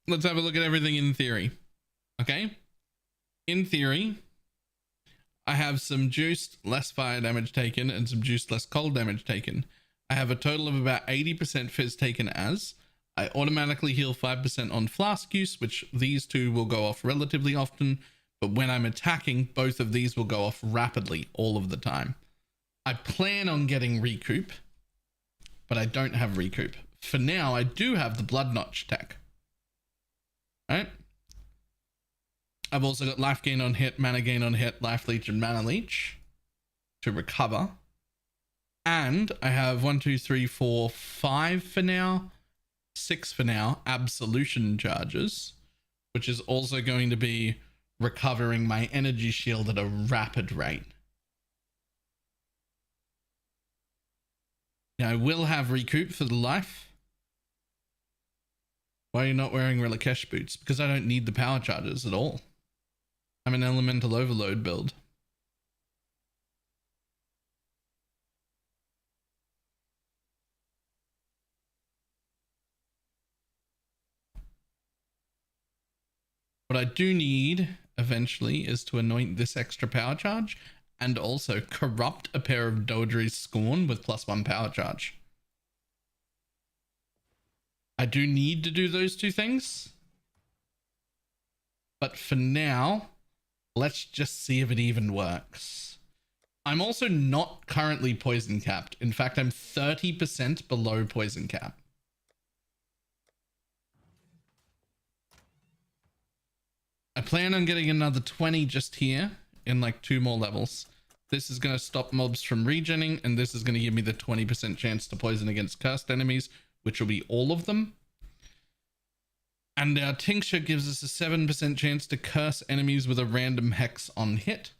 let's have a look at everything in theory. Okay, in theory, I have some juiced less fire damage taken and some juiced less cold damage taken. I have a total of about 80% fizz taken as. I automatically heal 5% on flask use, which these two will go off relatively often, but when I'm attacking, both of these will go off rapidly all of the time. I plan on getting recoup, but I don't have recoup. For now, I do have the blood notch tech. Alright. I've also got life gain on hit, mana gain on hit, life leech, and mana leech to recover. And I have 1, 2, 3, 4, 5 for now, 6 for now, absolution charges, which is also going to be recovering my energy shield at a rapid rate. Now, I will have recoup for the life. Why are you not wearing Relicash boots? Because I don't need the power charges at all. I'm an elemental overload build. What I do need eventually is to anoint this extra power charge and also corrupt a pair of Dodri's Scorn with +1 power charge. I do need to do those two things. But for now, let's just see if it even works. I'm also not currently poison capped. In fact, I'm 30% below poison cap. I plan on getting another 20 just here in like 2 more levels. This is going to stop mobs from regenning, and this is going to give me the 20% chance to poison against cursed enemies, which will be all of them. And our tincture gives us a 7% chance to curse enemies with a random hex on hit,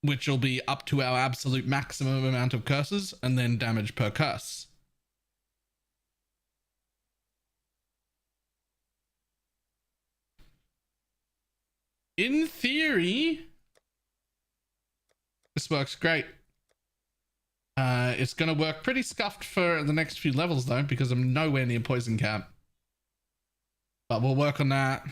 which will be up to our absolute maximum amount of curses and then damage per curse. In theory, this works great. It's going to work pretty scuffed for the next few levels though, because I'm nowhere near poison cap. But we'll work on that.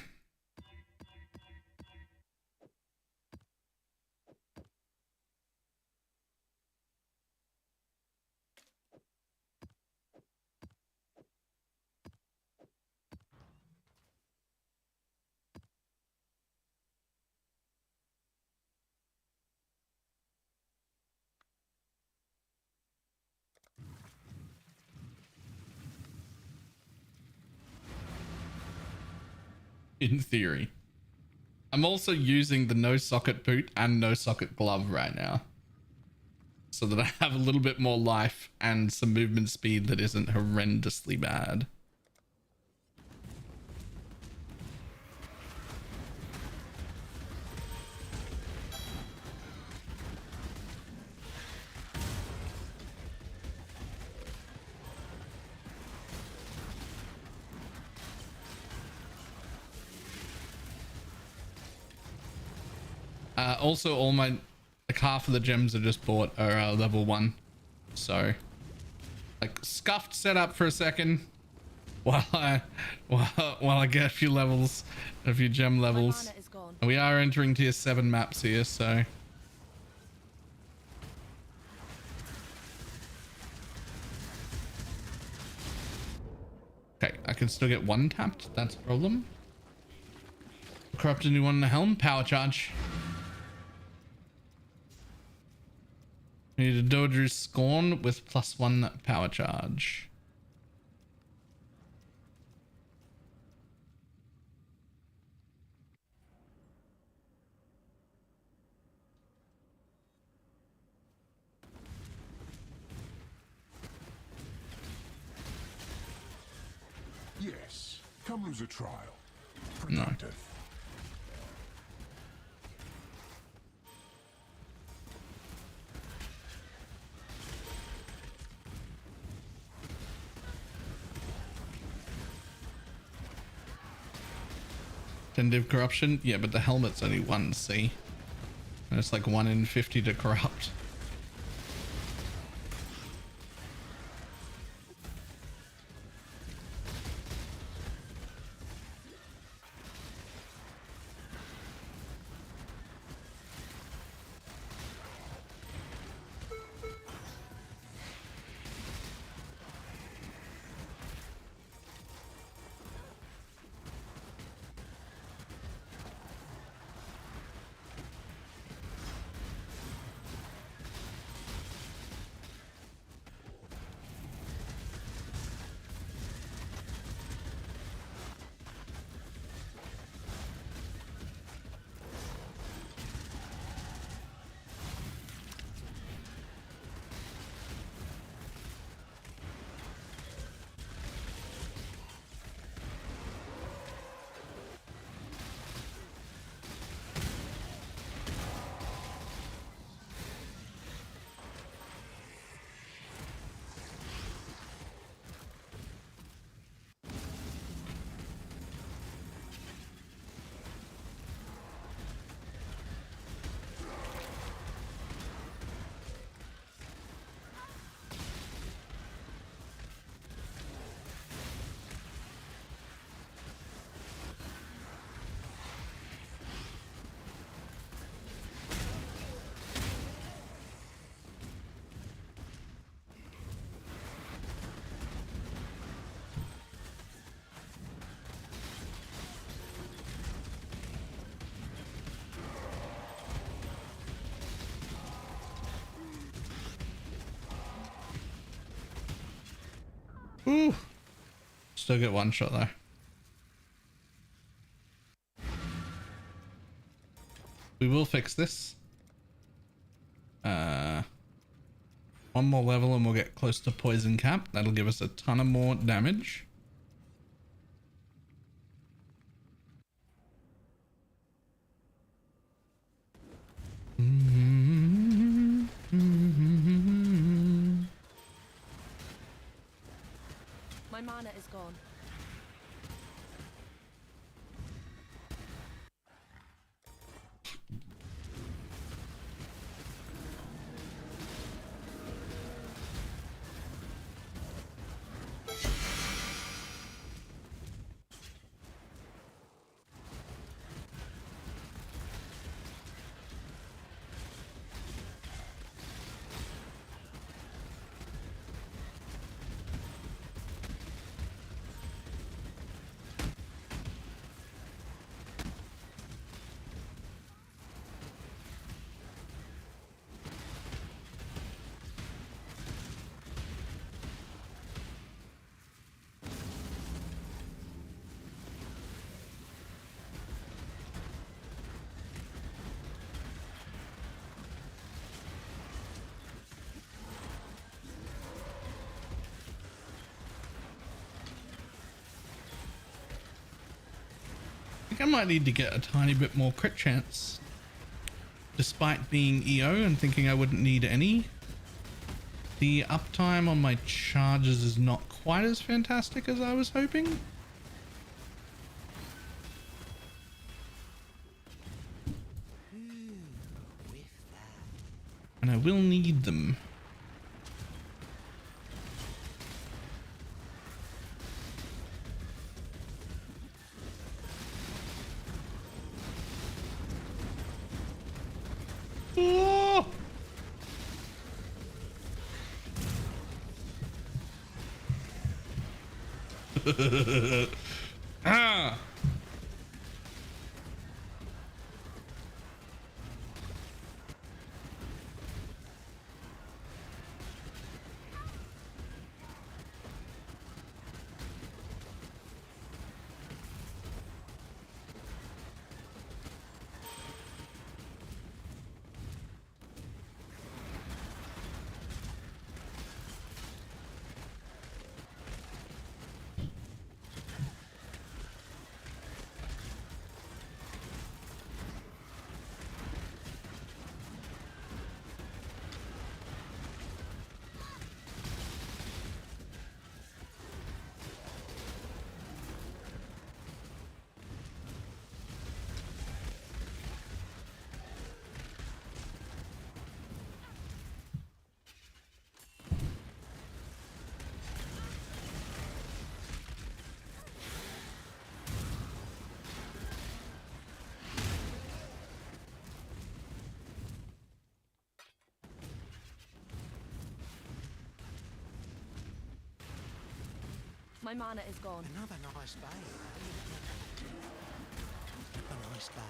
In theory. I'm also using the no socket boot and no socket glove right now. so that I have a little bit more life and some movement speed that isn't horrendously bad. Also, all my, like, half of the gems I just bought are level 1. So, like, scuffed setup for a second while I get a few levels, a few gem levels. And we are entering tier 7 maps here, so. Okay, I can still get one tapped. That's a problem. Corrupted new one in the helm. Power charge. We need a Doju Scorn with +1 power charge.
Yes, come lose a trial. Productive.
Div corruption, yeah, but the helmet's only 1C, and it's like 1 in 50 to corrupt. Ooh. Still get one shot though. We will fix this. One more level and we'll get close to poison cap. That'll give us a ton of more damage.
My mana is gone.
think I might need to get a tiny bit more crit chance. Despite being EO and thinking I wouldn't need any, the uptime on my charges is not quite as fantastic as I was hoping. And I will need them. Oh! Ah!
My mana is gone.
Another nice babe. A nice babe.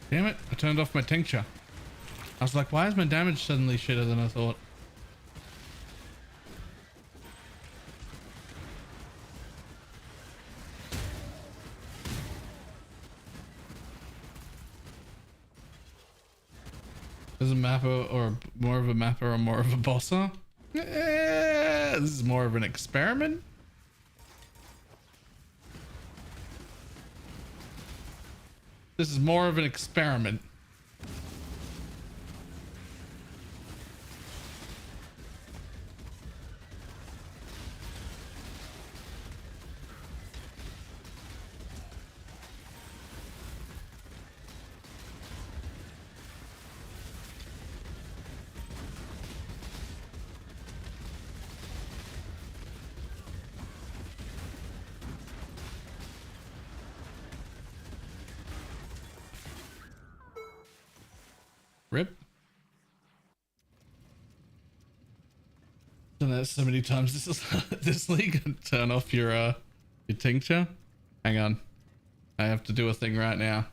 Damn it, I turned off my tincture. I was like, why is my damage suddenly shitter than I thought? Is a mapper or more of a mapper or more of a bosser? This is more of an experiment. This is more of an experiment. Rip. Done that so many times. This is this league. Turn off your tincture. Hang on. I have to do a thing right now.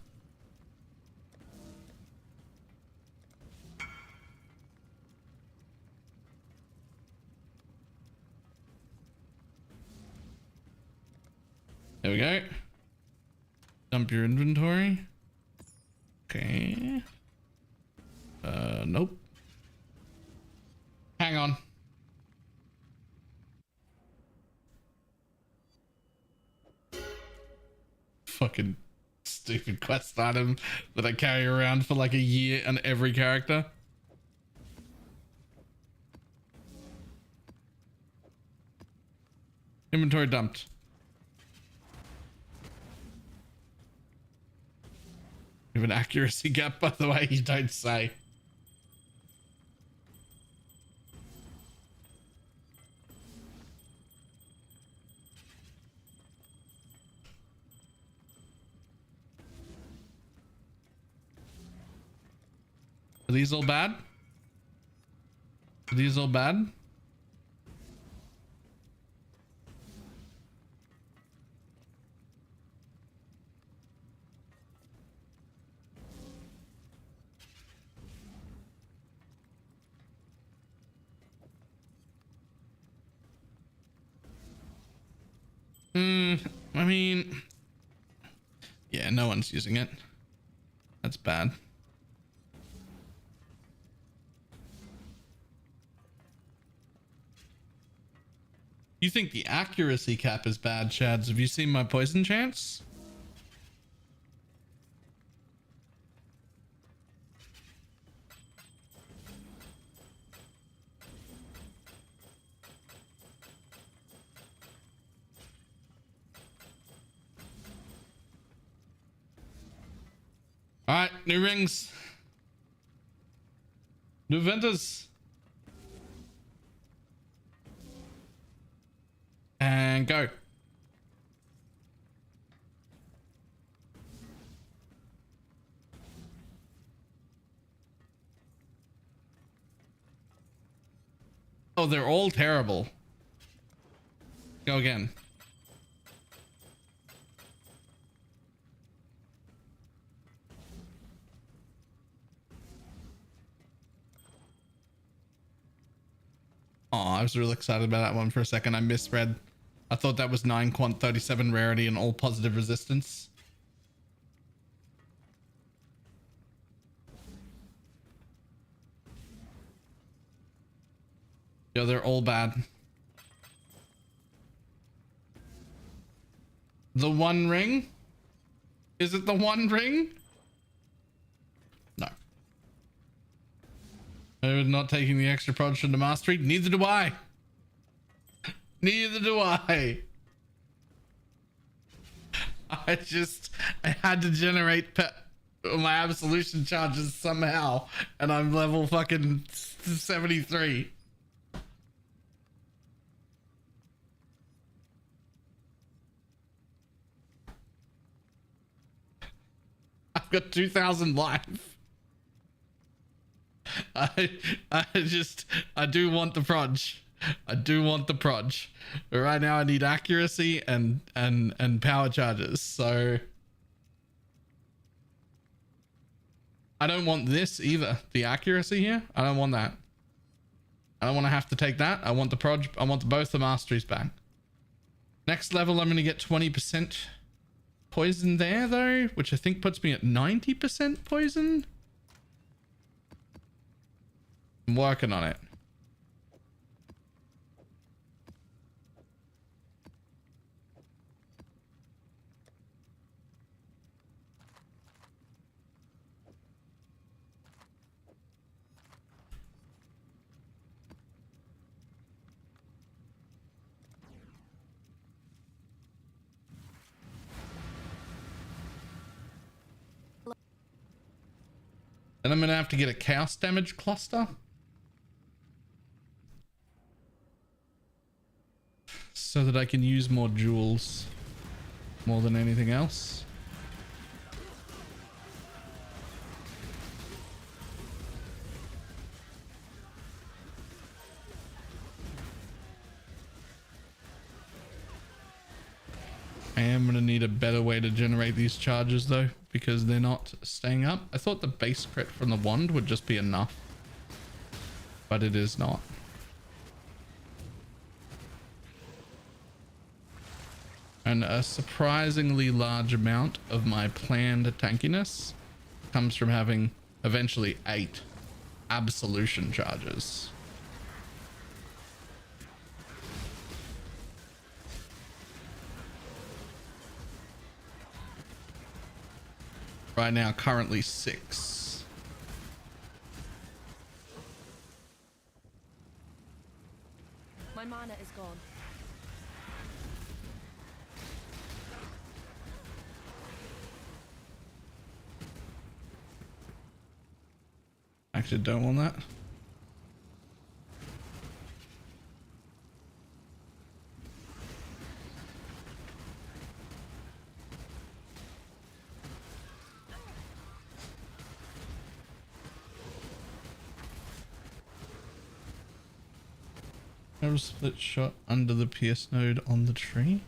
There we go. Dump your inventory. Okay. Nope. Hang on. Fucking stupid quest item that I carry around for like a year on every character. Inventory dumped. You have an accuracy gap, by the way, you don't say. Are these all bad? Are these all bad? I mean, yeah, no one's using it. That's bad. You think the accuracy cap is bad, Chads? Have you seen my poison chance? All right, new rings. New vendors. And go. Oh, they're all terrible. Go again. Oh, I was really excited about that one for a second. I misread. I thought that was 9 quant 37 rarity and all positive resistance. Yeah, they're all bad. The one ring? Is it the one ring? No. I'm not taking the extra prod to mastery. Neither do I. Neither do I. I had to generate my absolution charges somehow, and I'm level fucking 73. I've got 2,000 life. I do want the proj. I do want the proj. But right now I need accuracy and power charges. So I don't want this either. The accuracy here, I don't want that. I don't want to have to take that. I want the proj. I want both the masteries back. Next level, I'm going to get 20% poison there though, which I think puts me at 90% poison. I'm working on it. Then I'm gonna have to get a chaos damage cluster. So that I can use more jewels more than anything else. I am gonna need a better way to generate these charges though, because they're not staying up. I thought the base crit from the wand would just be enough, but it is not. And a surprisingly large amount of my planned tankiness comes from having eventually 8 absolution charges. Right now, currently 6.
My mana is gone.
Actually, don't want that. Have a split shot under the PS node on the tree.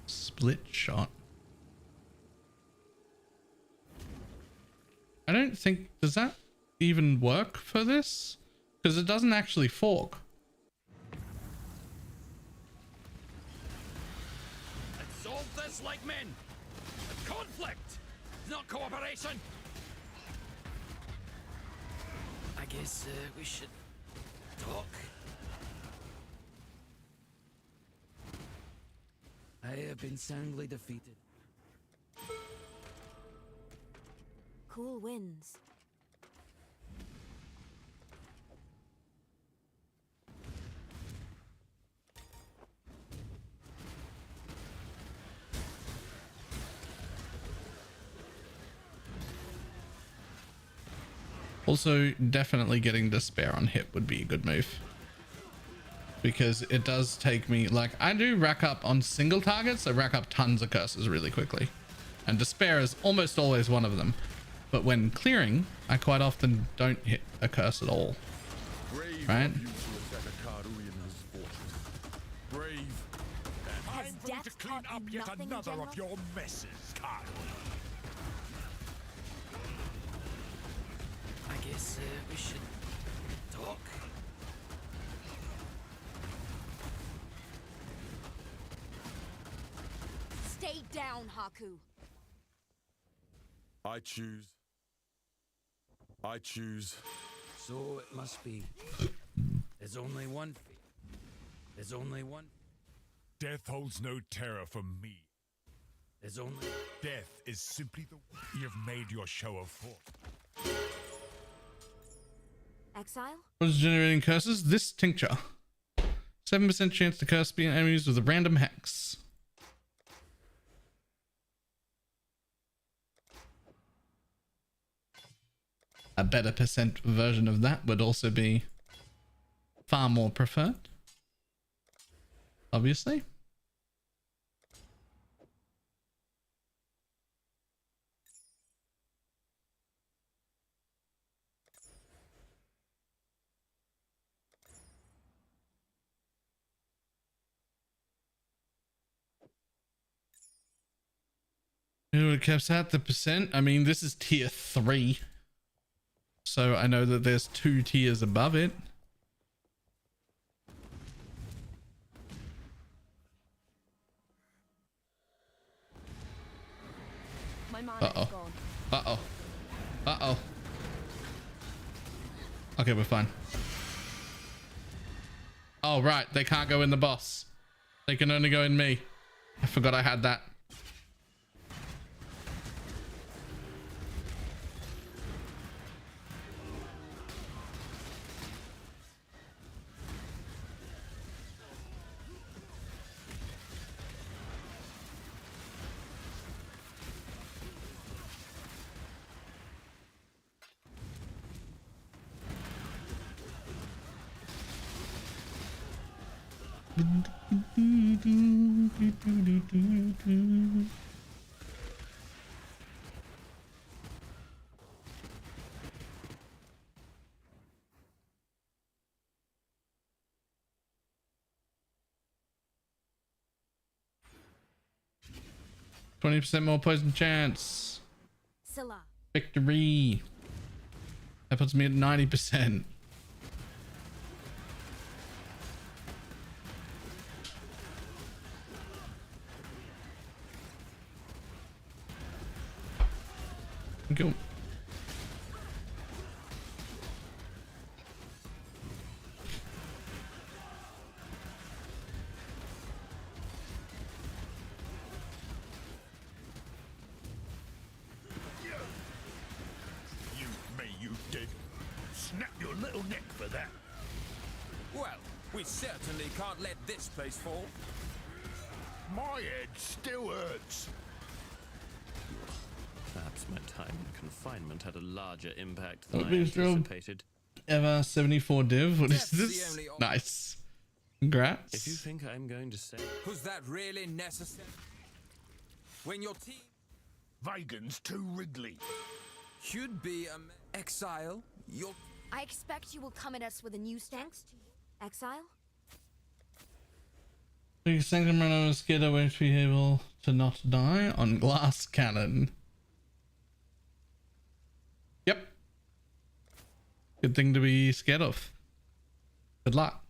Split shot. I don't think, does that even work for this? Because it doesn't actually fork.
Let's solve this like men. Conflict, not cooperation. I guess we should talk.
I have been soundly defeated.
Cool winds.
Also, definitely getting despair on hit would be a good move. Because it does take me, like, I do rack up on single targets, I rack up tons of curses really quickly. And despair is almost always one of them. But when clearing, I quite often don't hit a curse at all. Right?
Brave. I'm going to clean up yet another of your messes, Carl.
I guess we should talk.
Stay down, Haku.
I choose.
So it must be. There's only one fate. There's only one.
Death holds no terror for me.
There's only.
Death is simply the. You've made your show of force.
Exile?
What's generating curses? This tincture. 7% chance to curse being enemies with a random hex. A better percent version of that would also be far more preferred. Obviously. Who would have kept that the percent? I mean, this is tier 3. So I know that there's 2 tiers above it. Uh-oh. Uh-oh. Uh-oh. Okay, we're fine. Oh, right. They can't go in the boss. They can only go in me. I forgot I had that. %20 more poison chance.
Scylla.
Victory. That puts me at 90%. Go.
You did. Snap your little neck for that.
Well, we certainly can't let this place fall.
My head still hurts.
Perhaps my time in confinement had a larger impact than I
Biggest job
anticipated.
ever. 74 div. What is this? Nice. Congrats.
If you think I'm going to say...
Was that really necessary? When your team...
Vagan's too wriggly.
Should be exile. Your...
I expect you will come at us with a new thanks to you. Exile?
The second run on a skidder won't be able to not die on glass cannon. Yep. Good thing to be scared of. Good luck.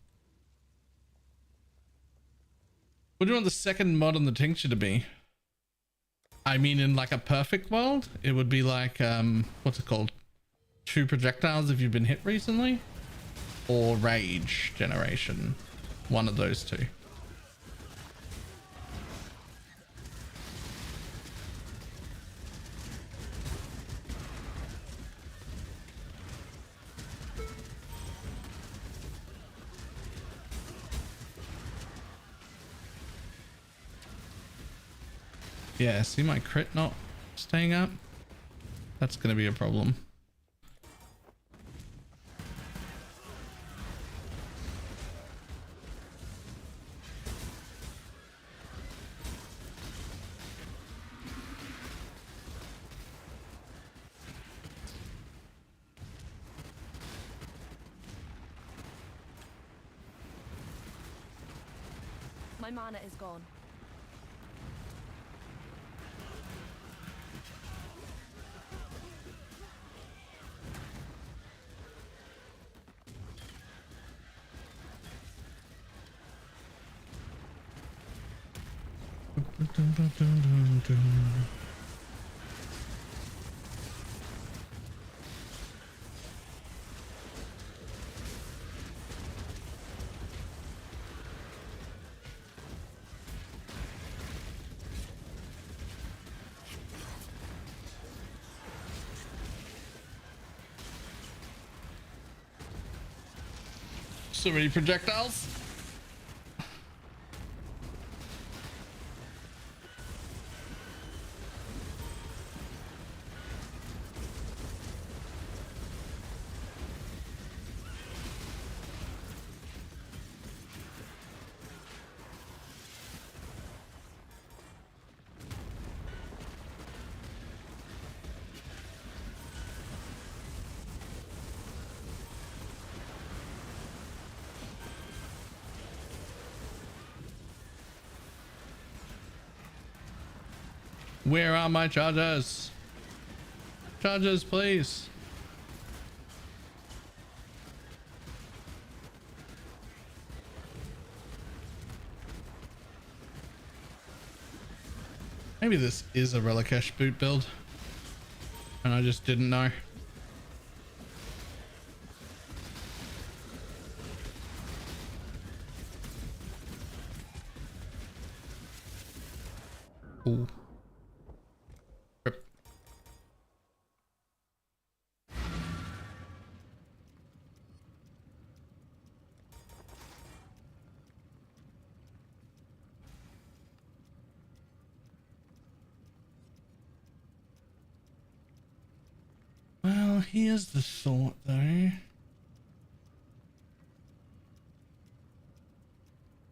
What do you want the second mod on the tincture to be? I mean, in like a perfect world, it would be like, what's it called? 2 projectiles if you've been hit recently? Or rage generation. One of those 2. Yeah, see my crit not staying up? That's gonna be a problem.
My mana is gone.
So many projectiles. Where are my chargers? Chargers, please. Maybe this is a Relicash boot build and I just didn't know. Ooh. Well, here's the thought though.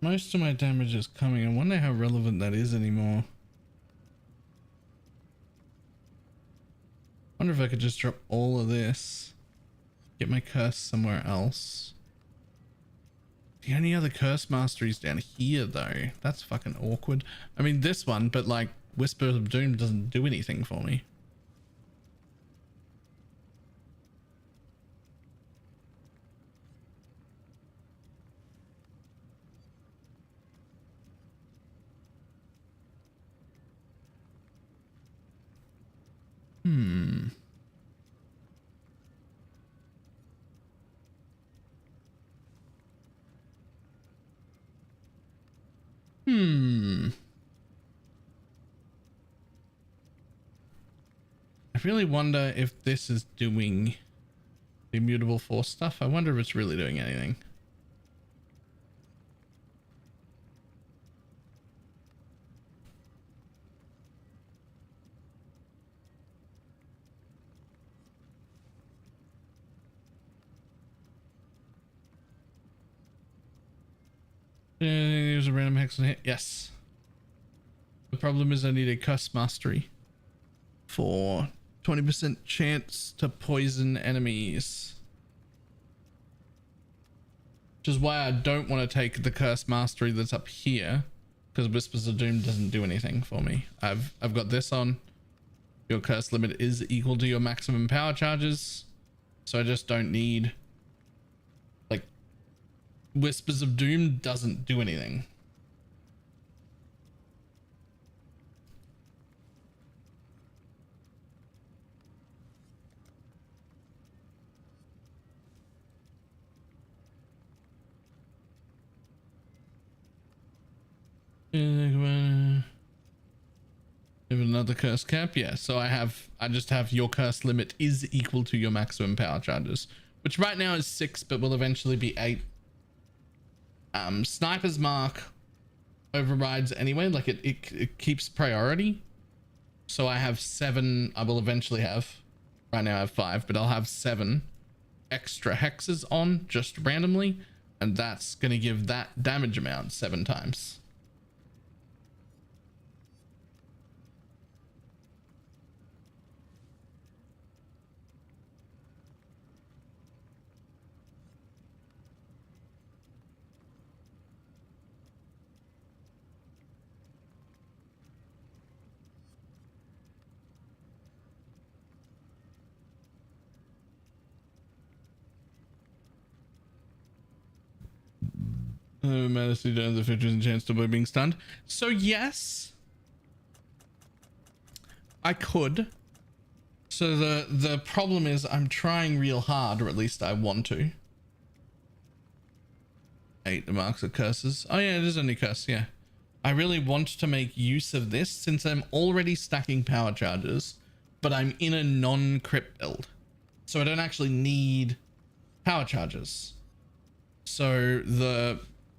Most of my damage is coming. I wonder how relevant that is anymore. Wonder if I could just drop all of this, get my curse somewhere else. The only other curse mastery is down here though. That's fucking awkward. I mean this one, but like Whisper of Doom doesn't do anything for me. I really wonder if this is doing the immutable force stuff. I wonder if it's really doing anything. Use a random hex and hit. Yes. The problem is I need a curse mastery for 20% chance to poison enemies. Which is why I don't want to take the curse mastery that's up here, because Whispers of Doom doesn't do anything for me. I've got this on. Your curse limit is equal to your maximum power charges, so I just don't need, like, Whispers of Doom doesn't do anything. Another curse cap, yeah. So I just have your curse limit is equal to your maximum power charges, which right now is 6, but will eventually be 8. Sniper's Mark overrides anyway, like it keeps priority, So I have 7. I will eventually have. Right now I have 5, but I'll have 7 extra hexes on just randomly, and that's going to give that damage amount 7 times. Medicine does the 50% chance to avoid being stunned. So yes, I could. So the problem is I'm trying real hard, or at least I want to. 8 the marks of curses. Oh yeah, it is only curse, yeah. I really want to make use of this since I'm already stacking power charges, but I'm in a non-crit build. So I don't actually need power charges. So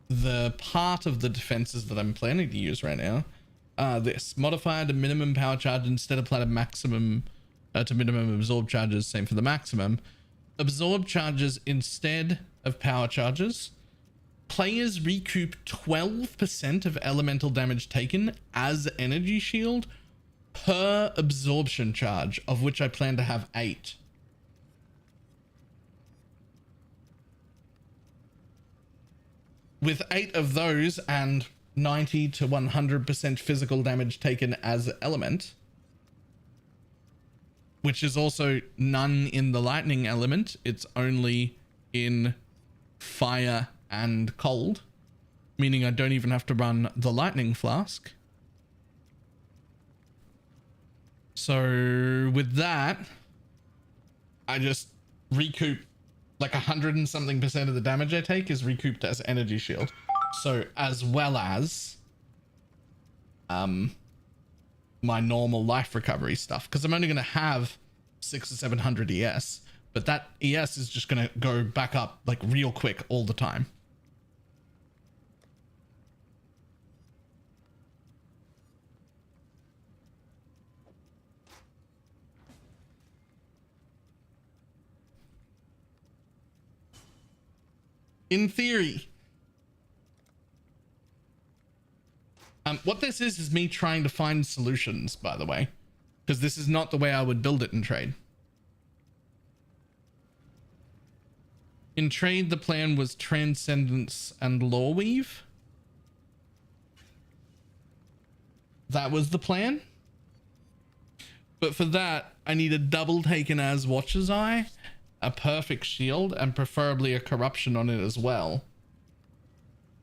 the part of the defenses that I'm planning to use right now are this: modifier to minimum power charge instead of apply to maximum to minimum absorb charges, same for the maximum. Absorb charges instead of power charges. Players recoup 12% of elemental damage taken as energy shield per absorption charge, of which I plan to have 8. With 8 of those and 90 to 100% physical damage taken as element, which is also none in the lightning element, it's only in fire and cold, meaning I don't even have to run the lightning flask. So with that, I just recoup like 100 and something percent of the damage I take is recouped as energy shield. So as well as my normal life recovery stuff, because I'm only going to have 600 or 700 ES, but that ES is just going to go back up like real quick all the time. In theory, what this is me trying to find solutions, by the way, because this is not the way I would build it in trade. In trade, the plan was Transcendence and Law Weave. That was the plan. But for that, I need a double taken as Watcher's Eye, a perfect shield, and preferably a corruption on it as well,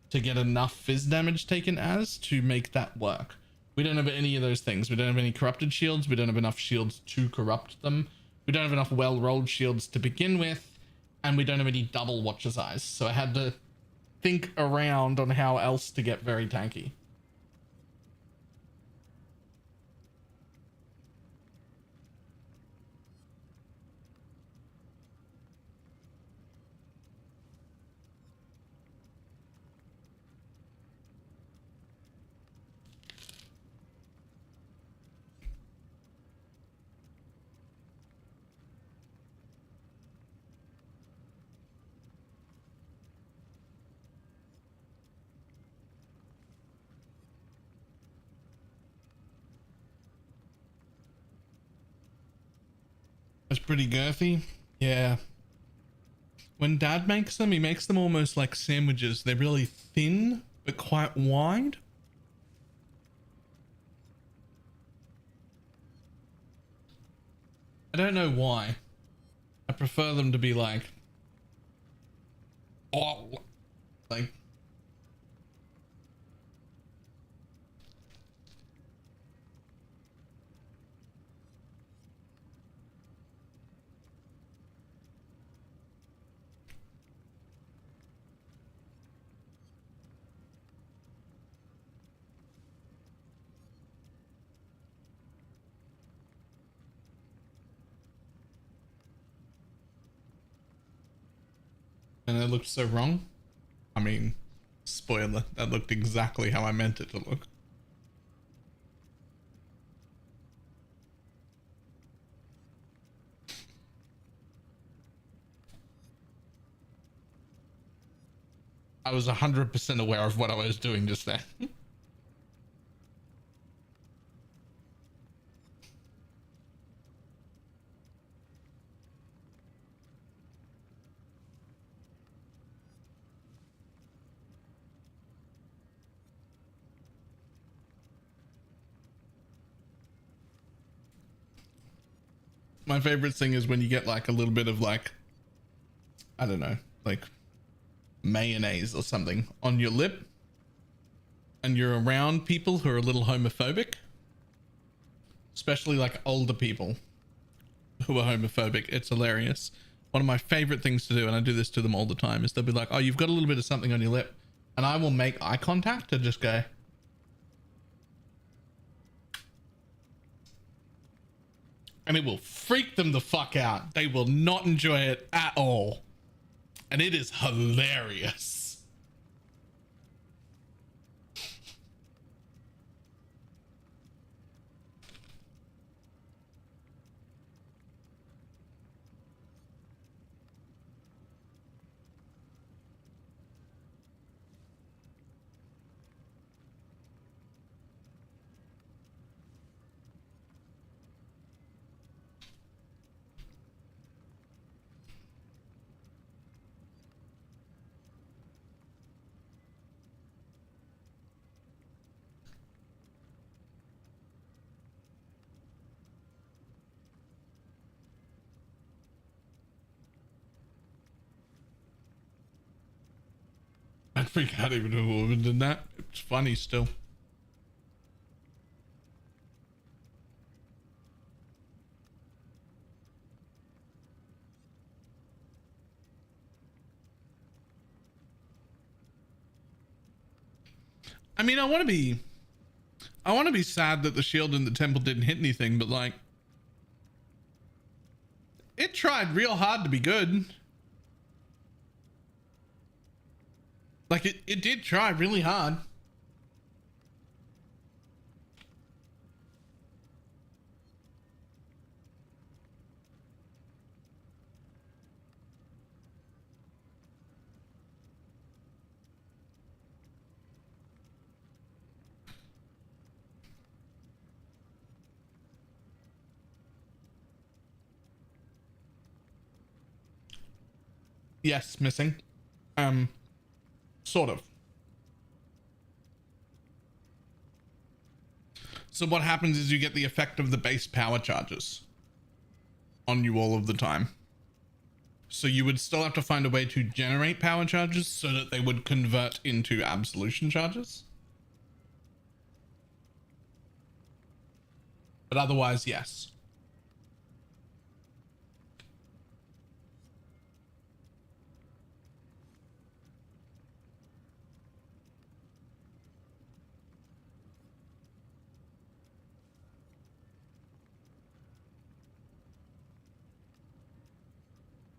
to get enough fizz damage taken as to make that work. We don't have any of those things. We don't have any corrupted shields. We don't have enough shields to corrupt them. We don't have enough well-rolled shields to begin with, and we don't have any double Watcher's Eyes. So I had to think around on how else to get very tanky. It's pretty girthy. Yeah. When Dad makes them, he makes them almost like sandwiches. They're really thin, but quite wide. I don't know why. I prefer them to be like, oh, like, and it looked so wrong. I mean, spoiler, that looked exactly how I meant it to look. I was 100% aware of what I was doing just there. My favorite thing is when you get like a little bit of like, I don't know, like mayonnaise or something on your lip and you're around people who are a little homophobic, especially like older people who are homophobic. It's hilarious. One of my favorite things to do, and I do this to them all the time, is they'll be like, oh, you've got a little bit of something on your lip, and I will make eye contact and just go, and it will freak them the fuck out. They will not enjoy it at all. And it is hilarious. I'd freak out even if a woman did that. It's funny still. I mean, I want to be sad that the shield in the temple didn't hit anything, but like, it tried real hard to be good. Like it did try really hard. Yes, missing. Sort of. So what happens is you get the effect of the base power charges on you all of the time. So you would still have to find a way to generate power charges so that they would convert into absolution charges. But otherwise, yes.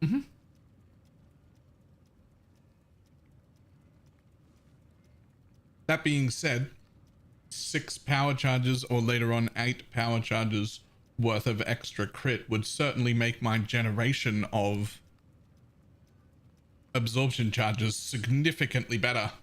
Mm-hmm. That being said, 6 power charges or later on 8 power charges worth of extra crit would certainly make my generation of absorption charges significantly better.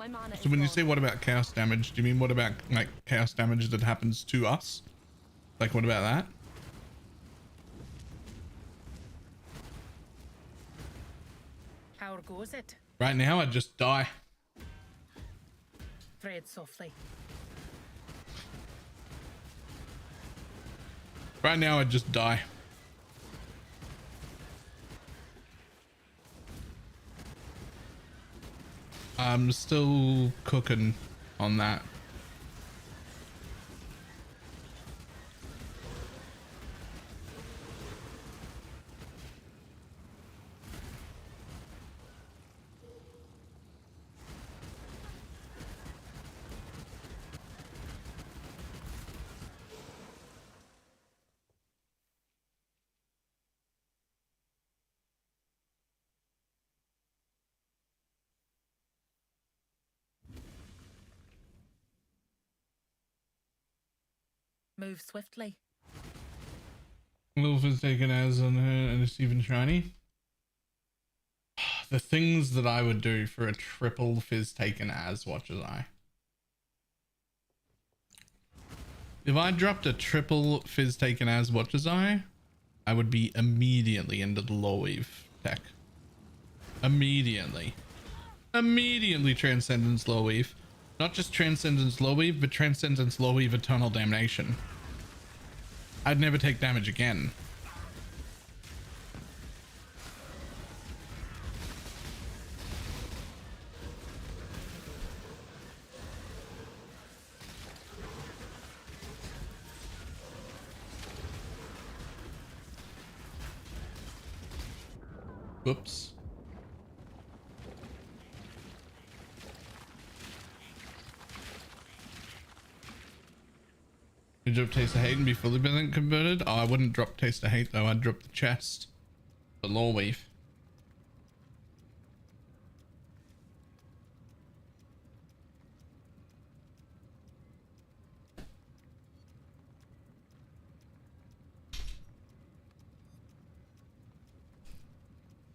My mana
So when you say what about chaos damage, do you mean what about like chaos damage that happens to us? Like what about that?
How goes it?
Right now I'd just die.
Tread softly.
Right now I'd just die. I'm still cooking on that.
Move swiftly.
Wolf is taken as on her and it's even shiny. The things that I would do for a triple fizz taken as Watcher's Eye. If I dropped a triple fizz taken as Watcher's Eye, I would be immediately into the Law Weave tech. Immediately. Immediately Transcendence Law Weave. Not just Transcendence Law Weave, but Transcendence Law Weave Eternal Damnation. I'd never take damage again. Whoops. You drop Taste of Hate and be fully converted? Oh, I wouldn't drop Taste of Hate though. I'd drop the chest. The Law Weave.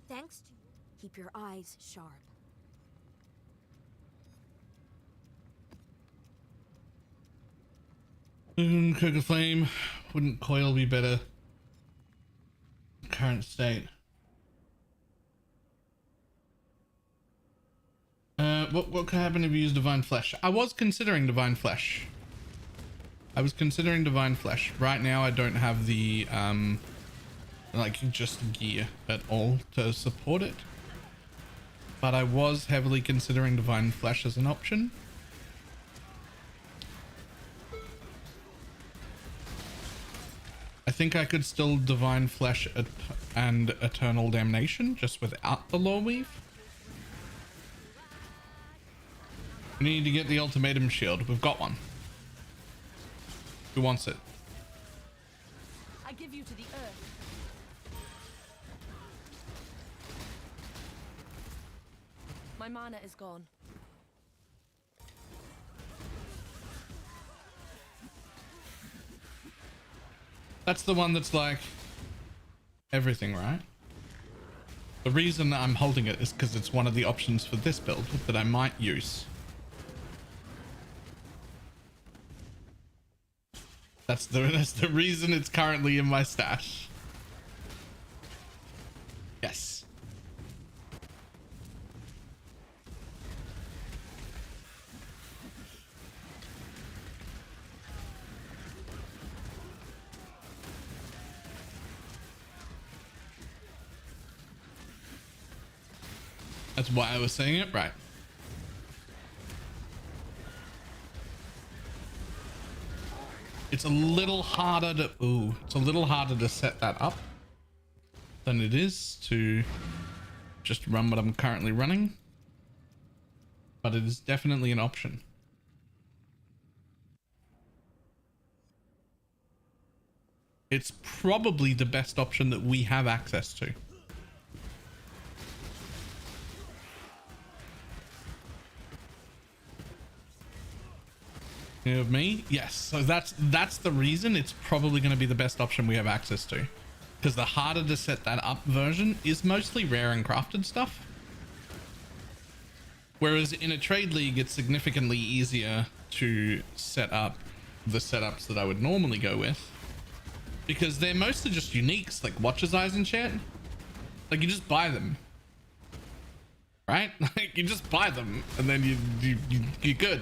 Thanks to you. Keep your eyes sharp.
Cook a flame. Wouldn't coil be better? Current state. What could happen if you use Divine Flesh? I was considering Divine Flesh. Right now I don't have the like just gear at all to support it. But I was heavily considering Divine Flesh as an option. I think I could still Divine Flesh and Eternal Damnation just without the Law Weave. We need to get the Ultimatum Shield. We've got one. Who wants it?
I give you to the earth. My mana is gone.
That's the one that's like everything, right? The reason I'm holding it is because it's one of the options for this build that I might use. That's the reason it's currently in my stash. Yes. That's why I was saying it right. It's a little harder to set that up than it is to just run what I'm currently running, but it is definitely an option. It's probably the best option that we have access to. Of me, yes. So that's the reason it's probably going to be the best option we have access to, because the harder to set that up version is mostly rare and crafted stuff. Whereas in a trade league, it's significantly easier to set up the setups that I would normally go with, because they're mostly just uniques, like Watcher's Eyes and shit. Like, you just buy them, right? Like, you just buy them and then you're good.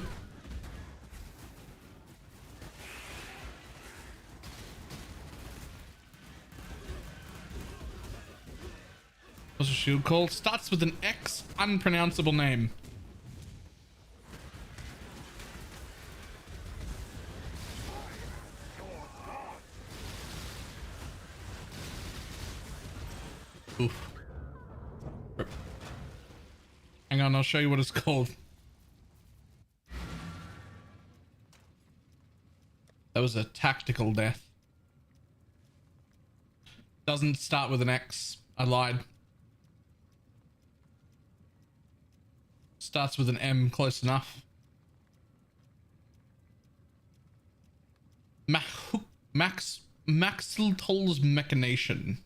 What's a shield called? Starts with an X, unpronounceable name. Oof. Hang on, I'll show you what it's called. That was a tactical death. Doesn't start with an X. I lied. Starts with an M, close enough. Maxiltol's Machination.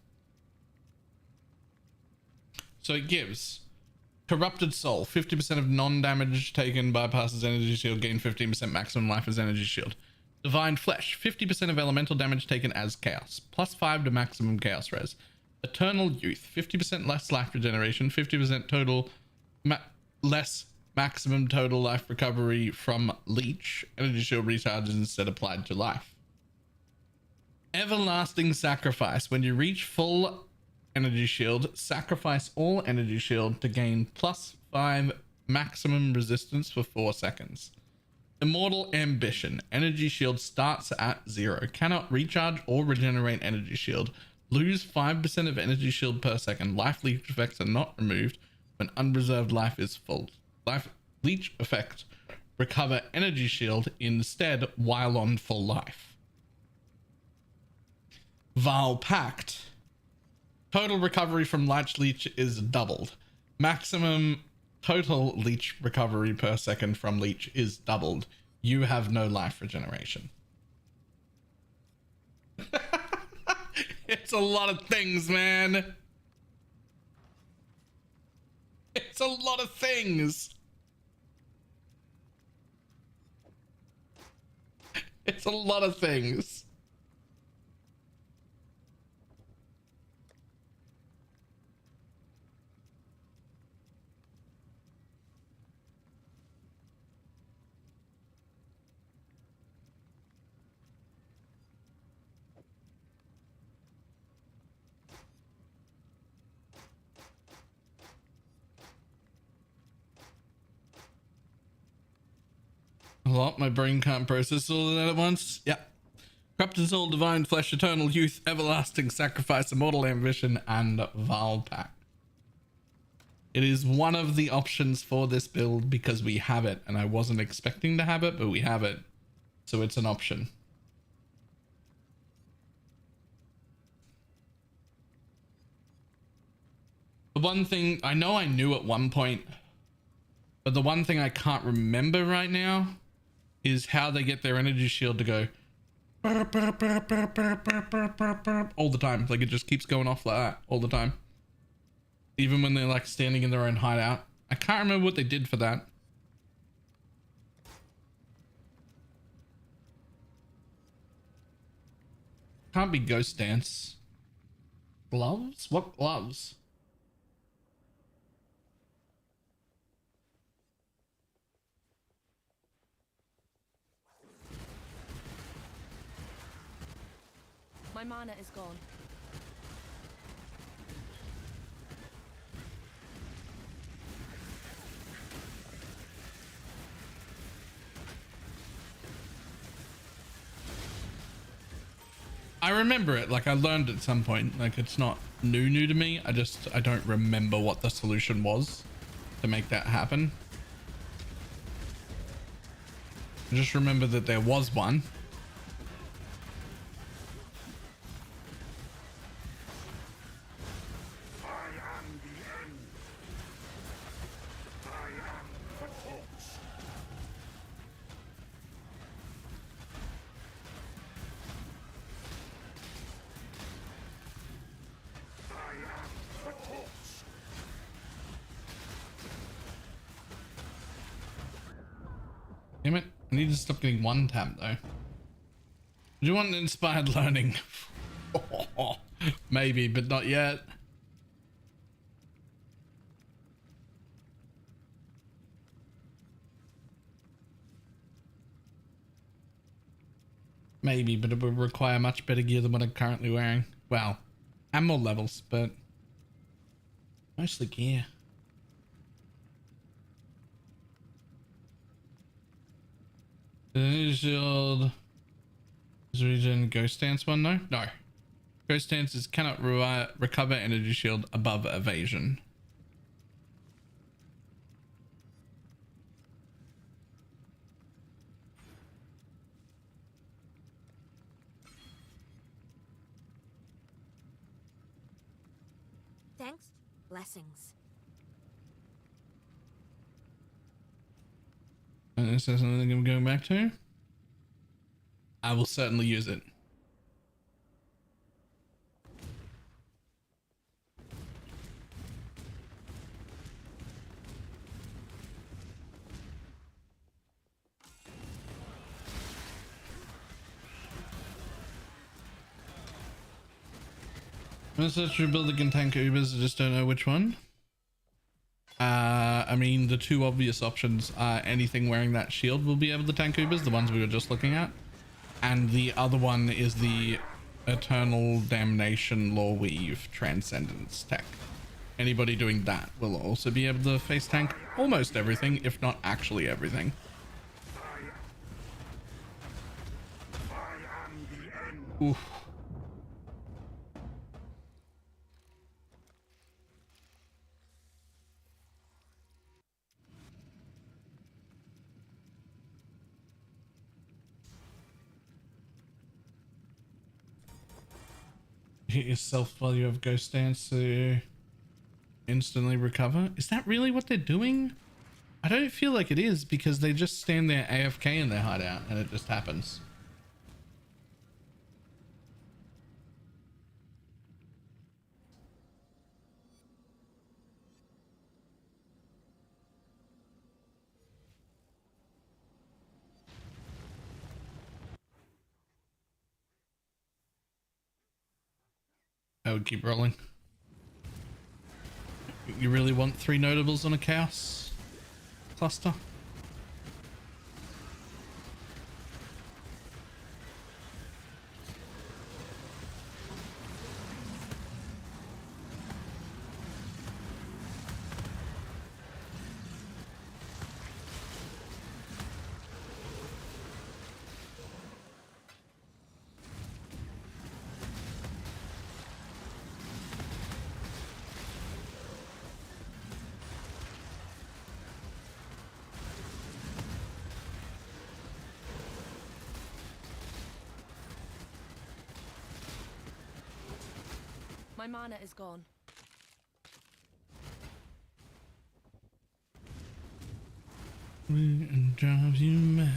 So it gives Corrupted Soul, 50% of non-damage taken bypasses energy shield, gain 15% maximum life as energy shield. Divine Flesh, 50% of elemental damage taken as chaos, +5 to maximum chaos res. Eternal Youth, 50% less life regeneration, 50% total less maximum total life recovery from leech. Energy shield recharges instead applied to life. Everlasting Sacrifice, when you reach full energy shield, sacrifice all energy shield to gain +5 maximum resistance for 4 seconds. Immortal Ambition, energy shield starts at 0, cannot recharge or regenerate energy shield, lose 5% of energy shield per second, life leech effects are not removed when unreserved life is full. Life leech effect, recover energy shield instead while on full life. Vile Pact, total recovery from light leech is doubled. Maximum total leech recovery per second from leech is doubled. You have no life regeneration. It's a lot of things, man. It's a lot of things. It's a lot of things. A lot. My brain can't process all of that at once. Yeah. Corrupted Soul, Divine Flesh, Eternal Youth, Everlasting Sacrifice, Immortal Ambition, and Vile Pact. It is one of the options for this build because we have it, and I wasn't expecting to have it, but we have it. So it's an option. The one thing I know I knew at one point, but the one thing I can't remember right now is how they get their energy shield to go all the time. Like, it just keeps going off like that all the time, even when they're like standing in their own hideout. I can't remember what they did for that. Can't be Ghost Dance. Gloves? What gloves?
My mana is gone.
I remember it, like I learned at some point, like it's not new to me. I don't remember what the solution was to make that happen. I just remember that there was one.
Damn it. I need to stop getting one tap though. Do you want inspired learning? Maybe, but not yet. Maybe, but it would require much better gear than what I'm currently wearing. Well, and more levels, but mostly gear. Shield. Is region Ghost Dance one? No? No. Ghost Dance is cannot recover energy shield above evasion.
Thanks. Blessings.
And is there something I'm going back to? I will certainly use it. I'm gonna search for building and tank Ubers, I just don't know which one. I mean, the two obvious options are anything wearing that shield will be able to tank Ubers, the ones we were just looking at. And the other one is the Eternal Damnation Law Weave Transcendence tech. Anybody doing that will also be able to face tank almost everything, if not actually everything. Oof. Hit yourself while you have Ghost Dance to instantly recover. Is that really what they're doing? I don't feel like it is, because they just stand there AFK in their hideout and it just happens. I would keep rolling. You really want 3 notables on a chaos cluster?
My mana is gone.
And drives you mad.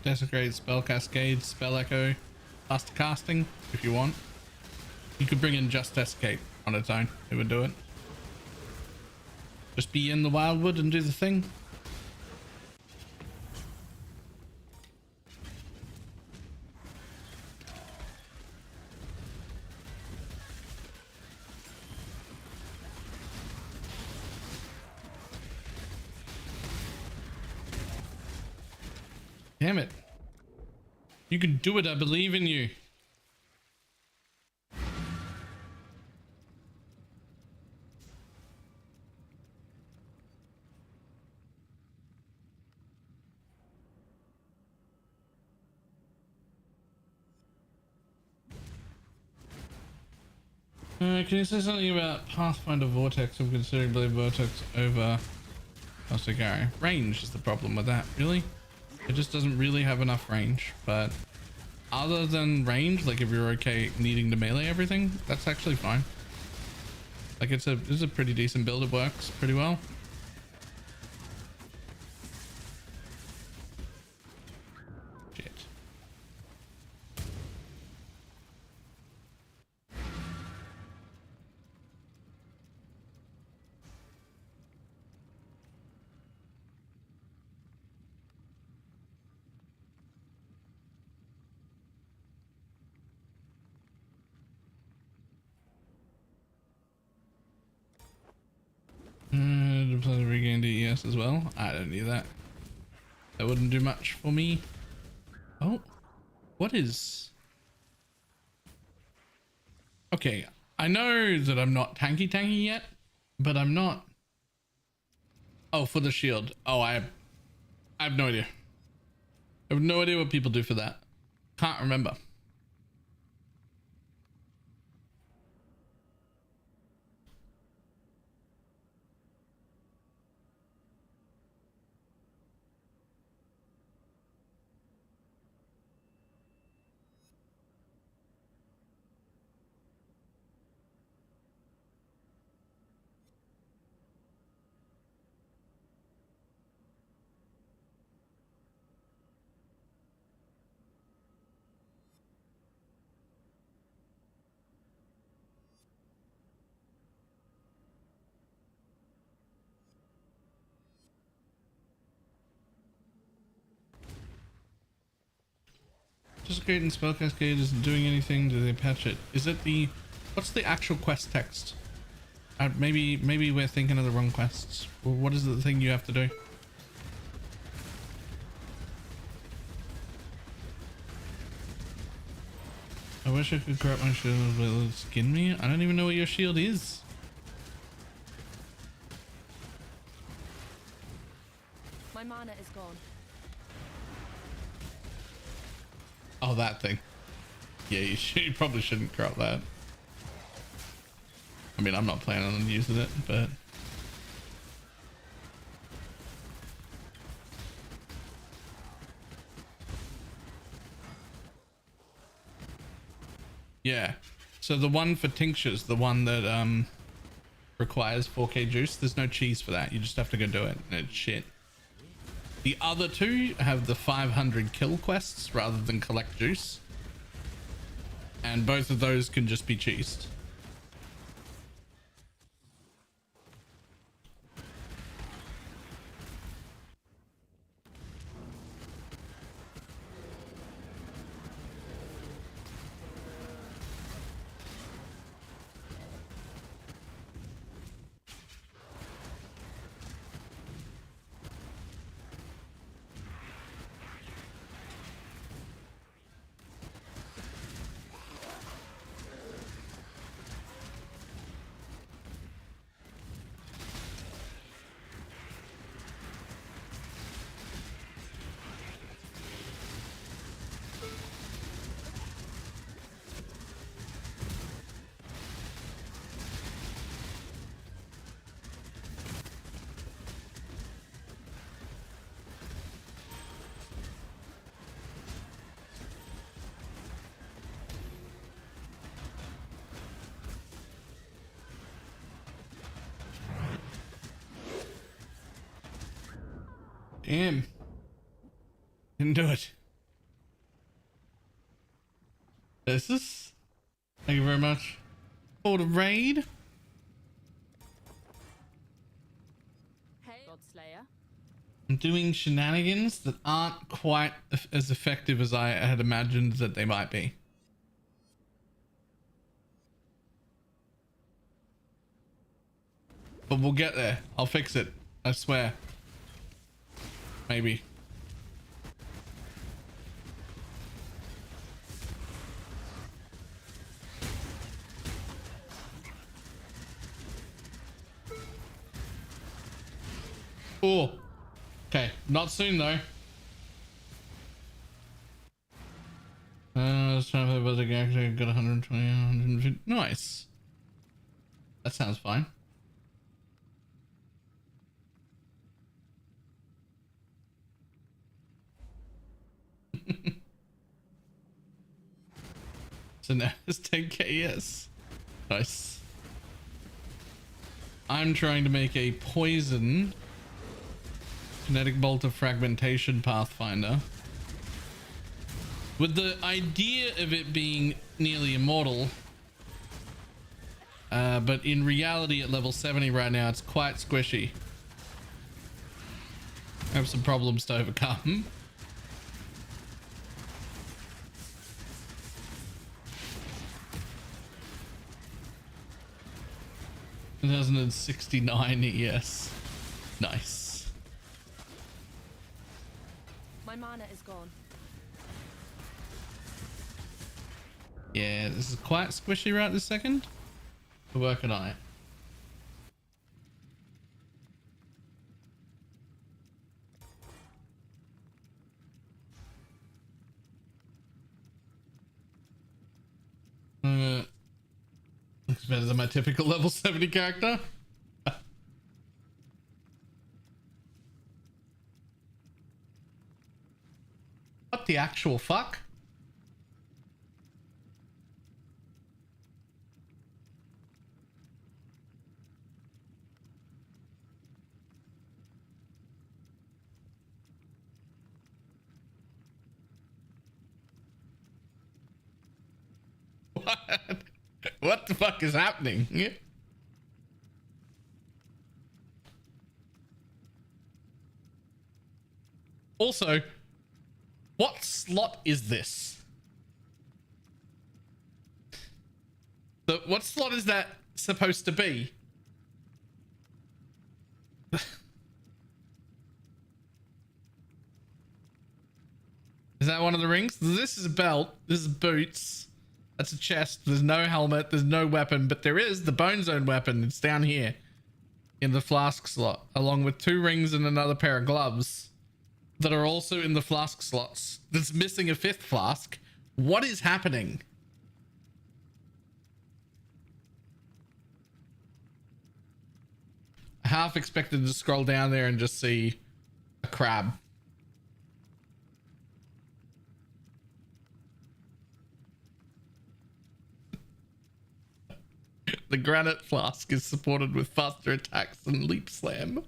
Desecrate, Spell Cascade, Spell Echo, Faster Casting, if you want. You could bring in just Desecrate on its own, it would do it. Just be in the Wildwood and do the thing. Damn it. You can do it, I believe in you. Can you say something about Pathfinder Vortex? I'm considering Blade Vortex over Osagari. Range is the problem with that, really. It just doesn't really have enough range, but other than range, like if you're okay needing to melee everything, that's actually fine. Like it's a pretty decent build. It works pretty well. Shit. Regain DES as well. I don't need that. That wouldn't do much for me. Oh, what is? Okay, I know that I'm not tanky yet, but I'm not. Oh, for the shield. Oh, I have no idea. I have no idea what people do for that. Can't remember. Just great and spell cascade isn't doing anything. Do they patch it? Is it the? What's the actual quest text? Maybe we're thinking of the wrong quests. What is the thing you have to do? I wish I could grab my shield, but it'll skin me. I don't even know what your shield is.
My mana is gone.
Oh, that thing. Yeah, you probably shouldn't crop that. I mean, I'm not planning on using it, but yeah. So the one for tinctures, the one that requires 4k juice, there's no cheese for that. You just have to go do it, and it's shit. The other two have the 500 kill quests rather than collect juice, and both of those can just be cheesed. Damn. Didn't do it. This is. Thank you very much for the raid.
Hey, Godslayer.
I'm doing shenanigans that aren't quite as effective as I had imagined that they might be. But we'll get there. I'll fix it. I swear. Maybe. Oh. Okay. Not soon though. Let's try to play Buzzer Gag. Got 120, 150. Nice.
That sounds fine. So now it's 10k, yes. Nice. I'm trying to make a poison kinetic bolt of fragmentation pathfinder with the idea of it being nearly immortal. But in reality at level 70 right now, it's quite squishy. I have some problems to overcome. $1,069 ES. Nice.
My mana is gone.
Yeah, this is quite squishy right this second. We're working on it. Looks better than my typical level 70 character. What the actual fuck? What? What the fuck is happening? Also, what slot is this? What slot is that supposed to be? Is that one of the rings? This is a belt. This is boots. That's a chest. There's no helmet. There's no weapon, but there is the Bone Zone weapon. It's down here in the flask slot, along with 2 rings and another pair of gloves that are also in the flask slots. That's missing a 5th flask. What is happening? I half expected to scroll down there and just see a crab. The granite flask is supported with faster attacks than leap slam.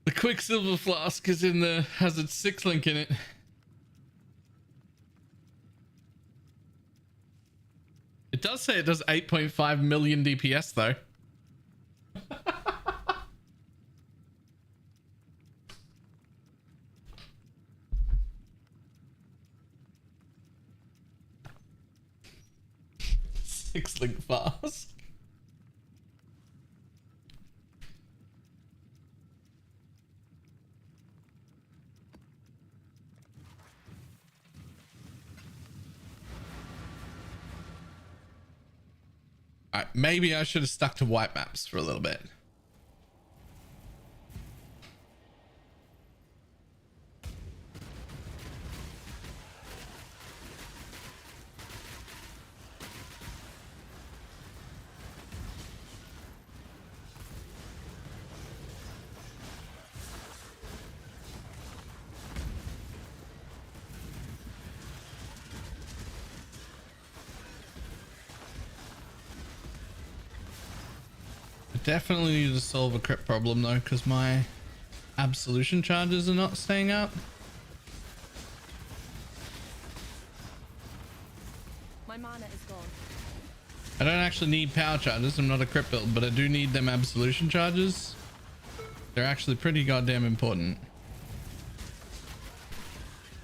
The quicksilver flask is has its 6 link in it. It does say it does 8.5 million DPS though. Six-link flask. Alright, maybe I should have stuck to white maps for a little bit. Definitely need to solve a crit problem though, because my absolution charges are not staying up.
My mana is gone.
I don't actually need power charges. I'm not a crit build, but I do need them absolution charges. They're actually pretty goddamn important.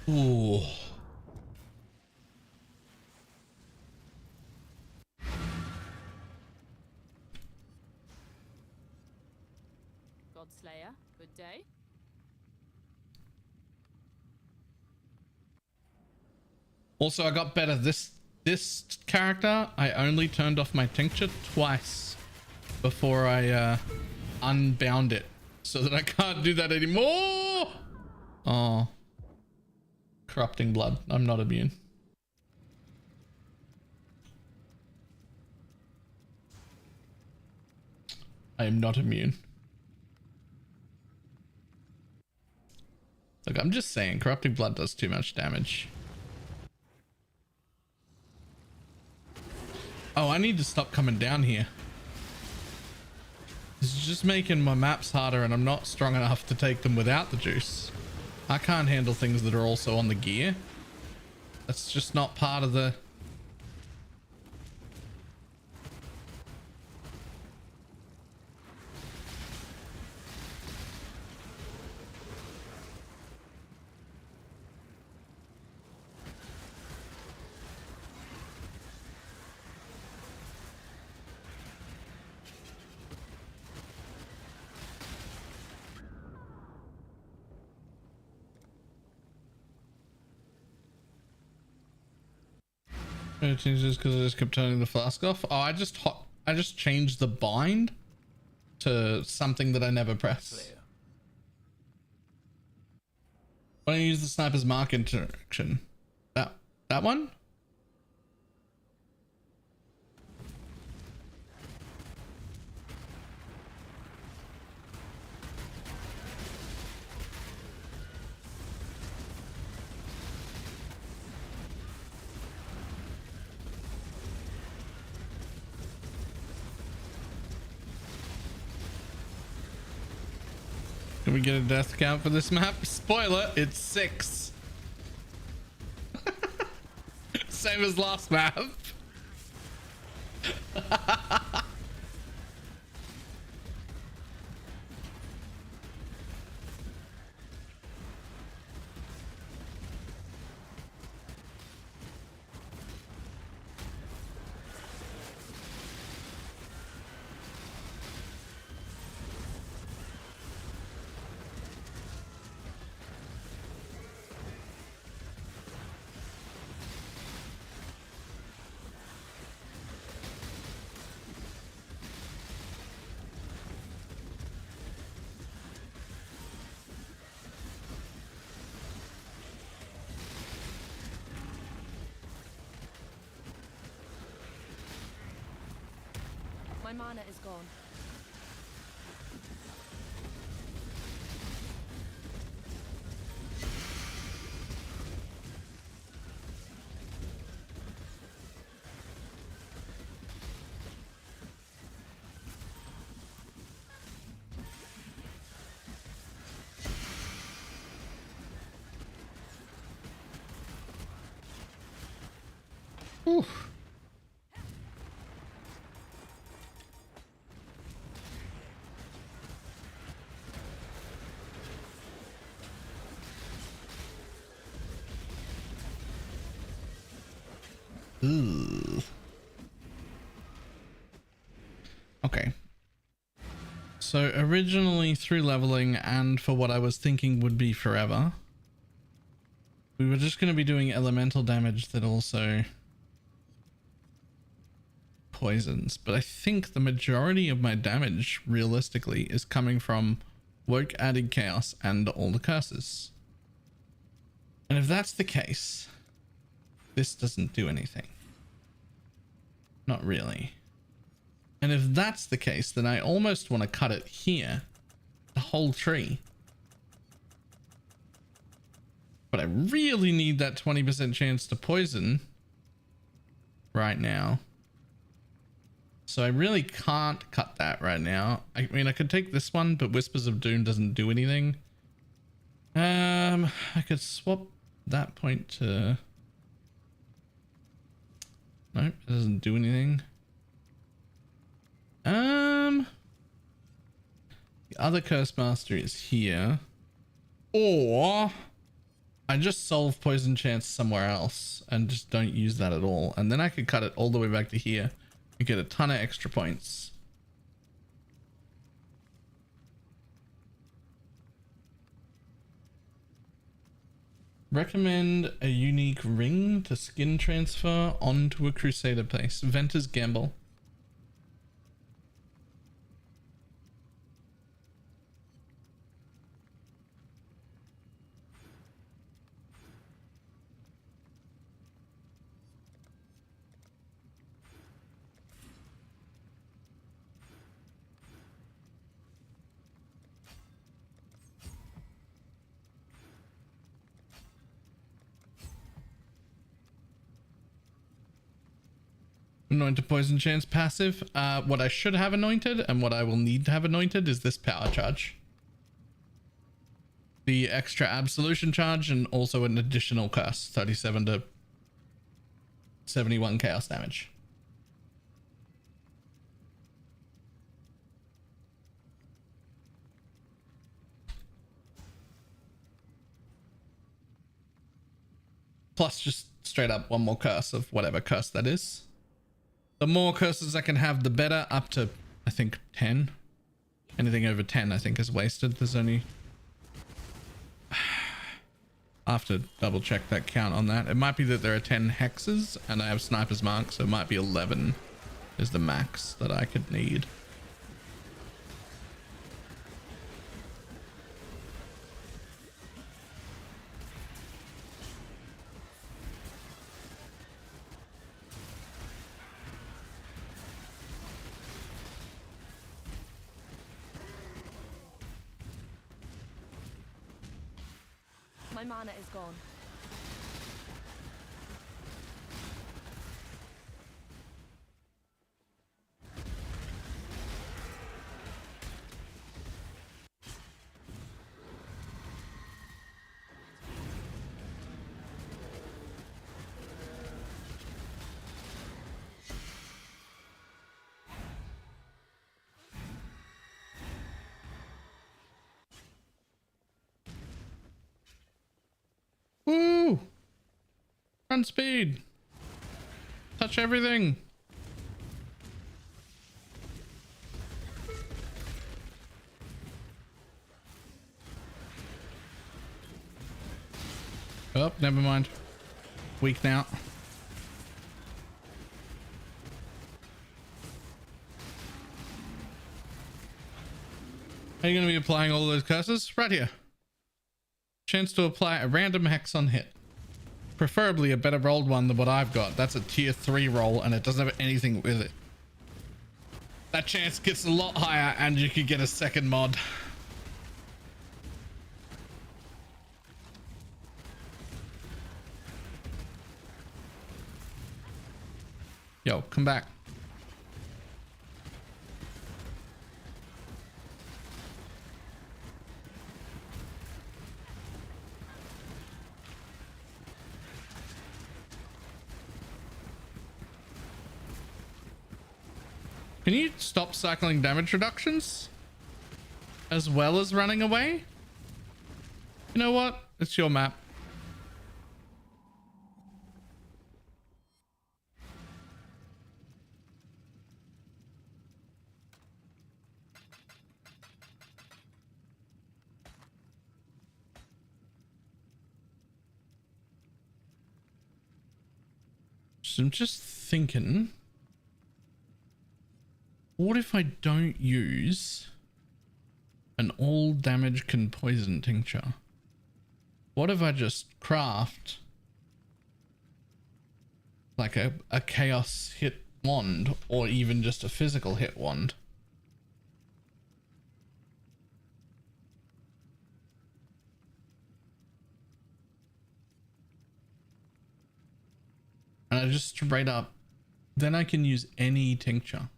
Ooh.
Godslayer, good day.
Also, I got better. This character, I only turned off my tincture twice before I unbound it, so that I can't do that anymore. Oh, corrupting blood. I'm not immune. I am not immune. Look, I'm just saying, corrupting blood does too much damage. Oh, I need to stop coming down here. This is just making my maps harder, and I'm not strong enough to take them without the juice. I can't handle things that are also on the gear. That's just not part of the... Changes because I just kept turning the flask off. Oh, I just changed the bind to something that I never press. Why don't you use the sniper's mark interaction? That one? Can we get a death count for this map? Spoiler, it's 6. Same as last map.
My mana is gone.
Oof. Ooh. Okay. So originally through leveling and for what I was thinking would be forever, we were just going to be doing elemental damage that also poisons. But I think the majority of my damage realistically is coming from woke added chaos and all the curses. And if that's the case, this doesn't do anything. Not really. And if that's the case, then I almost want to cut it here. The whole tree. But I really need that 20% chance to poison right now. So I really can't cut that right now. I mean, I could take this one, but Whispers of Doom doesn't do anything. I could swap that point to... Nope, it doesn't do anything. The other Curse Master is here. Or I just solve poison chance somewhere else and just don't use that at all. And then I could cut it all the way back to here and get a ton of extra points. Recommend a unique ring to skin transfer onto a Crusader base. Venter's Gamble.
Anointed poison chance passive. What I should have anointed and what I will need to have anointed is this power charge. The extra absolution charge and also an additional curse, 37 to 71 chaos damage. Plus just straight up one more curse of whatever curse that is. The more curses I can have, the better, up to, I think, 10. Anything over 10, I think, is wasted. There's only... I have to double check that count on that. It might be that there are 10 hexes, and I have Sniper's Mark, so it might be 11 is the max that I could need.
My mana is gone.
Woo! Run speed. Touch everything. Oh, never mind. Weak now. Are you going to be applying all those curses? Right here. Chance to apply a random hex on hit. Preferably a better rolled one than what I've got. That's a tier 3 roll and it doesn't have anything with it. That chance gets a lot higher and you could get a second mod. Yo, come back. Can you stop cycling damage reductions as well as running away? You know what? It's your map. So I'm just thinking, what if I don't use an all damage can poison tincture? What if I just craft like a chaos hit wand or even just a physical hit wand? And I just straight up, then I can use any tincture.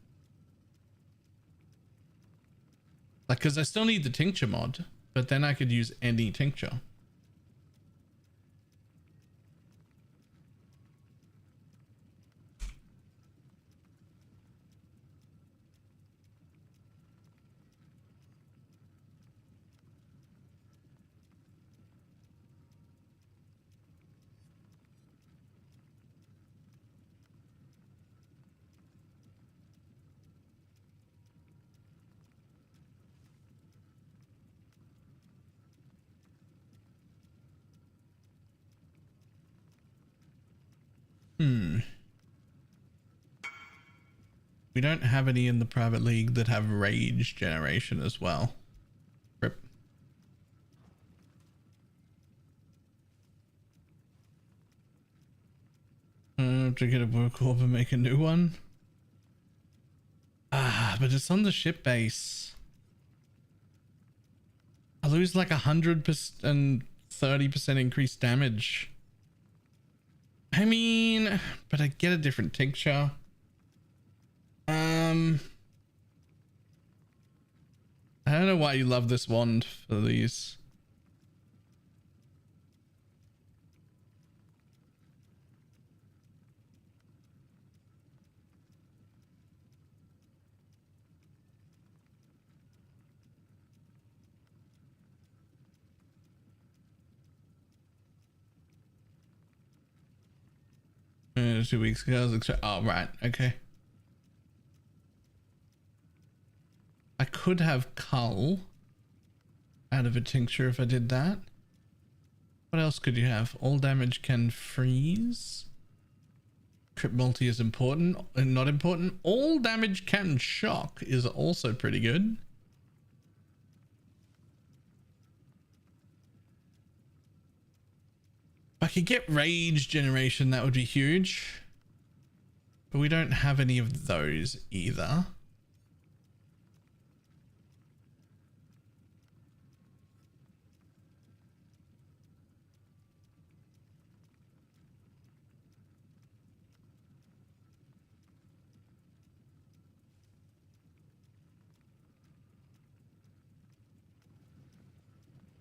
Like, because I still need the tincture mod, but then I could use any tincture. We don't have any in the private league that have rage generation as well. Rip. To get a work orb and make a new one. Ah, but it's on the ship base. I lose like 100% and 30% increased damage. I mean, but I get a different tincture.
I don't know why you love this wand for these. Uh, 2 weeks ago, I was oh, right. Okay. I could have cull out of a tincture if I did that. What else could you have? All damage can freeze. Crit multi is important and not important. All damage can shock is also pretty good. If I could get rage generation, that would be huge. But we don't have any of those either.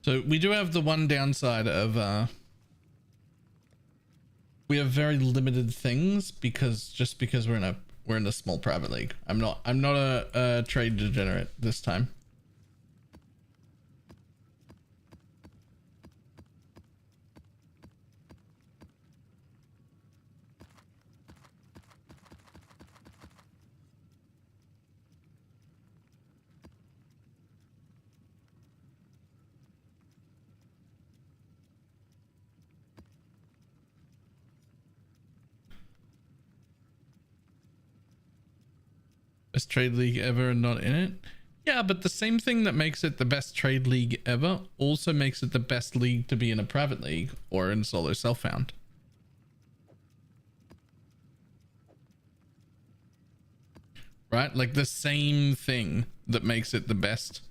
So we do have the one downside of we have very limited things because we're in a small private league. I'm not a trade degenerate this time. Best trade league ever and not in it? Yeah, but the same thing that makes it the best trade league ever also makes it the best league to be in a private league or in solo self-found. Right? Like the same thing that makes it the best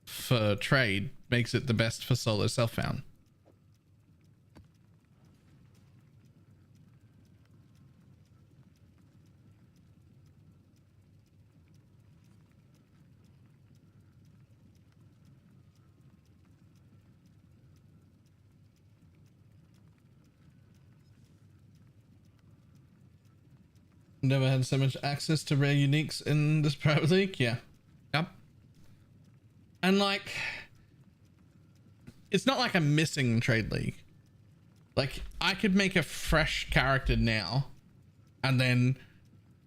for trade makes it the best for solo self-found. Never had so much access to rare uniques in this private league. Yeah. Yep. And like, it's not like I'm missing trade league. Like I could make a fresh character now and then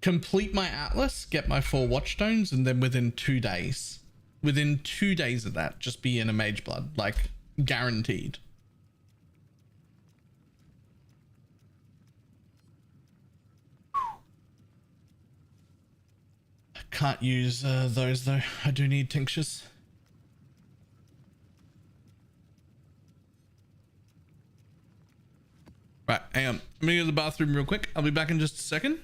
complete my atlas, get my 4 watchstones, and then within 2 days of that, just be in a mage blood, like guaranteed. Can't use those though. I do need tinctures. Right, hang on. I'm gonna go to the bathroom real quick. I'll be back in just a second.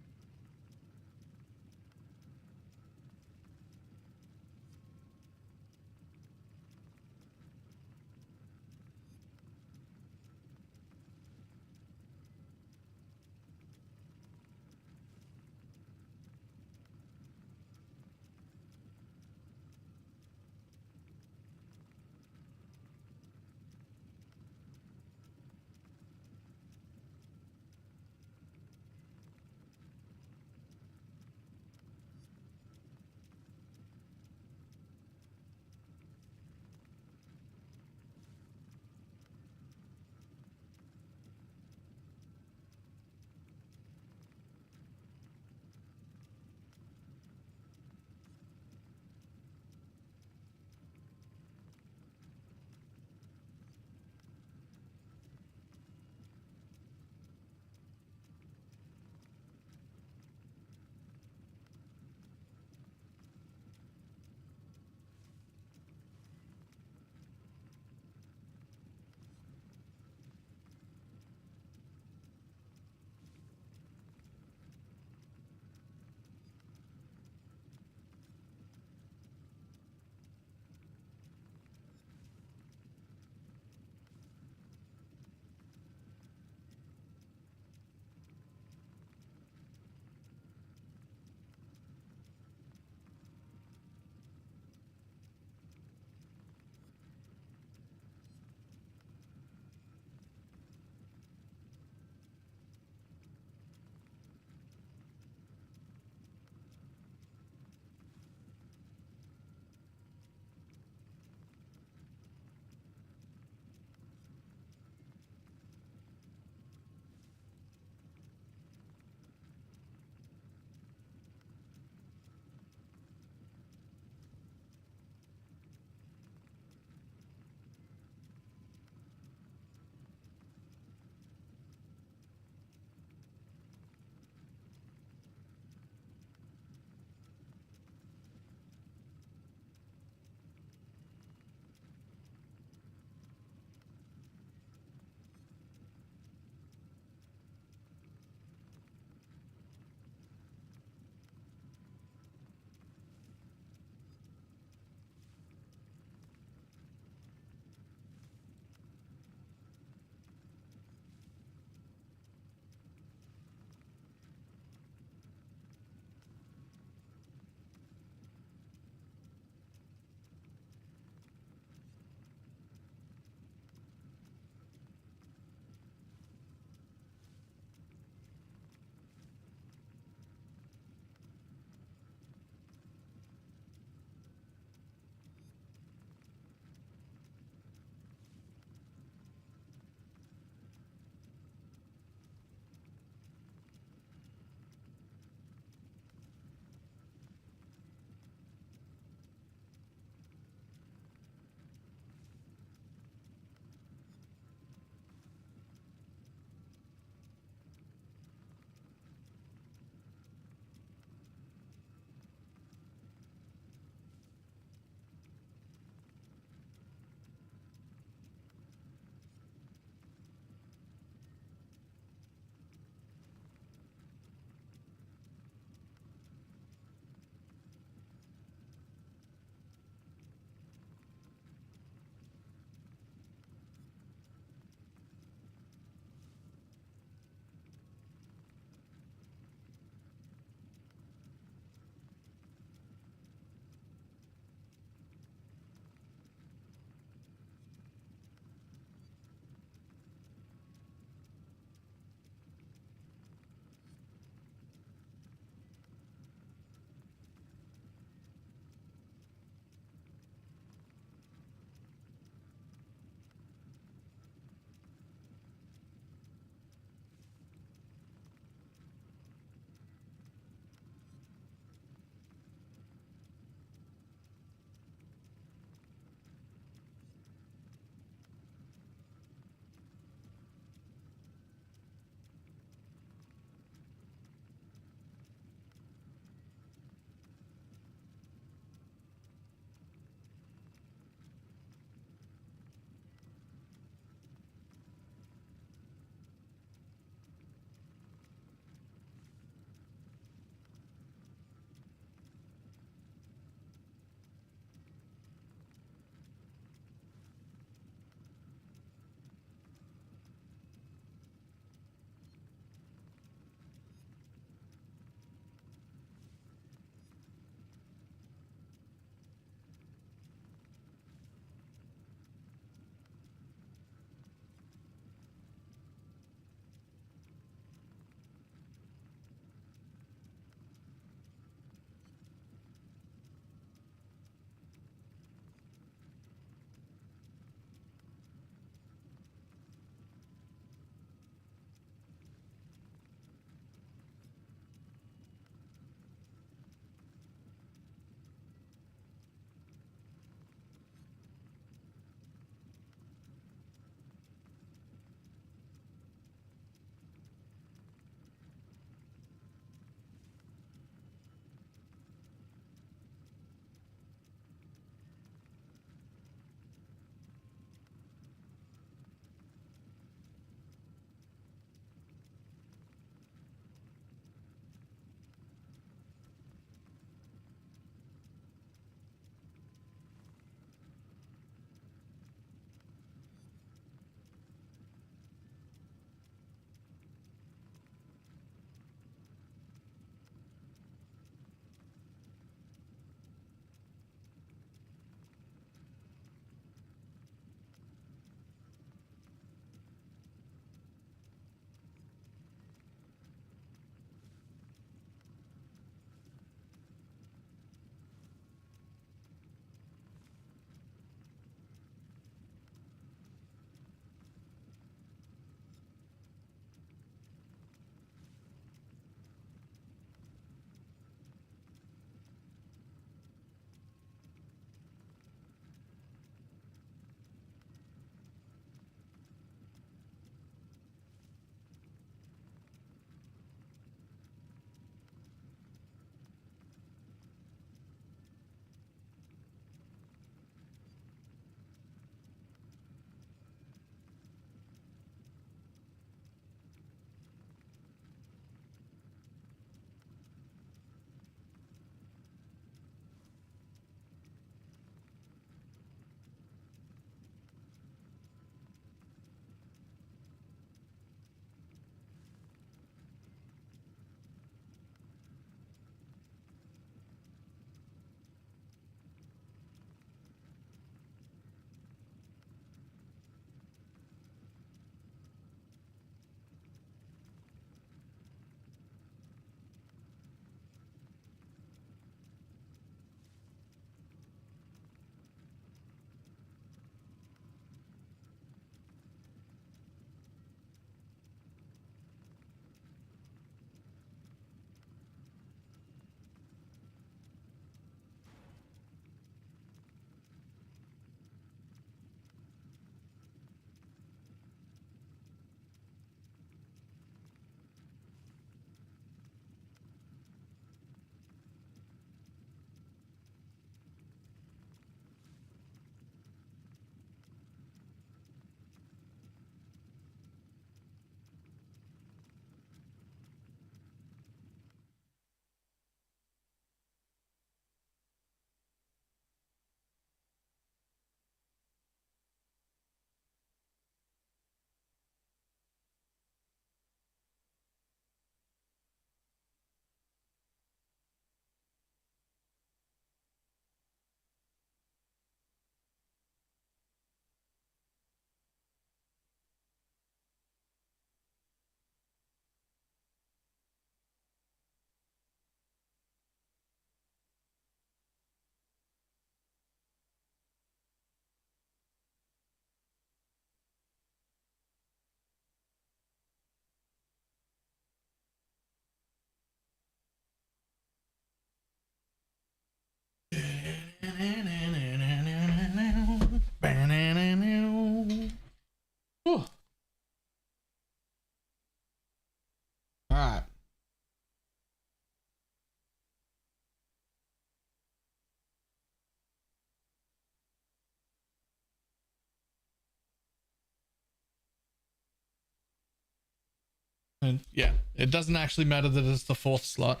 And yeah, it doesn't actually matter that it's the 4th slot.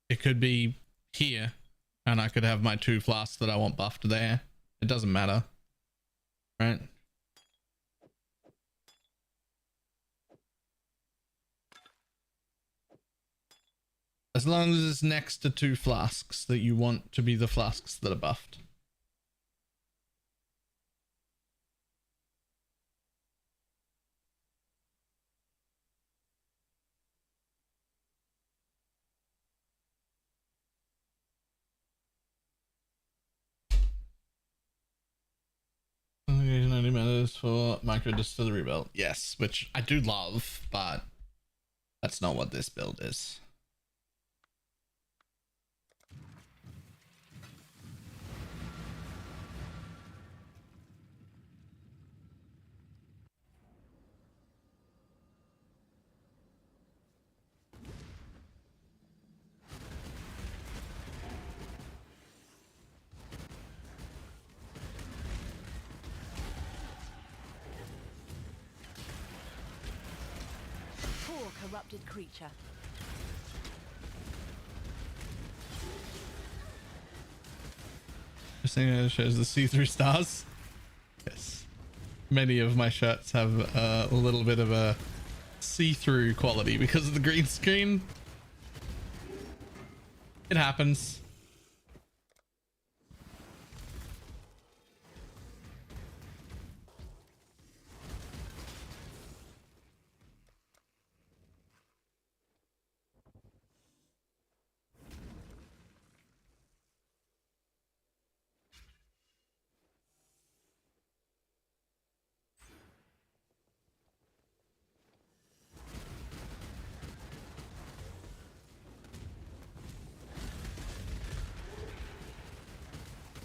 It could be here, and I could have my 2 flasks that I want buffed there. It doesn't matter, right? As long as it's next to 2 flasks that you want to be the flasks that are buffed. Only matters for micro distillery build. Yes, which I do love, but that's not what this build is.
Poor corrupted creature.
This thing shows the see-through stars. Yes. Many of my shirts have a little bit of a see-through quality because of the green screen. It happens.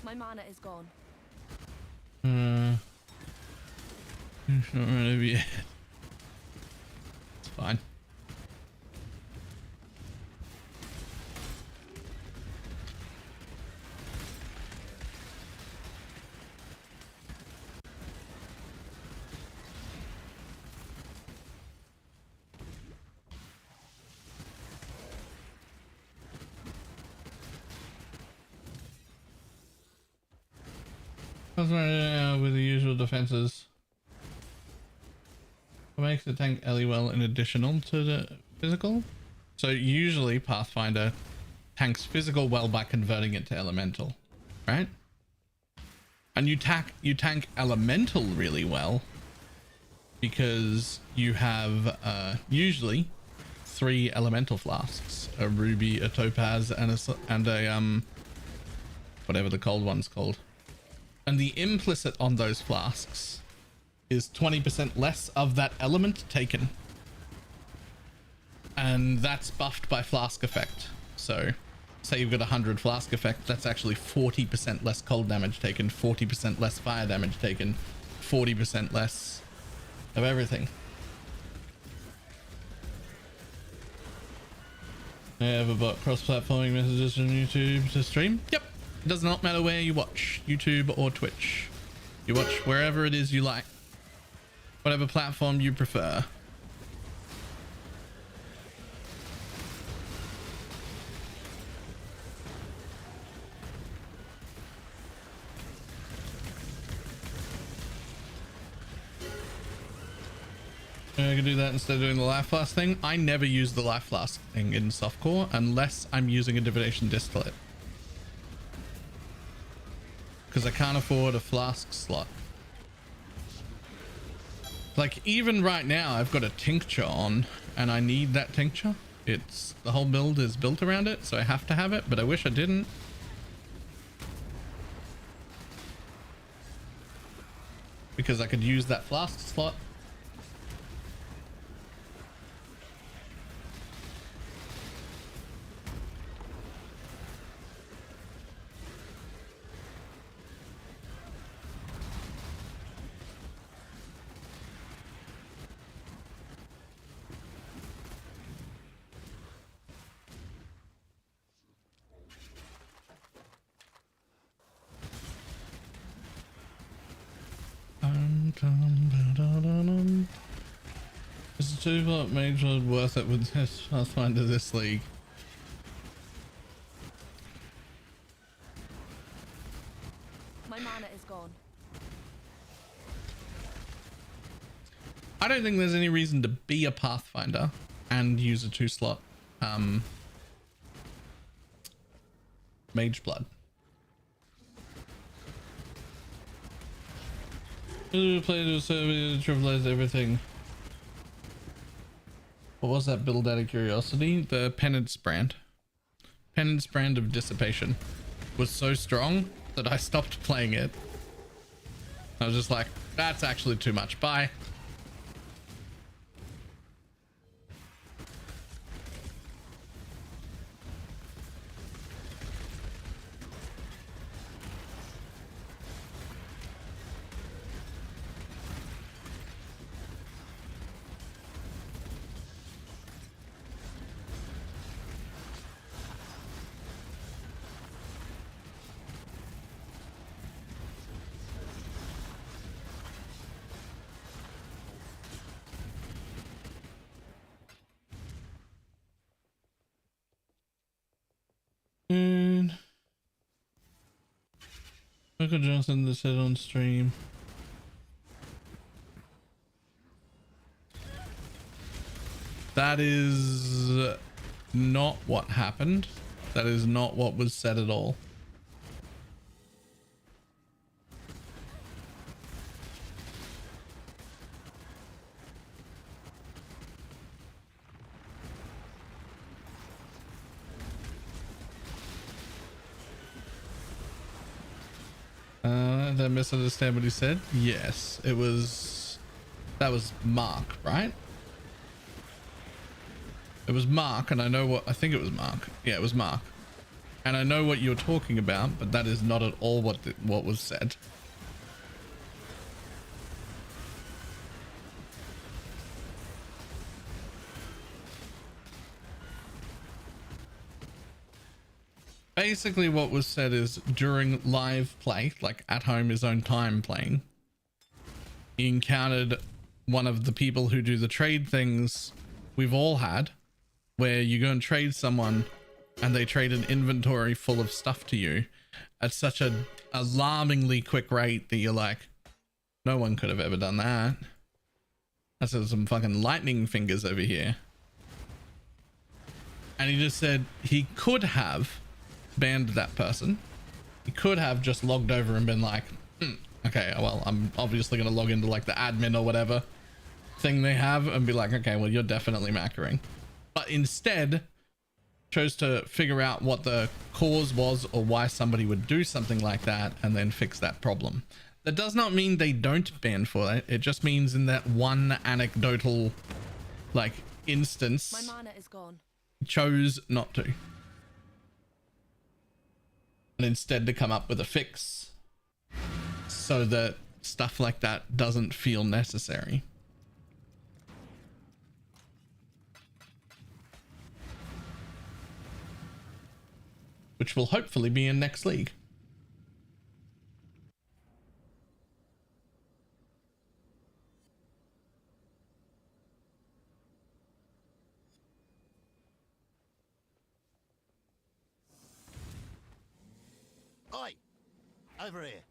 My mana is gone.
It's not ready yet. It's fine. With the usual defenses. What makes the tank Ellie well in additional to the physical? So usually Pathfinder tanks physical well by converting it to elemental, right? And you tank elemental really well because you have usually 3 elemental flasks: a ruby, a topaz, and a whatever the cold one's called. And the implicit on those flasks is 20% less of that element taken. And that's buffed by flask effect. So say you've got 100 flask effect, that's actually 40% less cold damage taken, 40% less fire damage taken, 40% less of everything. I have about cross-platforming messages from YouTube to stream. Yep. It does not matter where you watch, YouTube or Twitch. You watch wherever it is you like. Whatever platform you prefer. I can do that instead of doing the life flask thing. I never use the life flask thing in softcore unless I'm using a divination distillate. Because I can't afford a flask slot. Like even right now I've got a tincture on and I need that tincture. It's the whole build is built around it, so I have to have it, but I wish I didn't. Because I could use that flask slot. This is
2-part mage was worth it with this Pathfinder this league.
My mana is gone.
I don't think there's any reason to be a Pathfinder and use a 2-slot mage blood. Play to trivialize everything. What was that build out of curiosity? The penance brand. Penance brand of dissipation was so strong that I stopped playing it. I was just like, that's actually too much. Bye. And Michael Johnson that said on stream. That is not what happened. That is not what was said at all. Did I misunderstand what he said? Yes, it was, that was Mark, right? It was Mark, and I know what, I think it was Mark. Yeah, it was Mark. And I know what you're talking about, but that is not at all what was said. Basically what was said is during live play, like at home his own time playing, he encountered one of the people who do the trade things we've all had, where you go and trade someone and they trade an inventory full of stuff to you at such an alarmingly quick rate that you're like, no one could have ever done that. That's some fucking lightning fingers over here. And he just said he could have banned that person. He could have just logged over and been like, okay, well, I'm obviously going to log into like the admin or whatever thing they have and be like, okay, well, you're definitely macroing. But instead chose to figure out what the cause was or why somebody would do something like that and then fix that problem. That does not mean they don't ban for it. It just means in that one anecdotal like instance,
my mana is gone.
Chose not to. And instead to come up with a fix so that stuff like that doesn't feel necessary. Which will hopefully be in next league.
Oi! Over here.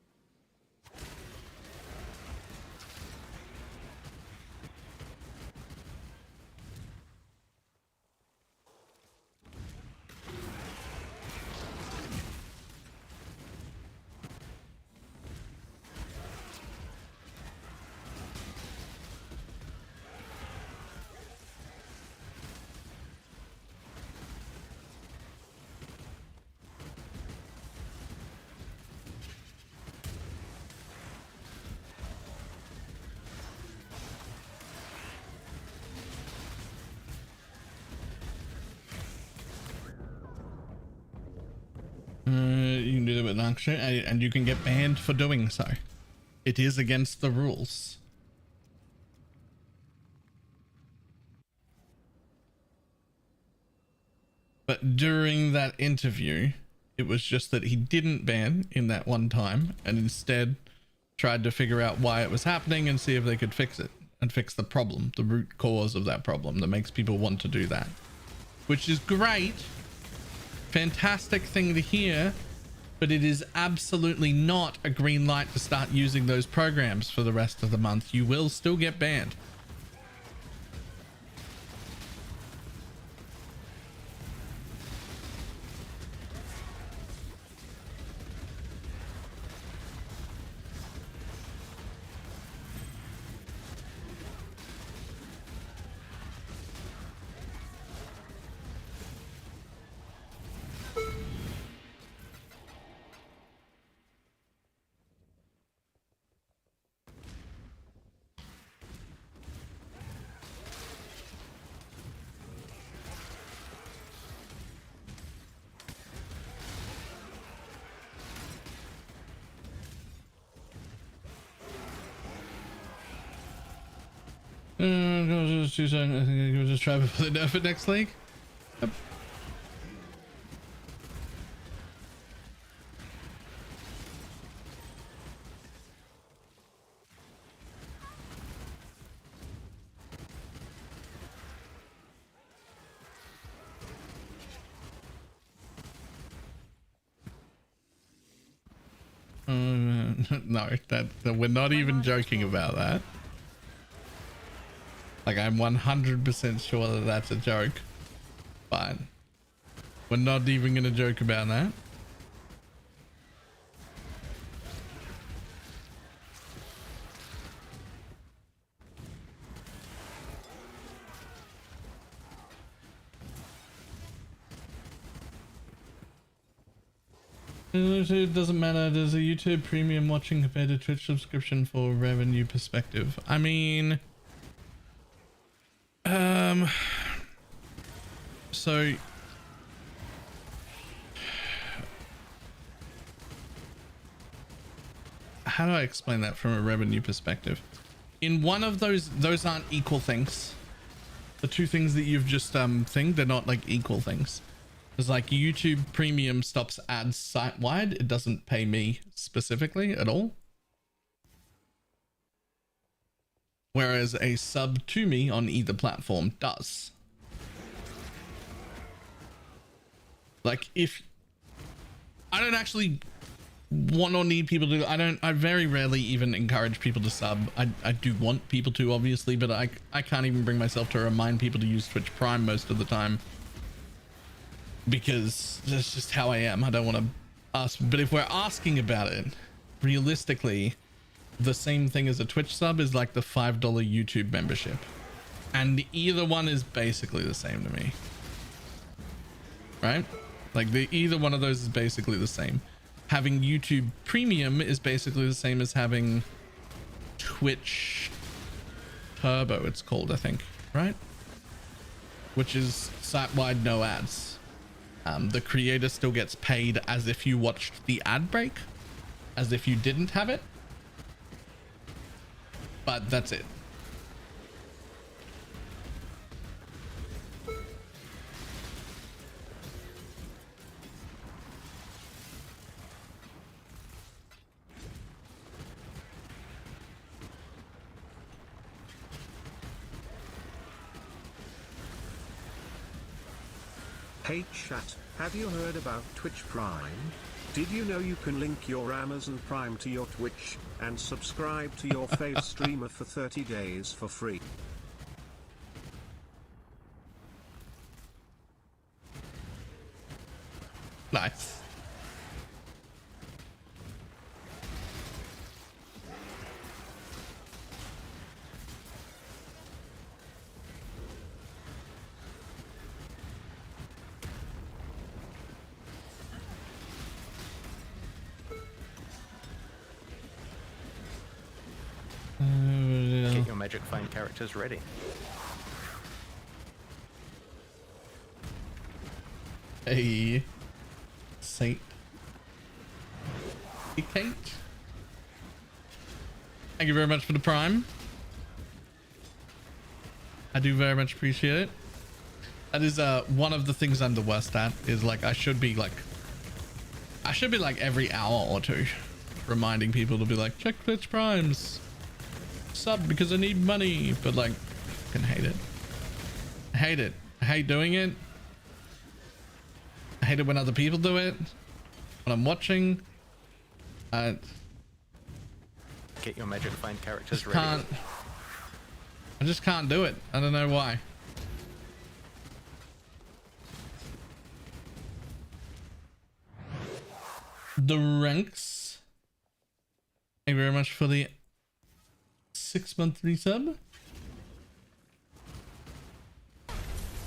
You can do that with Narc, and you can get banned for doing so. It is against the rules. But during that interview, it was just that he didn't ban in that one time and instead tried to figure out why it was happening and see if they could fix it.
and fix the problem, the root cause of that problem that makes people want to do that, which is great. Fantastic thing to hear, but it is absolutely not a green light to start using those programs for the rest of the month. You will still get banned. I think we'll just try before they nerf it next league. Yep. No, that we're not even joking about that. Like, I'm 100% sure that that's a joke, but we're not even gonna joke about that. It doesn't matter. There's a YouTube premium watching compared to Twitch subscription for revenue perspective. I mean, so how do I explain that from a revenue perspective? In one of those aren't equal things. The two things that you've just they're not like equal things. It's like YouTube premium stops ads site-wide. It doesn't pay me specifically at all. Whereas a sub to me on either platform does. Like, if I don't actually want or need people to, I very rarely even encourage people to sub. I do want people to, obviously, but I can't even bring myself to remind people to use Twitch Prime most of the time, because that's just how I am. I don't want to ask, but if we're asking about it, realistically, the same thing as a Twitch sub is like the $5 YouTube membership, and either one is basically the same to me, right? Like, either one of those is basically the same. Having YouTube Premium is basically the same as having Twitch Turbo, it's called, I think, right? Which is site-wide, no ads. The creator still gets paid as if you watched the ad break, as if you didn't have it. But that's it.
Hey chat, have you heard about Twitch Prime? Did you know you can link your Amazon Prime to your Twitch and subscribe to your fave streamer for 30 days for free?
Nice.
Get your magic flame characters ready.
Hey, Saint Kate, thank you very much for the Prime. I do very much appreciate it. That is one of the things I'm the worst at, is like I should be like every hour or two reminding people to be like, check Twitch Primes. sub because I need money, but like, I can hate it. I hate it. I hate doing it. I hate it when other people do it. When I'm watching.
Get your magic find characters ready.
I just can't do it. I don't know why. The ranks. Thank you very much for the 6-month resub.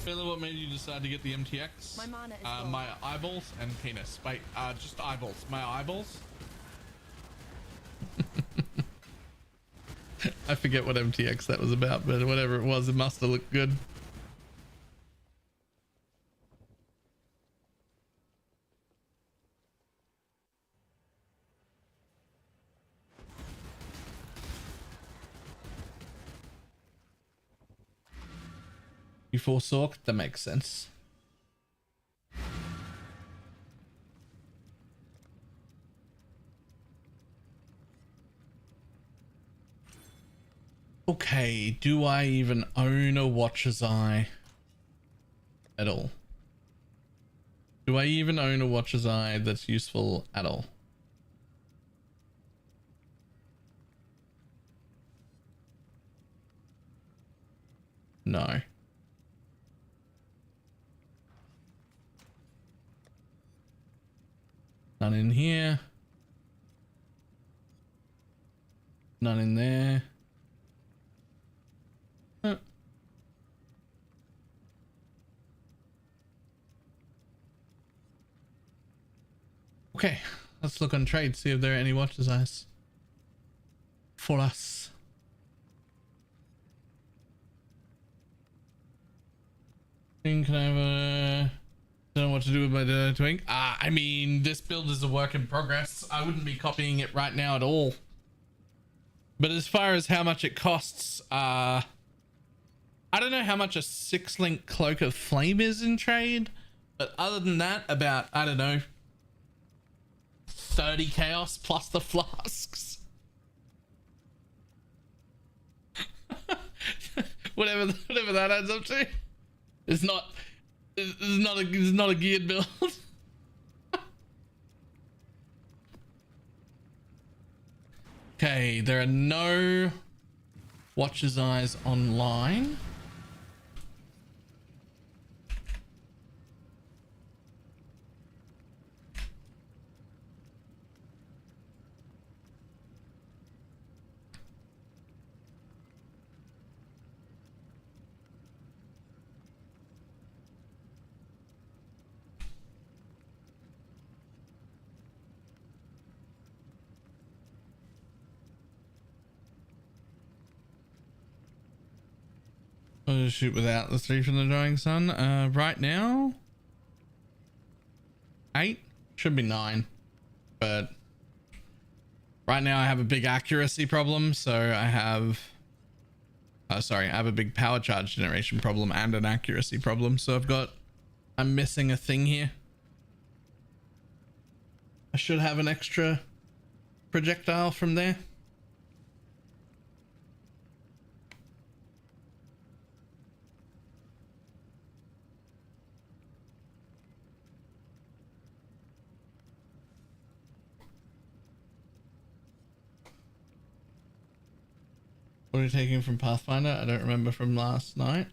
Taylor, what made you decide to get the MTX?
My mana is
my eyeballs and penis. Wait, just eyeballs. My eyeballs. I forget what MTX that was about, but whatever it was, it must have looked good. You foresaw? That makes sense. Okay, do I even own a Watcher's Eye at all? Do I even own a Watcher's Eye that's useful at all? No. None in here. None in there. Okay, let's look on trade, see if there are any Watcher's Eyes for us. Can I have a... Don't know what to do with my twink. I mean, this build is a work in progress. I wouldn't be copying it right now at all. But as far as how much it costs, I don't know how much a 6-link Cloak of Flame is in trade. But other than that, about, I don't know, 30 chaos plus the flasks. whatever that adds up to. It's not a geared build. Okay, there are no Watcher's Eyes online. I'll shoot without the 3 from the Drying Sun. Right now, 8 should be 9, but right now I have a big accuracy problem. So I have, I have a big power charge generation problem and an accuracy problem. So I'm missing a thing here. I should have an extra projectile from there. What are you taking from Pathfinder? I don't remember from last night.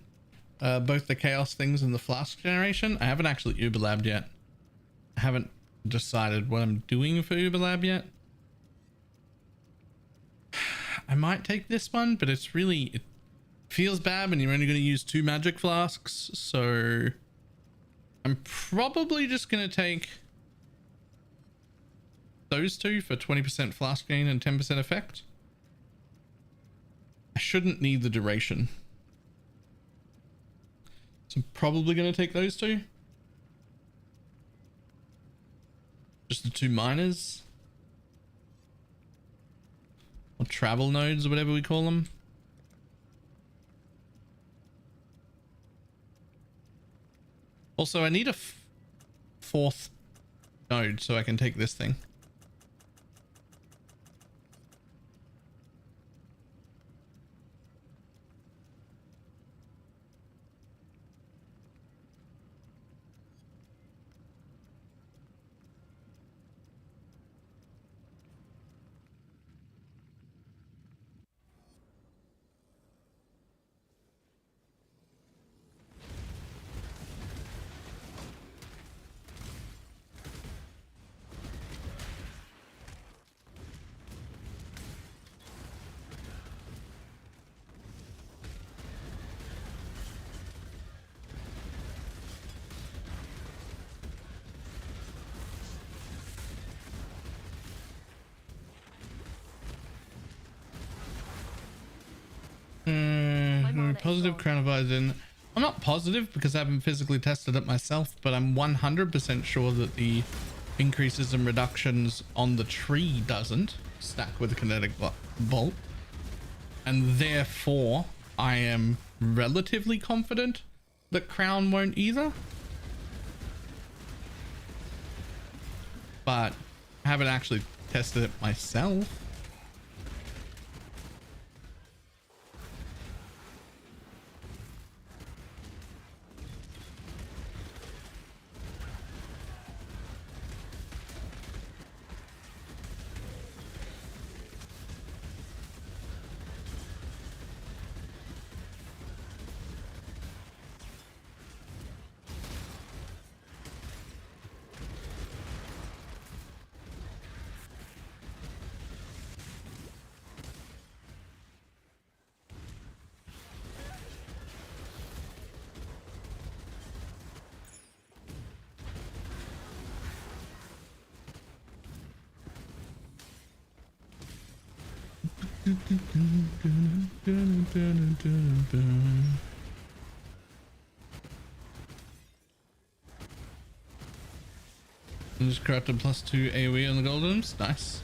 Both the chaos things and the flask generation. I haven't actually Uber Labbed yet. I haven't decided what I'm doing for Uber Lab yet. I might take this one, but it's really, it feels bad when you're only going to use 2 magic flasks. So I'm probably just going to take those 2 for 20% flask gain and 10% effect. I shouldn't need the duration. So I'm probably going to take those 2. Just the 2 miners. Or travel nodes or whatever we call them. Also, I need a 4th node so I can take this thing. positive crown of Eisen. I'm not positive because I haven't physically tested it myself, but I'm 100% sure that the increases and reductions on the tree doesn't stack with the kinetic bolt. And therefore, I am relatively confident that crown won't either. But I haven't actually tested it myself. I just crafted +2 AoE on the golems. Nice.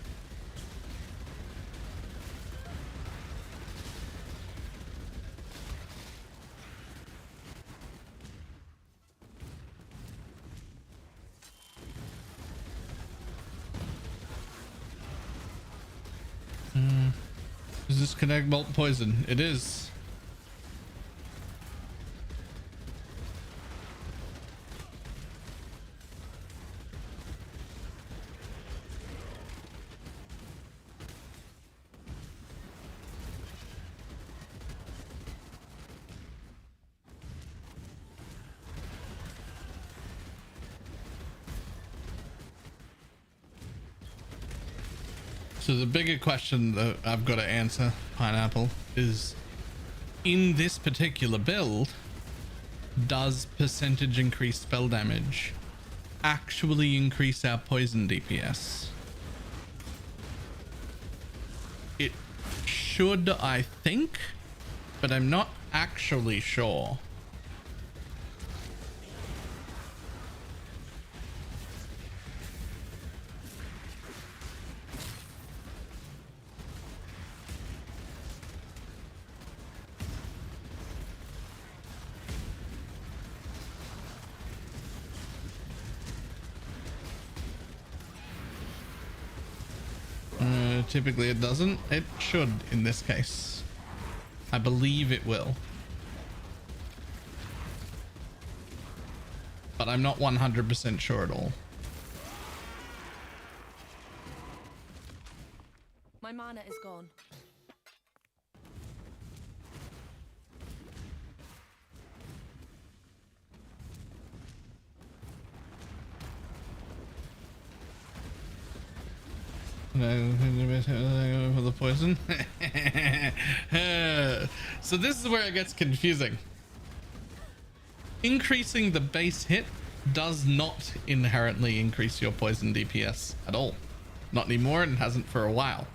Is this kinetic bolt poison? It is. So the bigger question that I've got to answer, Pineapple, is in this particular build, does percentage increased spell damage actually increase our poison DPS? It should, I think, but I'm not actually sure. Typically it doesn't. It should in this case. I believe it will. But I'm not 100% sure at all.
My mana is gone.
For the poison. So this is where it gets confusing. Increasing the base hit does not inherently increase your poison DPS at all. Not anymore, and hasn't for a while.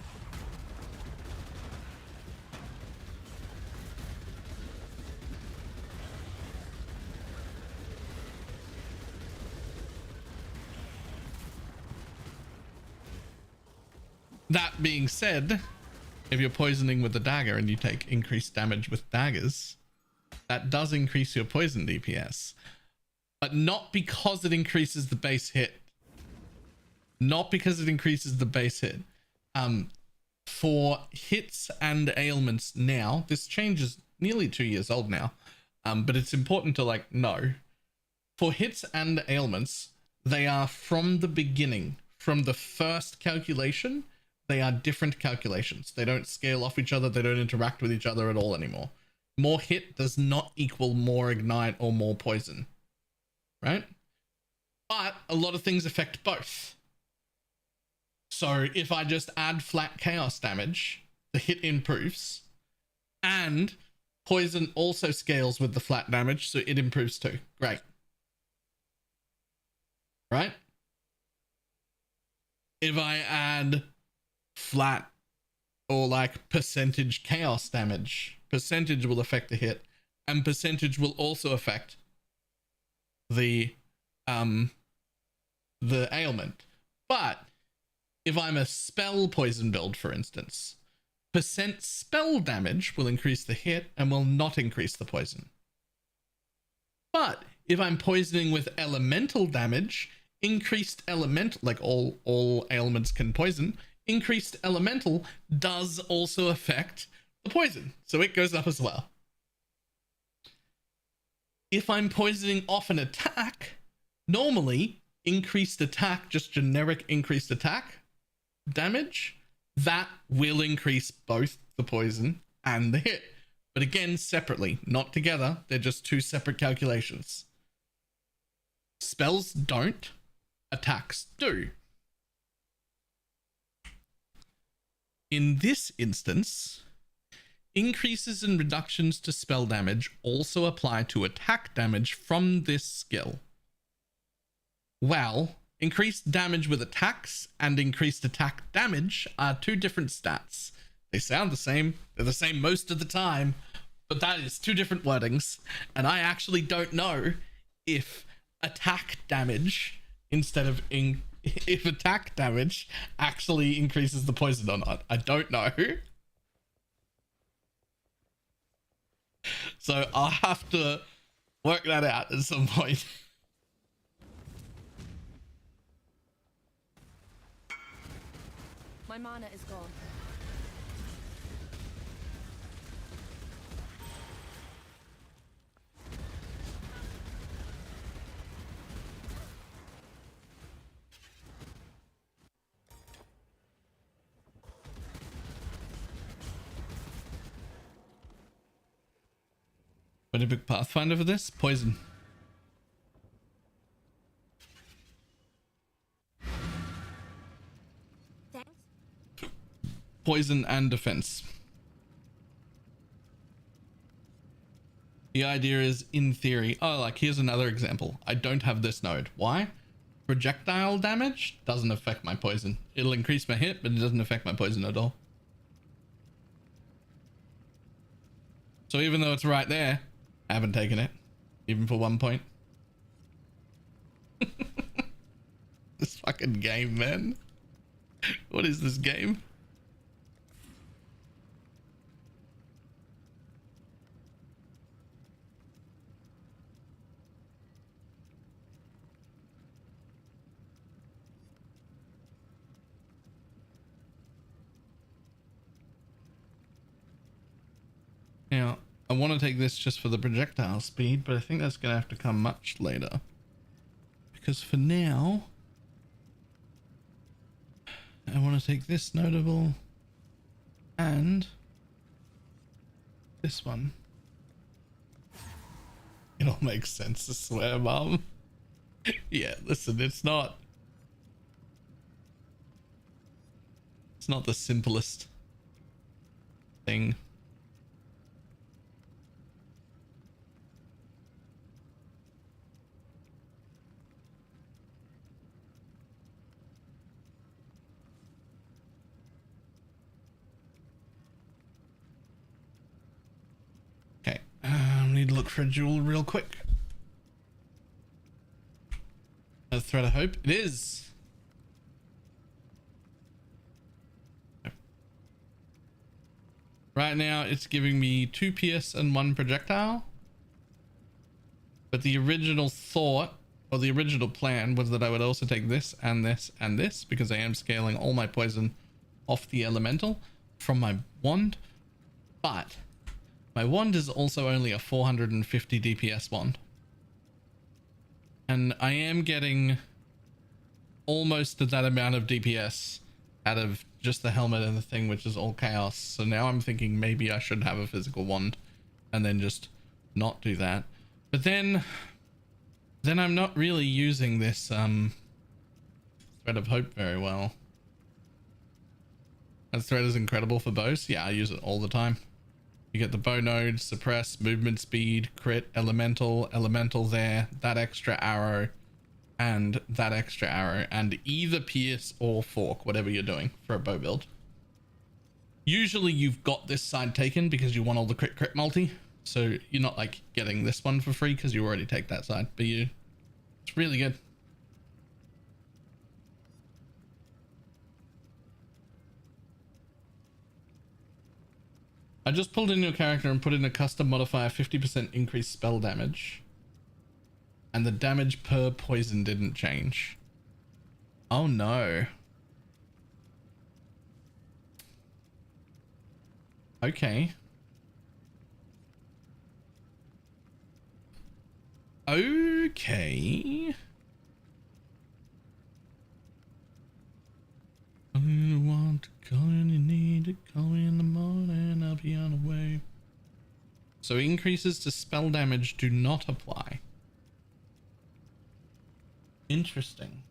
That being said, if you're poisoning with a dagger and you take increased damage with daggers, that does increase your poison DPS, but not because it increases the base hit. Not because it increases the base hit. For hits and ailments now, this change is nearly 2 years old now, but it's important to know. For hits and ailments, they are from the beginning, from the first calculation. They are different calculations. They don't scale off each other. They don't interact with each other at all anymore. More hit does not equal more ignite or more poison, right? But a lot of things affect both. So if I just add flat chaos damage, the hit improves, and poison also scales with the flat damage, so it improves too. Great. Right? If I add flat or percentage chaos damage, percentage will affect the hit, and percentage will also affect the ailment. But if I'm a spell poison build, for instance, percent spell damage will increase the hit and will not increase the poison. But if I'm poisoning with elemental damage, increased elemental, like all ailments can poison, increased elemental does also affect the poison, so it goes up as well. If I'm poisoning off an attack, normally increased attack, just generic increased attack damage, that will increase both the poison and the hit. But again, separately, not together. They're just two separate calculations. Spells don't, attacks do. In this instance, increases and reductions to spell damage also apply to attack damage from this skill. Well, increased damage with attacks and increased attack damage are two different stats. They sound the same, they're the same most of the time, but that is two different wordings, and I actually don't know if attack damage instead of if attack damage actually increases the poison or not. I don't know. So I'll have to work that out at some point.
My mana is gone.
What a big Pathfinder for this? Poison.
Thanks.
Poison and defense. The idea is, in theory, oh, like here's another example. I don't have this node. Why? Projectile damage doesn't affect my poison. It'll increase my hit, but it doesn't affect my poison at all. So even though it's right there, I haven't taken it, even for 1 point. This fucking game, man. What is this game? Now, I want to take this just for the projectile speed, but I think that's going to have to come much later. Because for now, I want to take this notable and this one. It all makes sense, I swear, Mom. Yeah, listen, it's not the simplest thing. Need to look for a jewel real quick. A thread of hope. It is. Right now it's giving me 2 pierce and 1 projectile. But the original thought, or the original plan, was that I would also take this and this and this, because I am scaling all my poison off the elemental from my wand. But my wand is also only a 450 DPS wand. And I am getting almost that amount of DPS out of just the helmet and the thing, which is all chaos. So now I'm thinking maybe I should have a physical wand and then just not do that. But then I'm not really using this thread of hope very well. That thread is incredible for bows. Yeah, I use it all the time. You get the bow node, suppress, movement speed, crit, elemental there, that extra arrow, and that extra arrow, and either pierce or fork, whatever you're doing for a bow build. Usually you've got this side taken because you want all the crit multi, So you're not like getting this one for free because you already take that side, but it's really good. I just pulled in your character and put in a custom modifier 50% increased spell damage. And the damage per poison didn't change. Oh no. Okay. Okay. You want to call in, you need to call me in the morning, I'll be on the way. So increases to spell damage do not apply. Interesting.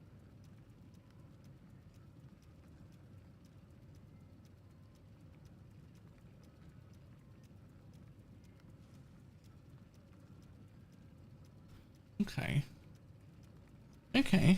Okay. Okay.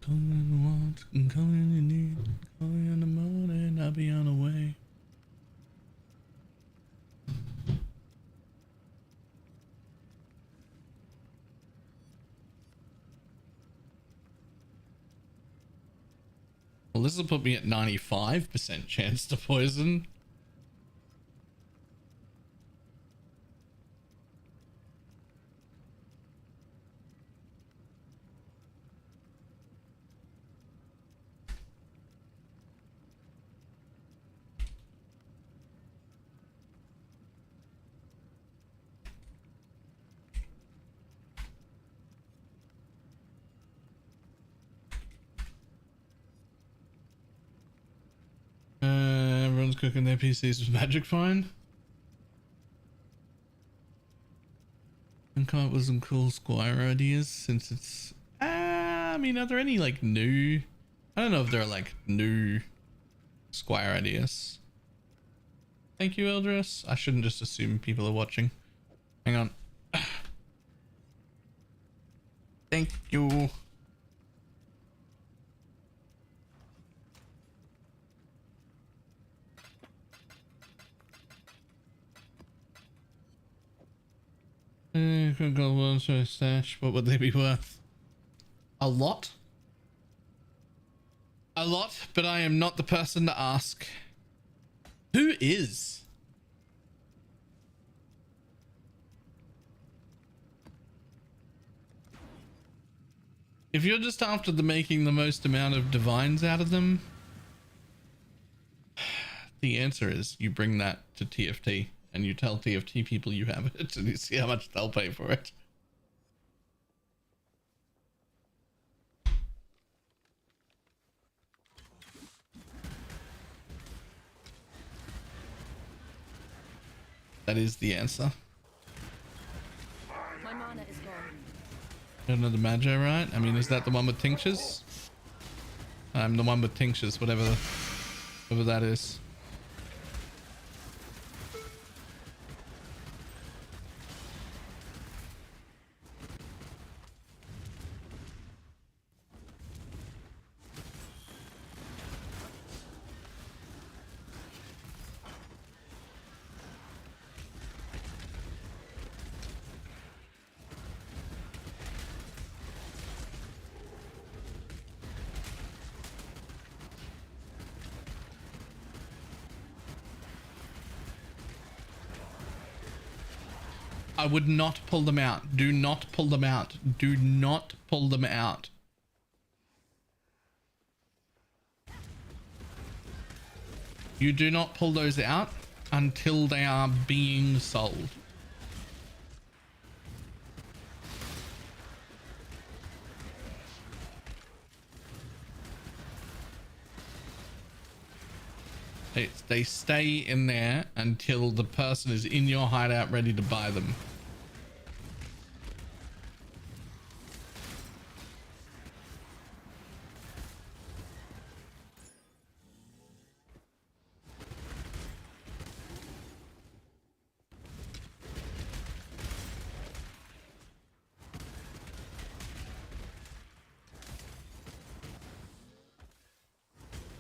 Call in want, call in you need, call in the morning, I'll be on the way. Well, this will put me at 95% chance to poison. Everyone's cooking their PCs with Magic Fine. And come up with some cool Squire ideas since it's... I mean, are there any like new... I don't know if there are like new Squire ideas. Thank you, Eldris. I shouldn't just assume people are watching. Hang on. Thank you. Could go one to a stash. What would they be worth? A lot? A lot, but I am not the person to ask. Who is? If you're just after the making the most amount of divines out of them, the answer is you bring that to TFT and you tell TFT people you have it and you see how much they'll pay for it. That is the answer.
My mana is gone.
Another Magi, right? I mean, is that the one with tinctures? I'm the one with tinctures, whatever that is. I would not pull them out. Do not pull them out. Do not pull them out. You do not pull those out until they are being sold. They stay in there until the person is in your hideout ready to buy them.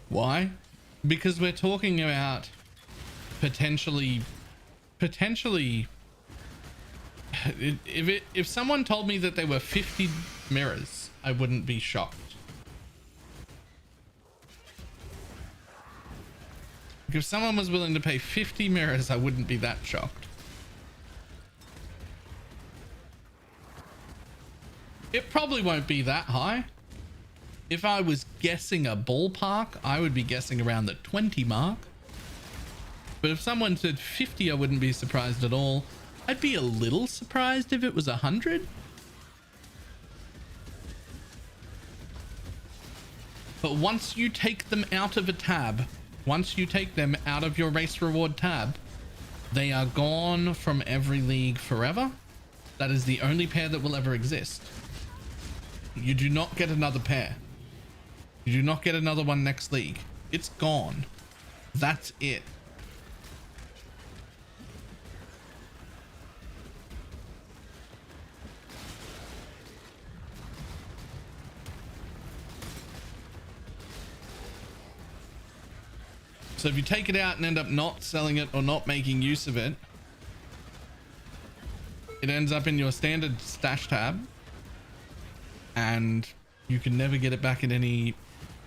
Why? Because we're talking about potentially if someone told me that there were 50 mirrors, I wouldn't be shocked. If someone was willing to pay 50 mirrors, I wouldn't be that shocked. It probably won't be that high. If I was guessing a ballpark, I would be guessing around the 20 mark. But if someone said 50, I wouldn't be surprised at all. I'd be a little surprised if it was 100. But once you take them out of a tab, once you take them out of your race reward tab, they are gone from every league forever. That is the only pair that will ever exist. You do not get another pair. You do not get another one next league. It's gone. That's it. So if you take it out and end up not selling it or not making use of it, it ends up in your standard stash tab and you can never get it back in any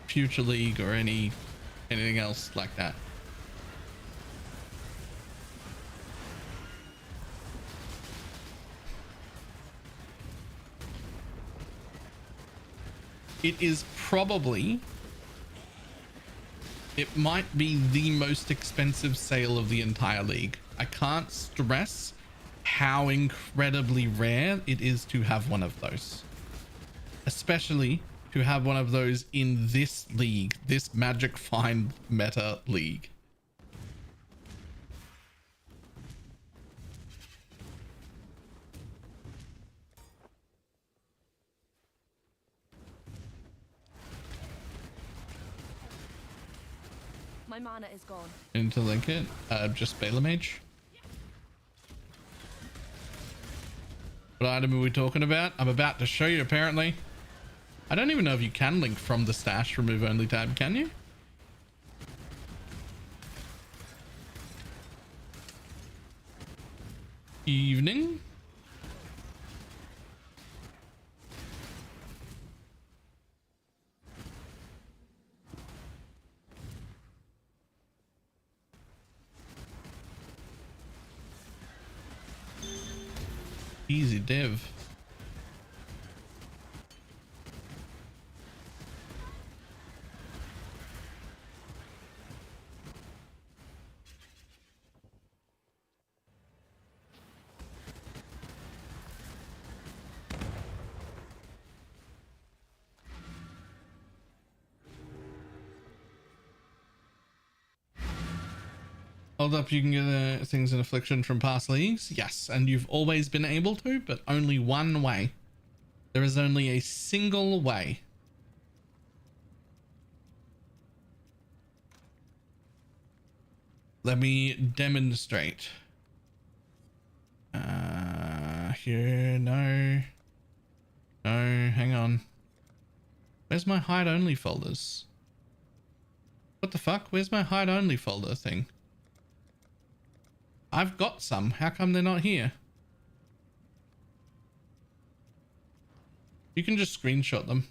future league or anything else like that. It is probably, it might be the most expensive sale of the entire league. I can't stress how incredibly rare it is to have one of those, especially to have one of those in this league, this Magic Find meta league.
My mana is gone.
And to link it, just BalorMage. What item are we talking about? I'm about to show you, apparently. I don't even know if you can link from the stash remove only tab, can you? Evening. Easy div. Hold up, you can get things in affliction from past leagues. Yes, and you've always been able to, but only one way. There is only a single way. Let me demonstrate. Here, no. No, hang on. Where's my hide only folders? What the fuck? Where's my hide only folder thing? I've got some. How come they're not here? You can just screenshot them.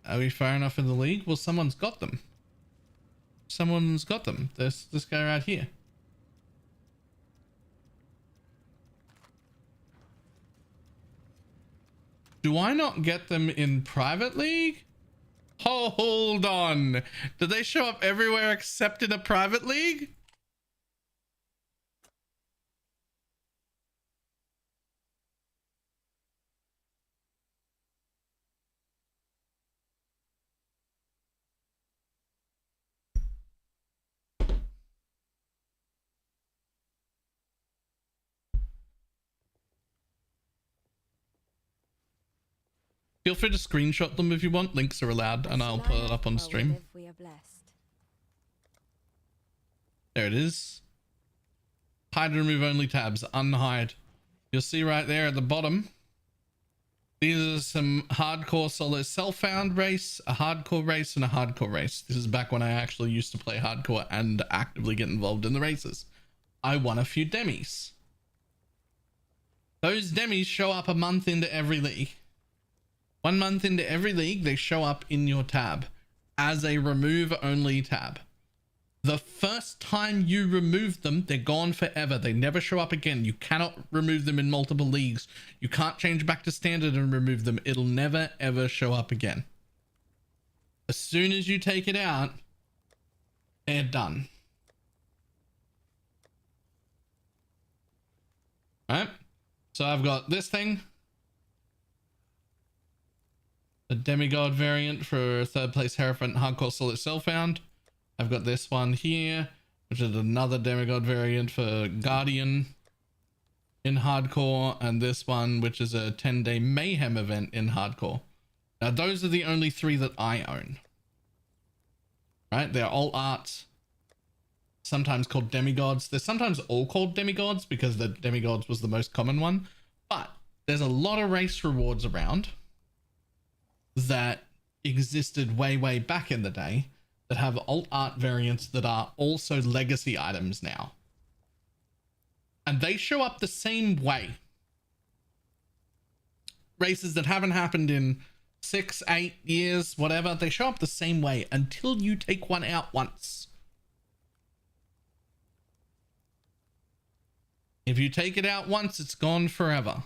Are we far enough in the league? Well, someone's got them. Someone's got them. There's this guy right here. Do I not get them in private league? Hold on. Do they show up everywhere except in a private league? Feel free to screenshot them if you want. Links are allowed, and I'll put it up on stream.
We are blessed.
There it is. Hide and remove only tabs. Unhide. You'll see right there at the bottom. These are some hardcore solo self-found race, a hardcore race, and a hardcore race. This is back when I actually used to play hardcore and actively get involved in the races. I won a few demis. Those demis show up a month into every league. 1 month into every league, they show up in your tab as a remove only tab. The first time you remove them, they're gone forever. They never show up again. You cannot remove them in multiple leagues. You can't change back to standard and remove them. It'll never ever show up again. As soon as you take it out, they're done. All right. So I've got this thing. The demigod variant for third place Hierophant hardcore solo self-found. I've got this one here, which is another demigod variant for Guardian in hardcore, and this one, which is a 10-day mayhem event in hardcore. Now, those are the only 3 that I own. Right? They're all arts, sometimes called demigods. They're sometimes all called demigods because the demigods was the most common one, but there's a lot of race rewards around that existed way back in the day that have alt art variants that are also legacy items now. And they show up the same way. Races that haven't happened in 6, 8 years, whatever, they show up the same way until you take one out once. If you take it out once, it's gone forever.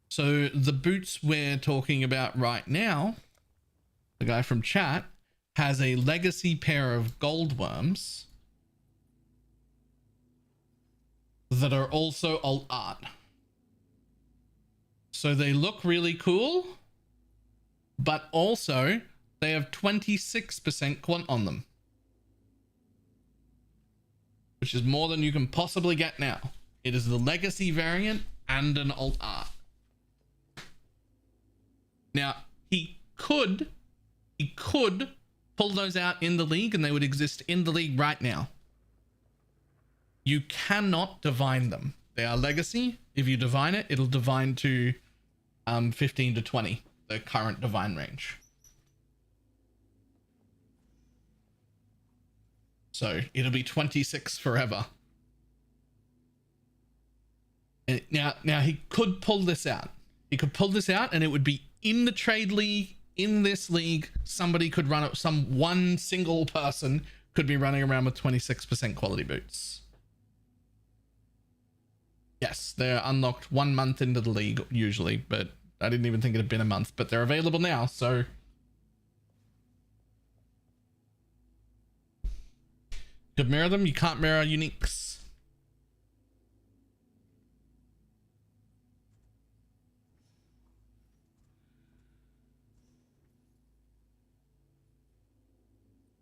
So the boots we're talking about right now, the guy from chat, has a legacy pair of gold worms that are also alt art. So they look really cool, but also they have 26% quant on them, which is more than you can possibly get now. It is the legacy variant and an alt art. Now, he could pull those out in the league and they would exist in the league right now. You cannot divine them. They are legacy. If you divine it, it'll divine to 15 to 20, the current divine range. So it'll be 26 forever. And now he could pull this out. He could pull this out and it would be in the trade league, in this league. Somebody could run it. One single person could be running around with 26% quality boots. Yes, they're unlocked 1 month into the league usually, but I didn't even think it had been a month, but they're available now. So you could mirror them. You can't mirror uniques.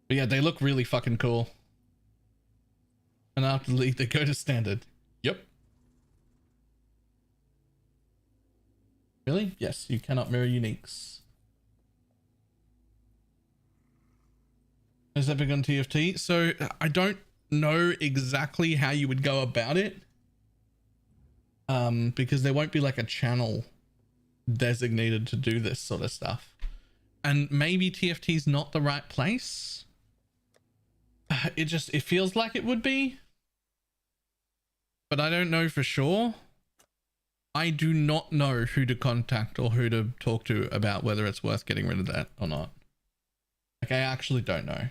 But yeah, they look really fucking cool. And after the league, they go to standard. Yep. Really? Yes, you cannot mirror uniques. Is that big on TFT? So I don't know exactly how you would go about it. Because there won't be like a channel designated to do this sort of stuff. And maybe TFT is not the right place. It feels like it would be, but I don't know for sure. I do not know who to contact or who to talk to about whether it's worth getting rid of that or not. Like, I actually don't know.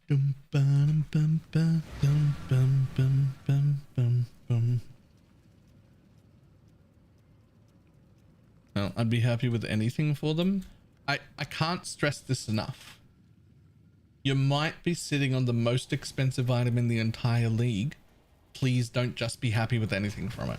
Dum, bum, bum, bum, dum, bum, bum, bum, bum, bum. Well, I'd be happy with anything for them. I can't stress this enough. You might be sitting on the most expensive item in the entire league. Please don't just be happy with anything from it.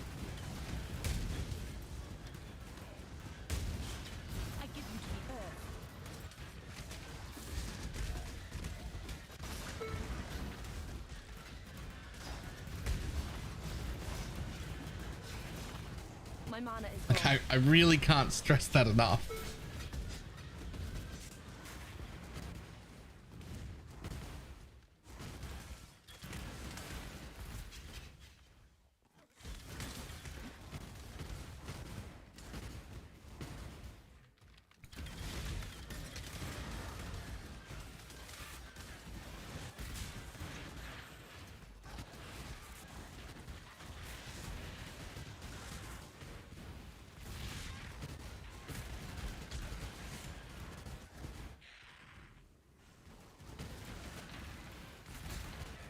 My mana is
Like, I really can't stress that enough.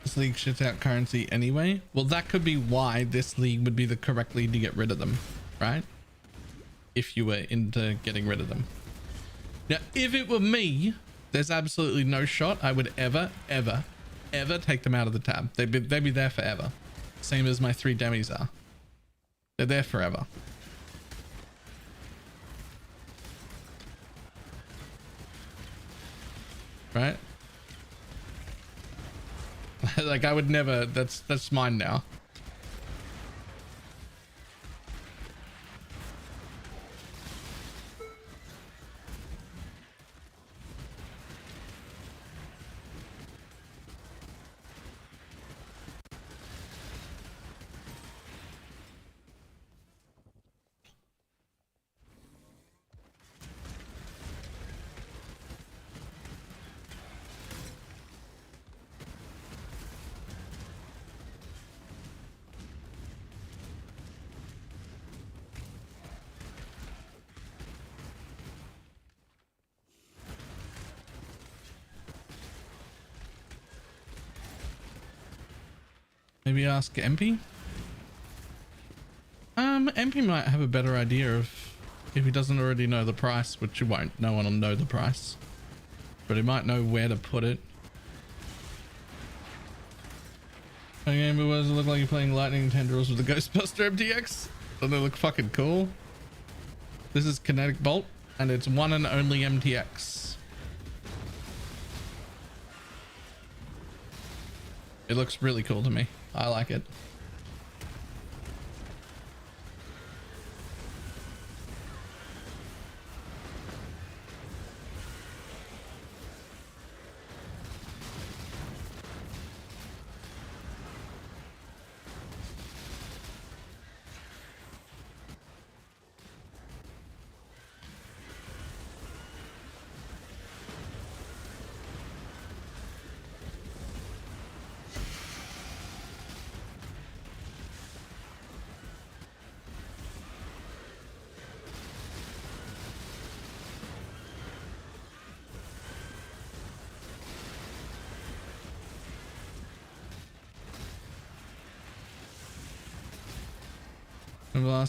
This league shits out currency anyway. Well, that could be why this league would be the correct league to get rid of them, right? If you were into getting rid of them. Now, if it were me, there's absolutely no shot I would ever take them out of the tab. They'd be there forever. Same as my 3 demis are. They're there forever. Right? Like, I would never, that's mine now. Maybe ask MP? MP might have a better idea of if he doesn't already know the price, which he won't. No one will know the price. But he might know where to put it. Okay, but what does it look like you're playing Lightning Tendrils with the Ghostbuster MTX? Doesn't it look fucking cool? This is Kinetic Bolt, and it's one and only MTX. It looks really cool to me. I like it.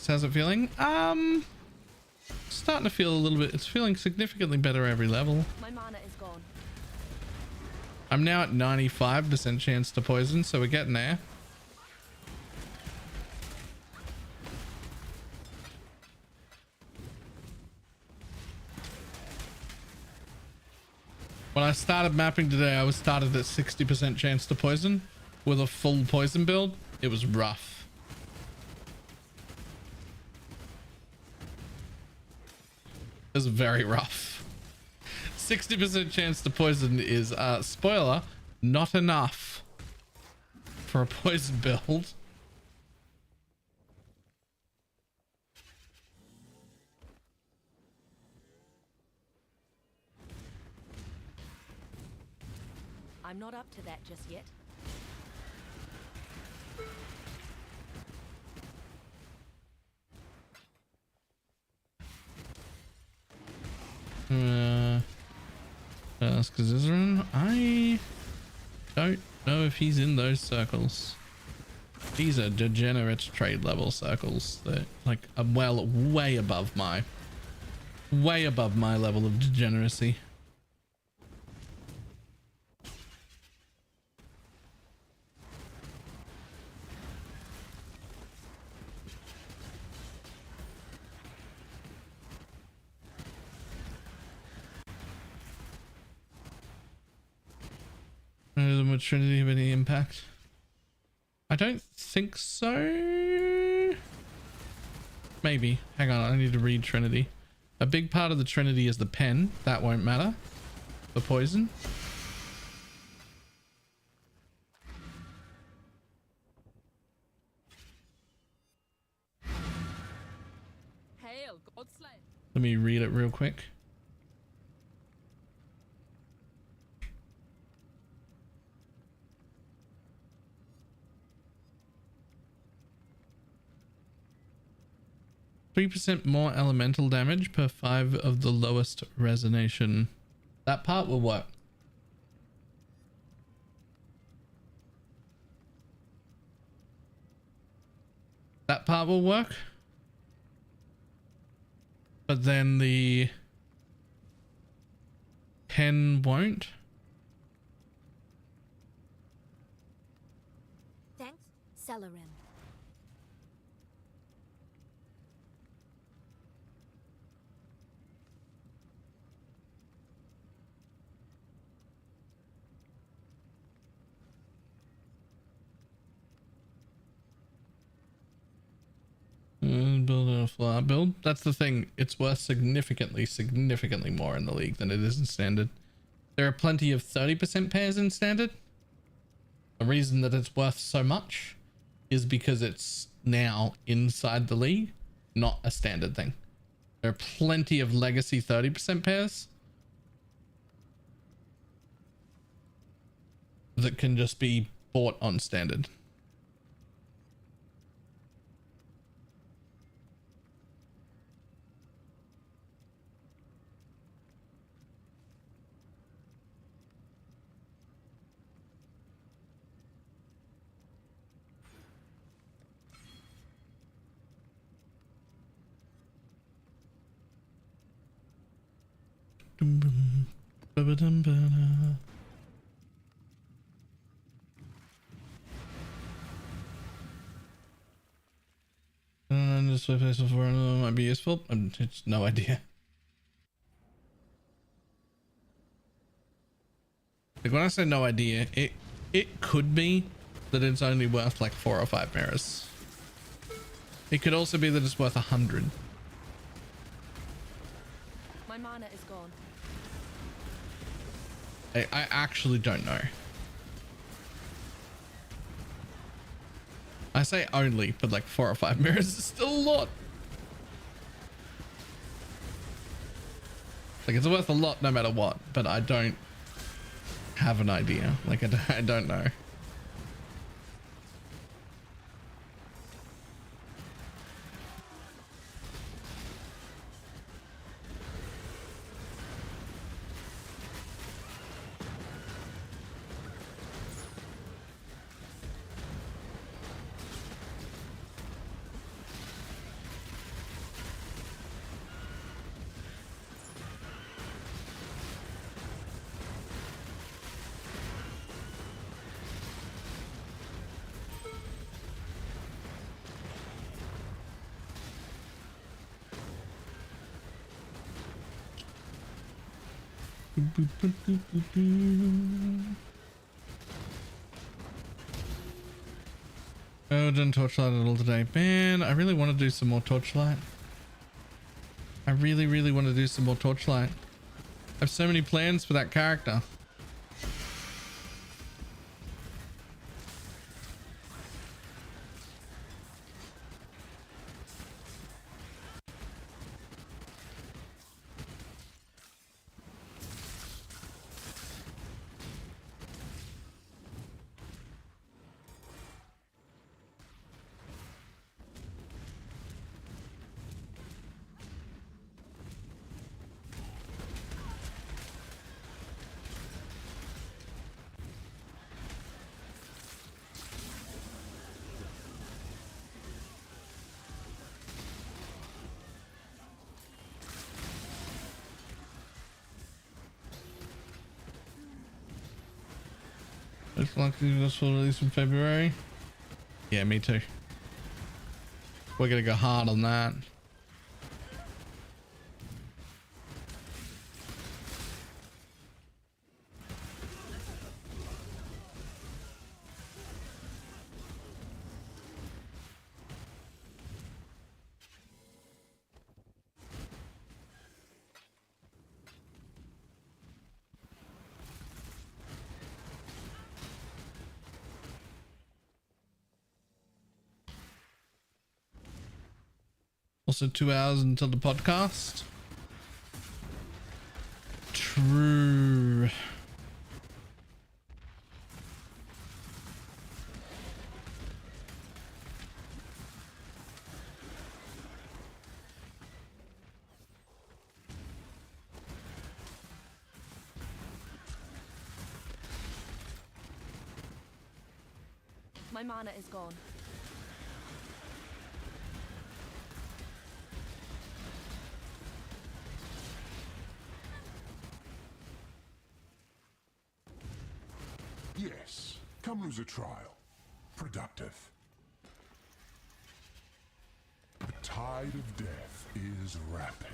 How's it feeling? Starting to feel a little bit, it's feeling significantly better every level.
My mana is gone.
I'm now at 95% chance to poison, so we're getting there. When I started mapping today, I was started at 60% chance to poison with a full poison build. It was rough. It was very rough. 60% chance to poison is, spoiler, not enough for a poison build.
I'm not up to that just yet.
Ask Zizaran. Don't know if he's in those circles. These are degenerate trade level circles that like are well way above my level of degeneracy. Would Trinity have any impact? I don't think so. Maybe. Hang on, I need to read Trinity. A big part of the Trinity is the pen. That won't matter. The poison.
Hail, Godslayer.
Let me read it real quick. %3 more elemental damage per 5 of the lowest resonation. That part will work. That part will work. But then the pen won't.
Thanks, Celerin.
Build a flower build. That's the thing. It's worth significantly more in the league than it is in standard. There are plenty of 30% pairs in standard. The reason that it's worth so much is because it's now inside the league, not a standard thing. There are plenty of legacy 30% pairs that can just be bought on standard. This place before might be useful. It's no idea. Like when I say no idea, it could be that it's only worth like 4 or 5 mirrors. It could also be that it's worth 100.
My mana is gone.
I actually don't know. I say only, but like 4 or 5 mirrors is still a lot. Like it's worth a lot no matter what, but I don't have an idea. Like I don't know. Oh, didn't torchlight at all today. Man, I really want to do some more torchlight. I really want to do some more torchlight. I have so many plans for that character.
Looks like this will release in February. Yeah, me too. We're gonna go hard on that. Also 2 hours until the podcast. True.
My mana is gone.
Yes, come lose a trial. Productive. The tide of death is rapid.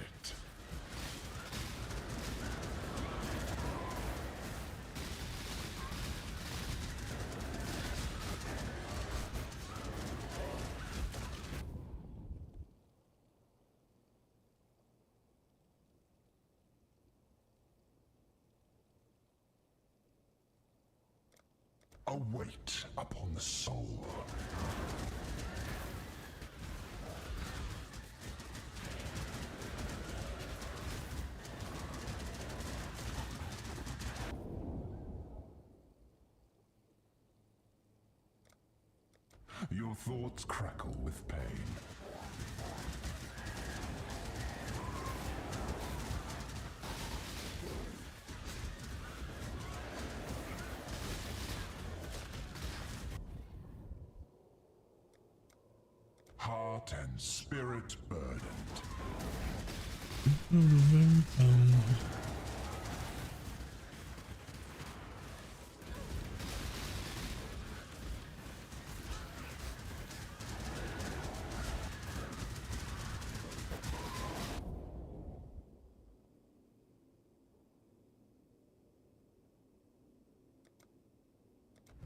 A weight upon the soul. Your thoughts crackle with pain. Heart and spirit burdened.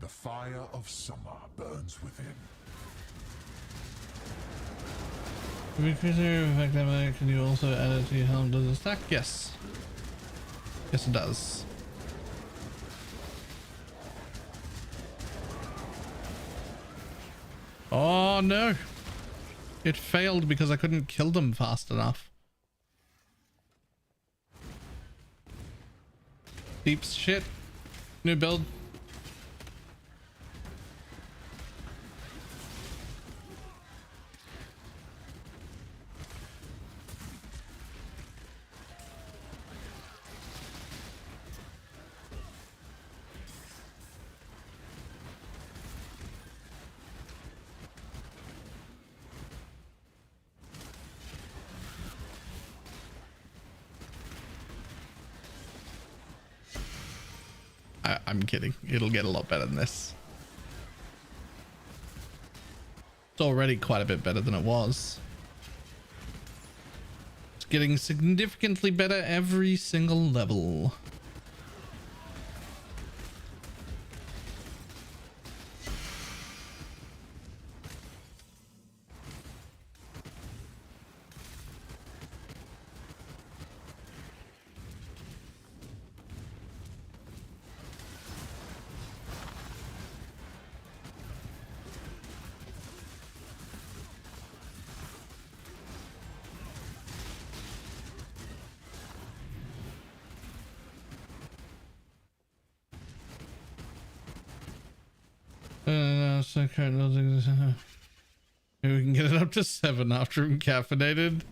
The fire of summer burns within.
Can you also add it to your helm? Does it stack? Yes. Yes, it does. Oh no! It failed because I couldn't kill them fast enough. Deep shit. New build. I'm kidding. It'll get a lot better than this. It's already quite a bit better than it was. It's getting significantly better every single level. So maybe we can get it up to 7 after I'm caffeinated.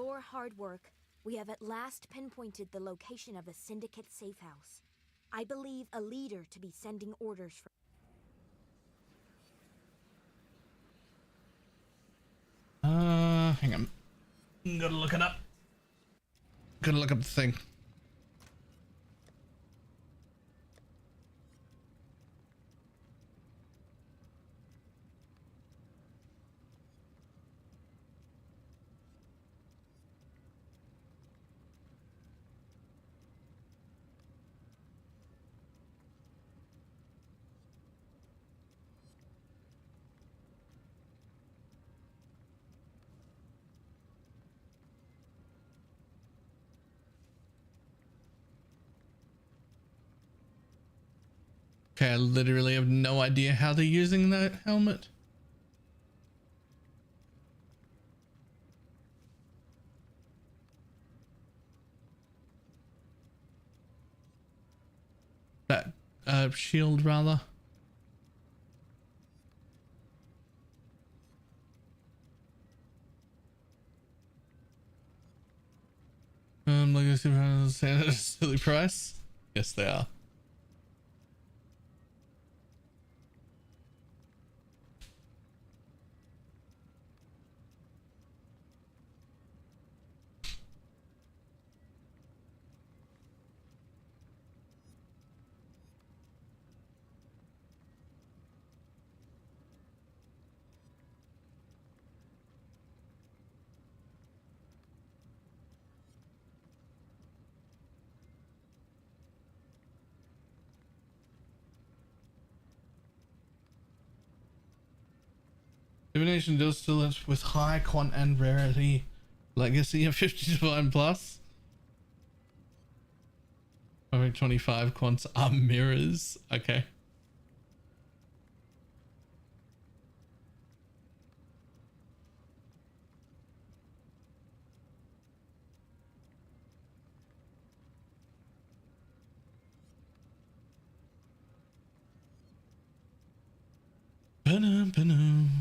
your hard work, we have at last pinpointed the location of a syndicate safe house. I believe a leader to be sending orders for.
Hang on. Gotta look it up. Gotta look up the thing. Okay, I literally have no idea how they're using that helmet. That shield rather. Like I said, at a silly price. Yes, they are. Divination does still with high quant and rarity. Legacy of 50 divine plus. Over 25 quants are mirrors. Okay. Ba-dum.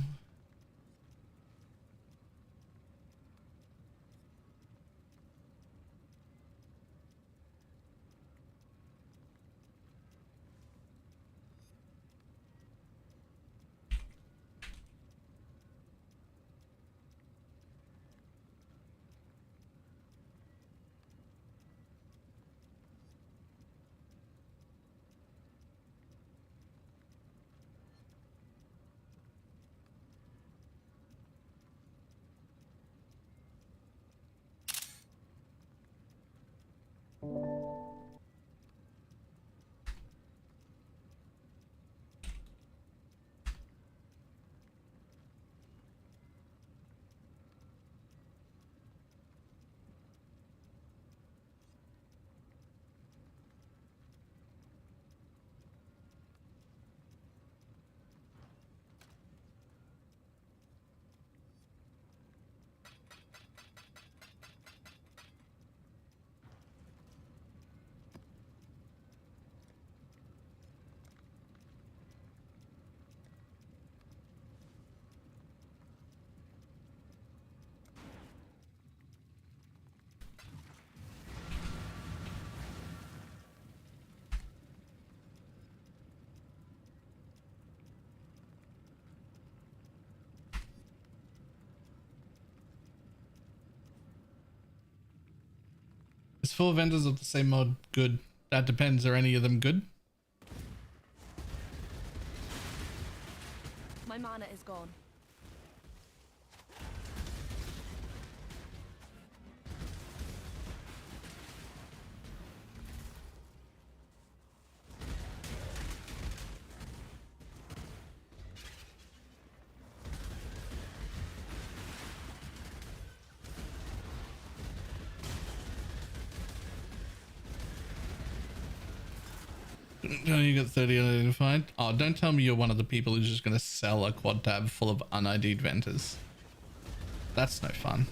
Is 4 vendors of the same mod good? That depends. Are any of them good?
My mana is gone.
No, you got 30 unidentified. Oh, don't tell me you're one of the people who's just going to sell a quad tab full of un-ID'd vendors. That's no fun.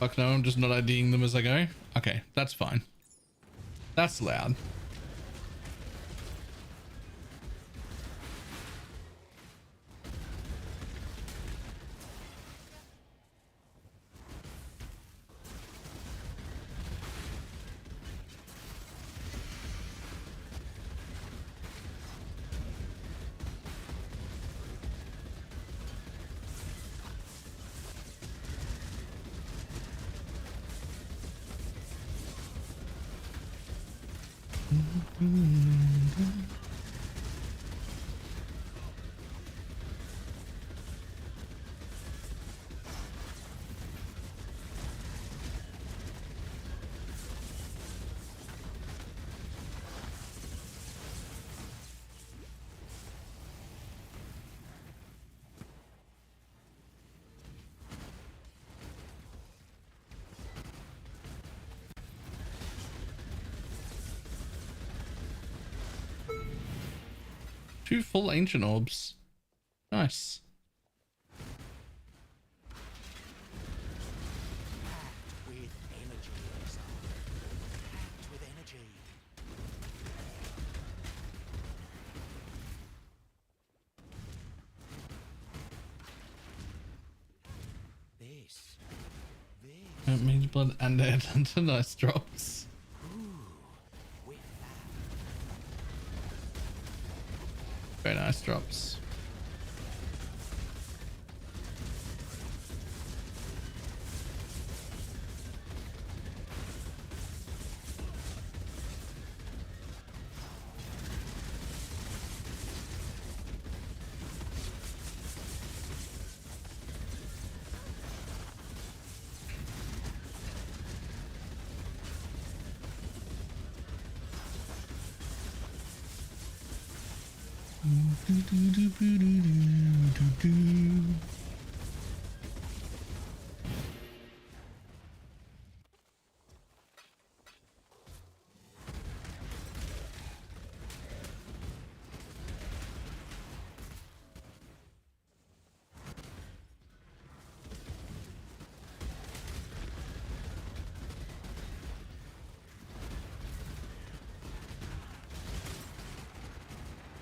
Fuck no, I'm just not IDing them as I go. Okay, that's fine. That's loud. Two full ancient orbs. Nice.
With energy, with energy.
Mage blood and air hunter. Nice drops. Very nice drops.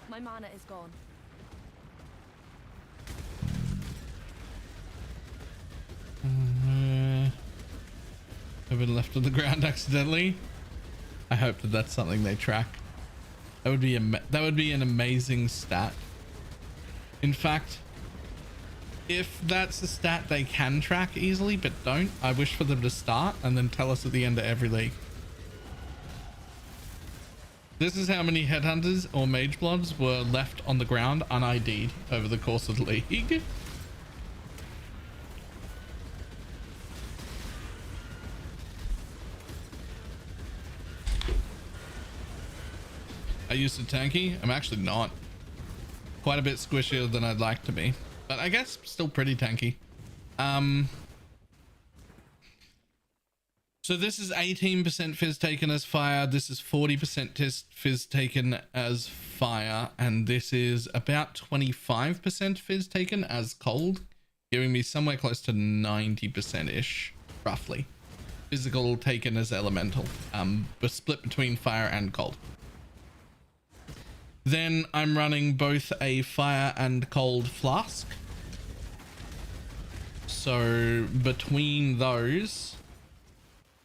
My mana is gone.
A bit left of the ground accidentally. I hope that that's something they track. That would be an amazing stat. In fact, if that's a stat they can track easily but don't, I wish for them to start and then tell us at the end of every league. This is how many headhunters or mage bloods were left on the ground un-ID'd over the course of the league. I used to tanky. I'm actually not. Quite a bit squishier than I'd like to be, but I guess still pretty tanky. So this is 18% fizz taken as fire. This is 40% fizz taken as fire. And this is about 25% fizz taken as cold, giving me somewhere close to 90%-ish, roughly. Physical taken as elemental, but split between fire and cold. Then I'm running both a fire and cold flask. So between those,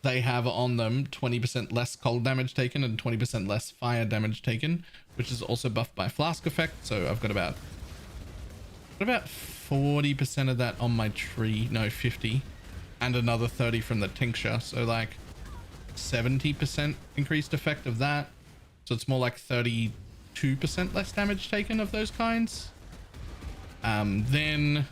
they have on them 20% less cold damage taken and 20% less fire damage taken, which is also buffed by flask effect. So I've got about 40% of that on my tree. No, 50, and another 30 from the tincture. So like 70% increased effect of that. So it's more like 32% less damage taken of those kinds. Then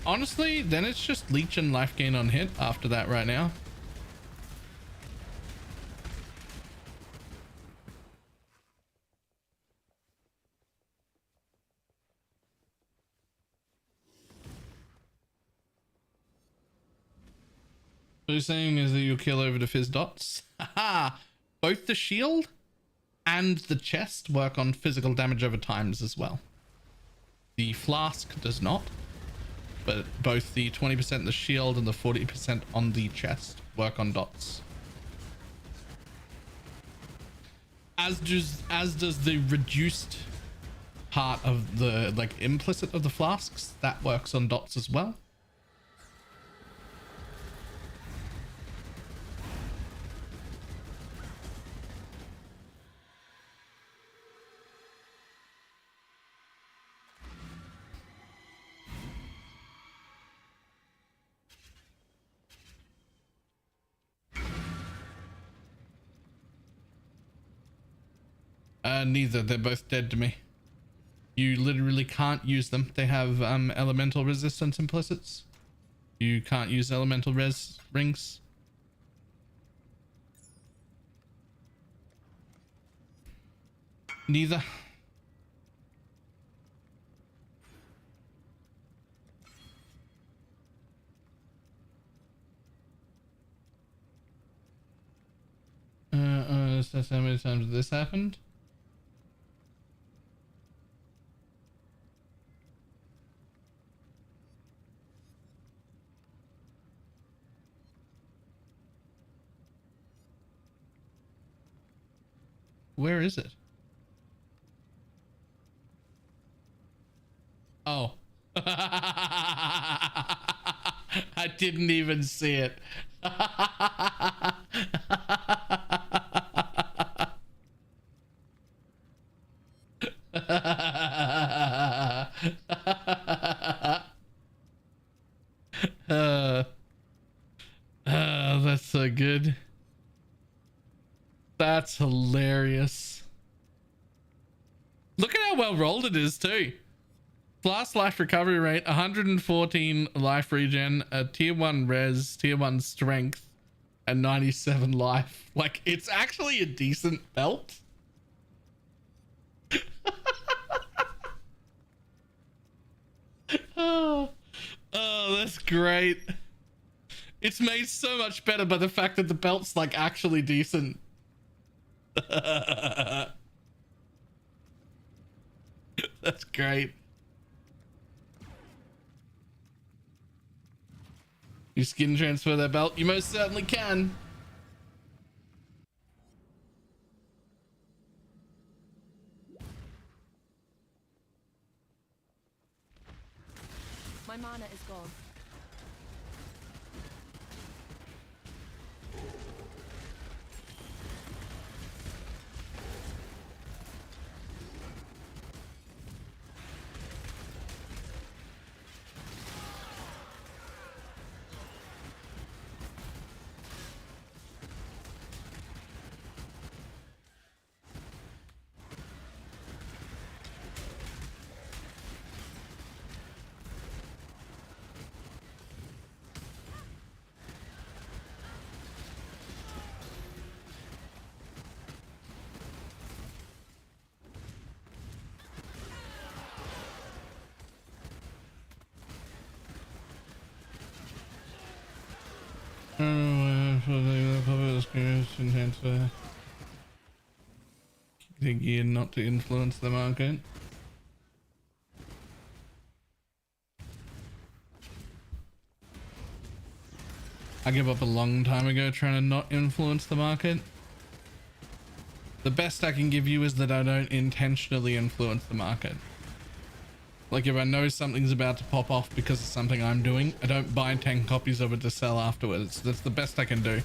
honestly, then it's just leech and life gain on hit after that right now. What you're saying is that you'll kill over the fizz dots? Haha! Both the shield and the chest work on physical damage over times as well. The flask does not,
but both the 20% the shield and the 40% on the chest work on dots. As does the reduced part of the like implicit of the flasks, that works on dots as well. Neither. They're both dead to me. You literally can't use them. They have elemental resistance implicits. You can't use elemental res rings. Neither. That's how many times this happened. Where is it? Oh. I didn't even see it. That's so good. That's hilarious. Look at how well rolled it is too. Blast life recovery rate, 114 life regen, a tier 1 res, tier 1 strength, and 97 life. Like, it's actually a decent belt. Oh, that's great. It's made so much better by the fact that the belt's like actually decent. That's great. You skin transfer that belt? You most certainly can.
My mana is gone. The gear not to influence the market. I gave up a long time ago trying to not influence the market. The best I can give you is that I don't intentionally influence the market. Like if I know something's about to pop off because of something I'm doing, I don't buy 10 copies of it to sell afterwards. That's the best I can do.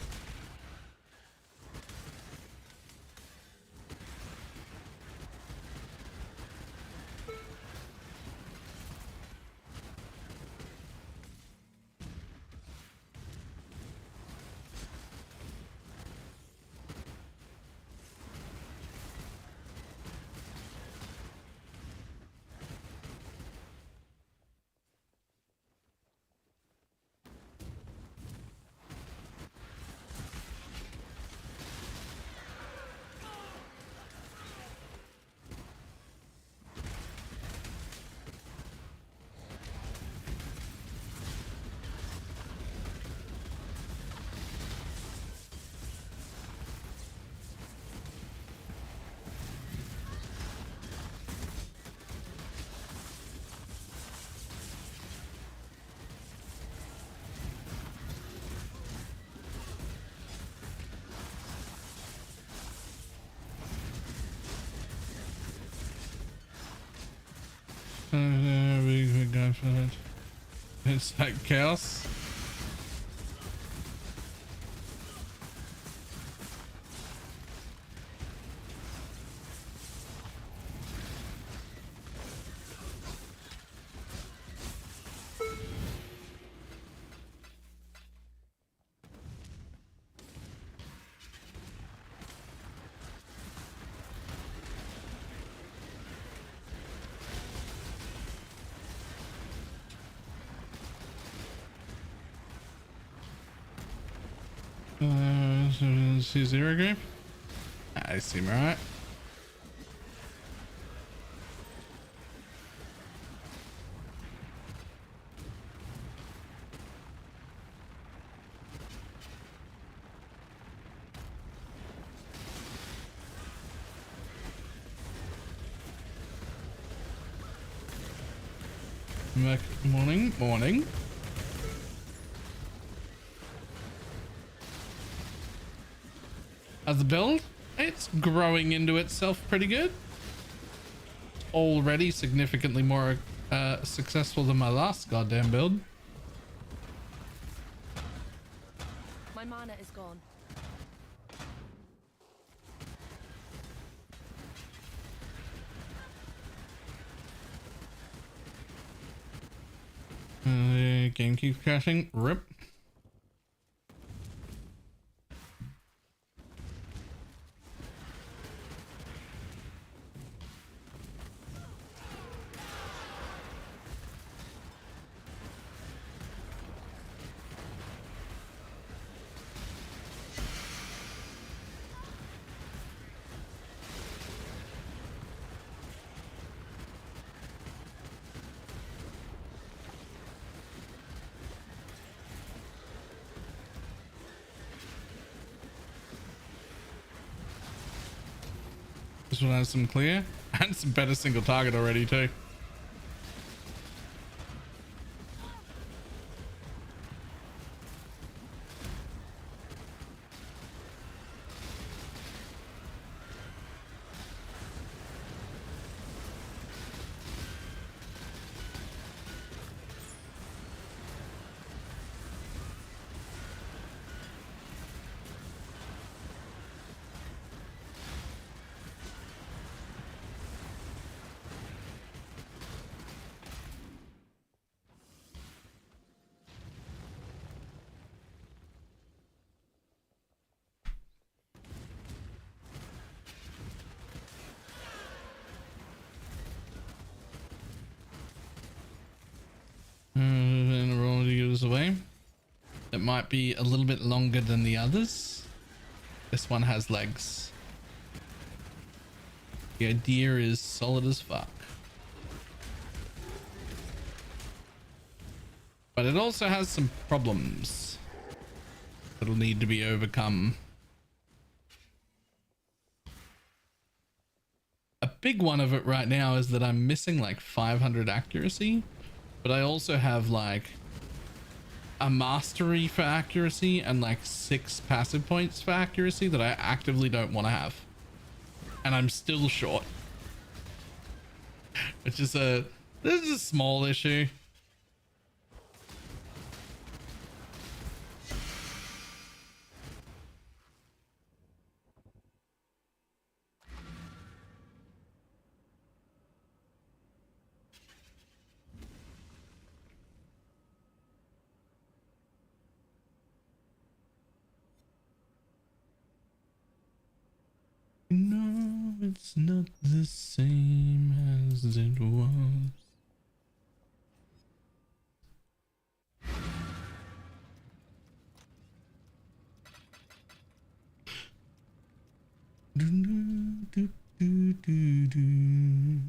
We go for it. It's like chaos. C0 group. I seem right. Morning. How's the build? It's growing into itself pretty good. Already significantly more successful than my last goddamn build.
My mana is gone.
Game keeps crashing. Rip. This one has some clear and some better single target already too. And roll to give this away. It might be a little bit longer than the others. This one has legs. The idea is solid as fuck. But it also has some problems that'll need to be overcome. A big one of it right now is that I'm missing like 500 accuracy, but I also have like a mastery for accuracy and like 6 passive points for accuracy that I actively don't want to have. And I'm still short. It's just this is a small issue. No, it's not the same as it was. Do, do, do, do, do.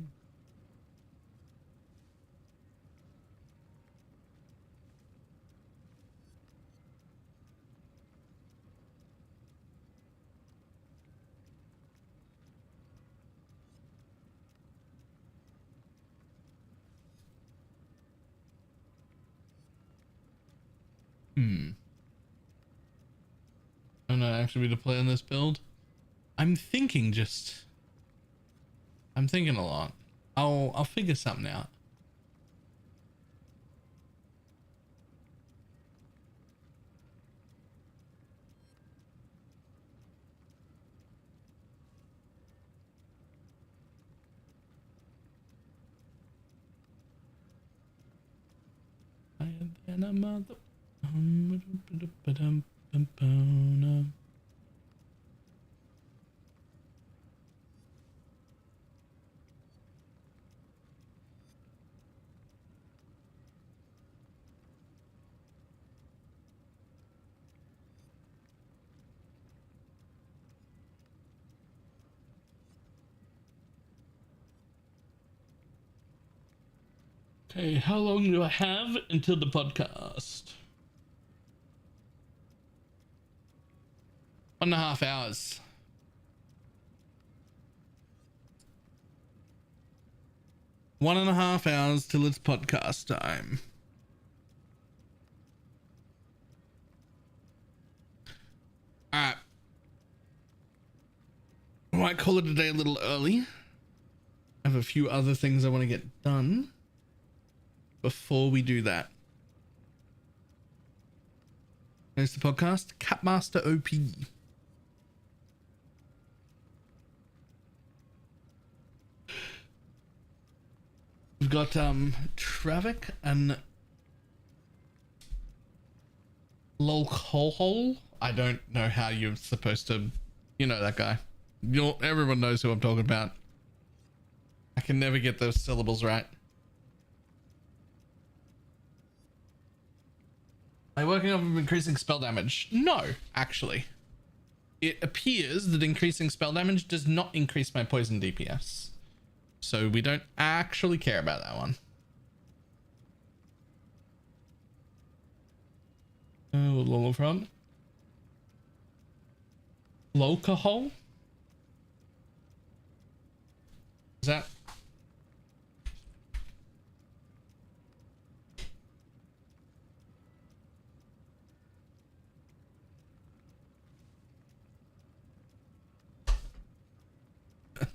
I'm not actually to play on this build. I'm thinking a lot. I'll figure something out. than a mother. Okay, how long do I have until the podcast? 1.5 hours. One and a half hours till it's podcast time. Alright. I might call it a day a little early. I have a few other things I want to get done before we do that. There's the podcast. Capmaster OP. We've got Travik and Lolcohol. I don't know how you're supposed to, you know that guy. Everyone knows who I'm talking about. I can never get those syllables right. Are you working on increasing spell damage? No, actually. It appears that increasing spell damage does not increase my poison DPS. So we don't actually care about that one. Lower front. Lolcohol? Is that?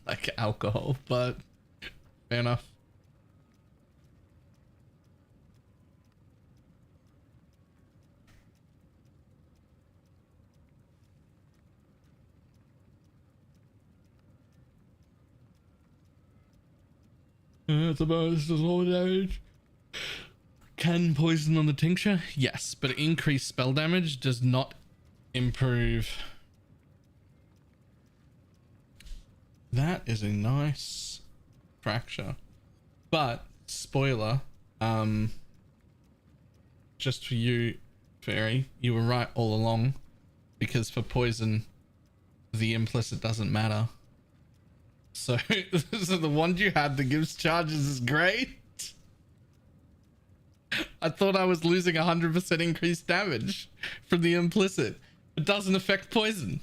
Like alcohol, but fair enough. It's about this is all damage. Can poison on the tincture? Yes, but increased spell damage does not improve. That is a nice fracture. But spoiler, just for you, Fairy, you were right all along, because for poison, the implicit doesn't matter. So, so the one you had that gives charges is great. I thought I was losing 100% increased damage from the implicit. It doesn't affect poison.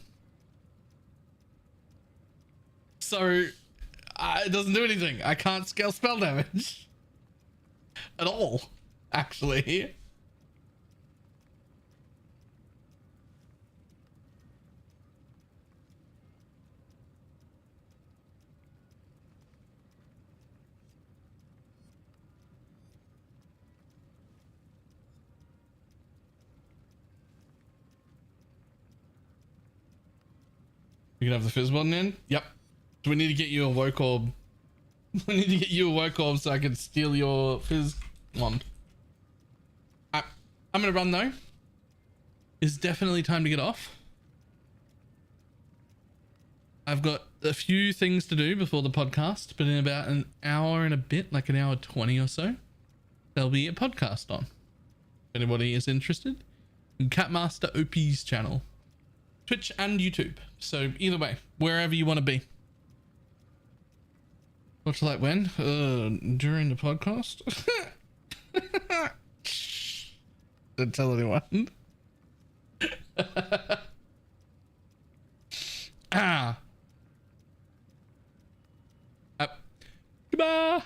So, it doesn't do anything. I can't scale spell damage. At all, actually. You can have the fizz button in? Yep. Do we need to get you a woke orb? We need to get you a woke orb so I can steal your fizz wand. I'm gonna run though. It's definitely time to get off. I've got a few things to do before the podcast, but in about an hour and a bit, like an hour 20 or so, there'll be a podcast on. If anybody is interested, Catmaster OP's channel. Twitch and YouTube. So either way, wherever you want to be. What's like when? During the podcast? Don't tell anyone. Goodbye.